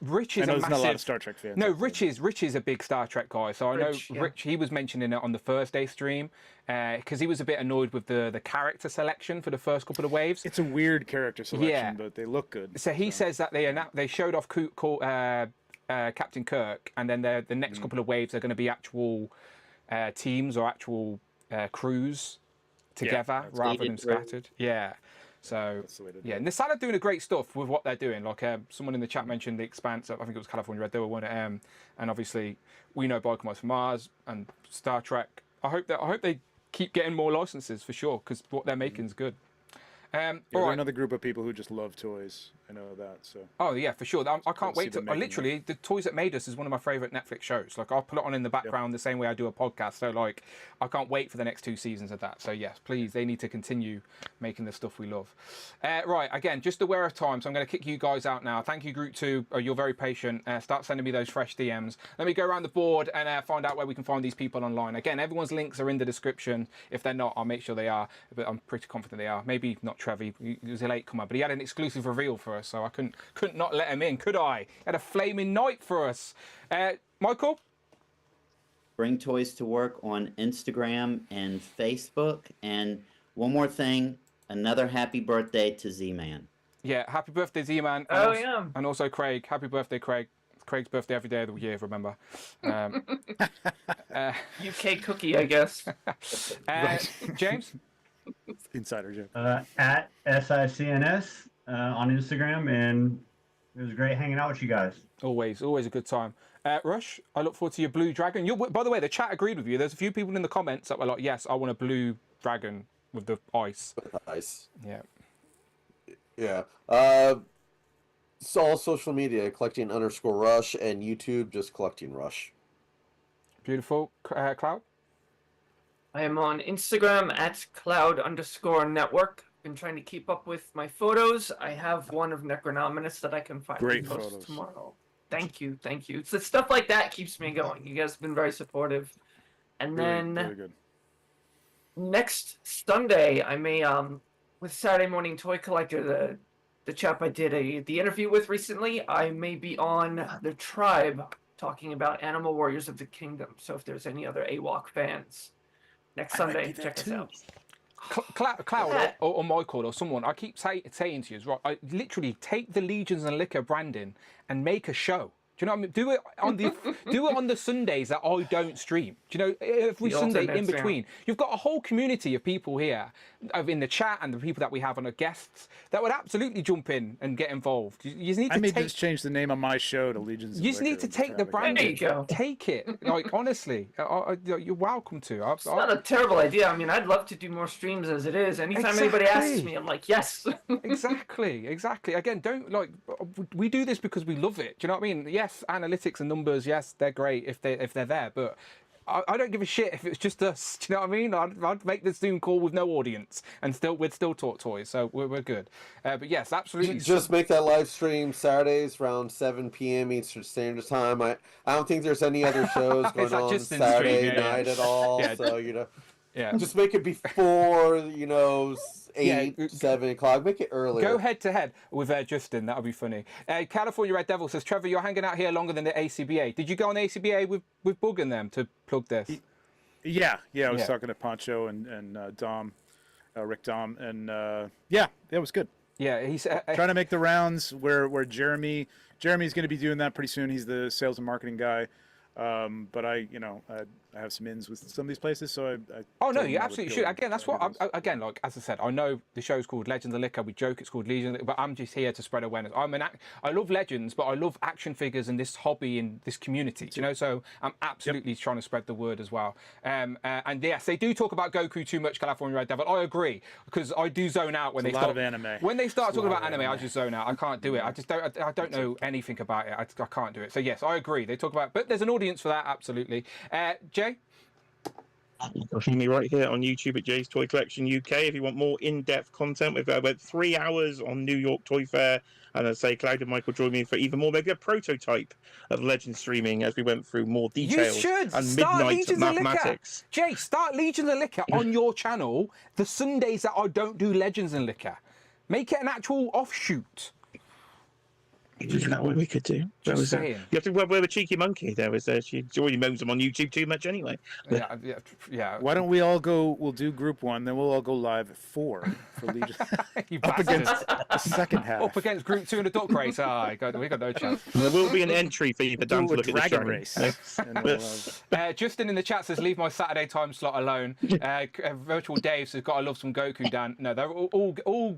Rich I is know a there's massive. not a lot of Star Trek fans. No, out there. Rich is a big Star Trek guy. So I know Rich, yeah. Rich. He was mentioning it on the Thursday stream because he was a bit annoyed with the character selection for the first couple of waves. It's a weird character selection, Yeah. but they look good. So he says that they showed off Captain Kirk, and then the next couple of waves are going to be actual teams or actual crews together that's rather needed than for it. scattered. Yeah. So That's the way to do yeah, it. and NECA are doing a great stuff with what they're doing. Like someone in the chat mentioned the Expanse. I think it was California Red. They were one at and obviously we know Biker from Mars and Star Trek. I hope they keep getting more licenses for sure because what they're making is good. Yeah, All they're right. another group of people who just love toys. I know that. So Oh yeah, for sure. I can't Cool, see wait to. them making Literally, the Toys That Made Us is one of my favorite Netflix shows. Like I'll put it on in the background the same way I do a podcast. So like, I can't wait for the next 2 seasons of that. So yes, please, they need to continue making the stuff we love. Right, again, just aware of time, so I'm going to kick you guys out now. Thank you, Group 2. You're very patient. Start sending me those fresh DMs. Let me go around the board and find out where we can find these people online. Again, everyone's links are in the description. If they're not, I'll make sure they are. But I'm pretty confident they are. Maybe not Trevi. He was a late comer, but he had an exclusive reveal for us, so I couldn't not let him in, could I? He had a flaming night for us. Michael? Bring Toys to Work on Instagram and Facebook. And one more thing, another happy birthday to Z-Man. Yeah, happy birthday, Z-Man. And Oh, also, yeah. And also Craig. Happy birthday, Craig. It's Craig's birthday every day of the year, remember. UK cookie, I guess. James? insider joke. At SICNS on Instagram, and it was great hanging out with you guys. Always a good time. Rush, I look forward to your blue dragon. By the way, the chat agreed with you. There's a few people in the comments that were like, yes, I want a blue dragon with the ice. Nice. Yeah. Yeah. So all social media, collecting_rush, and YouTube, just collecting rush. Beautiful. Cloud? I am on Instagram at cloud_network. Been trying to keep up with my photos. I have one of Necronominus that I can finally Great post photos. tomorrow. Thank you. It's the stuff like that keeps me going. You guys have been very supportive. And then Really good. next Sunday, I may with Saturday Morning Toy Collector, the chap I did the interview with recently, I may be on the Tribe talking about Animal Warriors of the Kingdom. So if there's any other AWOC fans, next Sunday, check us out. Cloud or Michael or someone, I keep saying to you, is right. I literally take the Legions and NECA branding and make a show. Do you know what I mean? Do it on the Sundays that I don't stream. Do you know, every The Sunday alternates, in between. You've got a whole community of people here in the chat and the people that we have on our guests that would absolutely jump in and get involved. You just need to I may just change the name of my show to Legions. You just need to take the brand. There you go. Take it. Like honestly, you're welcome to. It's not a terrible idea. I mean, I'd love to do more streams as it is. Anytime anybody asks me, I'm like, yes. Exactly. Again, don't we do this because we love it. Do you know what I mean? Yes, analytics and numbers, yes, they're great if they're there, but I don't give a shit if it's just us. Do you know what I mean? I'd make this Zoom call with no audience and we'd still talk toys, so we're good. But yes, absolutely. Just make that live stream Saturdays around 7 p.m. Eastern Standard Time. I don't think there's any other shows going like on just in Saturday stream, night at all. Yeah. So Yeah. just make it before 8, 7 o'clock. Make it earlier. Go head to head with Justin. That'll be funny. California Red Devil says, Trevor, you're hanging out here longer than the ACBA. Did you go on the ACBA with Bug and them to plug this? Yeah. I was talking to Poncho and Dom, Rick Dom, and it was good. Yeah, he's Trying to make the rounds where Jeremy's going to be doing that pretty soon. He's the sales and marketing guy. But I have some ins with some of these places, so I Oh no, told you them I would absolutely go should. and Again, that's try what. and do this. Again, like as I said, I know the show's called Legends of NECA. We joke it's called Legions, but I'm just here to spread awareness. I love Legends, but I love action figures and this hobby and this community. You know, so I'm absolutely trying to spread the word as well. And yes, they do talk about Goku too much. California Red Devil. I agree because I do zone out when It's they a lot start. of anime. When they start It's a talking lot about of anime, I just zone out. I can't do it. I just don't. I don't know anything about it. I can't do it. So yes, I agree. They talk about, but there's an audience for that. Absolutely. Jay. You can find me right here on YouTube at Jay's Toy Collection UK. If you want more in-depth content, we've got about 3 hours on New York Toy Fair, and as I say, Cloud and Michael join me for even more, maybe a prototype of Legend streaming as we went through more details You should and start midnight Legions of mathematics. NECA. Jay, start Legions of NECA on your channel the Sundays that I don't do Legends and NECA. Make it an actual offshoot. Isn't that what we could do? Just saying. You have to wear a cheeky monkey. She already moans them on YouTube too much anyway. Yeah. Why don't we all go? We'll do group 1, then we'll all go live at 4 for Legion. You Up bastard. against the second half. Up against Group 2 in the duck race. We got no chance. There will be an entry for you for Dan Do to a look at the dragon dragon race. And we'll have- Justin in the chat says, leave my Saturday time slot alone. Virtual Dave says, gotta love some Goku, Dan. No, they're all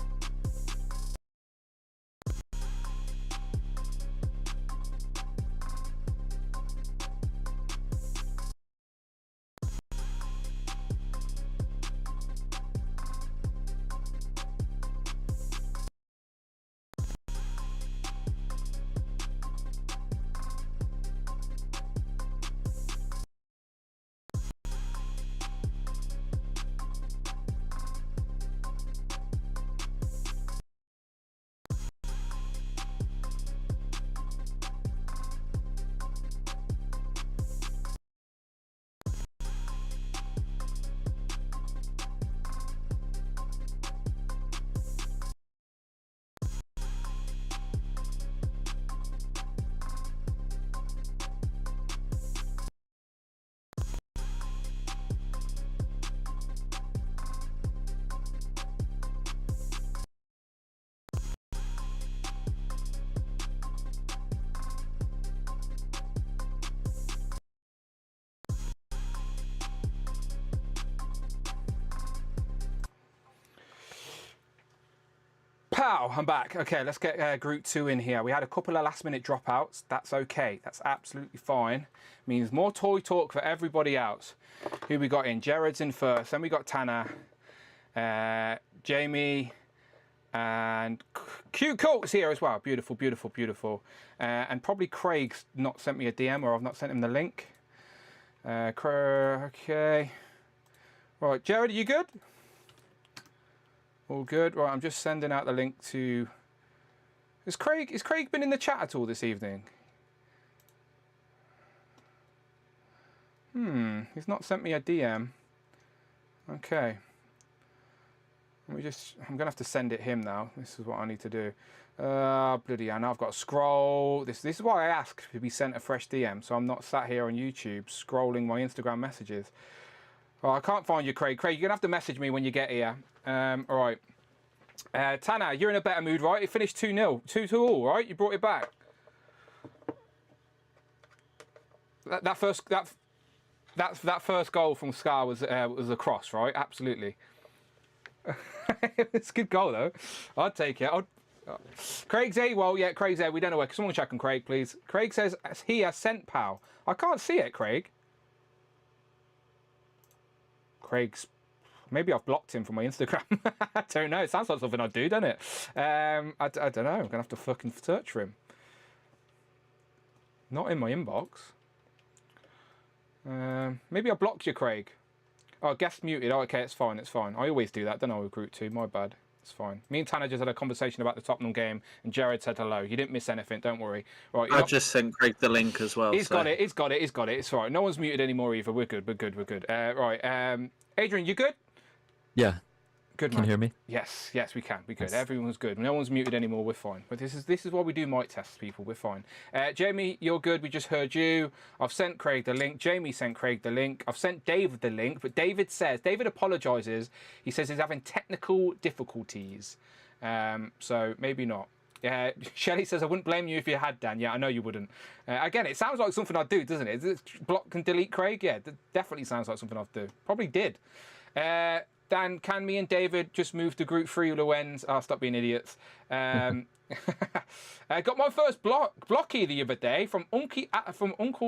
Pow, I'm back. Okay, let's get Group 2 in here. We had a couple of last-minute dropouts. That's okay. That's absolutely fine. Means more toy talk for everybody else. Who we got in? Jared's in first. Then we got Tanner, Jamie, and Cute Colt's here as well. Beautiful, beautiful, beautiful. And probably Craig's not sent me a DM, or I've not sent him the link. Okay. Right, Jared, are you good? All good. Right, I'm just sending out the link to... Is Craig been in the chat at all this evening? He's not sent me a DM. Okay. I'm gonna have to send it him now. This is what I need to do. Bloody hell, now I've got to scroll. This is why I ask to be sent a fresh DM, so I'm not sat here on YouTube scrolling my Instagram messages. Oh, I can't find you, Craig. Craig, you're going to have to message me when you get here. All right. Tanner, you're in a better mood, right? It finished 2-0. 2-2, right? You brought it back. That first goal from Scar was a cross, right? Absolutely. It's a good goal, though. I'd take it. Craig's A. Well, yeah, Craig's A. We don't know where. Someone check on Craig, please. Craig says he has sent pal. I can't see it, Craig. Craig's... Maybe I've blocked him from my Instagram. I don't know. It sounds like something I'd do, doesn't it? I don't know. I'm going to have to fucking search for him. Not in my inbox. Maybe I blocked you, Craig. Oh, guest muted. Oh, okay, it's fine. It's fine. I always do that, don't I, with Group 2? My bad. It's fine. Me and Tanner just had a conversation about the Tottenham game, and Jared said hello. You didn't miss anything. Don't worry. Right. I just sent Craig the link as well. He's got it. He's got it. He's got it. It's all right. No one's muted anymore either. We're good. We're good. We're good. Right. Adrian, you good? Yeah. Good, Can man. you hear me? Yes, we can. We're good. Yes. Everyone's good. No one's muted anymore. We're fine. But this is why we do mic tests, people. We're fine. Jamie, you're good. We just heard you. I've sent Craig the link. Jamie sent Craig the link. I've sent David the link. But David apologises. He says he's having technical difficulties. So maybe not. Shelley says, I wouldn't blame you if you had, Dan. Yeah, I know you wouldn't. Again, it sounds like something I'd do, doesn't it? Is it block and delete Craig? Yeah, definitely sounds like something I'd do. Probably did. Dan, can me and David just move to Group 3 Lewens? Oh, stop being idiots. I got my first blocky the other day from Uncle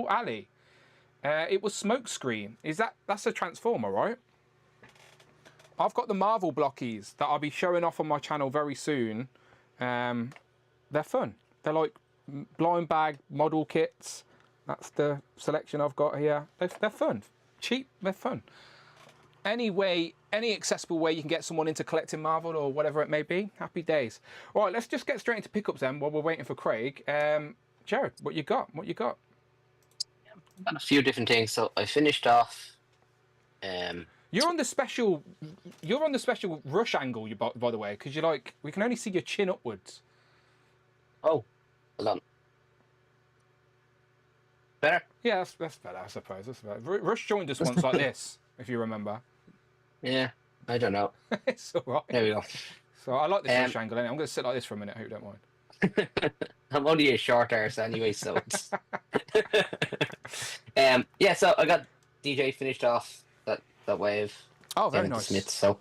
Ali. It was Smokescreen. That's a Transformer, right? I've got the Marvel blockies that I'll be showing off on my channel very soon. They're fun. They're like blind bag model kits. That's the selection I've got here. They're fun. Cheap, they're fun. Any accessible way you can get someone into collecting Marvel or whatever it may be, happy days. All right, let's just get straight into pickups then while we're waiting for Craig. Jared, what you got? What you got? Got a few different things. So I finished off. You're on the special rush angle, by the way, because you're like, we can only see your chin upwards. Oh, hold on. Better? Yeah, that's better, I suppose. That's better. Rush joined us once like this, if you remember. Yeah, I don't know. It's all right. There we go. So I like this rush angle. Anyway. I'm going to sit like this for a minute. I hope you don't mind. I'm only a short arse anyway, so it's... yeah, so I got DJ finished off that wave. Oh, very nice. Smith, so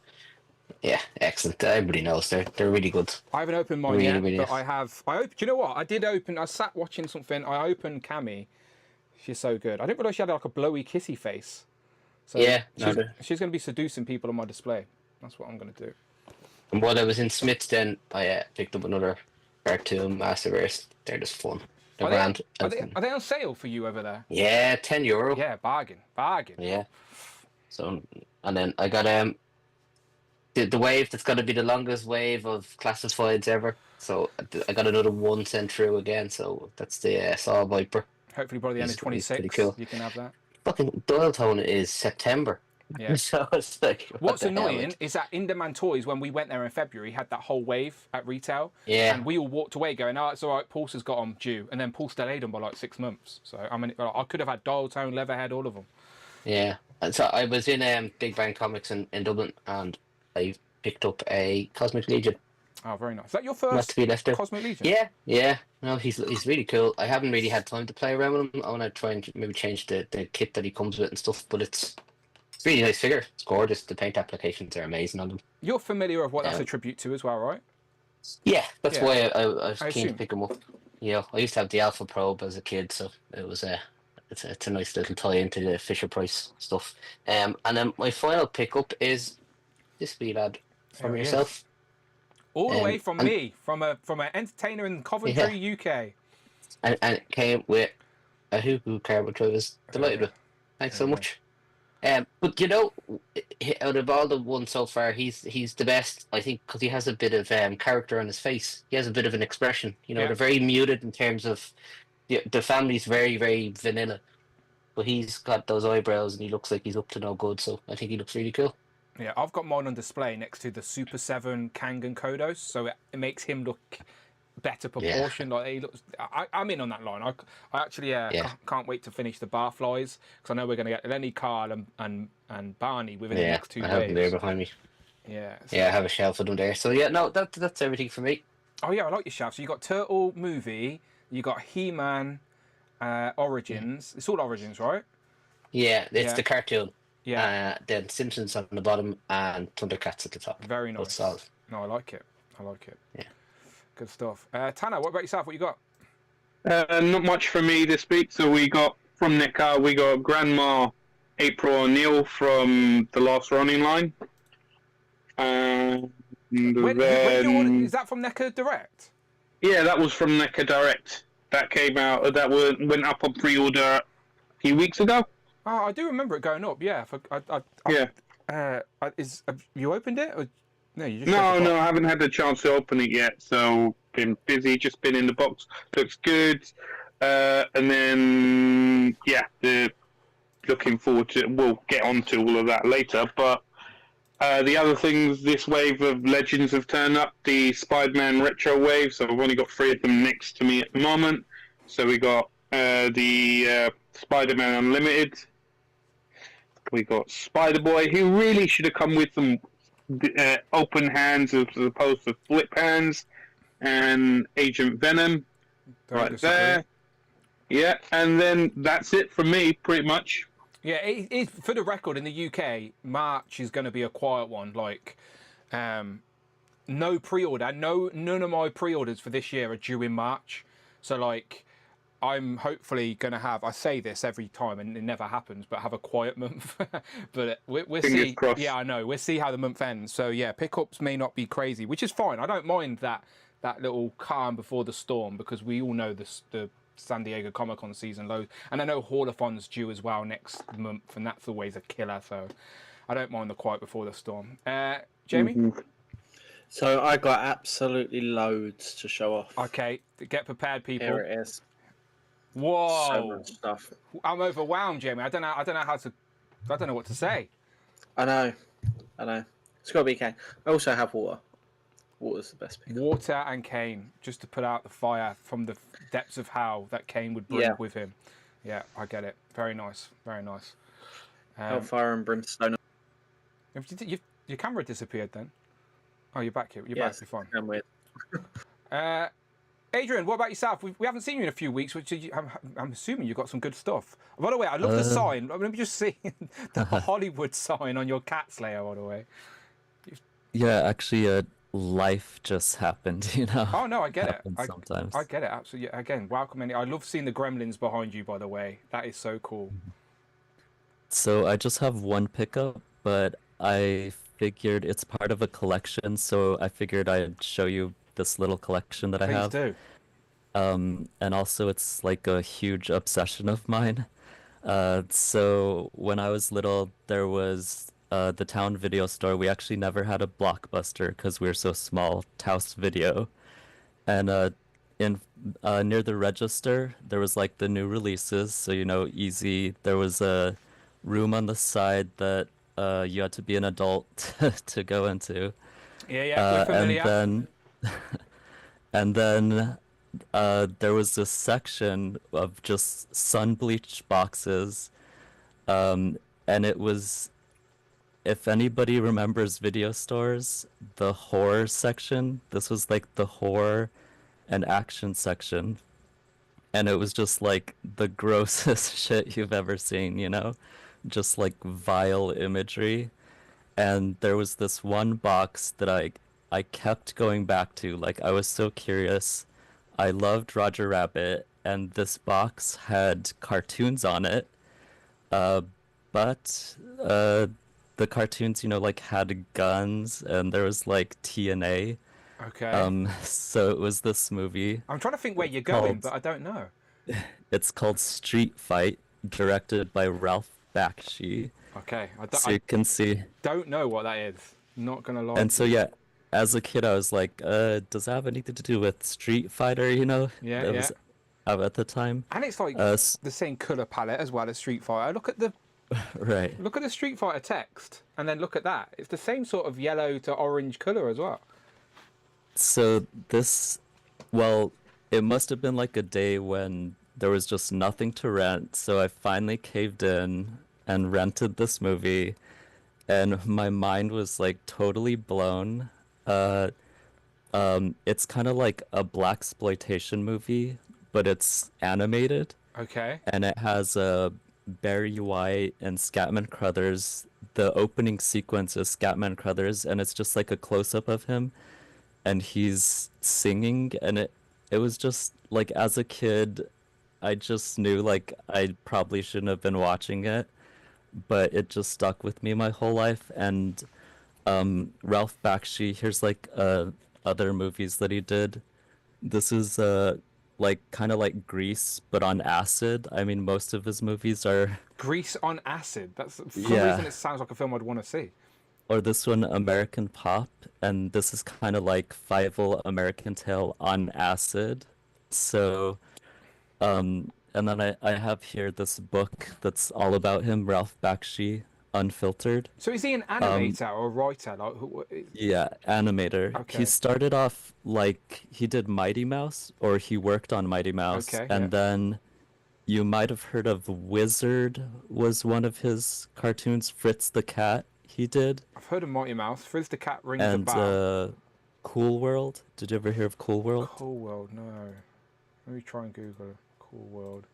yeah, excellent. Everybody knows they're really good. I haven't opened mine yet, but I have. Do you know what? I did open. I sat watching something. I opened Cammy. She's so good. I didn't realise she had like a blowy kissy face. So yeah, she's going to be seducing people on my display. That's what I'm going to do. And while I was in Smith's, then I picked up another cartoon Masterverse. They're just fun. They're grand. Are they on sale for you over there? Yeah, €10. Yeah, bargain. Yeah. So, and then I got the wave that's got to be the longest wave of classifieds ever. So I got another one sent through again. So that's the Saw Viper. Hopefully by the end of 26, cool. You can have that. Fucking Doyle Tone is September. Yeah. So it's like, what's annoying is that In-Demand Toys, when we went there in February, had that whole wave at retail. Yeah. And we all walked away going, oh, it's all right, Pulse has got them due. And then Pulse delayed them by like 6 months. So, I mean, I could have had Dial Tone, Leatherhead, all of them. Yeah. And so I was in Big Bang Comics in Dublin, and I picked up a Cosmic Legion. Oh, very nice. Is that your first Cosmic Legion? Yeah. No, he's really cool. I haven't really had time to play around with him. I want to try and maybe change the kit that he comes with and stuff, but it's really nice figure. It's gorgeous. The paint applications are amazing on them. You're familiar with what that's a tribute to as well, right? Yeah, that's Yeah. why I was I keen to assume. pick them up. You know, I used to have the Alpha Probe as a kid, so it was it's a nice little tie into the Fisher Price stuff. And then my final pickup is this wee lad There from he is. yourself. All the way from And me, from an entertainer in yeah, Coventry, UK. and it came with a hoo card, which I was delighted with. Thanks so There you go. much. But you know, out of all the ones so far, he's the best, I think, because he has a bit of character on his face. He has a bit of an expression. You know, Yeah. they're very muted in terms of the family's very, very vanilla, but he's got those eyebrows and he looks like he's up to no good. So I think he looks really cool. Yeah, I've got mine on display next to the Super 7 Kangen Kodos, so it makes him look better proportioned. Like he looks, I'm in on that line. I actually can't wait to finish the Barflies because I know we're going to get Lenny, Carl, and Barney within the next 2 I have them there waves. behind me. Yeah. Yeah, I have a shelf of them there. So yeah, no, that's everything for me. Oh yeah, I like your shelf. So you got Turtle movie, you got He-Man, Origins. It's all Origins, right? Yeah, it's the cartoon. Yeah. Then Simpsons on the bottom and Thundercats at the top. Very nice. Solid. No, I like it. Yeah. Good stuff. Tanner, what about yourself? What you got? Not much for me this week. So we got from NECA, we got Grandma April O'Neil from the Last Running Line. And When you ordered, is that from NECA Direct? Yeah, that was from NECA Direct. That came out. That went up on pre-order a few weeks ago. Oh, I do remember it going up. Yeah. Have you opened it? Or, no, you just No, I haven't had the chance to open it yet. So been busy. Just been in the box. Looks good. And then looking forward to. We'll get onto all of that later. But the other things, this wave of Legends have turned up. The Spider-Man retro wave. So I've only got 3 of them next to me at the moment. So we got the Spider-Man Unlimited. We got Spider-Boy, who really should have come with some open hands as opposed to flip hands, and Agent Venom right there. Yeah, and then that's it from me, pretty much. Yeah, it, for the record, in the UK, March is going to be a quiet one. Like, no pre-order. None of my pre-orders for this year are due in March. So, like, I'm hopefully going to have, I say this every time and it never happens, but have a quiet month. But we'll see. Crossed. Yeah, I know. We'll see how the month ends. So, yeah, pickups may not be crazy, which is fine. I don't mind that little calm before the storm because we all know the San Diego Comic-Con season low. And I know Hall of Fun's due as well next month, and that's always a killer. So I don't mind the quiet before the storm. Jamie? Mm-hmm. So I got absolutely loads to show off. Okay, get prepared, people. Here it is. Whoa! So much stuff. I'm overwhelmed, Jamie. I don't know what to say. I know. It's got to be Kane. I also have water. Water's the best pick. Water and Kane, just to put out the fire from the depths of hell that Kane would bring with him. Yeah, I get it. Very nice. Very nice. Hellfire and Brimstone. Your camera disappeared then. Oh, you're back here. You're back. You're fine. I'm weird. Adrian, what about yourself? We haven't seen you in a few weeks, which I'm assuming you got some good stuff. By the way, I love the sign. Let me just see the Hollywood sign on your cat slayer, by the way. Yeah, actually, life just happened, you know. Oh, no, I get it. Sometimes. I get it, absolutely. Again, welcome. I love seeing the gremlins behind you, by the way. That is so cool. So I just have one pickup, but I figured it's part of a collection, so I figured I'd show you this little collection that I have. Please do. And also it's like a huge obsession of mine. So when I was little, there was the town video store. We actually never had a Blockbuster because we were so small. Taos Video. And in near the register, there was like the new releases. So, you know, easy. There was a room on the side that you had to be an adult to go into. Yeah, we're familiar. And then there was this section of just sun bleached boxes, and it was, if anybody remembers video stores, the horror section. This was like the horror and action section, and it was just like the grossest shit you've ever seen, you know, just like vile imagery. And there was this one box that I kept going back to. Like, I was so curious. I loved Roger Rabbit, and this box had cartoons on it. But the cartoons, like had guns, and there was like TNA. Okay. So it was this movie. I'm trying to think where you're going, but I don't know. It's called Street Fight, directed by Ralph Bakshi. Okay. So you can see. Don't know what that is. Not gonna lie. And so yeah, as a kid, I was like, does that have anything to do with Street Fighter? Yeah, that was out at the time. And it's like the same color palette as well as Street Fighter. Look at the right. Look at the Street Fighter text, and then look at that. It's the same sort of yellow to orange color as well. So this, well, it must have been like a day when there was just nothing to rent. So I finally caved in and rented this movie, and my mind was like totally blown. It's kind of like a blaxploitation movie, but it's animated. Okay. And it has Barry White and Scatman Crothers. The opening sequence is Scatman Crothers, and it's just like a close-up of him, and he's singing, and it was just like, as a kid, I just knew like I probably shouldn't have been watching it, but it just stuck with me my whole life. And Ralph Bakshi, here's like other movies that he did. This is like kind of like Grease, but on acid. I mean, most of his movies are Grease on acid. That's for some Yeah. reason it sounds like a film I'd want to see. or this one, American Pop, and this is kind of like Fievel American Tail on acid. So, and then I have here this book that's all about him, Ralph Bakshi, Unfiltered. So is he an animator or a writer? Like, Yeah, animator. Okay. He started off like he did Mighty Mouse, or he worked on Mighty Mouse, Okay, and yeah. then you might have heard of Wizard was one of his cartoons. Fritz the Cat he did, I've heard of Mighty Mouse. Frizz the Cat rings a and bell. Cool World. Did you ever hear of Cool World? Cool World, no. Let me try and Google Cool World.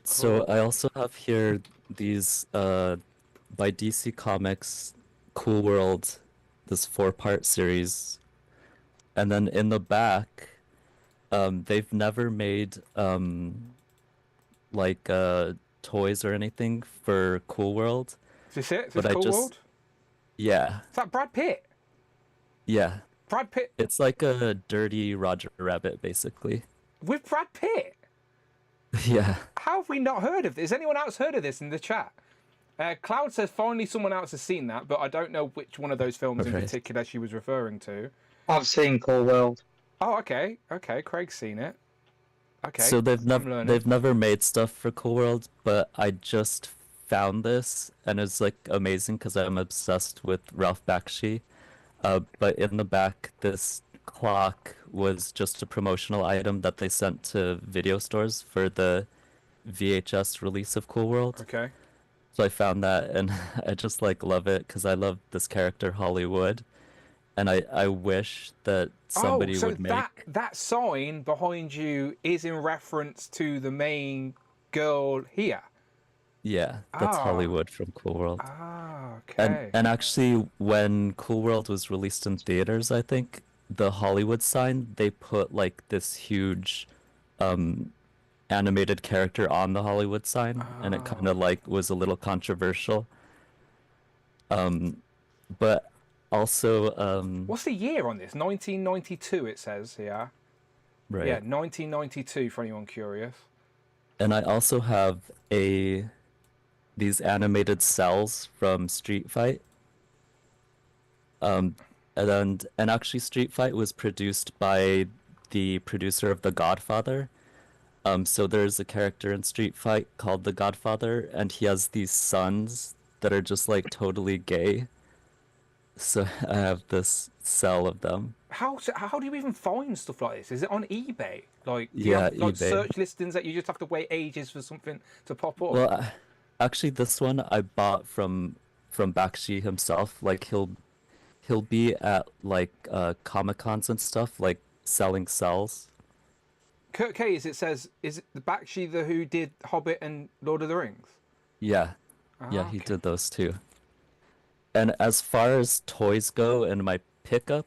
So I also have here these by DC Comics, Cool World, this 4-part series, and then in the back, they've never made like toys or anything for Cool World. Is this it? Is But this I Cool just- World? Yeah, Is that Brad Pitt? yeah. Brad Pitt It's like a dirty Roger Rabbit, basically. with Brad Pitt? Yeah. How have we not heard of this? Has anyone else heard of this in the chat? Cloud says finally someone else has seen that, but I don't know which one of those films in Right. particular she was referring to. I've seen Cool World. Oh, okay. Okay, Craig's seen it. Okay. So I'm learning. they've never made stuff for Cool World, but I just found this, and it's like amazing because I'm obsessed with Ralph Bakshi. But in the back, this clock was just a promotional item that they sent to video stores for the VHS release of Cool World. Okay. So I found that, and I just like love it because I love this character Hollywood, and I wish that somebody so would make. that sign behind you is in reference to the main girl here. Yeah, that's Ah. Hollywood from Cool World. Ah, okay. And actually, when Cool World was released in theaters, I think the Hollywood sign, they put like this huge animated character on the Hollywood sign, and it kind of like was a little controversial. But also, What's the year on this? 1992 it says here. right. Yeah, 1992 for anyone curious. And I also have these animated cells from Street Fight. And actually Street Fight was produced by the producer of The Godfather. So there's a character in Street Fight called The Godfather, and he has these sons that are just like totally gay. So I have this cell of them. How do you even find stuff like this? Is it on eBay? Like, do you Yeah, have, like eBay. search listings that you just have to wait ages for something to pop up? Well, actually, this one I bought from Bakshi himself. Like he'll be at like Comic-Cons and stuff, like selling cells. Kurt K, as it says, is it the Bakshi who did Hobbit and Lord of the Rings? Yeah, yeah, he okay. did those too. And as far as toys go and my pickup,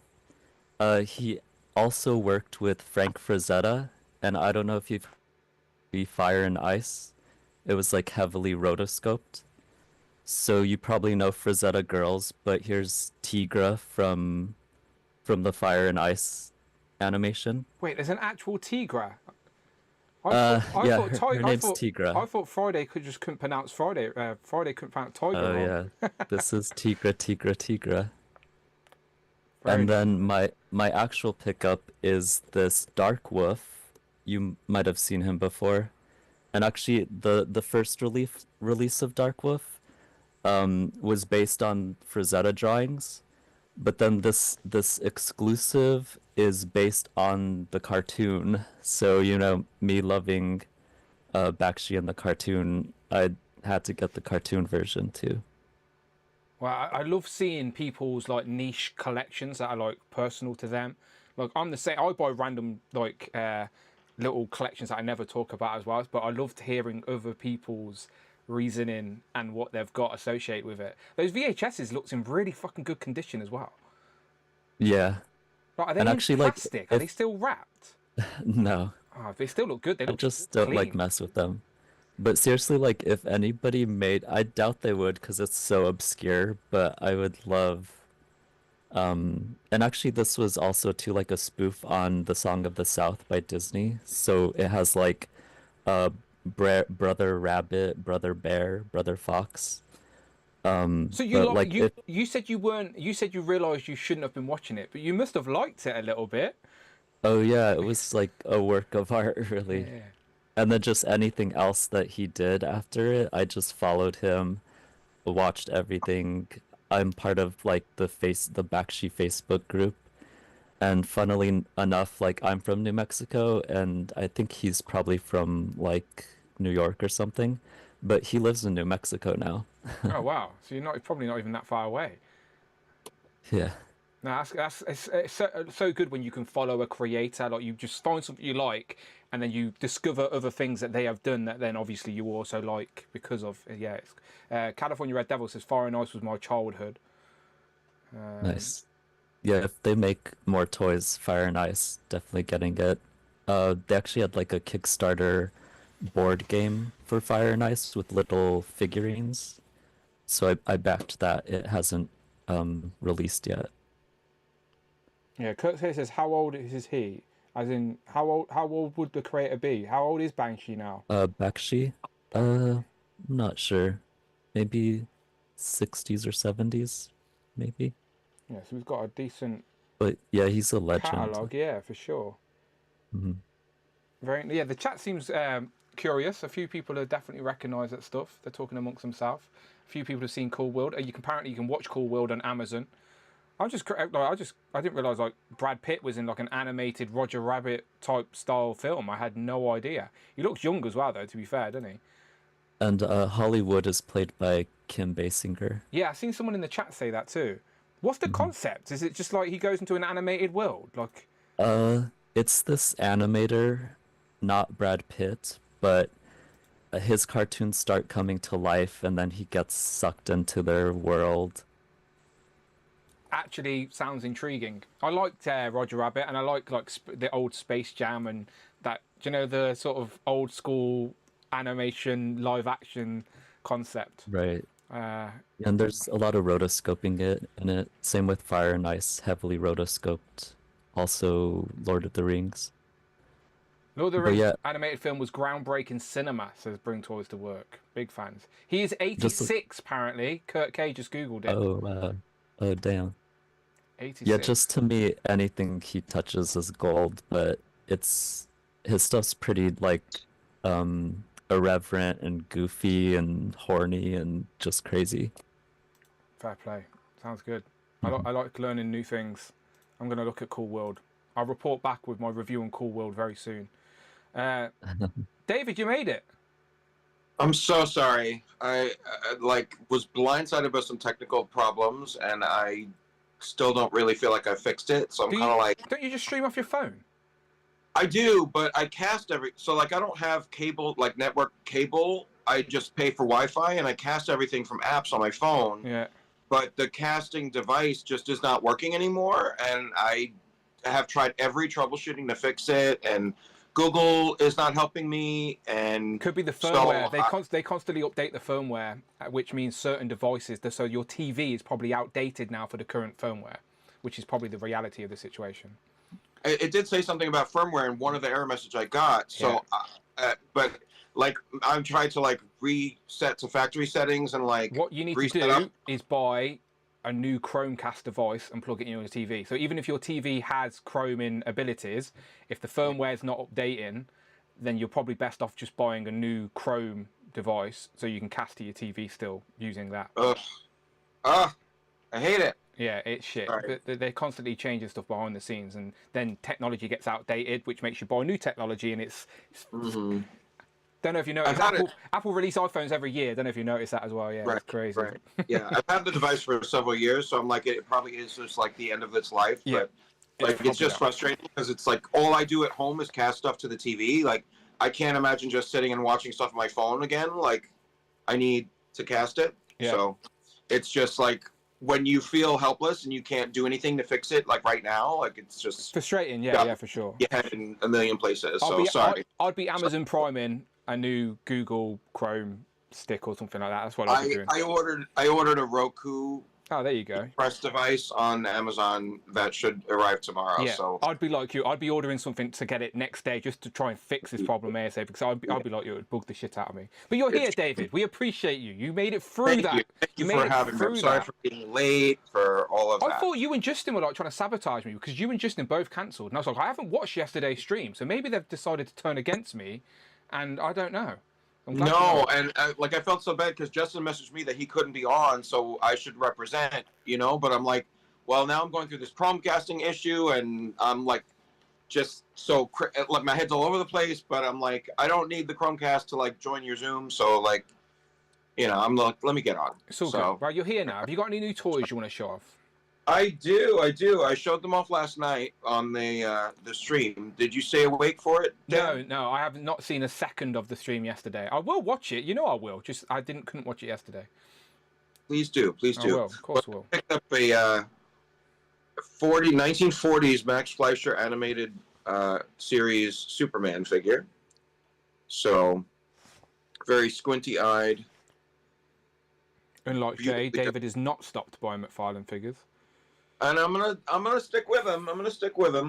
he also worked with Frank Frazetta, and I don't know if you've heard Fire and Ice. It was like heavily rotoscoped. So you probably know Frazetta Girls, but here's Tigra from the Fire and Ice animation. Wait, there's an actual Tigra. Her name's Tigra. I thought Friday couldn't pronounce Friday. Friday couldn't pronounce Tiger. Oh yeah, this is Tigra. And then my actual pickup is this Dark Wolf. You might have seen him before. And actually, the first release of Dark Wolf was based on Frazetta drawings, but then this exclusive is based on the cartoon. So me loving Bakshi and the cartoon, I had to get the cartoon version too. Well, I love seeing people's like niche collections that are like personal to them. Like I'm the same. I buy random like little collections that I never talk about as well. But I loved hearing other people's reasoning and what they've got associated with it. Those VHSs looked in really fucking good condition as well. Yeah. Like, are they in plastic? Are they still wrapped? No. Oh, they still look good. They look I just don't clean. like mess with them. But seriously, like if anybody made, I doubt they would because it's so obscure. But I would love. And actually, this was also too like a spoof on the Song of the South by Disney. So it has like, Brother Rabbit, Brother Bear, Brother Fox. So you said you weren't. You said you realised you shouldn't have been watching it, but you must have liked it a little bit. Oh yeah, it was like a work of art, really. Yeah. And then just anything else that he did after it, I just followed him, watched everything. I'm part of like the Bakshi Facebook group, and funnily enough, like I'm from New Mexico, and I think he's probably from like New York or something, but he lives in New Mexico now. Oh wow! So you're probably not even that far away. Yeah. No, it's so good when you can follow a creator. Like you just find something you like, and then you discover other things that they have done that then obviously you also like because of. Yeah, California Red Devil says Fire and Ice was my childhood. Nice. Yeah, if they make more toys, Fire and Ice, definitely getting it. They actually had like a Kickstarter board game for Fire and Ice with little figurines. So I backed that. It hasn't released yet. Yeah, Kurt says, how old is he? As in, how old would the creator be? How old is Bakshi now? Bakshi? I'm not sure. Maybe 60s or 70s, maybe. Yeah, so we've got a decent. But yeah, he's a legend. Catalog, yeah, for sure. Mm-hmm. Yeah, the chat seems curious. A few people have definitely recognised that stuff. They're talking amongst themselves. A few people have seen Cool World. You can watch Cool World on Amazon. I didn't realise like Brad Pitt was in like an animated Roger Rabbit type style film. I had no idea. He looks young as well, though. To be fair, doesn't he? And Hollywood is played by Kim Basinger. Yeah, I've seen someone in the chat say that too. What's the concept? Is it just like he goes into an animated world, like? It's this animator, not Brad Pitt, but his cartoons start coming to life, and then he gets sucked into their world. Actually sounds intriguing. I liked Roger Rabbit, and I like the old Space Jam and that. Do you know the sort of old school animation live action concept? Right. And there's a lot of rotoscoping in it. Same with Fire and Ice, heavily rotoscoped. Also, Lord of the Rings. Lord of the Rings animated film was groundbreaking cinema, says Bring Toys to Work. Big fans. He is 86 apparently. Kurt K just googled it. Oh damn. 86. Yeah, just to me, anything he touches is gold, but his stuff's pretty like irreverent and goofy and horny and just crazy. Fair play. Sounds good. I like learning new things. I'm going to look at Cool World. I'll report back with my review on Cool World very soon. David, you made it. I'm so sorry. I was blindsided by some technical problems, and I still don't really feel like I fixed it. So I'm kind of like. Don't you just stream off your phone? I do, but I cast so I don't have cable, like network cable. I just pay for Wi-Fi, and I cast everything from apps on my phone. Yeah. but the casting device just is not working anymore, and I have tried every troubleshooting to fix it, and Google is not helping me, and could be the firmware. They constantly update the firmware, which means certain devices. So your TV is probably outdated now for the current firmware, which is probably the reality of the situation. It did say something about firmware in one of the error messages I got. So, but like I'm trying to like reset to factory settings and like what you need to do is buy a new Chromecast device and plug it in your TV. So even if your TV has Chroming abilities, if the firmware is not updating, then you're probably best off just buying a new Chrome device so you can cast to your TV still using that. I hate it. Yeah, it's shit. But they're constantly changing stuff behind the scenes, and then technology gets outdated, which makes you buy new technology, and it's don't know if you notice. Apple release iPhones every year. Don't know if you notice that as well. Yeah, it's crazy. Right. Yeah, I've had the device for several years, so I'm like, it probably is just like the end of its life. Yeah. But like, it's just frustrating because it's like all I do at home is cast stuff to the TV. Like, I can't imagine just sitting and watching stuff on my phone again. Like, I need to cast it. Yeah. So it's just like when you feel helpless and you can't do anything to fix it, like right now, like it's just frustrating. Yeah, for sure. You head in a million places. Sorry. I'd be Amazon Priming a new Google Chrome stick or something like that. That's what I'd be doing. I ordered a Roku. Oh, there you go. Press device on Amazon that should arrive tomorrow. Yeah, so I'd be like you. I'd be ordering something to get it next day just to try and fix this problem ASAP, because I'd be like you. It would bug the shit out of me. But you're here, David. We appreciate you. You made it through that. Thank you for having me. I'm sorry for being late, for all of that. I thought you and Justin were like trying to sabotage me, because you and Justin both cancelled. And I was like, I haven't watched yesterday's stream, so maybe they've decided to turn against me, and I don't know. No, and like I felt so bad because Justin messaged me that he couldn't be on, so I should represent, you know. But I'm like, well, now I'm going through this Chromecasting issue, and I'm like, just so like my head's all over the place. But I'm like, I don't need the Chromecast to like join your Zoom, so like, you know, I'm like, let me get on. It's all good. Right, you're here now. Have you got any new toys you want to show off? I do. I showed them off last night on the stream. Did you stay awake for it, Dan? No, I have not seen a second of the stream yesterday. I will watch it. You know I will. Just I couldn't watch it yesterday. Please do. Please do. I will. Of course I will. I picked up a 1940s Max Fleischer animated series Superman figure. So very squinty-eyed. Unlike Jay, David is not stopped by McFarlane figures. And I'm gonna stick with him.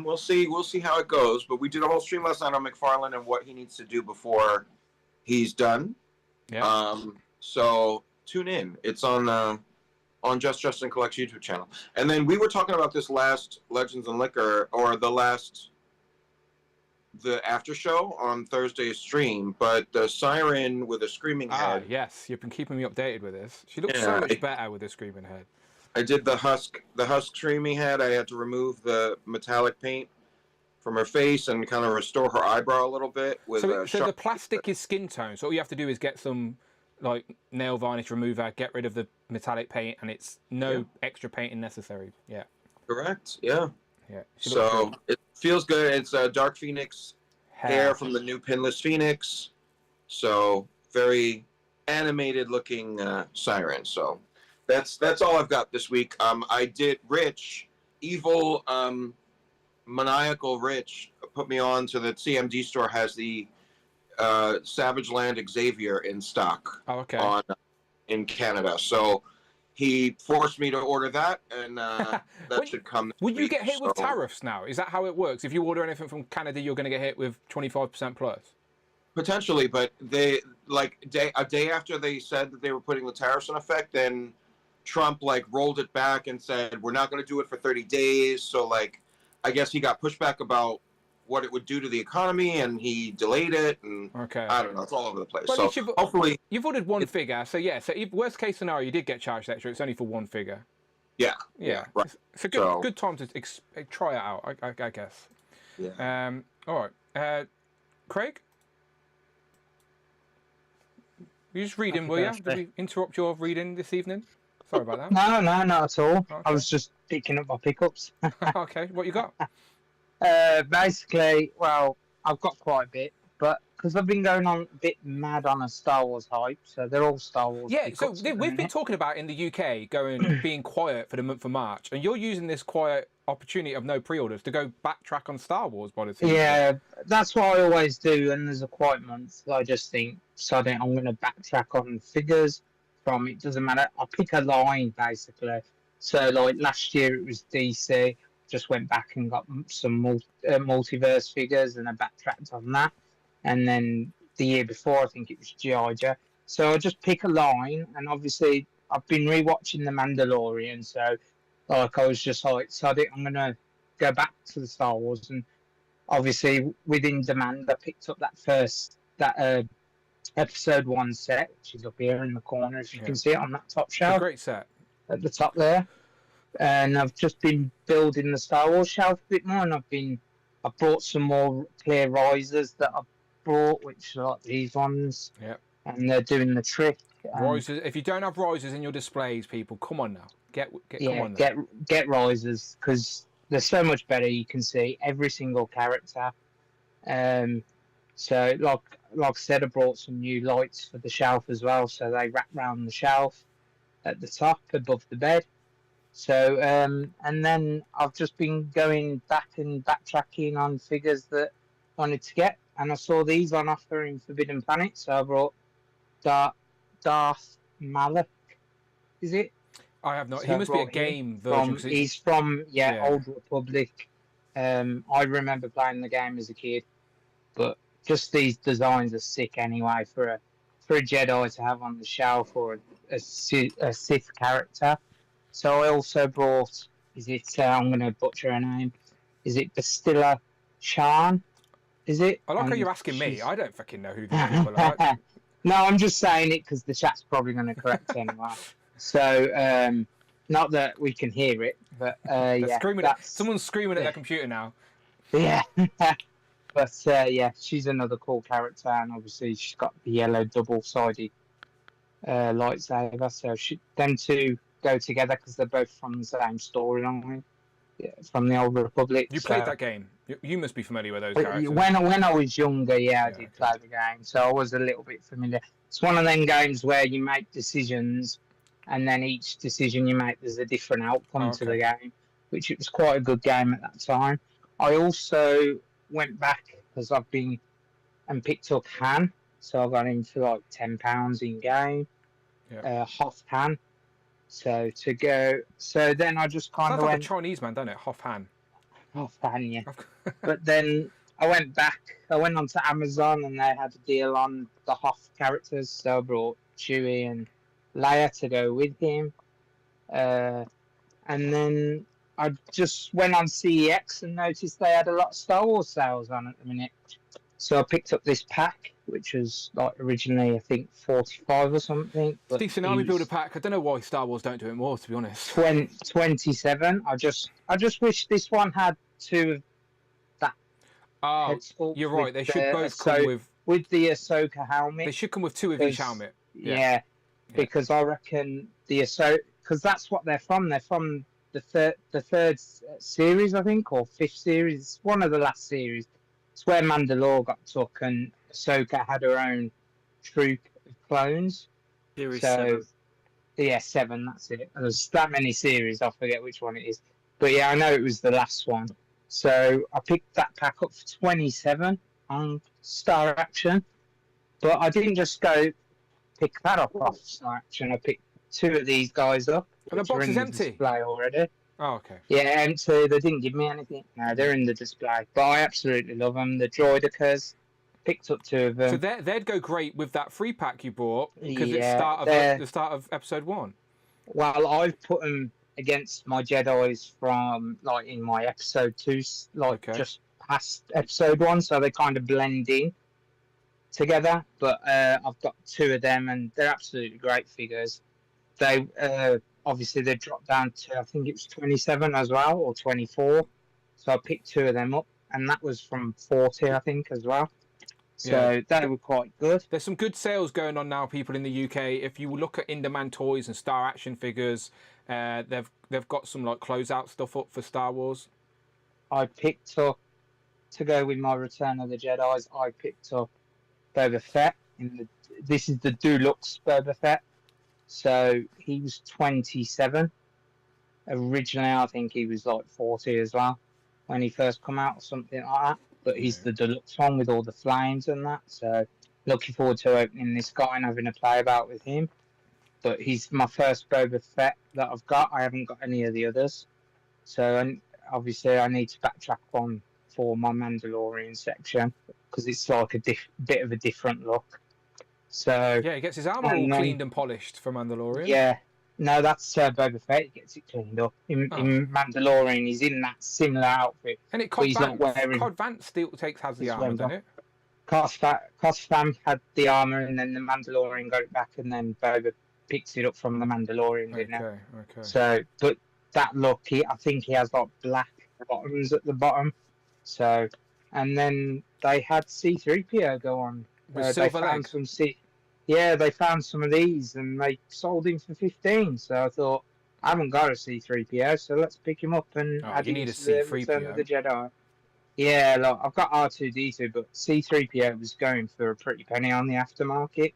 We'll see how it goes. But we did a whole stream last night on McFarlane and what he needs to do before he's done. Yeah. So tune in. It's on Just Justin Collects YouTube channel. And then we were talking about this last Legends and Liquor, or the after show on Thursday's stream, but the siren with a screaming head. Yes, you've been keeping me updated with this. She looks so much better with a screaming head. I did the husk screaming head. I had to remove the metallic paint from her face and kind of restore her eyebrow a little bit. So the plastic is skin tone, so all you have to do is get some like nail varnish remover, get rid of the metallic paint, and it's no extra painting necessary. Yeah. Correct. Yeah. Yeah. So it feels good. It's Dark Phoenix hair from the new Pinless Phoenix. So very animated looking siren. So that's all I've got this week. I did evil maniacal Rich put me on to the CMD store has the Savage Land Xavier in stock. Oh, okay. In Canada. So he forced me to order that, and that should come. Would you get hit with tariffs now? Is that how it works? If you order anything from Canada, you're going to get hit with 25% plus? Potentially, but they a day after they said that they were putting the tariffs in effect, then Trump rolled it back and said we're not going to do it for 30 days. So I guess he got pushback about what it would do to the economy, and he delayed it, and I don't know, it's all over the place. Well, so hopefully you've ordered one figure, so yeah. So worst case scenario, you did get charged extra. It's only for one figure. Yeah. Right. It's a good time to try it out, I guess. Yeah. All right. Craig, you just reading, will you? Did we interrupt your reading this evening? Sorry about that. No, not at all. Okay. I was just picking up my pickups. Okay, what you got? Basically, well, I've got quite a bit, but because I've been going on a bit mad on a Star Wars hype, so they're all Star Wars. Yeah, so pickups at the we've been minute. talking about in the UK being quiet for the month of March, and you're using this quiet opportunity of no pre-orders to go backtrack on Star Wars by the season. Yeah, that's what I always do. And there's a quiet month, I just think, I'm going to backtrack on figures from it. Doesn't matter. I pick a line basically. So like last year it was DC. Just went back and got some multiverse figures, and I backtracked on that. And then the year before, I think it was G.I. Joe. So I just pick a line, and obviously I've been rewatching The Mandalorian, so like I was just like, I'm gonna go back to the Star Wars, and obviously within demand, I picked up that episode 1 set, which is up here in the corner, if you can see it on that top shelf. A great set at the top there. And I've just been building the Star Wars shelf a bit more, and I brought some more clear risers that I've brought, which are like these ones. Yep. And they're doing the trick. Risers. If you don't have risers in your displays, people, come on now, come on. Get risers, because they're so much better. You can see every single character. So like I said, I brought some new lights for the shelf as well, so they wrap around the shelf at the top above the bed. So and then I've just been going back and backtracking on figures that I wanted to get, and I saw these on offer in Forbidden Planet, so I brought Darth Malak. Is it? I have not. So he must be a game version. He's from Old Republic. I remember playing the game as a kid, but just these designs are sick anyway for a Jedi to have on the shelf, or a Sith character. So I also brought, I'm going to butcher her name, is it Bastilla Shan? Is it? I like how you're asking me. I don't fucking know who these people are. No, I'm just saying it because the chat's probably going to correct anyway. So, not that we can hear it, but someone's screaming at their computer now. Yeah. But she's another cool character, and obviously she's got the yellow double-sided lightsaber. So them two go together because they're both from the same storyline, from the Old Republic. You played that game. You must be familiar with those characters. When I was younger, I did play the game, so I was a little bit familiar. It's one of them games where you make decisions, and then each decision you make, there's a different outcome to the game, which it was quite a good game at that time. I also went back because I've been and picked up Han, so I got him for like £10 in game. Hoth Han. So then I just kind of went. went. Like a Chinese man, don't it? Hoth Han. Hoth Han, yeah. But then I went back. I went onto Amazon, and they had a deal on the Hoth characters. So I brought Chewie and Leia to go with him. And then I just went on CEX and noticed they had a lot of Star Wars sales on at the minute. So I picked up this pack, which was like originally I think 45 or something. But decent army builder pack. I don't know why Star Wars don't do it more, to be honest. 27. I just wish this one had two of that. Oh, you're right. They should both come with the Ahsoka helmet. They should come with two of each helmet. Yeah, because I reckon the Ahsoka, because that's what they're from. They're from the third series, I think, or fifth series. It's one of the last series. It's where Mandalore got took, and Ahsoka had her own troop of clones. Series 7. Yeah, 7, that's it. There's that many series, I forget which one it is. But yeah, I know it was the last one. So I picked that pack up for 27 on Star Action. But I didn't just go pick that up off Star Action. I picked two of these guys up. And the box is empty? Display already. Oh, okay. Yeah, empty. They didn't give me anything. No, they're in the display. But I absolutely love them. The Droidicas, picked up two of them. So they'd go great with that free pack you bought because it's the start of episode 1. Well, I've put them against my Jedis from like in my episode 2, just past episode 1, so they kind of blend in together. But I've got two of them, and they're absolutely great figures. They obviously they dropped down to, I think it was 27 as well, or 24. So I picked two of them up, and that was from 40, I think, as well. So they were quite good. There's some good sales going on now, people in the UK. If you look at in-demand toys and Star Action figures, they've got some like closeout stuff up for Star Wars. I picked up, to go with my Return of the Jedis, I picked up Boba Fett. This is the deluxe Boba Fett. So he was 27. Originally, I think he was like 40 as well when he first come out or something like that. But he's the deluxe one with all the flames and that. So looking forward to opening this guy and having a play about with him. But he's my first Boba Fett that I've got. I haven't got any of the others. So obviously I need to backtrack on for my Mandalorian section because it's like a bit of a different look. So yeah, he gets his armor all cleaned and polished for Mandalorian. Yeah, no, that's Boba Fett. He gets it cleaned up. In Mandalorian, he's in that similar outfit. And but he's not wearing. Cod Vance still has the armor, doesn't it? Cosfam had the armor, and then the Mandalorian got it back, and then Boba picked it up from the Mandalorian, didn't it? Okay. So, but that look, I think he has like black bottoms at the bottom. So, and then they had C-3PO go on. They found some they found some of these and they sold him for 15. So I thought, I haven't got a C-3PO, so let's pick him up and add him to the Return of the Jedi. Yeah, look, I've got R2-D2, but C-3PO was going for a pretty penny on the aftermarket.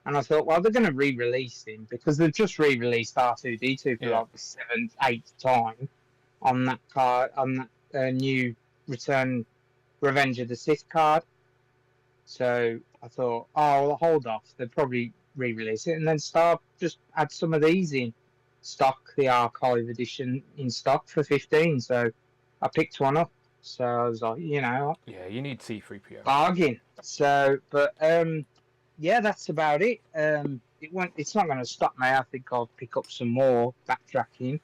And I thought, well, they're going to re-release him because they've just re-released R2-D2 for like the 7th, 8th time on that card, on that new Return Revenge of the Sith card. So I thought, oh, well, hold off. They'll probably re-release it and then just add some of these in stock, the archive edition in stock for 15. So I picked one up. So I was like, yeah, you need C-3PO. Bargain. So, but yeah, that's about it. It's not going to stop me. I think I'll pick up some more backtracking.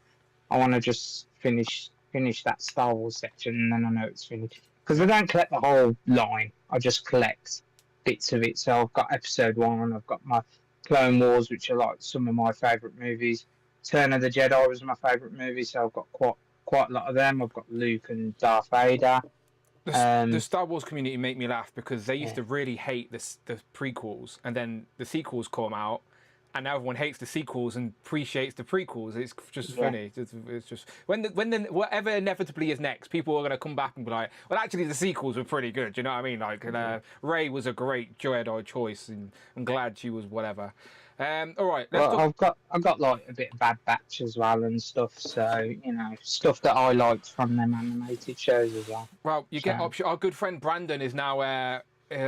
I want to just finish that Star Wars section, and then I know it's finished. Because I don't collect the whole line. I just collect bits of it. So I've got Episode 1, I've got my Clone Wars, which are like some of my favourite movies. Return of the Jedi was my favourite movie, so I've got quite a lot of them. I've got Luke and Darth Vader. The Star Wars community make me laugh because they used to really hate the prequels, and then the sequels come out, and now everyone hates the sequels and appreciates the prequels. It's just funny. It's just when whatever inevitably is next, people are going to come back and be like, well, actually, the sequels were pretty good. You know what I mean? Like Rey was a great Jedi choice, and I'm glad she was whatever. All right. I've got like a bit of Bad Batch as well and stuff. So stuff that I liked from them animated shows as well. Well, you get option. Our good friend Brandon is now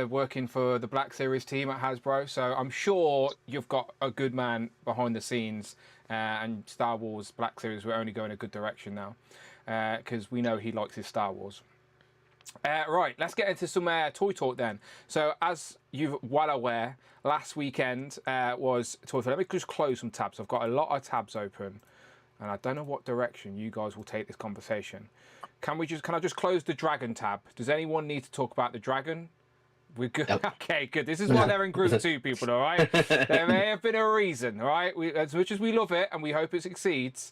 working for the Black Series team at Hasbro. So I'm sure you've got a good man behind the scenes. And Star Wars Black Series, we're only going a good direction now because we know he likes his Star Wars. Right, let's get into some toy talk then. So, as you're well aware, last weekend was Toy Fair. Let me just close some tabs. I've got a lot of tabs open, and I don't know what direction you guys will take this conversation. Can I just close the Dragon tab? Does anyone need to talk about the Dragon? We're good. Yep. Okay, good. This is why they're in group 2, people, all right? There may have been a reason, all right? As much as we love it and we hope it succeeds,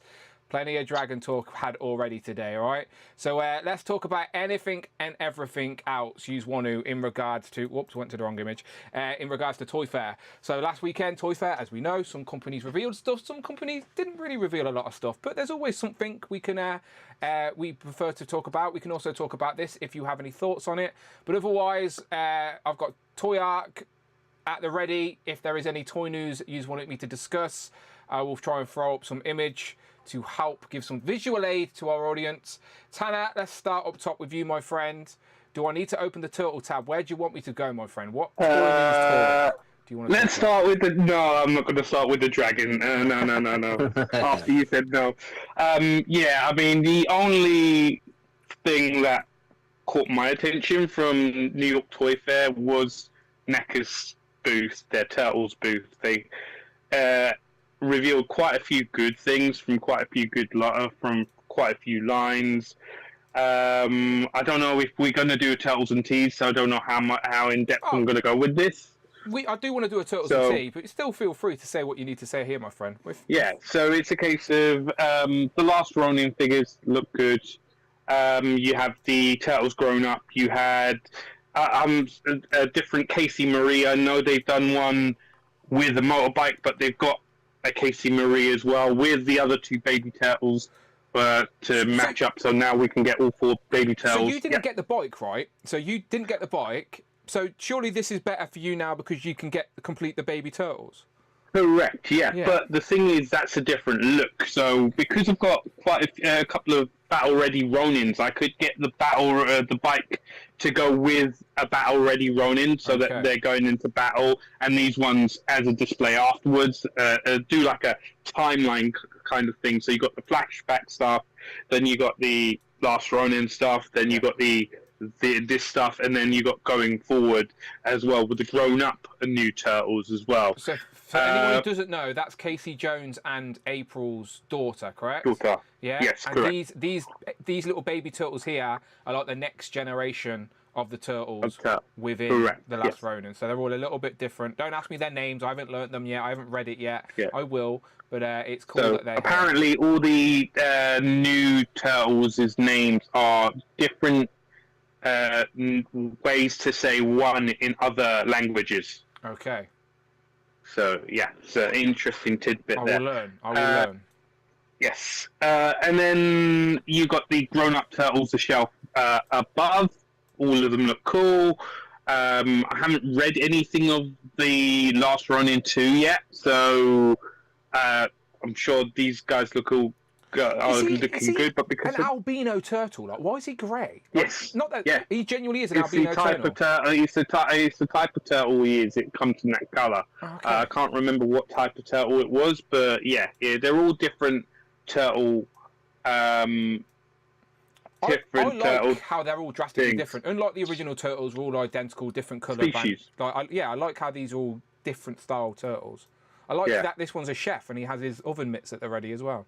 plenty of Dragon talk had already today, all right? So let's talk about anything and everything else you want to in regards to... Whoops, went to the wrong image. In regards to Toy Fair. So last weekend, Toy Fair, as we know, some companies revealed stuff. Some companies didn't really reveal a lot of stuff. But there's always something we can... we prefer to talk about. We can also talk about this if you have any thoughts on it. But otherwise, I've got Toy Arc at the ready. If there is any toy news you wanted me to discuss, I will try and throw up some image to help give some visual aid to our audience. Tanner, let's start up top with you, my friend. Do I need to open the Turtle tab? Where do you want me to go, my friend? What toy news talk do you want to Let's start with the... No, I'm not going to start with the Dragon. No. After you said no. Yeah, I mean, the only thing that caught my attention from New York Toy Fair was NECA's booth, their Turtles booth. They revealed quite a few good things from quite a few lines. I don't know if we're going to do a Turtles and Tees, so I don't know how in depth I'm going to go with this. I do want to do a Turtles and Tea, but still feel free to say what you need to say here, my friend. Yeah, so it's a case of the last Ronin figures look good. You have the Turtles grown up. You had a different Casey Marie. I know they've done one with a motorbike, but they've got a Casey Marie as well with the other 2 baby turtles to match up. So now we can get all 4 baby turtles. So you didn't get the bike, right? So you didn't get the bike, So surely this is better for you now because you can complete the baby turtles. Correct, yeah. Yeah. But the thing is, that's a different look. So because I've got quite a couple of battle-ready Ronins, I could get the the bike to go with a battle-ready Ronin, so that they're going into battle, and these ones as a display afterwards. Do like a timeline kind of thing. So you got the flashback stuff, then you got the Last Ronin stuff, then you got this stuff, and then you got going forward as well with the grown-up new Turtles as well. So for anyone who doesn't know, that's Casey Jones and April's daughter, correct? Daughter. Yeah. Yes, and correct. these little baby turtles here are like the next generation of the turtles within Correct, the Last yes. Ronin. So they're all a little bit different. Don't ask me their names. I haven't learnt them yet. I haven't read it yet. Yeah. I will, but it's cool So that they apparently all the new Turtles' names are different ways to say one in other languages. Okay. So yeah, it's an interesting tidbit there. I will learn. Yes. And then you got the grown-up Turtles, the shelf above. All of them look cool. I haven't read anything of the Last Ronin 2 yet, so I'm sure these guys look all looking good. But because an albino turtle, like, why is he grey? Yes. Not that. Yeah. He genuinely is an It's the albino type turtle. of turtle. It's the type of turtle he is. It comes in that colour. Okay. I can't remember what type of turtle it was, but yeah, they're all different turtle. I like turtle how they're all drastically things. different. Unlike the original turtles, were all identical, different colour. Species. I like how these are all different style turtles. I like Yeah. that this one's a chef and he has his oven mitts at the ready as well.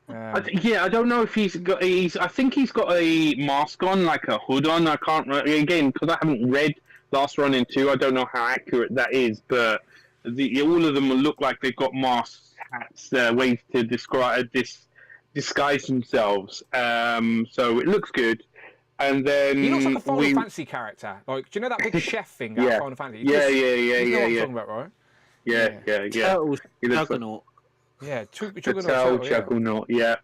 I don't know if he's got. I think he's got a mask on, like a hood on. I can't again because I haven't read Last Ronin 2. I don't know how accurate that is, but all of them look like they've got masks, hats, ways to disguise themselves. So it looks good. And then He looks like a Final Fantasy character. Like, do you know that big chef thing out of Final Fantasy? Yeah. You know what I'm talking about, right? Yeah. Turtles, He looks like- Juggernaut. Yeah, Turtle, Juggernaut. Juggernaut, yeah.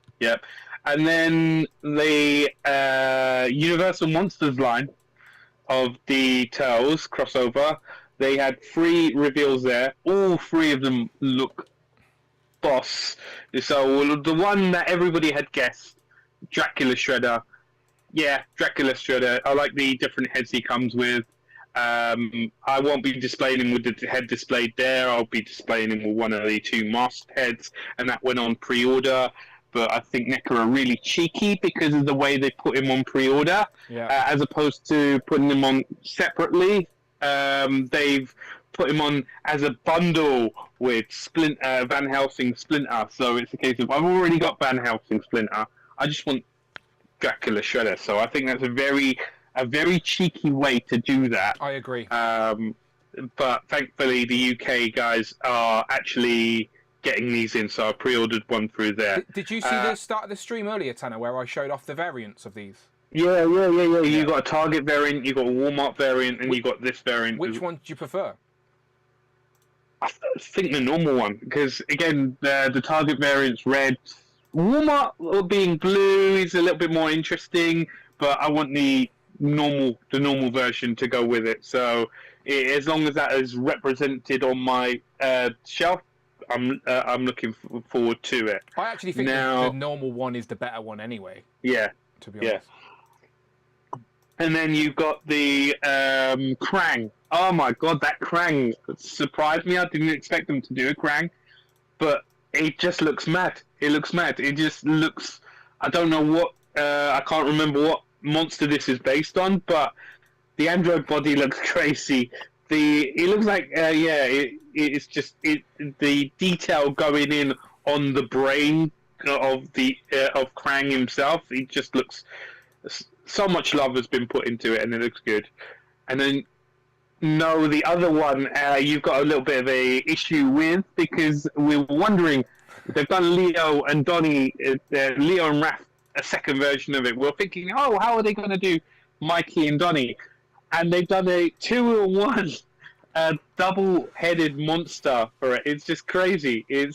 And then the Universal Monsters line of the Turtles crossover, they had 3 reveals there. All 3 of them look boss. So the one that everybody had guessed, Dracula Shredder. Yeah, Dracula Shredder. I like the different heads he comes with. I won't be displaying him with the head displayed there. I'll be displaying him with one of the 2 masked heads, and that went on pre-order. But I think NECA are really cheeky because of the way they put him on pre-order, as opposed to putting him on separately. They've put him on as a bundle with Van Helsing Splinter. So it's a case of I've already got Van Helsing Splinter. I just want Dracula Shredder. So I think that's a very cheeky way to do that. I agree. But thankfully, the UK guys are actually getting these in, so I pre-ordered one through there. Did you see the start of the stream earlier, Tanner, where I showed off the variants of these? Yeah. You got a Target variant, you got a Walmart variant, and you got this variant. Which one do you prefer? I think the normal one, because again, the Target variant's red. Walmart being blue is a little bit more interesting, but I want the normal version to go with it. So as long as that is represented on my shelf, I'm looking forward to it. I actually think the normal one is the better one anyway. Yeah. To be honest. And then you've got the Krang. Oh my god, that Krang surprised me. I didn't expect them to do a Krang, but it just looks mad. It looks mad. It just looks. I don't know what. I can't remember what monster this is based on, but the android body looks crazy. It looks like it's just the detail going in on the brain of Krang himself. It just looks. So much love has been put into it, and it looks good. And then, no, the other one you've got a little bit of a issue with, because we were wondering, they've done Leo and Donnie, Leo and Raph, a second version of it. We're thinking, how are they going to do Mikey and Donnie? And they've done a 2-in-1 double-headed monster for it. It's just crazy. Do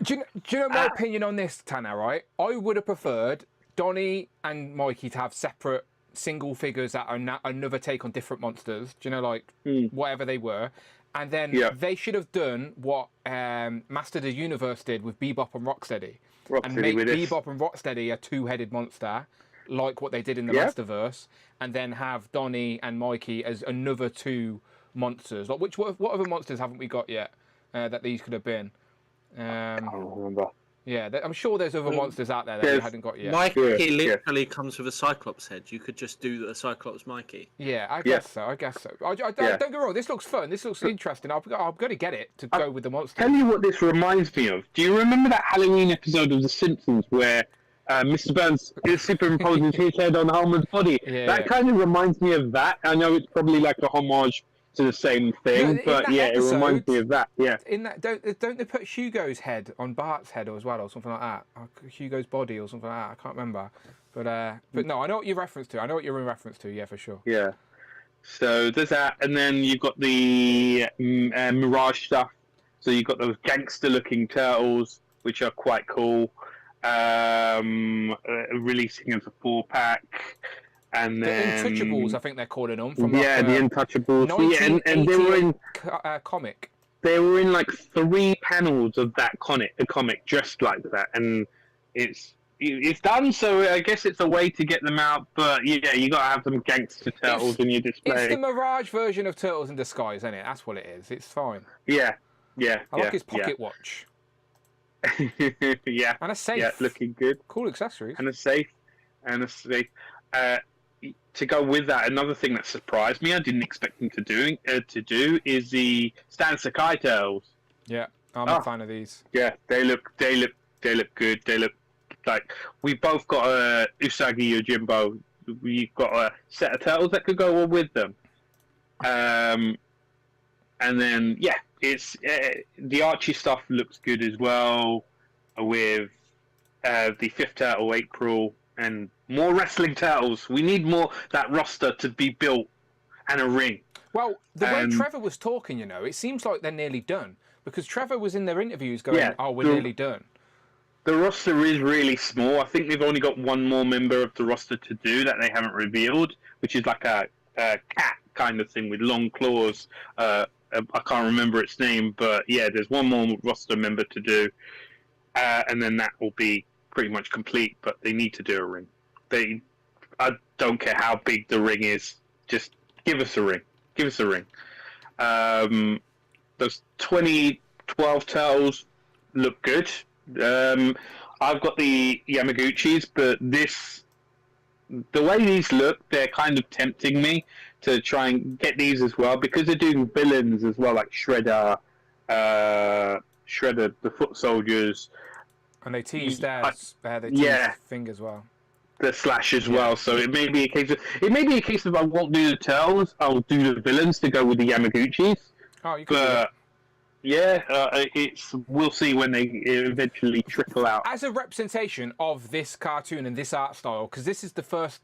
you know my opinion on this, Tanner, right? I would have preferred Donnie and Mikey to have separate single figures that are another take on different monsters. Do you know, like whatever they were, and then they should have done what Master of the Universe did with Bebop and Rocksteady, and make Bebop and Rocksteady a two-headed monster, like what they did in the Masterverse, and then have Donnie and Mikey as another two monsters. Like what other monsters haven't we got yet that these could have been? I can't remember. Yeah, I'm sure there's other monsters out there that we hadn't got yet. Mikey literally comes with a Cyclops head. You could just do a Cyclops Mikey. Yeah, I guess so. Don't get me wrong. This looks fun. This looks interesting. I'm going to get it to go with the monsters. Tell you what this reminds me of. Do you remember that Halloween episode of The Simpsons where Mr. Burns is superimposing his head on Homer's body? That kind of reminds me of that. I know it's probably like a homage to the same thing, but it reminds me of that. Yeah. In that, don't they put Hugo's head on Bart's head as well, or something like that? Or Hugo's body, or something like that. I can't remember. But no, I know what you're reference to. I know what you're in reference to. Yeah, for sure. Yeah. So there's that, and then you've got the Mirage stuff. So you've got those gangster-looking turtles, which are quite cool. Releasing as a 4-pack. And then the Untouchables, I think they're calling them. From the Untouchables. And they were in comic. They were in like 3 panels of that comic just like that, and it's done. So I guess it's a way to get them out. But yeah, you got to have some gangster turtles in your display. It's the Mirage version of Turtles in Disguise, isn't it? That's what it is. It's fine. Yeah. I like his pocket watch. Yeah. And a safe. Yeah, looking good. Cool accessories. And a safe. To go with that, another thing that surprised me, I didn't expect them to do, is the Stan Sakai turtles. Yeah, I'm a fan of these. Yeah, they look good. They look like we both got a Usagi Yojimbo. We've got a set of turtles that could go on with them. And then it's the Archie stuff looks good as well, with the 5th Turtle April. And more wrestling turtles. We need more that roster to be built, and a ring. Well, the way Trevor was talking, it seems like they're nearly done, because Trevor was in their interviews going, we're nearly done. The roster is really small. I think they've only got one more member of the roster to do that they haven't revealed, which is like a cat kind of thing with long claws. I can't remember its name, but yeah, there's one more roster member to do, and then that will be pretty much complete. But they need to do a ring. I don't care how big the ring is. Just give us a ring. Give us a ring. Those 2012 turtles look good. I've got the Yamaguchis, but the way these look, they're kind of tempting me to try and get these as well, because they're doing villains as well, like Shredder, the Foot Soldiers. And they teased Thing as well. The Slash as well. So it may be a case of I won't do the turtles, I'll do the villains to go with the Yamaguchis. Oh, you could do that. Yeah, we'll see when they eventually trickle out. As a representation of this cartoon and this art style, because this is the first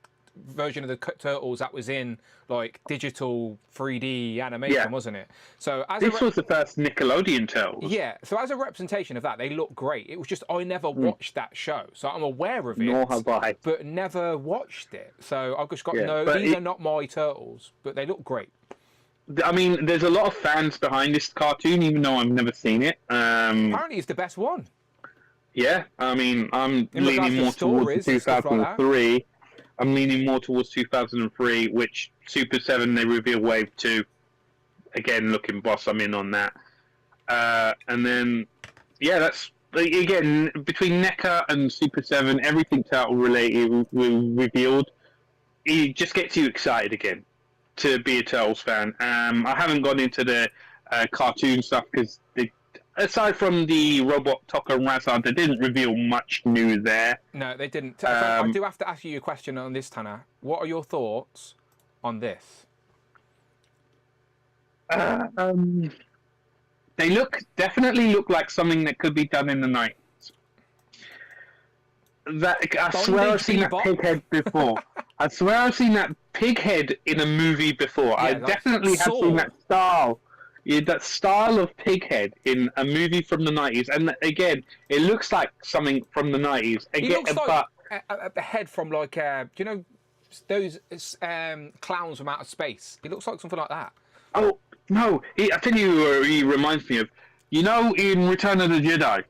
version of the Turtles that was in like digital 3D animation, wasn't it? So this was the first Nickelodeon Turtles. Yeah, so as a representation of that, they look great. It was just I never watched that show, so I'm aware of it. Nor have I. But never watched it. So I've just got these are not my Turtles, but they look great. I mean, there's a lot of fans behind this cartoon, even though I've never seen it. Apparently, it's the best one. Yeah, I mean, I'm leaning more towards 2003. Like I'm leaning more towards 2003, which Super 7, they reveal Wave 2. Again, looking boss, I'm in on that. And then, that's, again, between NECA and Super 7, everything Turtle related revealed. It just gets you excited again to be a Turtles fan. I haven't gone into the cartoon stuff because aside from the robot Tokka and Razar, they didn't reveal much new there. No, they didn't. I do have to ask you a question on this, Tanner. What are your thoughts on this? They definitely look like something that could be done in the 90s. I swear I've seen that pig head before. I swear I've seen that pig head in a movie before. I definitely have seen that style. Yeah, that style of pig head in a movie from the 90s. And again, it looks like something from the 90s. He looks like a head from like, do you know clowns from outer space. He looks like something like that. Oh no! I tell you, he reminds me of, you know, in Return of the Jedi.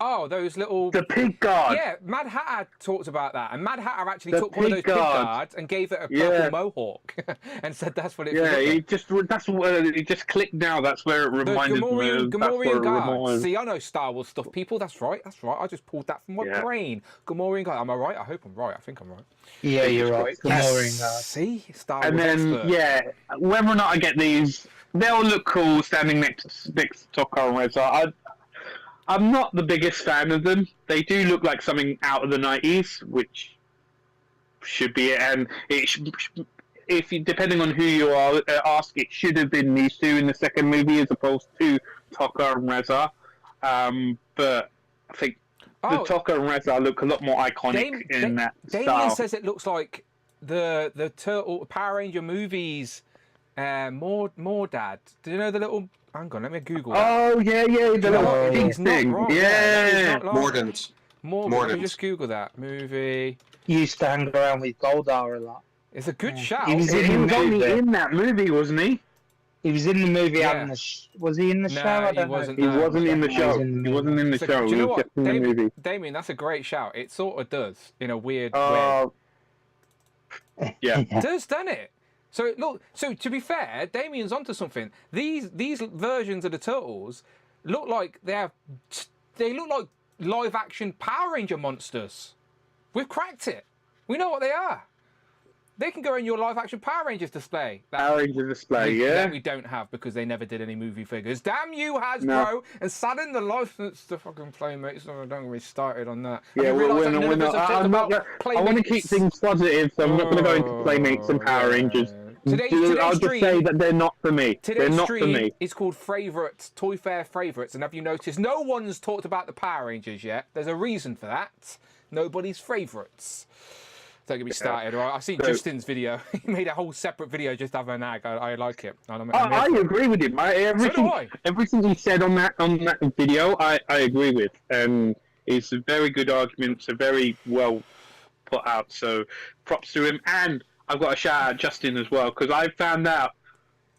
Oh, those little... The pig guard. Yeah, Mad Hatter talked about that. And Mad Hatter actually The took one of those pig pig guard. guards and gave it a purple mohawk and said that's what it Yeah, was. it just clicked now. That's where it reminded me. Gamorrean guard. See, I know Star Wars stuff, people. That's right. I just pulled that from my brain. Gamorrean guard. Am I right? I hope I'm right. I think I'm right. Yeah, you're right. Gamorrean guard. See? Star Wars And then, expert. whether or not I get these, they'll look cool standing next to Tokka and Reza. I'm not the biggest fan of them. They do look like something out of the 90s, which should be it. And if you, depending on who you are, ask, it should have been these two in the second movie as opposed to Tokka and Reza. But I think the Tokka and Reza look a lot more iconic in that Damien style. says it looks like the Turtle Power Ranger movies. More Dad. Do you know the little? Hang on, let me Google that. Oh yeah, the little pig He's not thing. wrong. Yeah, Morgans. Let me just Google that movie. He used to hang around with Goldar a lot. It's a good shout. He was only in that movie, wasn't he? He was in the movie. Was he in the show? I don't know. He wasn't in the show. He wasn't in the show. Do you know He was what, just in the movie. Damien? That's a great shout. It sort of does in a weird way. Yeah. It does, doesn't it? So look. So to be fair, Damien's onto something. These versions of the Turtles look like they look like live action Power Ranger monsters. We've cracked it. We know what they are. They can go in your live action Power Rangers display. Power Ranger display, That we don't have because they never did any movie figures. Damn you, Hasbro, and sadden the license to fucking Playmates. Oh, don't get me started on that. Yeah, we're not. I want to keep things positive, so I'm not going to go into Playmates and Power Rangers. I'll just say that they're not for me. They're not for me. It's called Favourites, Toy Fair Favourites, and have you noticed no one's talked about the Power Rangers yet? There's a reason for that. Nobody's favourites. Don't get me started. Right? I've seen Justin's video. He made a whole separate video just having a nag. I like it. I agree with him. Everything he said on that video, I agree with. And it's a very good argument. It's a very well put out. So props to him. And I've got to shout out Justin as well because I found out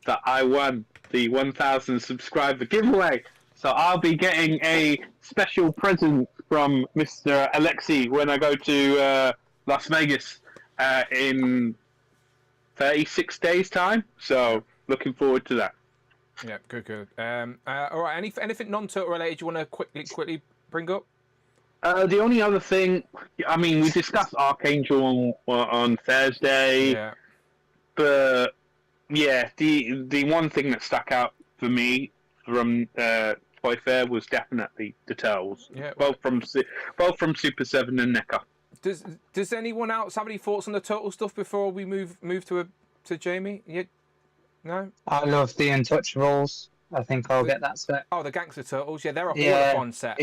that I won the 1,000 subscriber giveaway. So I'll be getting a special present from Mr. Alexi when I go to Las Vegas in 36 days' time. So looking forward to that. Yeah, good. All right. Anything non-turtle related you want to quickly bring up? The only other thing, I mean, we discussed Archangel on Thursday. Yeah. But yeah, the one thing that stuck out for me from Toy Fair was definitely the Turtles. Yeah. Both from Super 7 and NECA. Does anyone else have any thoughts on the Turtle stuff before we move to Jamie? Yeah. No. I love the Untouchables. I think I'll get that set. Oh, the Gangster Turtles. Yeah, they're a Hall-of-Fame set.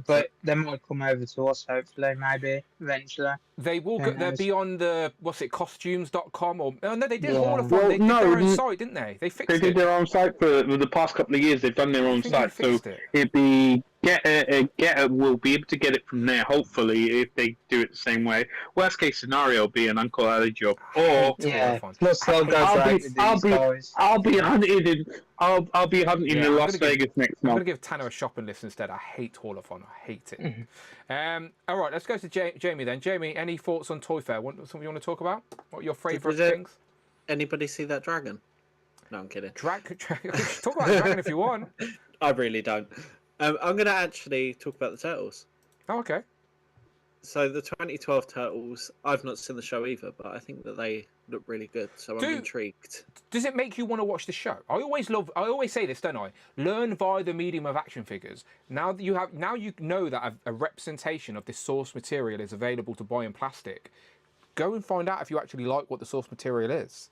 But they might come over to us, hopefully, maybe, eventually. They will. They'll be on the costumes.com or no, they did Yeah. Hall-of-Fame. Well, they did their own site, didn't they? They fixed They did their own site for the past couple of years. They've done their own site, so it'd be we'll be able to get it from there. Hopefully, if they do it the same way. Worst case scenario, be an Uncle Ali job, or Plus, they'll go I'll be hunted in the Las Vegas next I'm month. gonna give Tanner a shopping list instead. I hate Hall-of-Fame. I hate it. All right, let's go to Jamie then. Jamie, any thoughts on Toy Fair? Something you want to talk about? What are your favourite things? Anybody see that dragon? No, I'm kidding. Talk about the dragon if you want. I really don't. I'm going to actually talk about the Turtles. Oh, okay. So the 2012 Turtles, I've not seen the show either, but I think that they look really good, so I'm intrigued. Does it make you want to watch the show? I always say this, don't I? Learn via the medium of action figures. Now you know that a representation of this source material is available to buy in plastic. Go and find out if you actually like what the source material is.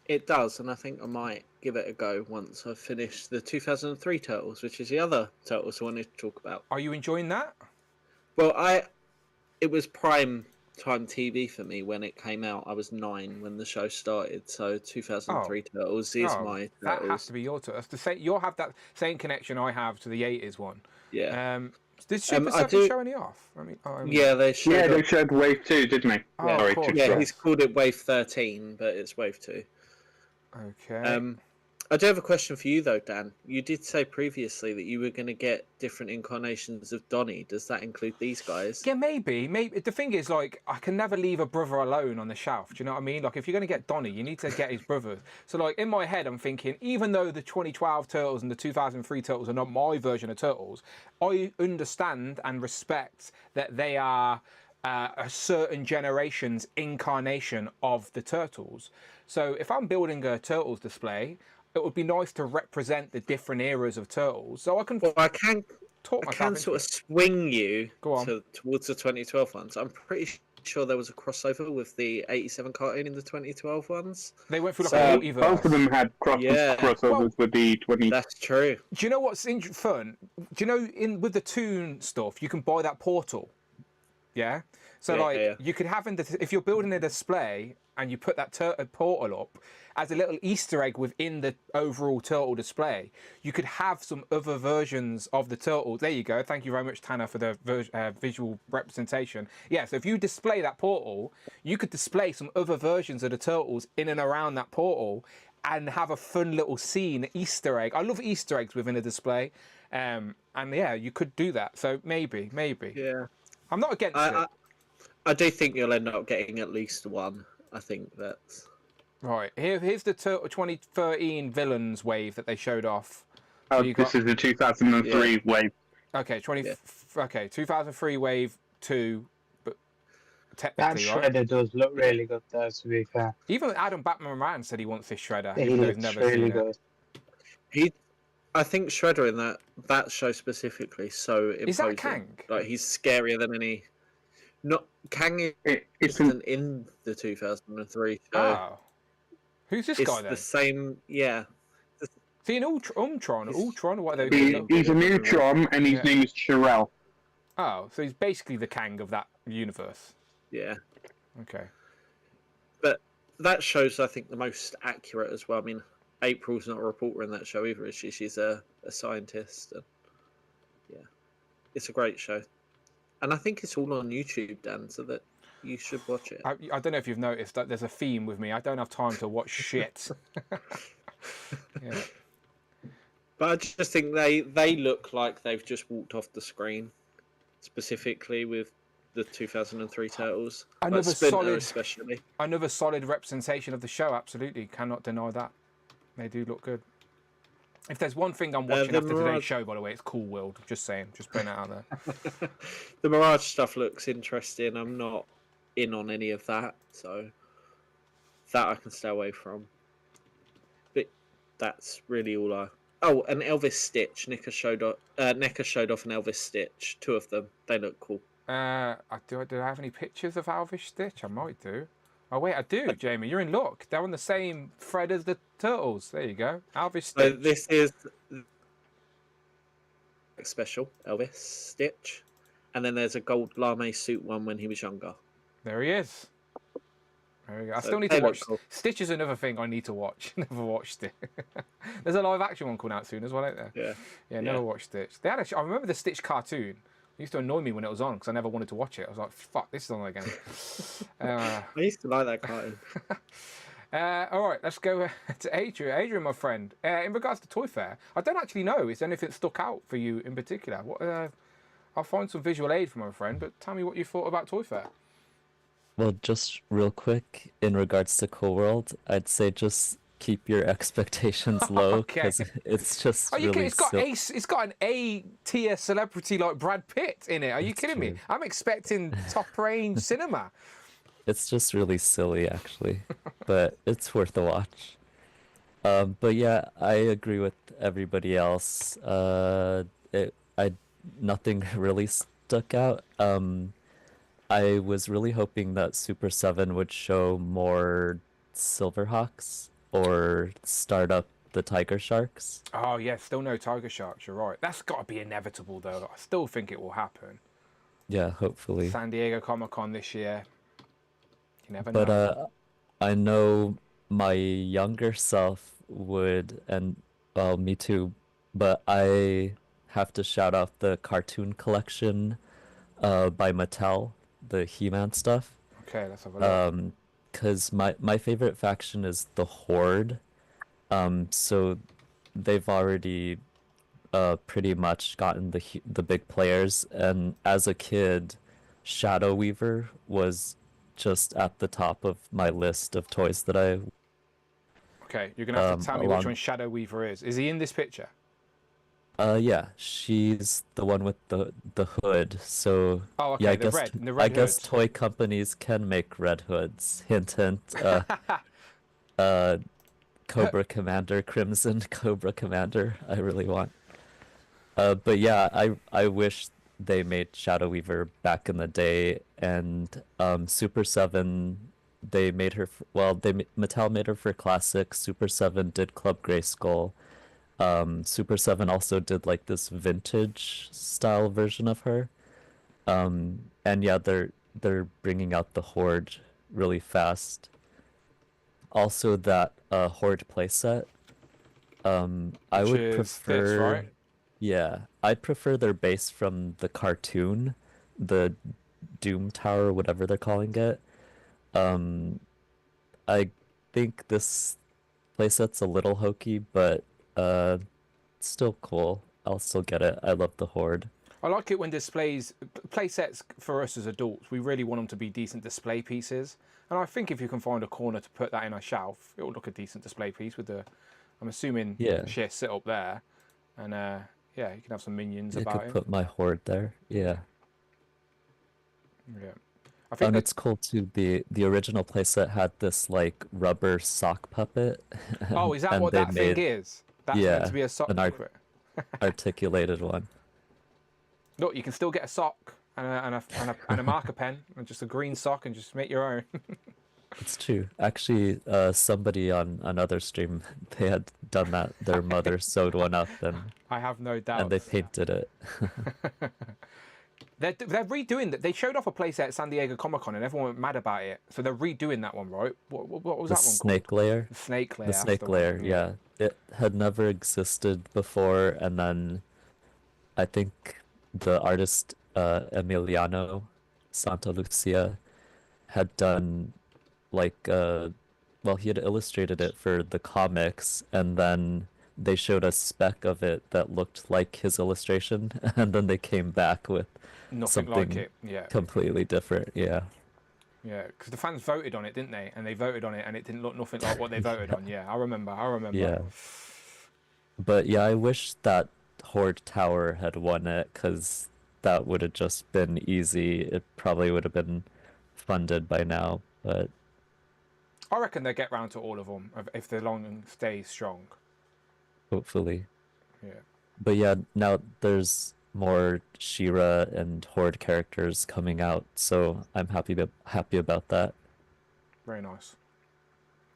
It does, and I think I might give it a go once I've finished the 2003 Turtles, which is the other Turtles I wanted to talk about. Are you enjoying that? Well, it was prime time TV for me when it came out. I was 9 when the show started, so 2003 Turtles is my That Turtles. has to be your Turtles. To say you'll have that same connection I have to the 80s one. Yeah. Did Super 7 show any off? Yeah, they showed. Yeah, they showed Wave 2, didn't they? Oh, Sorry, of course. Yeah, he's called it Wave 13, but it's Wave 2. Okay. I do have a question for you though, Dan. You did say previously that you were going to get different incarnations of Donnie. Does that include these guys? Yeah, maybe. Maybe the thing is, like, I can never leave a brother alone on the shelf. Do you know what I mean? Like, if you're going to get Donnie, you need to get his brothers. So, like, in my head, I'm thinking, even though the 2012 Turtles and the 2003 Turtles are not my version of Turtles, I understand and respect that they are a certain generation's incarnation of the Turtles. So, if I'm building a Turtles display, it would be nice to represent the different eras of Turtles. So I can. Well, I can talk I can sort of swing you towards the 2012 ones. I'm pretty sure there was a crossover with the 87 cartoon in the 2012 ones. They went through like a multiverse. Both of them had crossovers with the 20. That's true. Do you know what's fun? Do you know with the Toon stuff, you can buy that portal? Yeah? So you could have if you're building a display and you put that portal up as a little Easter egg within the overall Turtle display, you could have some other versions of the Turtles. There you go. Thank you very much, Tanner, for the visual representation. Yeah, so if you display that portal, you could display some other versions of the Turtles in and around that portal and have a fun little scene, Easter egg. I love Easter eggs within a display. And yeah, you could do that. So maybe. Yeah. I'm not against it. I do think you'll end up getting at least one. I think that's... Right, here's the 2013 villains wave that they showed off. Oh, this is the 2003 wave. Okay, 2003 wave 2, but That technically, shredder right? does look really good, though, to be fair. Even Adam Batman Rand said he wants this shredder. He even though he's looks never really seen good. I think Shredder in that show specifically so imposing. Is that Kang? Like he's scarier than any. Not Kang isn't in the 2003 show. Oh, who's this guy then? The same, yeah. Is he an Ultron? Ultron? What are they? He's an Ultron, and his name is Shirel. Oh, so he's basically the Kang of that universe. Yeah. Okay. But that show's, I think, the most accurate as well. I mean, April's not a reporter in that show either, is she? She's a scientist. And yeah, it's a great show. And I think it's all on YouTube, Dan, so that you should watch it. I don't know if you've noticed that there's a theme with me. I don't have time to watch shit. Yeah. But I just think they look like they've just walked off the screen, specifically with the 2003 Turtles. Another Splinter solid, especially. Another solid representation of the show. Absolutely, cannot deny that. They do look good. If there's one thing I'm watching after today's show, by the way, it's Cool World. Just saying, just putting it out there. The Mirage stuff looks interesting. I'm not in on any of that, so that I can stay away from. But that's really all I. Oh, an Elvis Stitch. NECA showed off an Elvis Stitch. 2 of them. They look cool. Do I have any pictures of Elvis Stitch? I might do. Oh wait, I do, Jamie. You're in luck. They're on the same thread as the Turtles. There you go, Elvis Stitch. So this is special Elvis Stitch, and then there's a gold lame suit one when he was younger. There he is. There we go. I So still need they to look watch. cool. Stitch is another thing I need to watch. Never watched it. There's a live action one coming out soon as well, ain't there? Yeah. Yeah, never watched Stitch. They had I remember the Stitch cartoon. It used to annoy me when it was on because I never wanted to watch it. I was like, fuck, this is on again. I used to like that cartoon. All right, let's go to Adrian. Adrian, my friend. In regards to Toy Fair, I don't actually know. Is anything stuck out for you in particular? What? I'll find some visual aid from my friend, but tell me what you thought about Toy Fair. Well, just real quick, in regards to Cool World, I'd say just keep your expectations low because it's just Are you really kidding? It's got an A-tier celebrity like Brad Pitt in it. Are you kidding me? I'm expecting top-range cinema. It's just really silly, actually, but it's worth a watch. But yeah, I agree with everybody else. Nothing really stuck out. I was really hoping that Super 7 would show more Silverhawks or start up the Tiger Sharks. Oh yeah, still no Tiger Sharks. You're right. That's got to be inevitable, though. I still think it will happen. Yeah, hopefully. San Diego Comic-Con this year. You never But know. I know my younger self would, and well, me too. But I have to shout out the cartoon collection by Mattel, the He-Man stuff. Okay, let's have a look. Because my favorite faction is the Horde. So they've already pretty much gotten the big players, and as a kid, Shadow Weaver was just at the top of my list of toys that I. Okay, you're gonna have to tell me which along- one Shadow Weaver is. Is he in this picture? Yeah, she's the one with the hood. So Oh, okay, yeah, the red I guess hood. toy companies can make red hoods. Hint, hint. Cobra Commander, Crimson Cobra Commander. I really want. But yeah, I wish they made Shadow Weaver back in the day, and Super 7. They made her. Mattel made her for Classic. Super 7 did Club Grayskull. Super 7 also did like this vintage style version of her. And yeah, they're bringing out the Horde really fast. Also, that Horde playset. I Which would is prefer. this, right? Yeah, I'd prefer their base from the cartoon, the Doom Tower, whatever they're calling it. I think this playset's a little hokey, but it's still cool. I'll still get it. I love the Horde. I like it when play sets for us as adults, we really want them to be decent display pieces. And I think if you can find a corner to put that in a shelf, it will look a decent display piece with the, I'm assuming, sheer sit up there. And yeah, you can have some minions I about could it. put my Horde there. Yeah. Yeah. I think it's cool too. The original playset had this like rubber sock puppet. Oh, is that and what they that thing made- is? That's yeah, meant to be a sock. articulated one. Look, you can still get a sock and a marker pen and just a green sock and just make your own. It's true. Actually, somebody on another stream, they had done that. Their mother sewed one up, and I have no doubt. and they painted it. They're redoing that. They showed off a playset at San Diego Comic-Con and everyone went mad about it. So they're redoing that one, right? What was The that one snake called? layer. The snake layer. The that's snake the layer. one, Yeah, it had never existed before, and then I think the artist Emiliano Santa Lucia had done like he had illustrated it for the comics, and then they showed a spec of it that looked like his illustration, and then they came back with Nothing something like it. Yeah. completely different. Yeah. Yeah, because the fans voted on it, didn't they? And they voted on it, and it didn't look nothing like what they voted on. Yeah, I remember. Yeah. But yeah, I wish that Horde Tower had won it, because that would have just been easy. It probably would have been funded by now, but I reckon they get round to all of them if the long stays strong. hopefully. Yeah. But yeah, now there's more She-Ra and Horde characters coming out, so I'm happy about that. Very nice.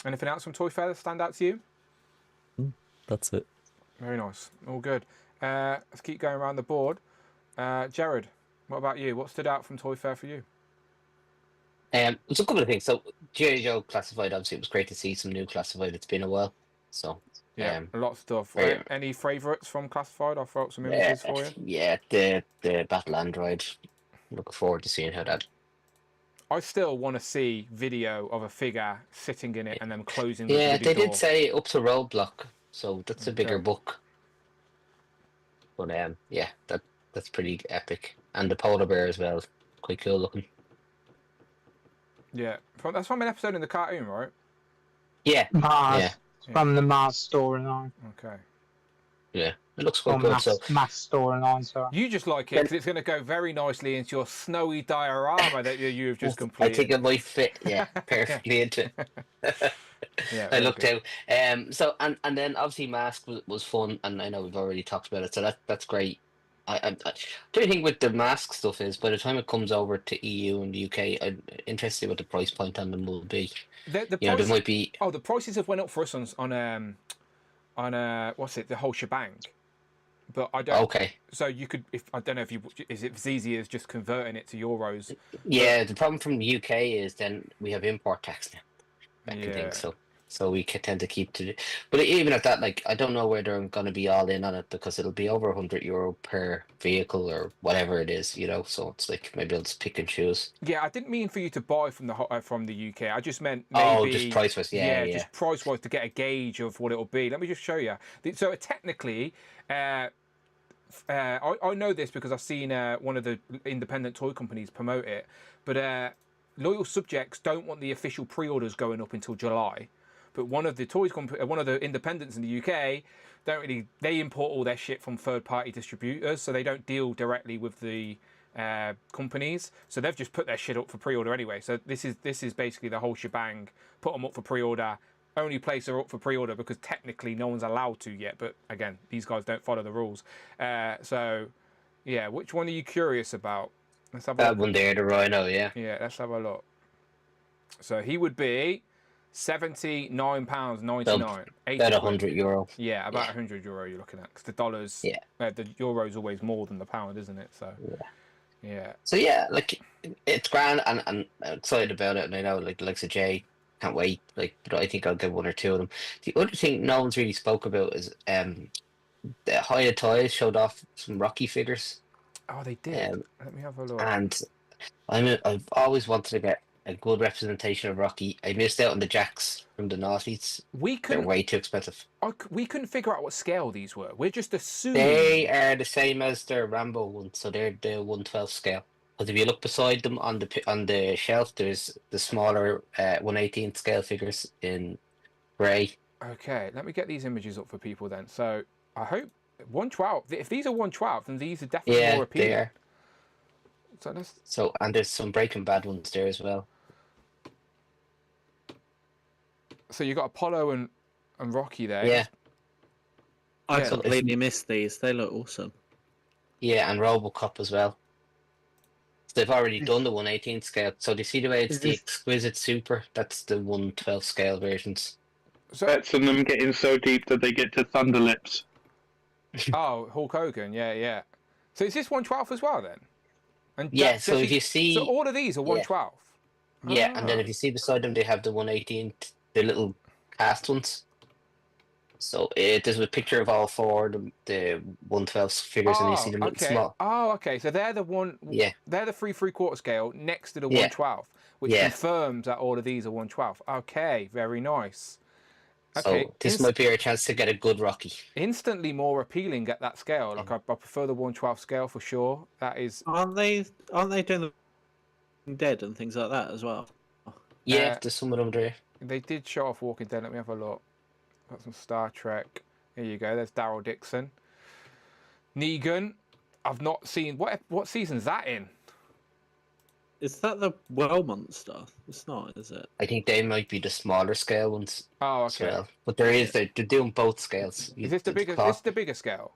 Anything else from Toy Fair that stand out to you? That's it. Very nice. All good. Let's keep going around the board. Jared, what about you? What stood out from Toy Fair for you? It's a couple of things. So G.I. Joe Classified, obviously, it was great to see some new Classified. It's been a while. So Yeah, a lot of stuff. very- Any favourites from Classified? I'll throw up some images for you. Yeah, the Battle Android. Looking forward to seeing how that. I still want to see video of a figure sitting in it and then closing the Yeah, bloody they door. did say up to Roadblock, so that's a bigger Okay. book. But yeah, that's pretty epic, and the polar bear as well, quite cool looking. Yeah, that's from an episode in the cartoon, right? Yeah, Mars. yeah, From the Mars storyline. Okay. yeah. It looks quite Or good. Mass, So Mass storyline, sorry. You just like it because it's going to go very nicely into your snowy diorama that you've just I completed. think it might fit, yeah, perfectly into. Yeah, I very looked good. out. So and then obviously Mask was fun, and I know we've already talked about it, so that's great. I the only thing with the Mask stuff is by the time it comes over to EU and the UK, I'm interested what the price point on them will be. The You know, there price- might be. Oh, the prices have went up for us on what's it? The whole shebang. but I don't. Okay. So you could, if I don't know if you, is it as easy as just converting it to euros? Yeah, the problem from the UK is then we have import tax now. Back and Yeah. things, so we tend to keep to. But even at that, like I don't know whether I'm going to be all in on it because it'll be over €100 per vehicle or whatever it is, you know. So it's like maybe I'll just pick and choose. Yeah, I didn't mean for you to buy from the UK. I just meant maybe. Oh, just price wise, yeah. Just price wise to get a gauge of what it'll be. Let me just show you. So technically, I know this because I've seen one of the independent toy companies promote it, but loyal subjects don't want the official pre-orders going up until July. But one of the one of the independents in the UK they import all their shit from third-party distributors, so they don't deal directly with the companies. So they've just put their shit up for pre-order anyway. So this is basically the whole shebang. Put them up for pre-order. Only place are up for pre-order because technically no one's allowed to yet. But again, these guys don't follow the rules. So yeah, which one are you curious about? Let's have a that look. one there, the Rhino, yeah. Yeah, let's have a look. So he would be £79.99. About €100. Yeah, about €100 you're looking at because the dollars. Yeah. The euro's always more than the pound, isn't it? So. Yeah. So yeah, like it's grand, and I'm excited about it, and I know like Alexa J can't wait. Like, but I think I'll get one or two of them. The other thing no one's really spoke about is the Hiya Toys showed off some Rocky figures. Oh, they did. Let me have a look. And I've always wanted to get a good representation of Rocky. I missed out on the Jacks from the Naughties. They're way too expensive. We couldn't figure out what scale these were. We're just assuming They are the same as their Rambo ones, so they're the 1/12 scale. But if you look beside them on the shelf, there's the smaller 1/18 scale figures in grey. Okay, let me get these images up for people then. So I hope 1/12. If these are 1/12, then these are definitely more appealing. They are. So and there's some Breaking Bad ones there as well. So you got Apollo and Rocky there. Yeah. I completely missed these. They look awesome. Yeah, and RoboCop as well. So they've already done the 1/18 scale. So do you see the way it's the Exquisite Super? That's the 1/12 scale versions. So Bets on them getting so deep that they get to Thunder Lips. Oh, Hulk Hogan, yeah. So is this 1/12 as well then? And yeah, so if you see... So all of these are 1/12? Yeah, and then if you see beside them, they have the 1/18, the little cast ones. So there's a picture of all four the 1/12 figures, and you see them little small. Oh, okay. So they're the one. Yeah. They're the 3 3/4 scale next to the 1/12, which confirms that all of these are 1/12. Okay, very nice. Okay, so this might be our chance to get a good Rocky. Instantly more appealing at that scale. Like I prefer the 1/12 scale for sure. That is. Aren't they doing the Dead and things like that as well? Yeah, there's some of them there. They did show off Walking Dead. Let me have a look. Got some Star Trek. Here you go. There's Daryl Dixon. Negan. I've not seen what season's that in? Is that the Wellmont stuff? It's not, is it? I think they might be the smaller scale ones. Oh, okay. Well. But they're doing both scales. Is this the bigger? This is the bigger scale.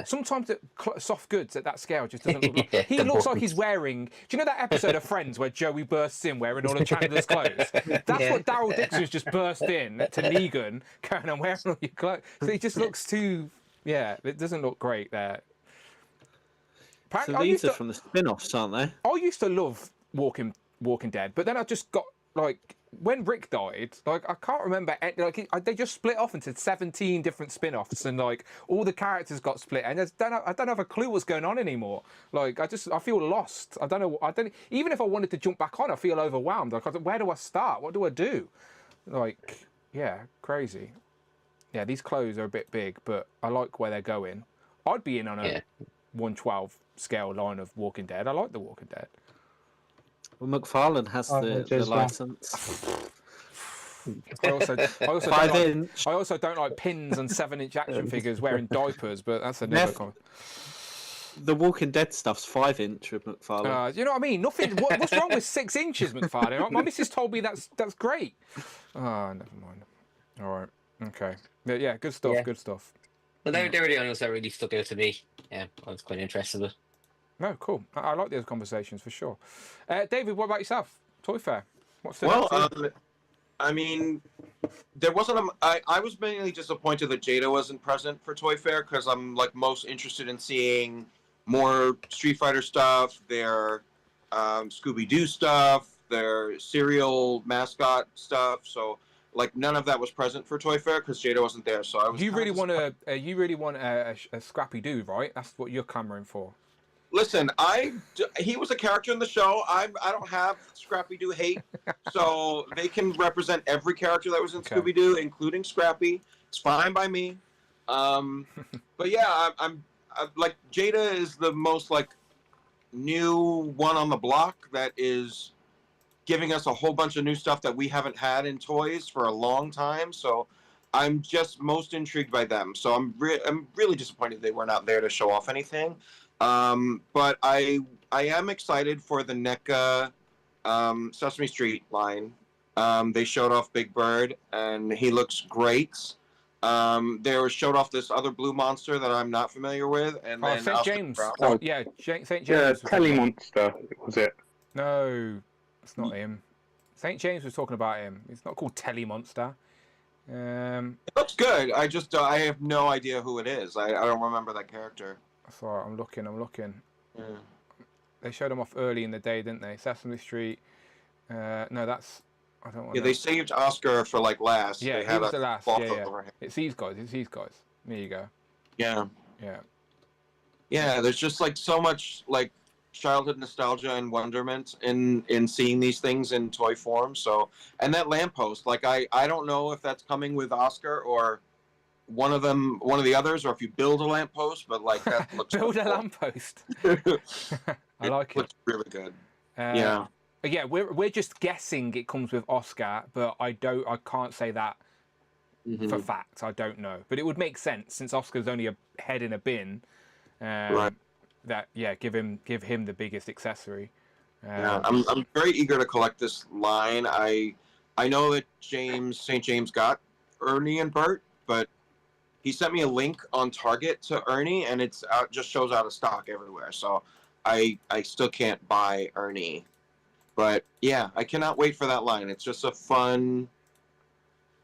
Sometimes the soft goods at that scale just doesn't look like. He looks like he's wearing. Do you know that episode of Friends where Joey bursts in wearing all of Chandler's clothes? That's what Daryl Dixon's just burst in to Negan, going and wearing all your clothes. So he just looks too. Yeah, it doesn't look great there. So these are from the spin-offs, aren't they? I used to love Walking Dead, but then I just got like when Rick died, like I can't remember. Like they just split off into 17 different spin-offs, and like all the characters got split, and I don't have a clue what's going on anymore. Like I feel lost. I don't know. Even if I wanted to jump back on, I feel overwhelmed. Like where do I start? What do I do? Like crazy. Yeah, these clothes are a bit big, but I like where they're going. I'd be in on a 1/12 scale line of Walking Dead. I like the Walking Dead. Well, McFarlane has the license. I also don't like pins and 7-inch action figures wearing diapers, but that's another comment. The Walking Dead stuff's 5-inch with McFarlane. You know what I mean? Nothing. What's wrong with 6 inches, McFarlane? My missus told me that's great. Oh, never mind. All right. Okay. Yeah, good stuff. Yeah. Good stuff. Well, they were the only ones that really stuck out to me. Yeah, I was quite interested in it. No, cool. I like those conversations for sure. David, what about yourself? Toy Fair. What's the Well, I mean, there wasn't I was mainly disappointed that Jada wasn't present for Toy Fair because I'm like most interested in seeing more Street Fighter stuff, their Scooby-Doo stuff, their cereal mascot stuff. So like none of that was present for Toy Fair because Jada wasn't there. So I was. You really want a Scrappy Doo, right? That's what you're clamoring for. Listen, he was a character in the show. I don't have Scrappy Doo hate, so they can represent every character that was in Scooby Doo, including Scrappy. It's fine by me. But yeah, I'm like Jada is the most like new one on the block that is giving us a whole bunch of new stuff that we haven't had in toys for a long time. So I'm just most intrigued by them. So I'm really disappointed they were not there to show off anything. But I am excited for the NECA Sesame Street line. They showed off Big Bird, and he looks great. They showed off this other blue monster that I'm not familiar with, and then St. James. Yeah, St. James. Yeah, Telly Monster, was it? No, it's not him. St. James was talking about him. It's not called Telly Monster. It looks good. I just I have no idea who it is. I don't remember that character. Sorry, I'm looking. Yeah. They showed them off early in the day, didn't they? Sesame Street. No, that's. I don't want. Yeah, they saved Oscar for like last. Yeah, they he had was a the last. cloth Yeah. over him. It's these guys. There you go. Yeah. Yeah. Yeah, there's just like so much like childhood nostalgia and wonderment in seeing these things in toy form. So, and that lamppost, like I don't know if that's coming with Oscar or one of the others, or if you build a lamppost, but like that looks build a lamppost. I like it. Looks really good. Yeah. Yeah, we're just guessing it comes with Oscar, but I can't say that for fact. I don't know, but it would make sense since Oscar's only a head in a bin. Right. That give him the biggest accessory. Yeah, I'm very eager to collect this line. I know that St. James got Ernie and Bert, but he sent me a link on Target to Ernie, and it's just shows out of stock everywhere. So I still can't buy Ernie. But yeah, I cannot wait for that line. It's just a fun,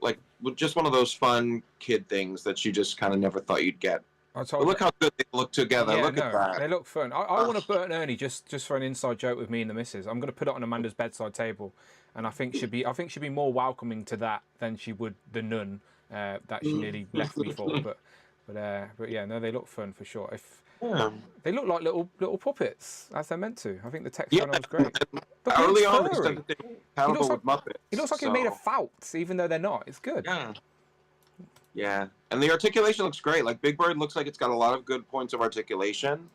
like, just one of those fun kid things that you just kind of never thought you'd get. But look how good they look together. Yeah, look at that. They look fun. I want to Bert and Ernie just for an inside joke with me and the missus. I'm going to put it on Amanda's bedside table, and I think she'd be more welcoming to that than she would the nun that she nearly left me for. But yeah, no, they look fun for sure. They look like little puppets as they're meant to. I think the texture on them was great. But early on, they said that they were compatible with Muppets. He looks like he's made of felt, even though they're not. It's good. Yeah, and the articulation looks great. Like Big Bird looks like it's got a lot of good points of articulation,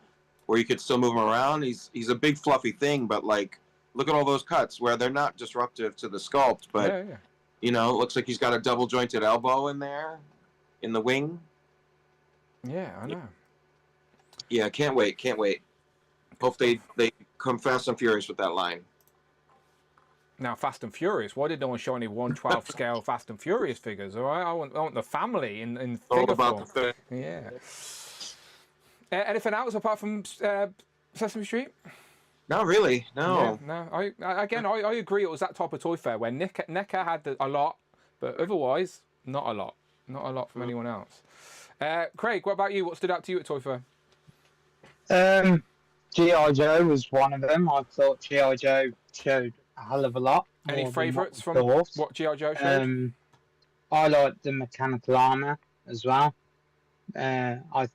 where you could still move him around. He's a big fluffy thing, but like, look at all those cuts where they're not disruptive to the sculpt, but you know, it looks like he's got a double jointed elbow in there, in the wing. Yeah, I know. Yeah, can't wait. Hope they come fast and furious with that line. Now, Fast and Furious. Why did no one show any 1/12 scale Fast and Furious figures? All right, I want the family in figure form. Yeah. Anything else apart from Sesame Street? Not really. No. Yeah, no. I agree. It was that type of toy fair where NECA had a lot, but otherwise not a lot. Not a lot from anyone else. Craig, what about you? What stood out to you at Toy Fair? G.I. Joe was one of them. I thought G.I. Joe showed a hell of a lot. Any favourites from what G.I. Joe showed? I like the mechanical armour as well. I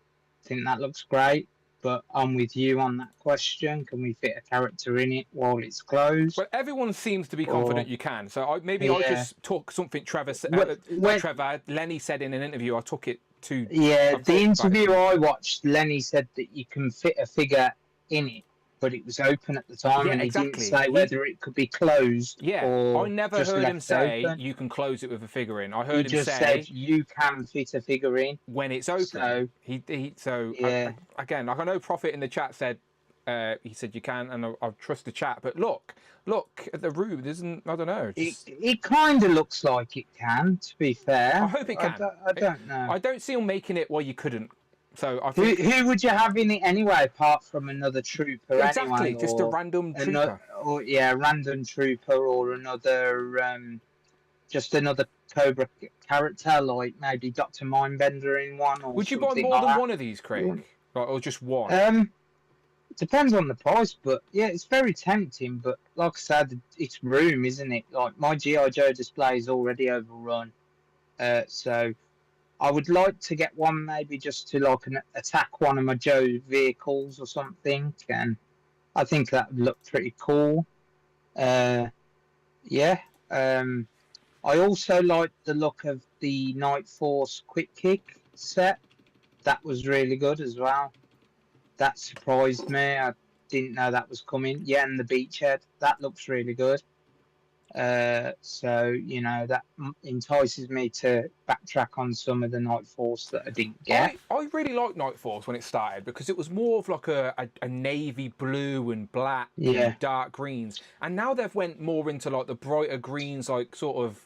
think that looks great, but I'm with you on that question. Can we fit a character in it while it's closed? Well, everyone seems to be confident you can. So I just took something Lenny said in an interview. I took it to... Yeah, the interview I watched, Lenny said that you can fit a figure in it, but it was open at the time, and he didn't say whether it could be closed. Yeah, I never heard him say you can close it with a figure in. I heard him say said you can fit a figure in when it's open. So again, like I know Prophet in the chat said he said you can, and I trust the chat. But look at the room. Isn't I don't know. It kind of looks like it can. To be fair, I hope it can. I don't know. I don't see him making it where you couldn't. So I think who would you have in it anyway, apart from another trooper? Exactly, anyway, just a random trooper. Random trooper or another just another Cobra character, like maybe Dr. Mindbender in one. Or Would you buy something more like than that. one of these, Craig? Like, or just one? It depends on the price, but yeah, it's very tempting. But like I said, it's room, isn't it? Like my GI Joe display is already overrun, so I would like to get one maybe just to like attack one of my Joe vehicles or something, and I think that would look pretty cool. Yeah. I also like the look of the Night Force Quick Kick set. That was really good as well. That surprised me. I didn't know that was coming. Yeah, and the Beachhead. That looks really good. So, you know, that entices me to backtrack on some of the Night Force that I didn't get. I really liked Night Force when it started because it was more of like a navy blue and black and dark greens. And now they've went more into like the brighter greens, like sort of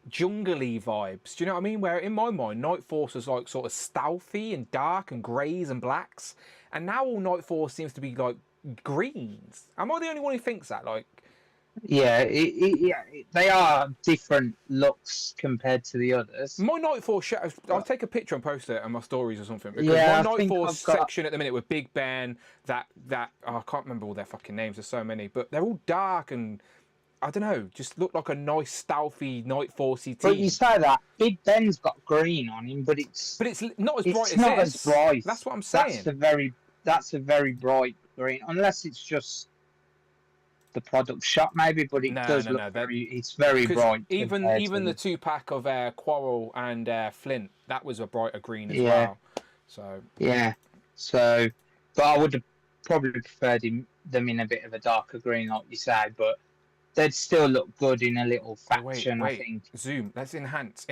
jungle-y vibes. Do you know what I mean? Where in my mind, Night Force was like sort of stealthy and dark and greys and blacks. And now all Night Force seems to be like greens. Am I the only one who thinks that? Like, yeah, they are different looks compared to the others. My Night Force, I'll take a picture and post it on my stories or something. Because Yeah, my I Night think Force I've got- section at the minute with Big Ben, I can't remember all their fucking names. There's so many, but they're all dark and I don't know, just look like a nice stealthy Night Forcey team. But you say that Big Ben's got green on him, but it's not as bright it's as not this. as bright. That's what I'm saying. That's a very bright green, unless it's just the product shot maybe. But it does look it's very bright. Even the 2-pack of Quarrel and Flint, that was a brighter green as well. So yeah, so but I would have probably preferred them in a bit of a darker green, like you say, but they'd still look good in a little faction, I think. Zoom. Let's enhance.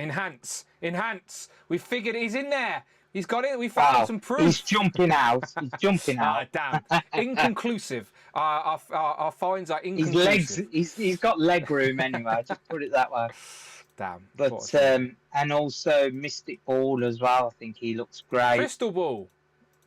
We figured he's in there. He's got it. We found some proof. He's jumping out. Damn. Inconclusive. Our finds are inconclusive. He's got leg room anyway. Just put it that way. Damn. But and also Mystic Ball as well. I think he looks great.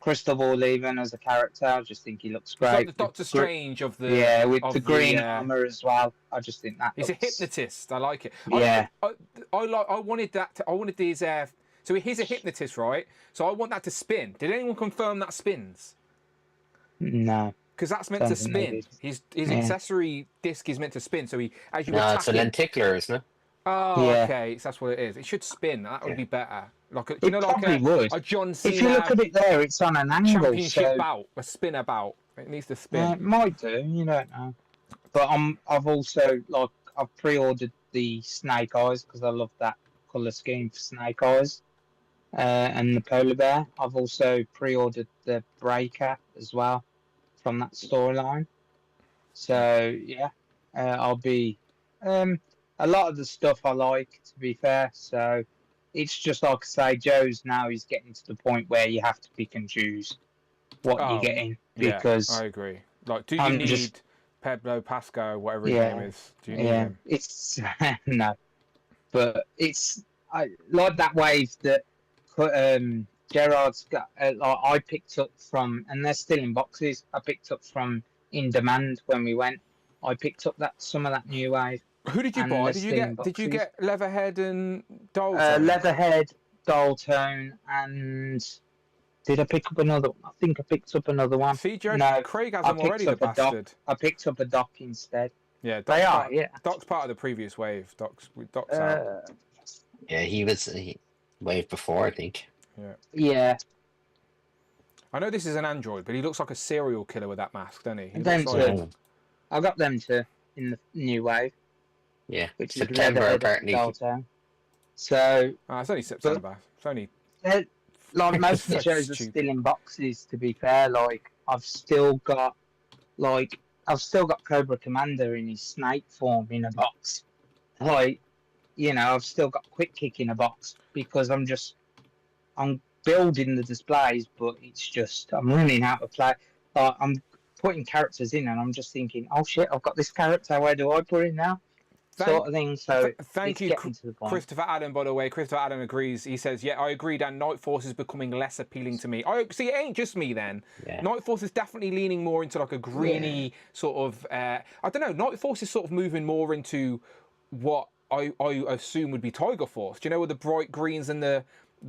Crystal Ball even as a character, I just think he looks great. He's like the Doctor Strange of the with the green armor as well. I just think that he's a hypnotist. I like it. Yeah, I wanted that. I wanted these. So he's a hypnotist, right? So I want that to spin. Did anyone confirm that spins? No. Because that's meant to spin. His accessory disc is meant to spin. So as you attack it's a lenticular, isn't it? Oh, okay. So that's what it is. It should spin. That would be better. Like a, it probably would. A John Cena. If you look at it there, it's on an angle. Championship bout, a spinner bout. It needs to spin. Yeah, it might do. You don't know. But I've also I've pre-ordered the Snake Eyes because I love that color scheme for Snake Eyes, and the polar bear. I've also pre-ordered the Breaker as well from that storyline. So yeah, I'll be a lot of the stuff I like, to be fair. So it's just like I say, Joe's now he's getting to the point where you have to pick and choose what you're getting because I agree. Like, do you need Pablo Pasco, whatever his name is? Do you need him? It's no, but it's like that wave that Gerard's got. I picked up from, and they're still in boxes. I picked up from In Demand when we went. I picked up some of that new wave. Who did you buy? Did you get Leatherhead and Dalton? Leatherhead, Dalton, and did I pick up another one? I think I picked up another one. See, Joe, no, Craig has them already, the bastard. I picked up a Doc instead. Yeah, they are. Yeah, Doc's part of the previous wave. Doc's out. Yeah, he was wave before, I think. Yeah. I know this is an android, but he looks like a serial killer with that mask, doesn't he? Them too. I got them too in the new wave. Yeah, which September is apparently. So it's only September. It's only like most of the shows are still in boxes. To be fair, like I've still got Cobra Commander in his snake form in a box. Like, you know, I've still got Quick Kick in a box because I'm building the displays, but it's just I'm running out of play. I'm putting characters in, and I'm just thinking, oh shit, I've got this character. Where do I put it now? Sort of thing. So thank you, Christopher Adam. By the way, Christopher Adam agrees. He says, "Yeah, I agree. Dan, Night Force is becoming less appealing to me. I see. It ain't just me then. Yeah. Night Force is definitely leaning more into like a greeny sort of. I don't know. Night Force is sort of moving more into what I assume would be Tiger Force. Do you know, with the bright greens and the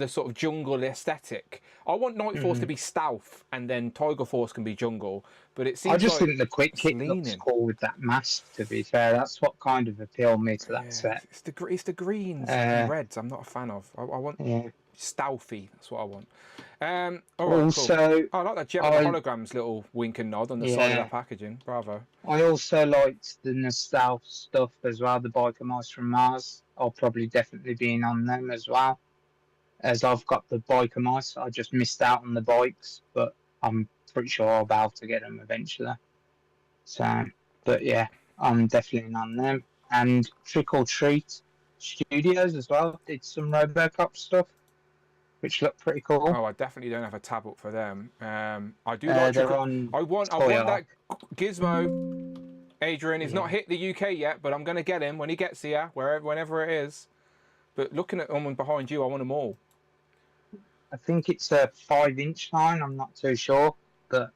sort of jungle aesthetic? I want Night Force to be stealth, and then Tiger Force can be jungle. But it seems I just like think the quick kick looks cool with that mask. To be fair, that's what kind of appealed me to that set. It's the greens and reds I'm not a fan of. I want stealthy. That's what I want. All right, Also, cool. I like that Jet with the holograms little wink and nod on the side of that packaging. Bravo. I also liked the nostalgia stuff as well. The biker mice from Mars. I'll probably definitely be in on them as well. As I've got the biker mice, I just missed out on the bikes, but I'm pretty sure I'll be able to get them eventually. So, but yeah, I'm definitely in on them. And Trick or Treat Studios as well did some RoboCop stuff, which looked pretty cool. Oh, I definitely don't have a tab up for them. I do like they're Trick or- on I want that Gizmo. Adrian, he's not hit the UK yet, but I'm going to get him when he gets here, whenever it is. But looking at them behind you, I want them all. I think it's a 5-inch line. I'm not too sure, but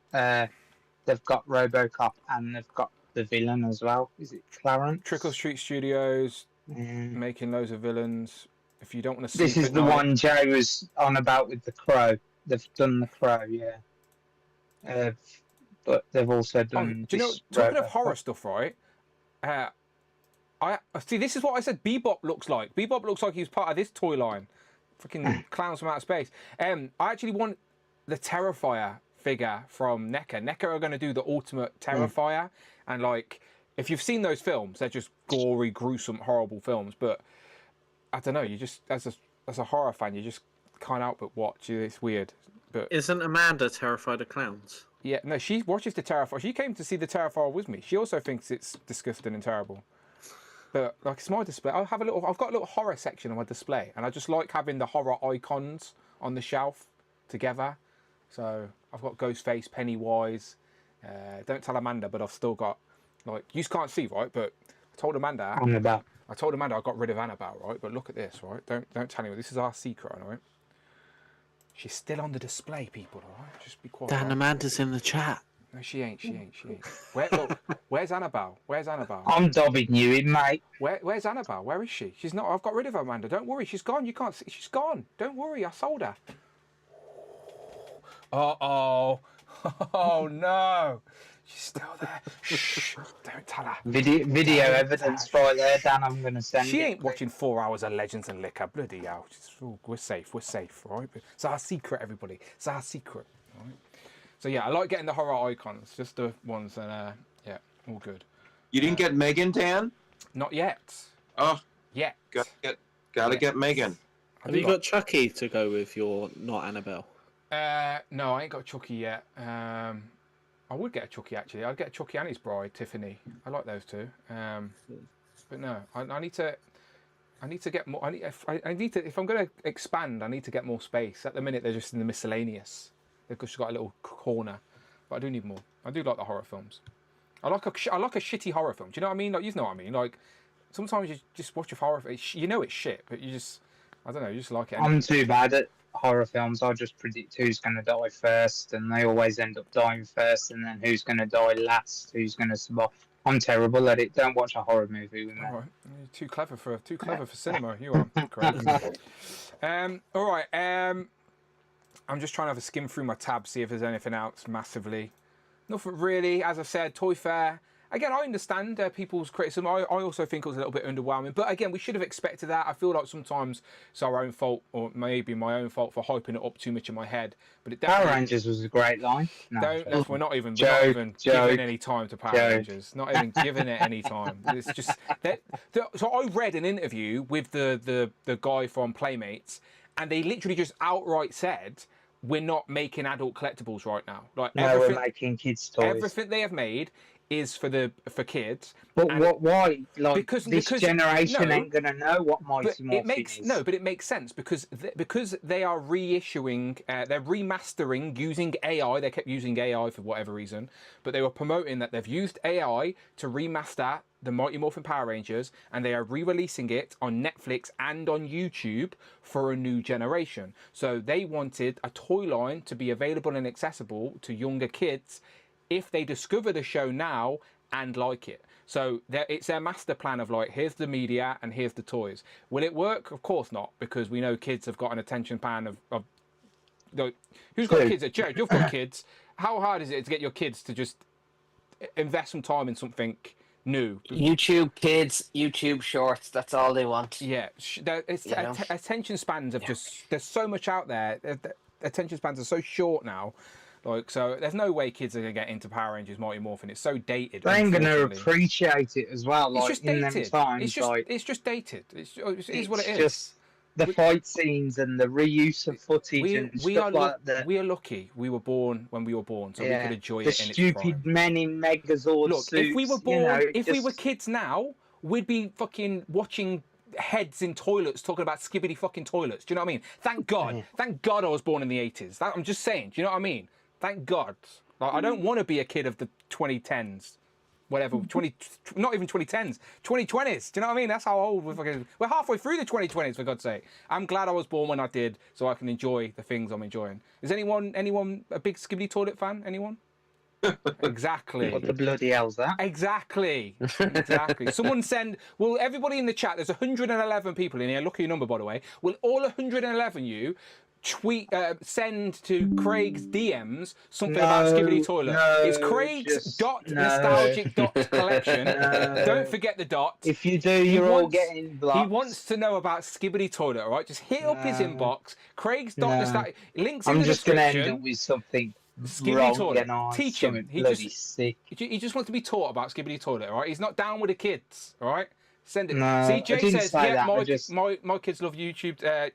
they've got RoboCop and they've got the villain as well. Is it Clarence? Trick or Treat Studios making loads of villains. If you don't want to sleep This is at the night- one Jay was on about with the Crow. They've done the Crow, yeah. But they've also done. Do you know? Talking of horror stuff, right? I see. This is what I said. Bebop looks like. Bebop looks like he's part of this toy line. Freaking clowns from outer space. I actually want the Terrifier figure from NECA. NECA are going to do the ultimate Terrifier, and like, if you've seen those films, they're just gory, gruesome, horrible films. But I don't know. You just as a horror fan, you just can't help but watch. It's weird. But isn't Amanda terrified of clowns? Yeah, no, she watches the Terrifier. She came to see the Terrifier with me. She also thinks it's disgusting and terrible. But like, it's my display. I've got a little horror section on my display, and I just like having the horror icons on the shelf together. So I've got Ghostface, Pennywise. Don't tell Amanda, but I've still got, like, you can't see, right? But I told Amanda. Annabelle. I told Amanda I got rid of Annabelle, right? But look at this, right? Don't tell anyone. This is our secret, all right? She's still on the display, people, all right? Just be quiet. Dan, Amanda's in the chat. No, she ain't. Look, where's Annabelle? Where's Annabelle? I'm dobbing you in, mate. Where's Annabelle? Where is she? She's not. I've got rid of her, Amanda. Don't worry. She's gone. You can't see. She's gone. Don't worry. I sold her. Uh-oh. Oh, no. She's still there. Shh. Don't tell her. Video evidence right there, Dan. I'm going to send She it. ain't watching 4 hours of Legends and Liquor. Bloody hell. We're safe, right? It's our secret, everybody. It's our secret, right? So, yeah, I like getting the horror icons. Just the ones, and, yeah, all good. You didn't get Megan, Dan? Not yet. Oh. Yet. Gotta get Megan. Have you got Chucky to go with your not Annabelle? No, I ain't got Chucky yet. I would get a Chucky, actually. I'd get a Chucky and his bride, Tiffany. I like those two. But no, I need to get more. I need to. If I'm going to expand, I need to get more space. At the minute, they're just in the miscellaneous. They've just got a little corner, but I do need more. I do like the horror films. I like a shitty horror film. Do you know what I mean? Like, you know what I mean? Like, sometimes you just watch a horror film. You know it's shit, but you just, I don't know, you just like it. I'm too bad at horror films. I just predict who's going to die first, and they always end up dying first, and then who's going to die last, who's going to survive. I'm terrible at it. Don't watch a horror movie with me. All right. You're too clever for cinema. You are. Correct. All right. I'm just trying to have a skim through my tabs, see if there's anything else massively. Nothing really. As I said, Toy Fair. Again, I understand people's criticism. I also think it was a little bit underwhelming. But again, we should have expected that. I feel like sometimes it's our own fault, or maybe my own fault for hyping it up too much in my head. But it Power Rangers was a great line. No, we're not even giving any time to Power Rangers. Not even giving it any time. It's just so I read an interview with the guy from Playmates, and they literally just outright said, we're not making adult collectibles right now. Like, no, we're making kids' toys. Everything they have made is for kids. But why? Like, because this generation ain't gonna know what Mighty Morphin is. No, but it makes sense because they are reissuing, they're remastering using AI. They kept using AI for whatever reason, but they were promoting that they've used AI to remaster the Mighty Morphin Power Rangers, and they are re-releasing it on Netflix and on YouTube for a new generation. So they wanted a toy line to be available and accessible to younger kids if they discover the show now and like it. So it's their master plan of like, here's the media and here's the toys. Will it work? Of course not, because we know kids have got an attention span of who's got kids? Jared, you've got kids. How hard is it to get your kids to just invest some time in something new? YouTube kids, YouTube shorts, that's all they want. Yeah, attention spans of just, there's so much out there. Attention spans are so short now. Like, so there's no way kids are going to get into Power Rangers Mighty Morphin. It's so dated. They ain't going to appreciate it as well. Like, it's just in them dated. times, It's just dated. It is what it is. Just the fight scenes and the reuse of footage and stuff like that. We are lucky. We were born when we were born, so we could enjoy the it in its stupid prime. men in Megazord Look, suits. if we were born, if we just- were kids now, we'd be fucking watching heads in toilets talking about skibbity fucking toilets. Do you know what I mean? Thank God. Thank God I was born in the 80s. I'm just saying. Do you know what I mean? Thank God. Like, I don't want to be a kid of the 2010s. Whatever, not even 2010s, 2020s. Do you know what I mean? That's how old we're halfway through the 2020s, for God's sake. I'm glad I was born when I did, so I can enjoy the things I'm enjoying. Is anyone a big Skibbity Toilet fan? Anyone? Exactly. What the bloody hell's that? Exactly. Someone send. Will everybody in the chat? There's 111 people in here. Look at your number, by the way. Will all 111 you send to Craig's DMs something about Skibbity Toilet? It's Craig's nostalgic collection. Don't forget the dot. If you do, you're all getting blocked. He wants to know about Skibbity Toilet. All right, just hit up his inbox. Craig's dot nostalgic. Links in the description. I'm just gonna end up with something. Skibbity Toilet. Teach him. He just wants to be taught about Skibbity Toilet. All right, he's not down with the kids. All right, send it. No, See, Jay says, that, my kids love YouTube.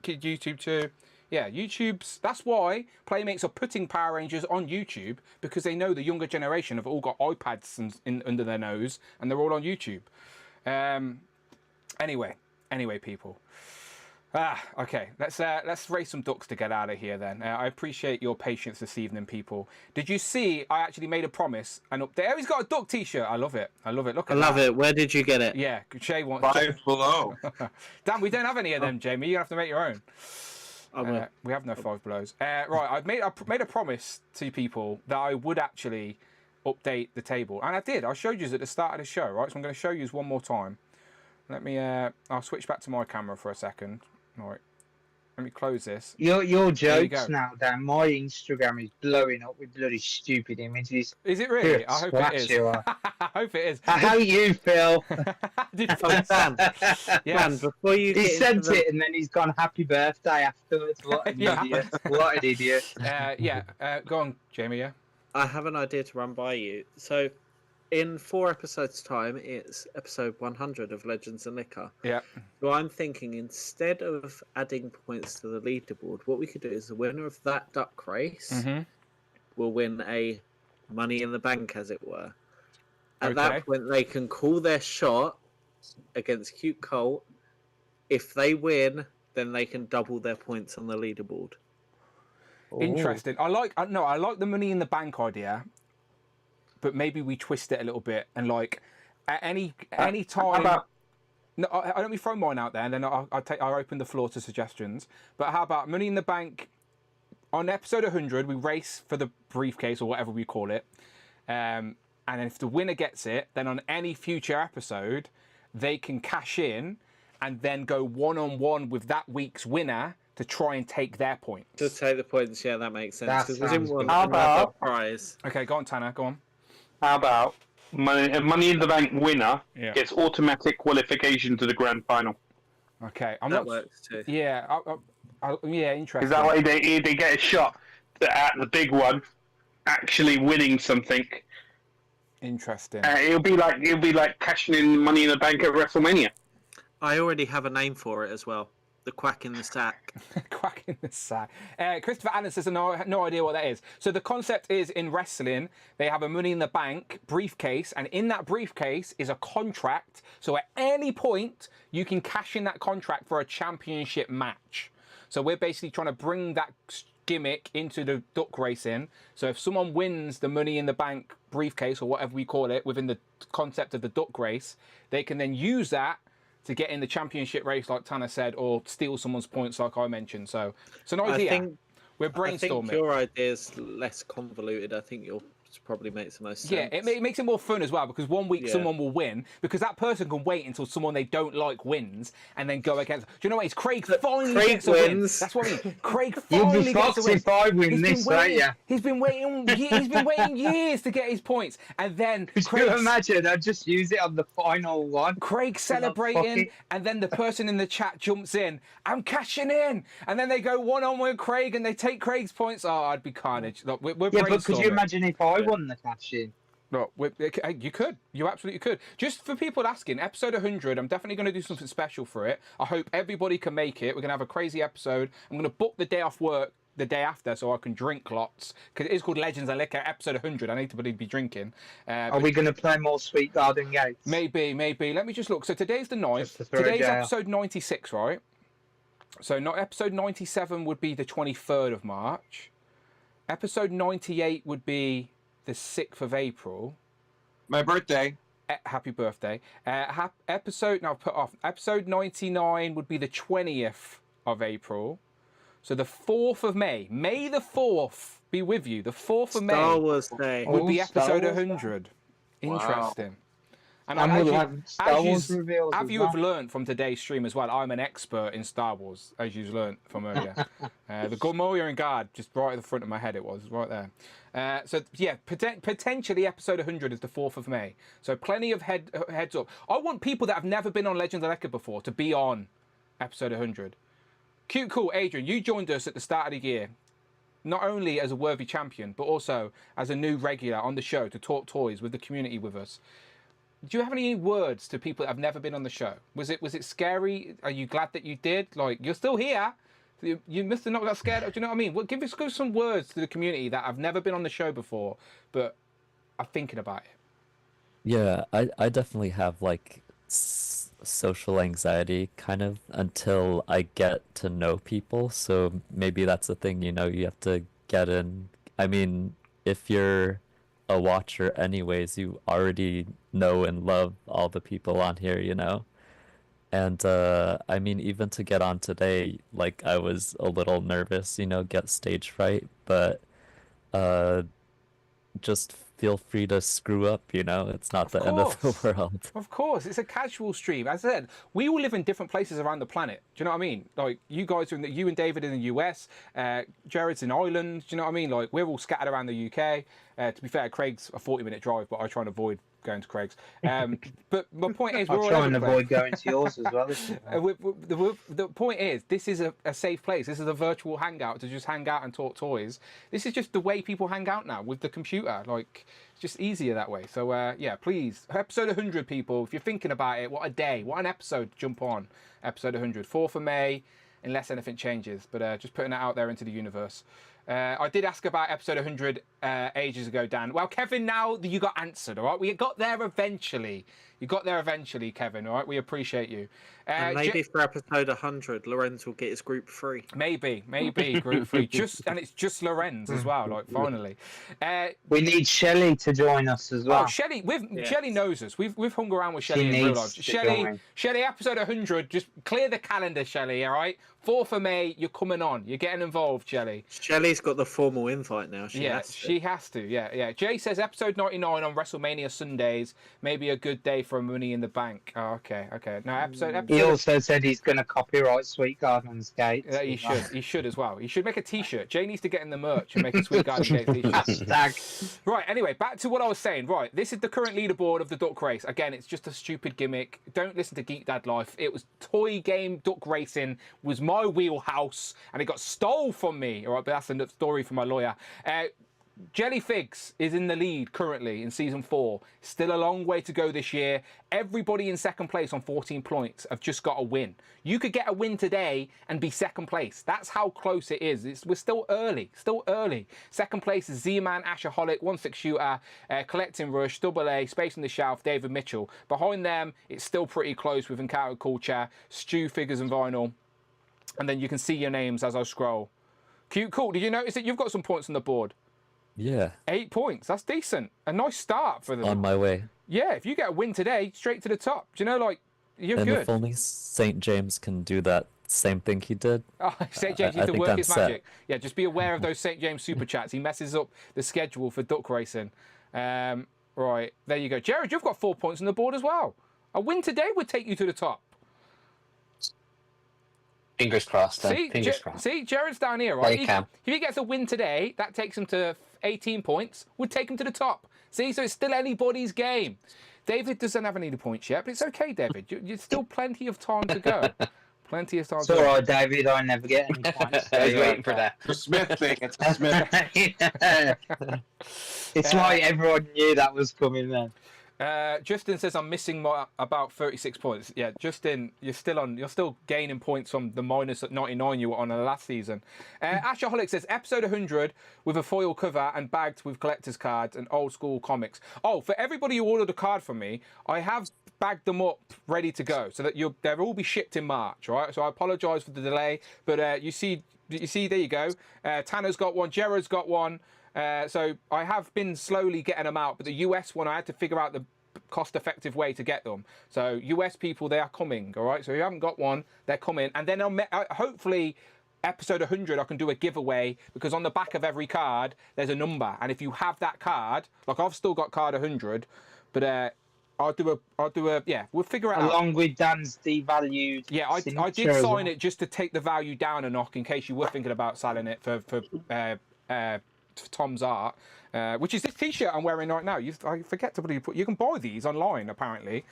Kid YouTube too. Yeah, YouTube's. That's why Playmates are putting Power Rangers on YouTube, because they know the younger generation have all got iPads under their nose, and they're all on YouTube. Anyway, people. Okay. Let's raise some ducks to get out of here then. I appreciate your patience this evening, people. Did you see? I actually made a promise and update. Oh, he's got a duck T-shirt. I love it. Look at that. I love it. Where did you get it? Yeah, Shay wants 5 below. Damn, we don't have any of them, Jamie. You have to make your own. We have no 5 belows. Right, I made a promise to people that I would actually update the table, and I did. I showed you at the start of the show, right? So I'm going to show you one more time. Let me. I'll switch back to my camera for a second. All right. Let me close this. Your jokes now, Dan. My Instagram is blowing up with bloody stupid images. Is it really? I hope it is. I hope it is. How you feel? Dan, before you he sent it and then he's gone happy birthday afterwards. What an idiot. What an idiot. Go on, Jamie, yeah? I have an idea to run by you. So, in 4 episodes' time, it's episode 100 of Legends and NECA. Yeah. So I'm thinking, instead of adding points to the leaderboard, what we could do is the winner of that duck race will win a money in the bank, as it were. At that point, they can call their shot against Cute Colt. If they win, then they can double their points on the leaderboard. Interesting. I like the money in the bank idea, but maybe we twist it a little bit and like at any time. No, I let me throw mine out there, and then I'll open the floor to suggestions. But how about money in the bank on episode 100? We race for the briefcase or whatever we call it, and then if the winner gets it, then on any future episode, they can cash in and then go 1-on-1 with that week's winner to try and take their points. To take the points, yeah, that makes sense. Because we didn't want How about prize? Okay, go on, Tanner. Go on. How about Money in the Bank winner gets automatic qualification to the grand final? Okay, that works too. Yeah, yeah, interesting. Is that way they get a shot at the big one, actually winning something? Interesting. It'll be like cashing in Money in the Bank at WrestleMania. I already have a name for it as well. The Quack in the Sack. Quack in the Sack. Christopher Allen says no idea what that is. So the concept is in wrestling, they have a Money in the Bank briefcase, and in that briefcase is a contract. So at any point, you can cash in that contract for a championship match. So we're basically trying to bring that gimmick into the duck racing. So if someone wins the Money in the Bank briefcase, or whatever we call it, within the concept of the duck race, they can then use that to get in the championship race, like Tanner said, or steal someone's points, like I mentioned. So it's an idea. We're brainstorming. I think your idea is less convoluted. I think your probably makes the most Yeah, sense. it makes it more fun as well, because one week someone will win, because that person can wait until someone they don't like wins and then go against. Do you know what? It's Craig finally gets a win. That's what I mean. Craig finally gets a win. If I win this, won't you? He's been waiting. He's been waiting years to get his points, and then Could you imagine? I'd just use it on the final one. Craig celebrating, and then the person in the chat jumps in. I'm cashing in, and then they go one-on with Craig, and they take Craig's points. Oh, I'd be carnage. Look, we're Yeah, but could you brainstorming. imagine if I won the cash in? No, you could. You absolutely could. Just for people asking, episode 100, I'm definitely going to do something special for it. I hope everybody can make it. We're going to have a crazy episode. I'm going to book the day off work the day after so I can drink lots, because it is called Legends and NECA episode 100. I need to be drinking. Are we going to play more Sweet Garden Gates? Maybe. Let me just look. So today's the 9th. to throw it Today's down. episode 96, right? So not episode 97 would be the 23rd of March. Episode 98 would be the 6th of April. My birthday. Happy birthday. Episode 99 would be the 20th of April. So the 4th of May. May the 4th be with you. The 4th of May Star Wars Day. would be Star episode Wars 100. Interesting. And And we'll have Star Wars reveals as as you well. have learned from today's stream as well, I'm an expert in Star Wars, as you've learned from earlier. The Gormorian Guard, just right at the front of my head, it was right there. So yeah, potentially episode 100 is the 4th of May. So plenty of heads up. I want people that have never been on Legends of NECA before to be on episode 100. Cute, cool, Adrian, you joined us at the start of the year, not only as a worthy champion, but also as a new regular on the show to talk toys with the community with us. Do you have any words to people that have never been on the show? Was it scary? Are you glad that you did? Like, you're still here. You must have not got scared. Do you know what I mean? Well, give us some words to the community that have never been on the show before, but are thinking about it. Yeah, I definitely have like social anxiety kind of until I get to know people. So maybe that's the thing, you have to get in. I mean, if you're a watcher anyways, you already know and love all the people on here, And I mean, even to get on today, like I was a little nervous, get stage fright, but just feel free to screw up, it's not the end of the world. Of course, it's a casual stream. As I said, we all live in different places around the planet. Do you know what I mean? Like, you guys are you and David in the US, Jared's in Ireland. Do you know what I mean? Like, we're all scattered around the UK. To be fair, Craig's a 40-minute drive, but I try and avoid going to Craig's. But my point is, I'll try and avoid going to yours as well. The point is, this is a safe place. This is a virtual hangout to just hang out and talk toys. This is just the way people hang out now with the computer. Like, it's just easier that way. So yeah, please, episode 100, people. If you're thinking about it, what a day, what an episode. Jump on episode 100, 4th of May, unless anything changes. But just putting that out there into the universe. I did ask about episode 100 ages ago, Dan. Well, Kevin, now you got answered, all right? We got there eventually. You got there eventually, Kevin, all right? We appreciate you. And maybe for episode 100, Lorenz will get his group free. Maybe group free. And it's just Lorenz as well, like, finally. We need Shelley to join us as well. Oh, Shelley, Shelley knows us. We've hung around with Shelley in real life. Shelley, episode 100, just clear the calendar, Shelley, all right? 4th of May, you're coming on. You're getting involved, Shelley. Shelley's got the formal invite now. She has to. Yeah. Jay says episode 99 on WrestleMania Sundays. Maybe a good day for Money in the Bank. Oh, okay. Now, episode. He also said he's going to copyright Sweet Gardens Gates. Yeah, he should. He should as well. He should make a T-shirt. Jay needs to get in the merch and make a Sweet Gardens Gates T-shirt. Hashtag. Right. Anyway, back to what I was saying. Right. This is the current leaderboard of the duck race. Again, it's just a stupid gimmick. Don't listen to Geek Dad Life. It was toy game duck racing. Was my wheelhouse, and it got stole from me. All right, but that's a story for my lawyer. Jelly Figs is in the lead currently in season 4. Still a long way to go this year. Everybody in second place on 14 points have just got a win. You could get a win today and be second place. That's how close it is. We're still early. Second place is Z-Man, Ashaholic, 1-6 Shooter, Collecting Rush, Double A, Space on the Shelf, David Mitchell. Behind them, it's still pretty close with Encounter Culture, Stu Figures and Vinyl. And then you can see your names as I scroll. Cute, cool. Did you notice that you've got some points on the board? Yeah. 8 points. That's decent. A nice start for them. On my way. Yeah, if you get a win today, straight to the top. Do you know, like, You're and good. if only St. James can do that same thing he did. Oh, St. James I needs to think work I'm his set. magic. Yeah, just be aware of those St. James super chats. He messes up the schedule for duck racing. Right, there you go. Jared, you've got 4 points on the board as well. A win today would take you to the top. Fingers crossed, then. Fingers crossed. See, Jared's down here, right? If he gets a win today, that takes him to 18 points, would take him to the top. See, so it's still anybody's game. David doesn't have any points yet, but it's okay, David. You're still plenty of time to go. Plenty of time It's to all go. right, David. I never get any points. I was waiting for that. The Smith thing. It's a Smith. It's like everyone knew that was coming then. Justin says I'm missing about 36 points. Yeah, Justin, you're still gaining points from the minus at 99 you were on the last season. Ashaholic says episode 100 with a foil cover and bagged with collector's cards and old school comics. Oh, for everybody who ordered a card from me, I have bagged them up ready to go so that they'll all be shipped in March. Right, so I apologise for the delay, but you see, there you go. Tanner's got one, Jared's got one. So I have been slowly getting them out, but the US one, I had to figure out the cost-effective way to get them. So US people, they are coming, all right? So if you haven't got one, they're coming. And then hopefully episode 100, I can do a giveaway because on the back of every card, there's a number. And if you have that card, like I've still got card 100, but I'll do a, yeah, we'll figure it out. Along with Dan's devalued. Yeah, I did sign it just to take the value down a knock in case you were thinking about selling it for Tom's art, which is this T-shirt I'm wearing right now. I forget to put. You can buy these online apparently.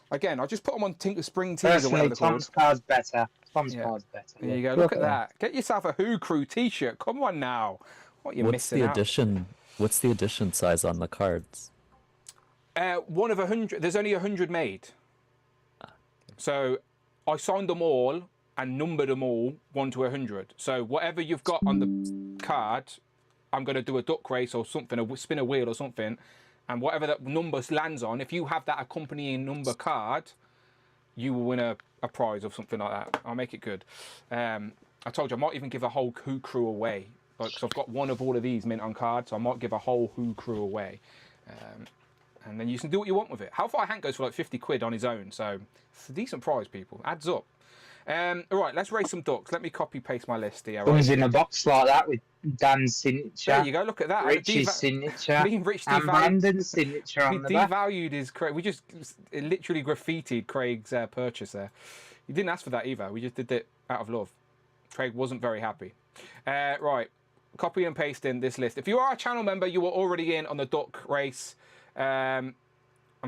Again, I just put them on Spring Tees or whatever. Tom's card's better. Tom's card's better. There you go. Look at that. Get yourself a Who Crew T-shirt. Come on now. What you're missing out? What's the edition size on the cards? One of 100. There's only 100 made. So I signed them all and numbered them all 1 to 100. So whatever you've got on the card, I'm going to do a duck race or something, spin a wheel or something, and whatever that number lands on, if you have that accompanying number card, you will win a prize or something like that. I'll make it good. I told you I might even give a whole Who Crew away, because I've got one of all of these mint on cards, so I might give a whole Who Crew away. And then you can do what you want with it. Hellfire Hank goes for like 50 quid on his own, so it's a decent prize, people. Adds up. All right, let's race some ducks. Let me copy paste my list here. Comes in a box like that with Dan's signature. There you go. Look at that. Rich's signature. Rich and Brandon's signature on the back. Devalued his Craig. We just literally graffitied Craig's purchase there. He didn't ask for that either. We just did it out of love. Craig wasn't very happy. Right, copy and paste in this list. If you are a channel member, you are already in on the duck race. I'm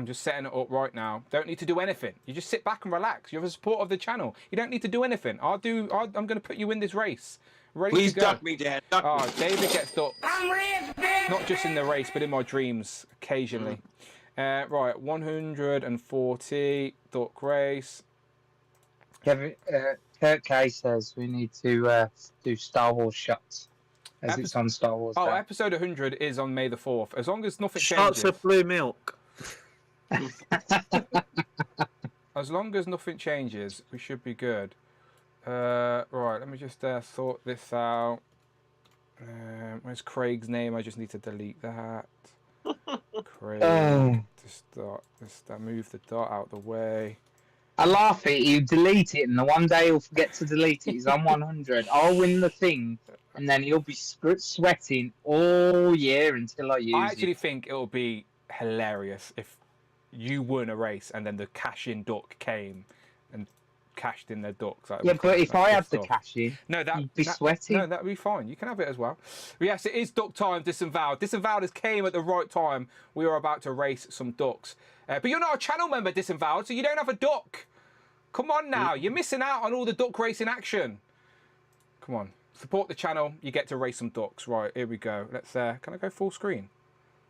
just setting it up right now. Don't need to do anything. You just sit back and relax. You have a support of the channel. You don't need to do anything. I'm going to put you in this race. Ready Please to go. duck me, Dad. Duck me. David gets ducked. Not just in the race, but in my dreams occasionally. Right, 140 duck race. Kurt K says we need to do Star Wars shots. As it's on Star Wars. Oh, episode 100 is on May the 4th. As long as nothing Shots changes. of blue milk. As long as nothing changes, we should be good. Right, let me just sort this out. Where's Craig's name? I just need to delete that. Craig. Just move the dot out the way. I laugh at you, delete it, and the one day you'll forget to delete it. He's on 100. I'll win the thing, and then he'll be sweating all year until I use it. I actually think it'll be hilarious if you won a race and then the cash-in duck came and cashed in their ducks. Yeah, but if I had the cash in, you'd be sweating. No, that'd be fine. You can have it as well. But yes, it is duck time, Disavowed. Disavowed has came at the right time. We are about to race some ducks. But you're not a channel member, Disavowed, so you don't have a duck. Come on now. You're missing out on all the duck racing action. Come on. Support the channel. You get to race some ducks. Right, here we go. Let's. Can I go full screen?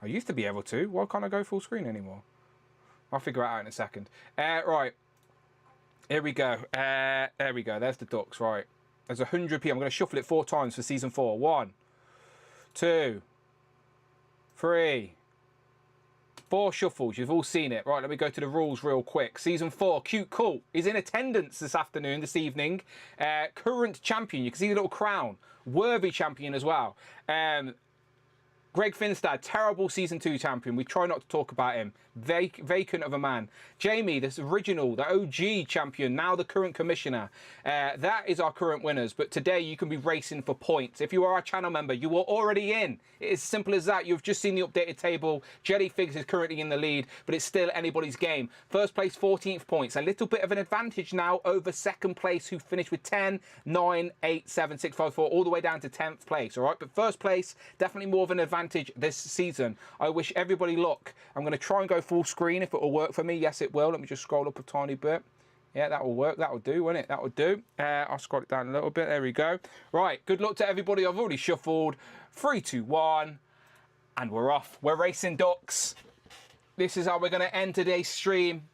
I used to be able to. Why can't I go full screen anymore? I'll figure it out in a second. Right. Here we go. There we go. There's the ducks. Right. There's 100 people. I'm going to shuffle it 4 times for season 4. 1, 2, 3, 4 shuffles. You've all seen it. Right, let me go to the rules real quick. Season 4, Cute Cool, is in attendance this evening. Current champion. You can see the little crown. Worthy champion as well. Greg Finstad, terrible Season 2 champion. We try not to talk about him. Vacant of a man. Jamie, this original, the OG champion, now the current commissioner. That is our current winners. But today you can be racing for points. If you are our channel member, you are already in. It is simple as that. You've just seen the updated table. Jellyfigs is currently in the lead, but it's still anybody's game. First place, 14th points. A little bit of an advantage now over second place, who finished with 10, 9, 8, 7, 6, 5, 4, all the way down to 10th place. All right, but first place, definitely more of an advantage this season. I wish everybody luck. I'm going to try and go full screen if it will work for me. Yes, it will. Let me just scroll up a tiny bit. Yeah, that will work. That will do, won't it? That will do. I'll scroll it down a little bit. There we go. Right, good luck to everybody. I've already shuffled. 3, 2, 1. And we're off. We're racing ducks. This is how we're going to end today's stream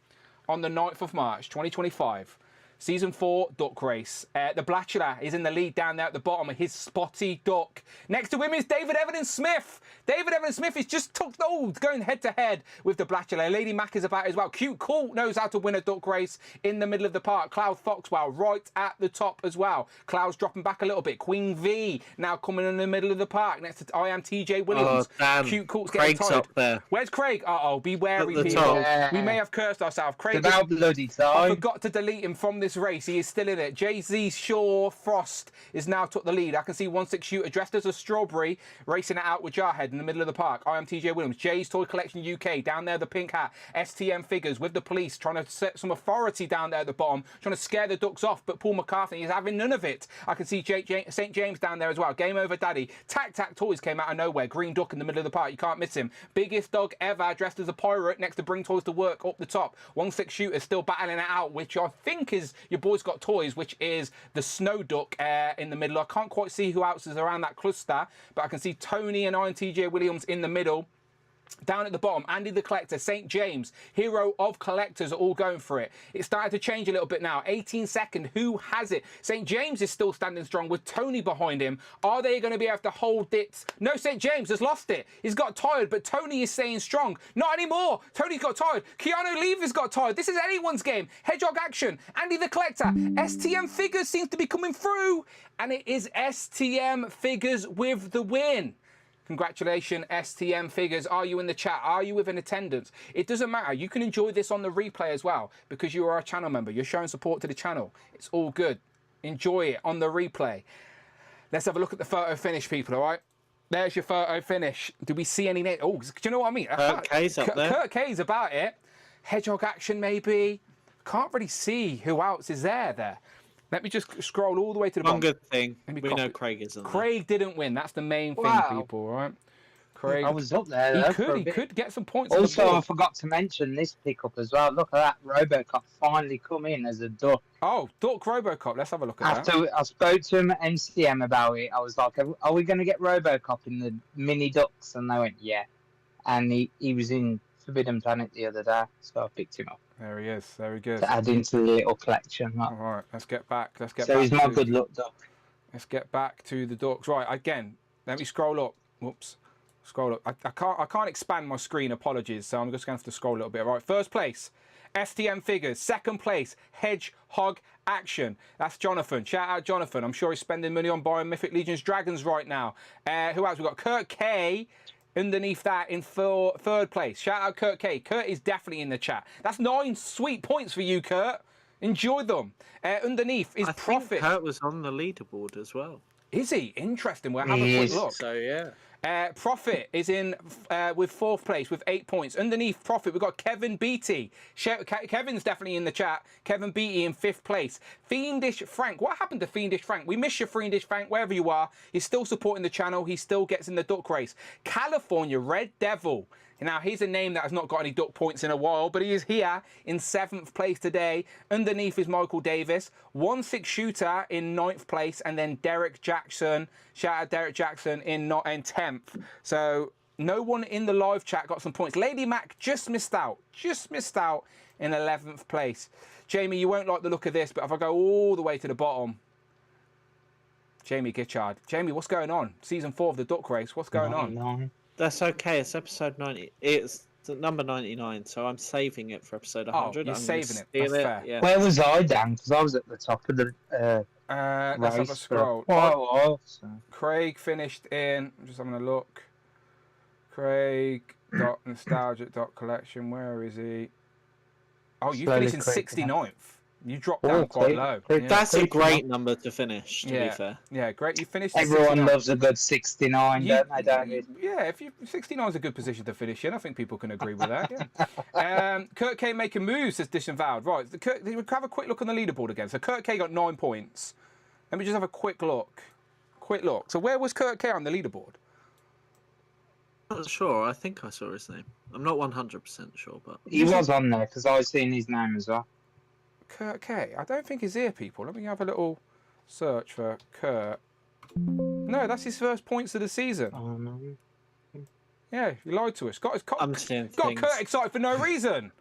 on the 9th of March, 2025. Season 4 duck race. The Blatchler is in the lead down there at the bottom of his spotty duck. Next to him is David Evidence Smith. David Evidence Smith is just going head to head with the Blatchler. Lady Mac is about as well. Cute Cool knows how to win a duck race in the middle of the park. Cloud Foxwell right at the top as well. Cloud's dropping back a little bit. Queen V now coming in the middle of the park next to I Am TJ Williams. Damn. Cute Cool's getting Craig's tired. up there. Where's Craig? Uh-oh, be wary, people. top. We may have cursed ourselves. Craig, About bloody I time. forgot to delete him from this race. He is still in it. Jay-Z Shaw Frost is now took the lead. I can see 1-6 shooter dressed as a strawberry racing it out with Jarhead in the middle of the park. I am TJ Williams. Jay's Toy Collection UK down there, the pink hat. STM Figures with the police trying to set some authority down there at the bottom, trying to scare the ducks off, but Paul McCarthy is having none of it. I can see St. James down there as well. Game Over Daddy. Tac Tac Toys came out of nowhere. Green Duck in the middle of the park. You can't miss him. Biggest Dog Ever dressed as a pirate next to Bring Toys to Work up the top. 1-6 shooter still battling it out, which I think is Your Boys Got Toys, which is the Snow Duck in the middle. I can't quite see who else is around that cluster, but I can see Tony and TJ Williams in the middle. Down at the bottom, Andy the Collector, St. James, hero of collectors, are all going for it. It's starting to change a little bit now. 18-second, who has it? St. James is still standing strong with Tony behind him. Are they going to be able to hold it? No, St. James has lost it. He's got tired, but Tony is staying strong. Not anymore. Tony's got tired. Keanu Lever's got tired. This is anyone's game. Hedgehog Action, Andy the Collector, STM Figures seems to be coming through, and it is STM Figures with the win. Congratulations, STM Figures. Are you in the chat? Are you with an attendance? It doesn't matter. You can enjoy this on the replay as well because you are a channel member. You're showing support to the channel. It's all good. Enjoy it on the replay. Let's have a look at the photo finish, people, all right? There's your photo finish. Do we see any names? Oh, do you know what I mean? Kurt K's up there. Kurt K's about it. Hedgehog Action, maybe. Can't really see who else is there. Let me just scroll all the way to the bottom. One good thing, Let me we copy. know Craig isn't there. Craig didn't win. That's the main thing, Wow. people, all right? Craig. I was up there. though, for a He bit. could get some points. on the Also, I board. forgot to mention this pickup as well. Look at that. Robocop finally come in as a duck. Oh, Duck Robocop. Let's have a look at that. After I spoke to him at MCM about it, I was like, are we going to get Robocop in the mini ducks? And they went, yeah. And he was in Forbidden Planet the other day, so I picked him up There he is. There he goes. to add into the little collection. All right, let's get back. So he's my good luck duck. Let's get back to the ducks. Right, again, let me scroll up. Whoops. Scroll up. I can't expand my screen, apologies, so I'm just going to have to scroll a little bit. Right, first place, STM Figures. Second place, Hedgehog Action. That's Jonathan. Shout out Jonathan. I'm sure he's spending money on buying Mythic Legions Dragons right now. Who else? We've got Kurt K underneath that in third place. Shout out Kurt K. Kurt is definitely in the chat. That's 9 sweet points for you, Kurt. Enjoy them. Underneath is I Profit. think Kurt was on the leaderboard as well. Is he? Interesting. We'll have a quick look. So yeah. Profit is in with 4th place with 8 points. Underneath Profit, we've got Kevin Beatty. Kevin's definitely in the chat. Kevin Beatty in 5th place. Fiendish Frank. What happened to Fiendish Frank? We miss you, Fiendish Frank, wherever you are. He's still supporting the channel. He still gets in the duck race. California Red Devil. Now, he's a name that has not got any duck points in a while, but he is here in 7th place today. Underneath is Michael Davis. 1-6 shooter in 9th place, and then Derek Jackson. Shout out Derek Jackson in 10th. So no one in the live chat got some points. Lady Mac just missed out. In 11th place. Jamie, you won't like the look of this, but if I go all the way to the bottom, Jamie Gitchard. Jamie, what's going on? Season 4 of the duck race. What's going on? That's okay. It's episode 90. It's number 99, so I'm saving it for episode 100. You're I'm saving it. steal That's fair. Yeah. Where was I, Dan? Because I was at the top of the Let's have a race scroll. for quite a while. So. Craig finished in. I'm just having a look. Craig.nostalgic.collection. Where is he? Oh, you Slowly finished in creeping up. 69th. You dropped down quite low. Yeah. That's a great number to finish, to be fair. Yeah, great. You finished in Everyone 69. loves a good 69, don't they, David? Yeah, 69 is a good position to finish in. I think people can agree with that. Yeah. Kurt K making moves, says Disavowed. Right, we have a quick look on the leaderboard again. So Kurt K got 9 points. Let me just have a quick look. So where was Kurt K on the leaderboard? I'm not sure. I think I saw his name. I'm not 100% sure, but He was on there because I was seeing his name as well. Kurt K. I don't think he's here, people. Let me have a little search for Kurt. No, that's his first points of the season. Oh, no. Yeah, you lied to us. Got things. Kurt excited for no reason.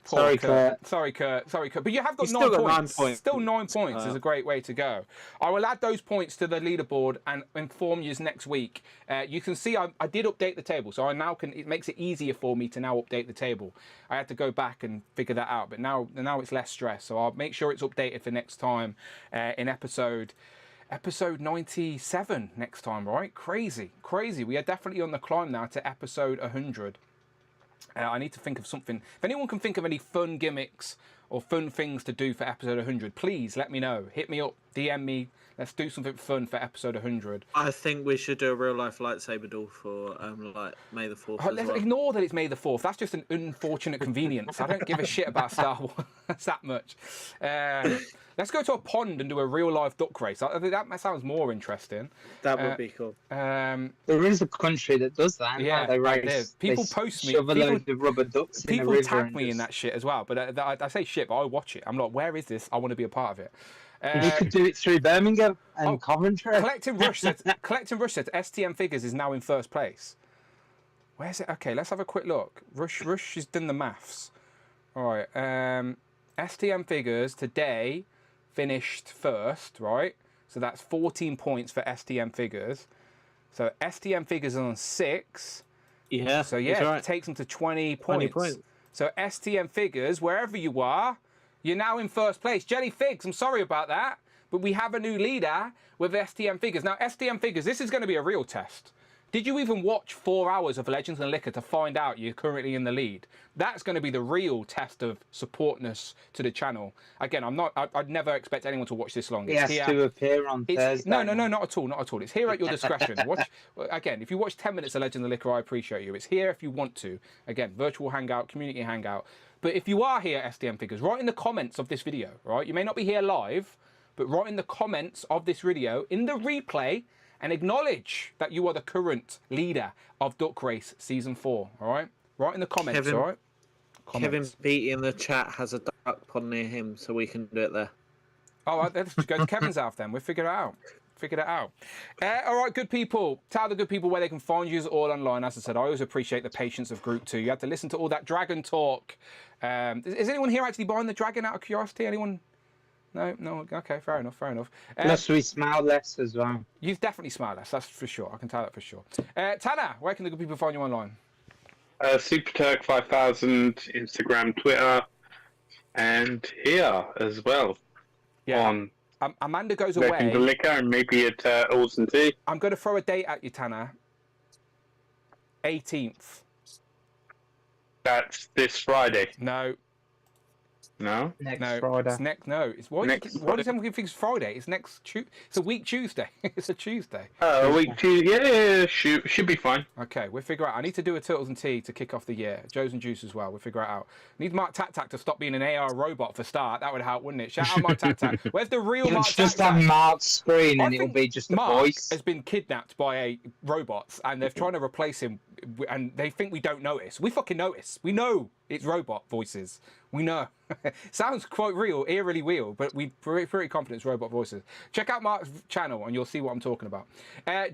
Poor Sorry, Kurt. Sorry, Kurt. But you have got He's 9 still got points. 9 points. Still 9 points is a great way to go. I will add those points to the leaderboard and inform you next week. You can see I did update the table, so I now can. It makes it easier for me to now update the table. I had to go back and figure that out, but now it's less stress. So I'll make sure it's updated for next time in episode 97 next time. Right? Crazy. We are definitely on the climb now to episode 100. I need to think of something. If anyone can think of any fun gimmicks or fun things to do for episode 100, please let me know. Hit me up, DM me. Let's do something fun for episode 100. I think we should do a real life lightsaber duel for like May the 4th. Let's ignore that it's May the 4th. That's just an unfortunate convenience. I don't give a shit about Star Wars that much. Let's go to a pond and do a real life duck race. I think that sounds more interesting. That would be cool. There is a country that does that. Yeah, they race. People they post me. Shove a load of rubber ducks in the People river tag and me in that shit as well. But I say shit, but I watch it. I'm like, where is this? I want to be a part of it. You could do it through Birmingham and Coventry. Collecting Rush said STM Figures is now in first place. Where's it? Okay, let's have a quick look. Rush has done the maths. All right. STM Figures today finished first, right? So that's 14 points for STM Figures. So STM Figures is on 6. Yeah. So yeah, it takes them to 20 points. So STM Figures, wherever you are, you're now in first place. Jelly Figs, I'm sorry about that, but we have a new leader with STM Figures. Now, STM Figures, this is going to be a real test. Did you even watch 4 hours of Legends and NECA to find out you're currently in the lead? That's going to be the real test of supportness to the channel. Again, I'd never expect anyone to watch this long. He has to appear on Thursday. No, not at all, not at all. It's here at your discretion. Again, if you watch 10 minutes of Legends and NECA, I appreciate you. It's here if you want to. Again, virtual hangout, community hangout. But if you are here at STM Figures, write in the comments of this video, right? You may not be here live, but write in the comments of this video, in the replay, and acknowledge that you are the current leader of Duck Race Season 4, all right? Write in the comments, all right? Kevin Beatty in the chat has a duck pond near him, so we can do it there. All right, let's go to Kevin's house then. We'll figure it out. All right, good people. Tell the good people where they can find you all online. As I said, I always appreciate the patience of Group 2. You had to listen to all that dragon talk. Is anyone here actually buying the dragon out of curiosity? Anyone? No. Okay, fair enough. Plus, we smile less as well. You definitely smile less. That's for sure. I can tell that for sure. Tanner, where can the good people find you online? SuperTurk5000, Instagram, Twitter, and here as well. Yeah. On Amanda goes away. Legends and NECA and maybe at Olsen Tea. I'm going to throw a date at you, Tanner. 18th. That's this Friday. No. No? Friday. It's next. No. It's why does everyone think it's Friday? It's next Tuesday. It's a week Tuesday. It's a Tuesday. A week Tuesday. Yeah, should be fine. Okay, we'll figure out. I need to do a Turtles and Tea to kick off the year. Joe's and Juice as well. We'll figure it out. Need Mark Tac to stop being an AR robot for start. That would help, wouldn't it? Shout out Mark Tac. Where's the real Mark Tac? Just have Mark's screen and it'll be just a voice. Has been kidnapped by robots and they're trying to replace him and they think we don't notice. We fucking notice. We know it's robot voices. We know. Sounds quite real, eerily real, but we're pretty confident it's robot voices. Check out Mark's channel and you'll see what I'm talking about.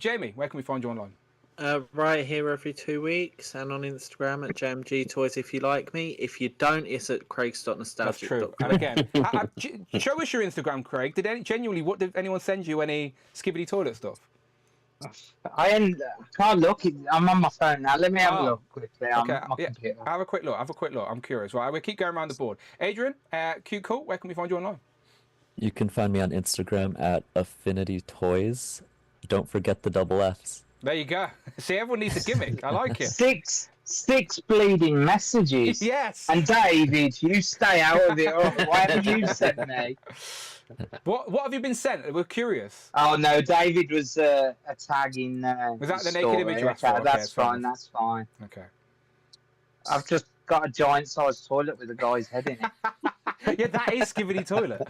Jamie, where can we find you online? Right here every 2 weeks and on Instagram at JMG Toys if you like me. If you don't, it's at Craig's.nostalgic. That's true. And again, show us your Instagram, Craig. Did anyone send you any Skibbity Toilet stuff? I can't look. I'm on my phone now. Let me have a look quickly. Okay, have a quick look. I'm curious. Right, we'll keep going around the board. Adrian, Cute Cool, where can we find you online? You can find me on Instagram at Affinity Toys. Don't forget the double Fs. There you go. See, everyone needs a gimmick. I like it. Six bleeding messages. Yes. And David, you stay out of it, or whatever you sent me. What have you been sent? We're curious. Oh no, David was a tag in. Was that the story. naked image you asked for? Okay, Okay, that's it's fair fine. enough. That's fine. Okay. I've just got a giant-sized toilet with a guy's head in it. Yeah, that is Skibidi Toilet.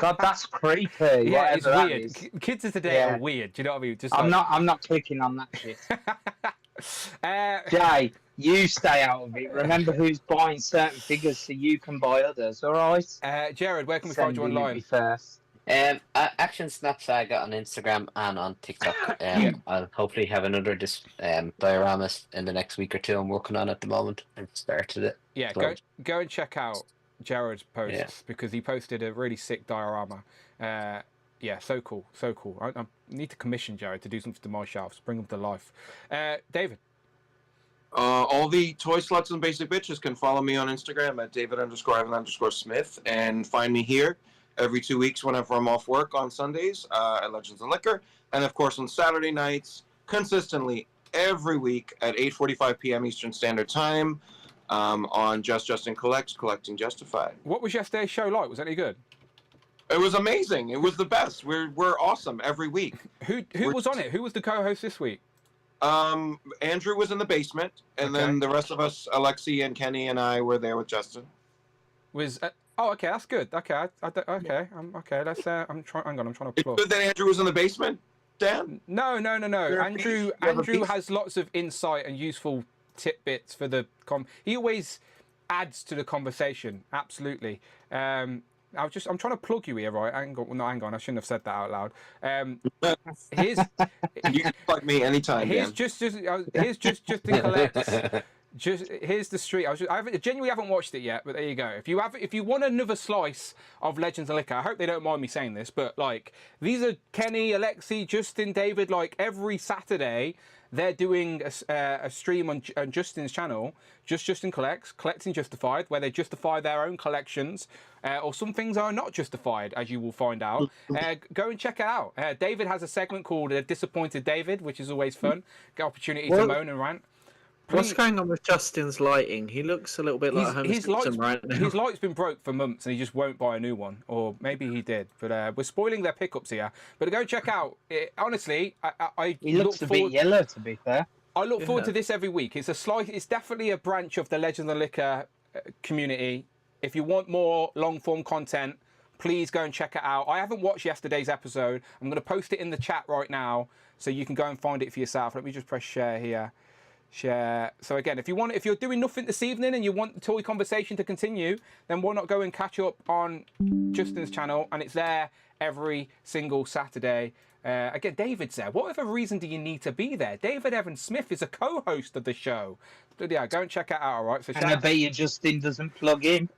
God, that's creepy. Yeah, it's whatever that weird. is. Kids of today are weird. Do you know what I mean? Just I'm like... not clicking on that shit. Jay, you stay out of it. Remember who's buying certain figures so you can buy others, alright? Jared, where can we find you online? First. Action Snaps I got on Instagram and on TikTok. I'll hopefully have another diorama in the next week or two. I'm working on at the moment. I've started it. Yeah, So- go and check out Jared's posts because he posted a really sick diorama. Yeah, so cool, so cool. I need to commission Jared to do something to my shelves, bring them to life. David. All the toy sluts and basic bitches can follow me on Instagram at David_Ivan_Smith and find me here every 2 weeks whenever I'm off work on Sundays at Legends and Liquor, and of course on Saturday nights consistently every week at 8:45 p.m. Eastern Standard Time on Justin Collects, Collecting Justified. What was yesterday's show like? Was it any good? It was amazing. It was the best. We're awesome every week. Who was on it? Who was the co-host this week? Andrew was in the basement, and then the rest of us, Alexi and Kenny and I, were there with Justin. Was okay, that's good. Okay, okay. Let's. I'm trying. Hang on, I'm trying to plug. It's good that Andrew was in the basement, Dan. No. Andrew has lots of insight and useful tidbits for the He always adds to the conversation. Absolutely. I'm trying to plug you here, right? Hang on. I shouldn't have said that out loud. Here's you can plug me anytime. Here's Dan. just in collects. Here's the street. I genuinely haven't watched it yet, but there you go. If you want another slice of Legends and Liquor, I hope they don't mind me saying this, but like these are Kenny, Alexi, Justin, David. Like every Saturday, they're doing a stream on Justin's channel, Justin Collects, Collecting Justified, where they justify their own collections, or some things are not justified, as you will find out. Go and check it out. David has a segment called Disappointed David, which is always fun. Get opportunity to moan and rant. What's going on with Justin's lighting? He looks a little bit like Homer Simpson right now. His light's been broke for months and he just won't buy a new one. Or maybe he did. But we're spoiling their pickups here. But go check out. Honestly, he looks a bit yellow, to be fair. I look forward to this every week. It's definitely a branch of the Legends and Liquor community. If you want more long-form content, please go and check it out. I haven't watched yesterday's episode. I'm going to post it in the chat right now so you can go and find it for yourself. Let me just press share here. Share. So again, if you're doing nothing this evening and you want the toy conversation to continue, then why not go and catch up on Justin's channel? And it's there every single Saturday. Again, David's there. What other reason do you need to be there? David Evan Smith is a co-host of the show. But yeah, go and check it out. All right. So and I bet you Justin doesn't plug in.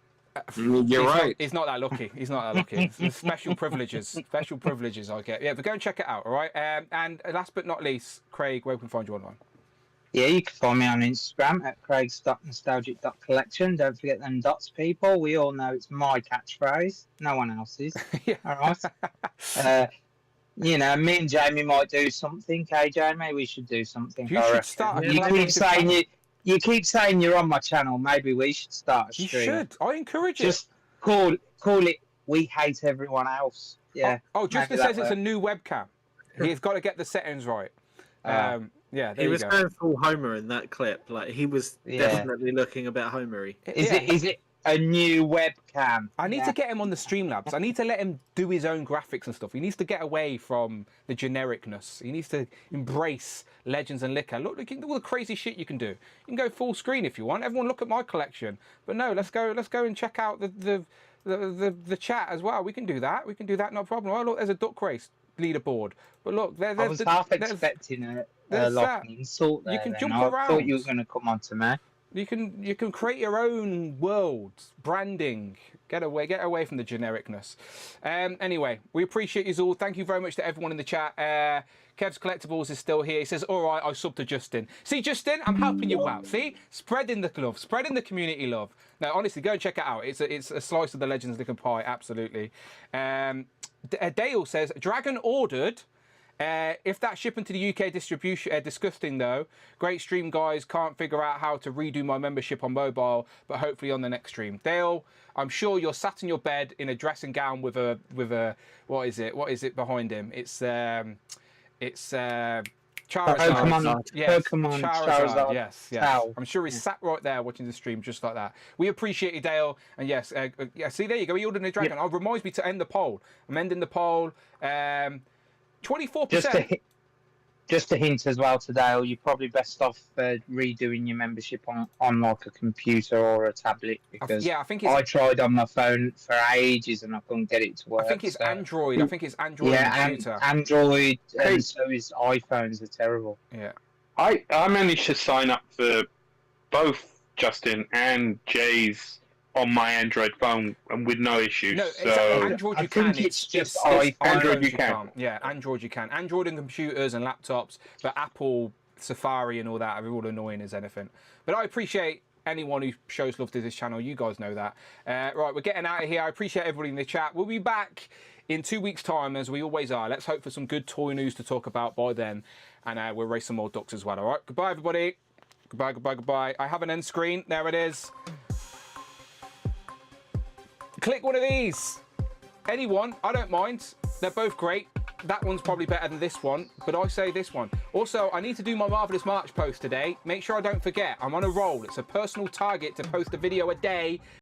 You're right. He's not that lucky. He's not that lucky. It's special privileges. Special privileges I get. Yeah, but go and check it out. All right. And last but not least, Craig, where we can find you online? Yeah, you can find me on Instagram at craigs.nostalgic.collection. Don't forget them dots, people. We all know it's my catchphrase, no one else's. All right. Me and Jamie might do something. Okay, Jamie, we should do something. You should start. You keep saying you're on my channel. Maybe we should start a stream. You should. I encourage it. Just call it. We hate everyone else. Yeah. Oh, Justin says it's a new webcam. He's got to get the settings right. Yeah, he was going full Homer in that clip. Like he was definitely looking a bit Homery. Is it a new webcam? I need to get him on the Streamlabs. I need to let him do his own graphics and stuff. He needs to get away from the genericness. He needs to embrace Legends and Liquor. Look at all the crazy shit you can do. You can go full screen if you want. Everyone look at my collection. But no, let's go and check out the chat as well. We can do that. We can do that, no problem. Oh look, there's a duck race leaderboard. But look, I was half expecting an insult there. You can jump I around. thought you were going to come on to me. You can create your own world, branding. Get away from the genericness. Anyway, we appreciate you all. Thank you very much to everyone in the chat. Kev's Collectibles is still here. He says, all right, I subbed to Justin. See, Justin, I'm helping you out. See? Spreading the love, spreading the community love. No, honestly, go and check it out. It's a slice of the Legends Liquor pie, absolutely. Dale says, Dragon ordered If that's shipping to the UK distribution, disgusting though. Great stream, guys. Can't figure out how to redo my membership on mobile, but hopefully on the next stream. Dale, I'm sure you're sat in your bed in a dressing gown with a what is it? What is it behind him? It's Charizard. Pokemon. Yes. Pokemon. Charizard. Yes. Yes. Tau. I'm sure he's sat right there watching the stream just like that. We appreciate you, Dale. And yes, yeah. See, there you go. He ordered a dragon. Oh, reminds me to end the poll. I'm ending the poll. 24%. Just a hint as well to Dale, you're probably best off redoing your membership on like a computer or a tablet, because I think it's, I tried on my phone for ages and I couldn't get it to work. I think it's Android. I think it's Android computer. Android, and so is iPhones are terrible. Yeah. I managed to sign up for both Justin and Jay's on my Android phone and with no issues. No, so Android you can. It's just Android you can. Can't. Yeah, Android you can. Android and computers and laptops, but Apple, Safari and all that are all annoying as anything. But I appreciate anyone who shows love to this channel. You guys know that. Right, we're getting out of here. I appreciate everybody in the chat. We'll be back in 2 weeks' time, as we always are. Let's hope for some good toy news to talk about by then. And we'll race some more ducks as well, all right? Goodbye, everybody. Goodbye, goodbye, goodbye. I have an end screen. There it is. Click one of these. Anyone, I don't mind. They're both great. That one's probably better than this one, but I say this one. Also, I need to do my Marvelous March post today. Make sure I don't forget. I'm on a roll. It's a personal target to post a video a day